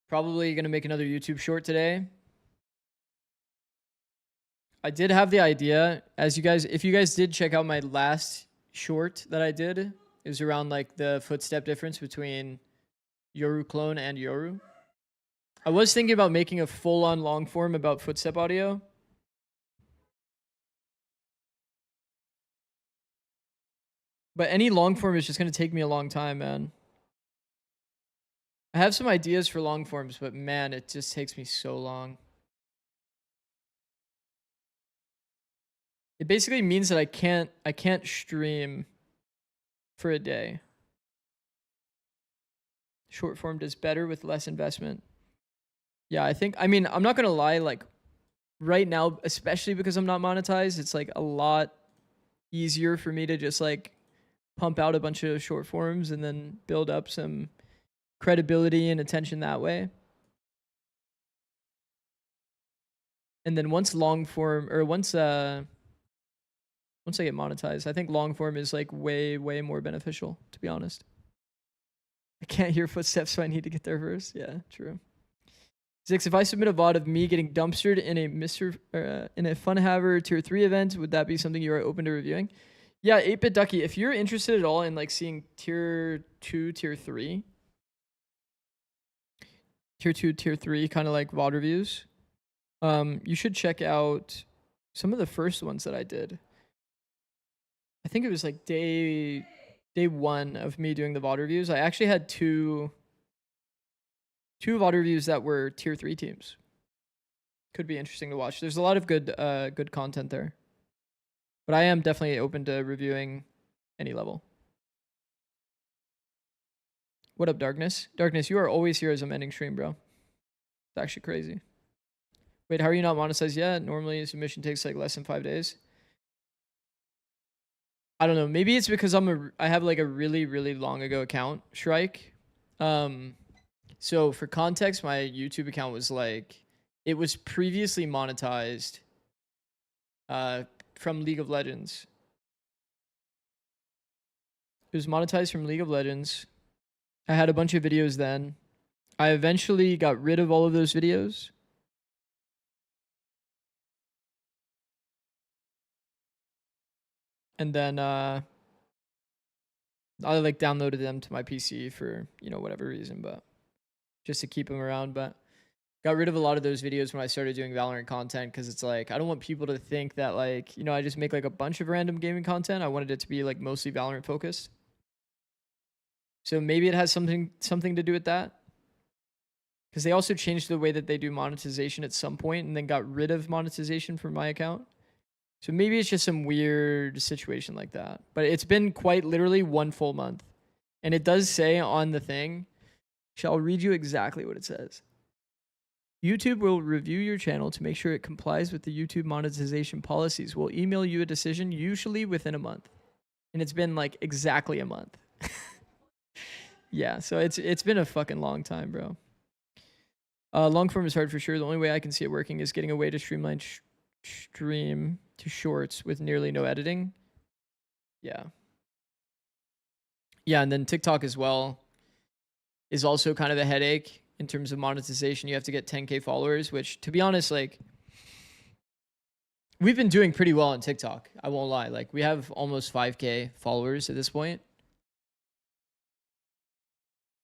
Probably going to make another YouTube short today. I did have the idea, as you guys, if you guys did check out my last short that I did, it was around like the footstep difference between Yoru clone and Yoru. I was thinking about making a full-on long form about footstep audio. But any long form is just going to take me a long time, man. I have some ideas for long forms, but man, it just takes me so long. It basically means that I can't stream for a day. Short form does better with less investment. Yeah, I mean, I'm not going to lie, like right now, especially because I'm not monetized, it's like a lot easier for me to just like pump out a bunch of short forms and then build up some credibility and attention that way. And then once long form, or once I get monetized, I think long form is like way more beneficial, to be honest. I can't hear footsteps, so I need to get there first. Yeah, true. Zix, if I submit a VOD of me getting dumpstered in a Fun Haver tier 3 event, would that be something you are open to reviewing? Yeah, 8-Bit Ducky, if you're interested at all in like seeing tier 2, tier 3, tier 2, tier 3 kind of like VOD reviews, you should check out some of the first ones that I did. I think it was like day 1 of me doing the VOD reviews. I actually had two VOD reviews that were tier 3 teams. Could be interesting to watch. There's a lot of good content there. But I am definitely open to reviewing any level. What up, Darkness? Darkness, you are always here as I'm ending stream, bro. It's actually crazy. Wait, how are you not monetized yet? Normally submission takes like less than 5 days. I don't know. Maybe it's because I have like a really long ago account, Shrike. So for context, my YouTube account was like, it was previously monetized from League of Legends. It was monetized from League of Legends. I had a bunch of videos then. I eventually got rid of all of those videos. And then I like downloaded them to my PC for, whatever reason, but just to keep them around. But got rid of a lot of those videos when I started doing Valorant content, because it's like I don't want people to think that like, I just make like a bunch of random gaming content. I wanted it to be like mostly Valorant focused. So maybe it has something to do with that. Because they also changed the way that they do monetization at some point and then got rid of monetization from my account. So maybe it's just some weird situation like that. But it's been quite literally 1 full month. And it does say on the thing, I'll read you exactly what it says. YouTube will review your channel to make sure it complies with the YouTube monetization policies. We'll email you a decision usually within a month. And it's been like exactly a month. Yeah, so it's been a fucking long time, bro. Long form is hard for sure. The only way I can see it working is getting a way to streamline stream to shorts with nearly no editing. Yeah. Yeah, and then TikTok as well is also kind of a headache in terms of monetization. You have to get 10K followers, which, to be honest, like, we've been doing pretty well on TikTok. I won't lie. Like, we have almost 5K followers at this point.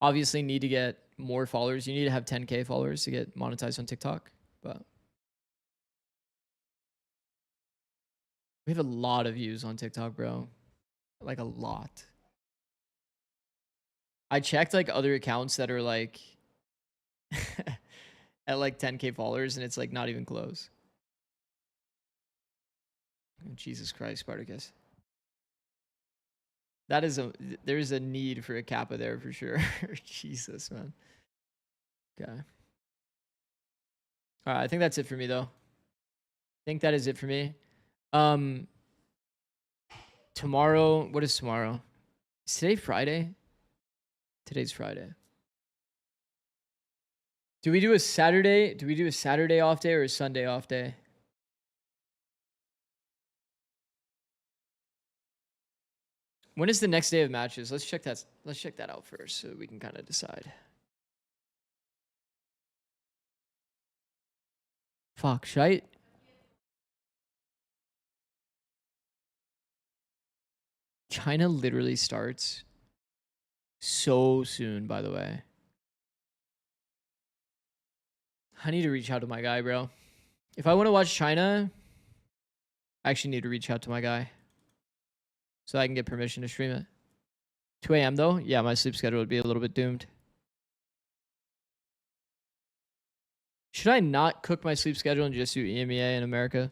Obviously need to get more followers. You need to have 10K followers to get monetized on TikTok, but We have a lot of views on TikTok, bro. Like a lot. I checked like other accounts that are like at like 10K followers and it's like not even close. Oh, Jesus Christ, Spartacus. There's a need for a kappa there for sure. Jesus, man. Okay. All right, I think that's it for me though. I think that is it for me. Tomorrow, what is tomorrow? Is today Friday? Today's Friday. Do we do a Saturday? Do we do a Saturday off day or a Sunday off day? When is the next day of matches? Let's check that. Let's check that out first so we can kind of decide. Fuck, shite. China literally starts so soon, by the way. I need to reach out to my guy, bro. If I want to watch China, I actually need to reach out to my guy so I can get permission to stream it. 2 a.m. though? Yeah, my sleep schedule would be a little bit doomed. Should I not cook my sleep schedule and just do EMEA in America?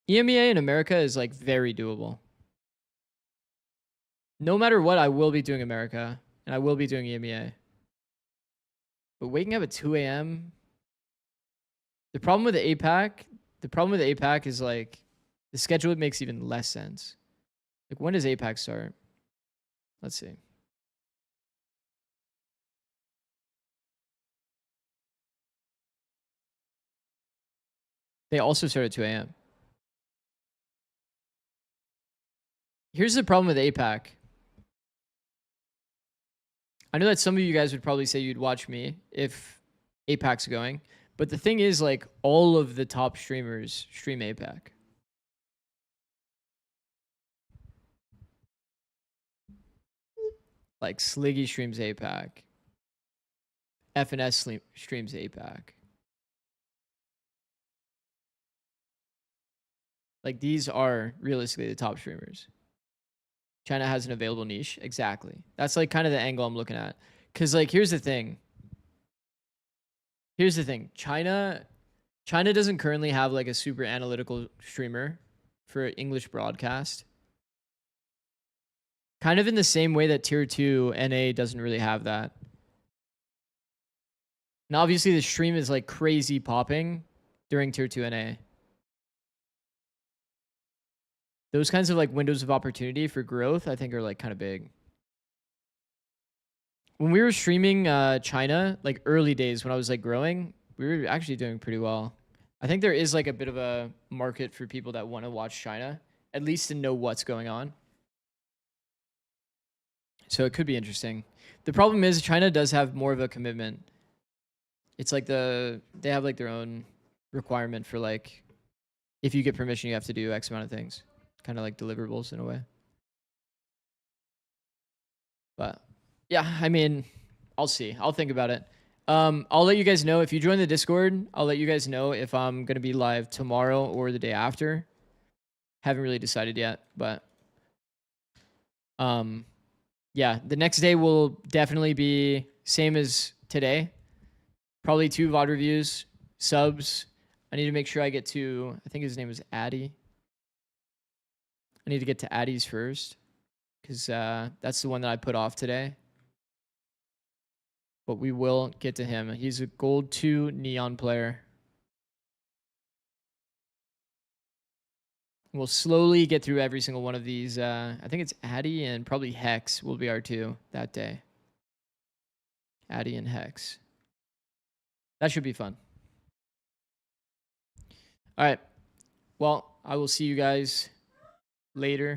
EMEA in America is like very doable. No matter what, I will be doing America and I will be doing EMEA. But waking up at 2 a.m. The problem with the APAC is like the schedule makes even less sense. Like when does APAC start? Let's see. They also start at 2 a.m. Here's the problem with APAC. I know that some of you guys would probably say you'd watch me if APAC's going. But the thing is, like, all of the top streamers stream APAC. Like, Sliggy streams APAC. FNS streams APAC. Like, these are realistically the top streamers. China has an available niche. Exactly. That's, like, kind of the angle I'm looking at. Because, like, here's the thing. China doesn't currently have like a super analytical streamer for English broadcast. Kind of in the same way that tier 2 NA doesn't really have that. And obviously the stream is like crazy popping during tier 2 NA. Those kinds of like windows of opportunity for growth, I think are like kind of big. When we were streaming China, like early days when I was like growing, we were actually doing pretty well. I think there is like a bit of a market for people that want to watch China, at least to know what's going on. So it could be interesting. The problem is China does have more of a commitment. It's like they have like their own requirement for like, if you get permission, you have to do X amount of things. Kind of like deliverables in a way. But yeah, I mean, I'll see. I'll think about it. I'll let you guys know if you join the Discord. I'll let you guys know if I'm going to be live tomorrow or the day after. Haven't really decided yet, but yeah, the next day will definitely be same as today. Probably 2 VOD reviews, subs. I need to make sure I get to, I think his name is Addy. I need to get to Addy's first because that's the one that I put off today. But we will get to him. He's a gold 2 neon player. We'll slowly get through every single one of these. I think it's Addy and probably Hex will be our 2 that day. Addy and Hex. That should be fun. All right. Well, I will see you guys later.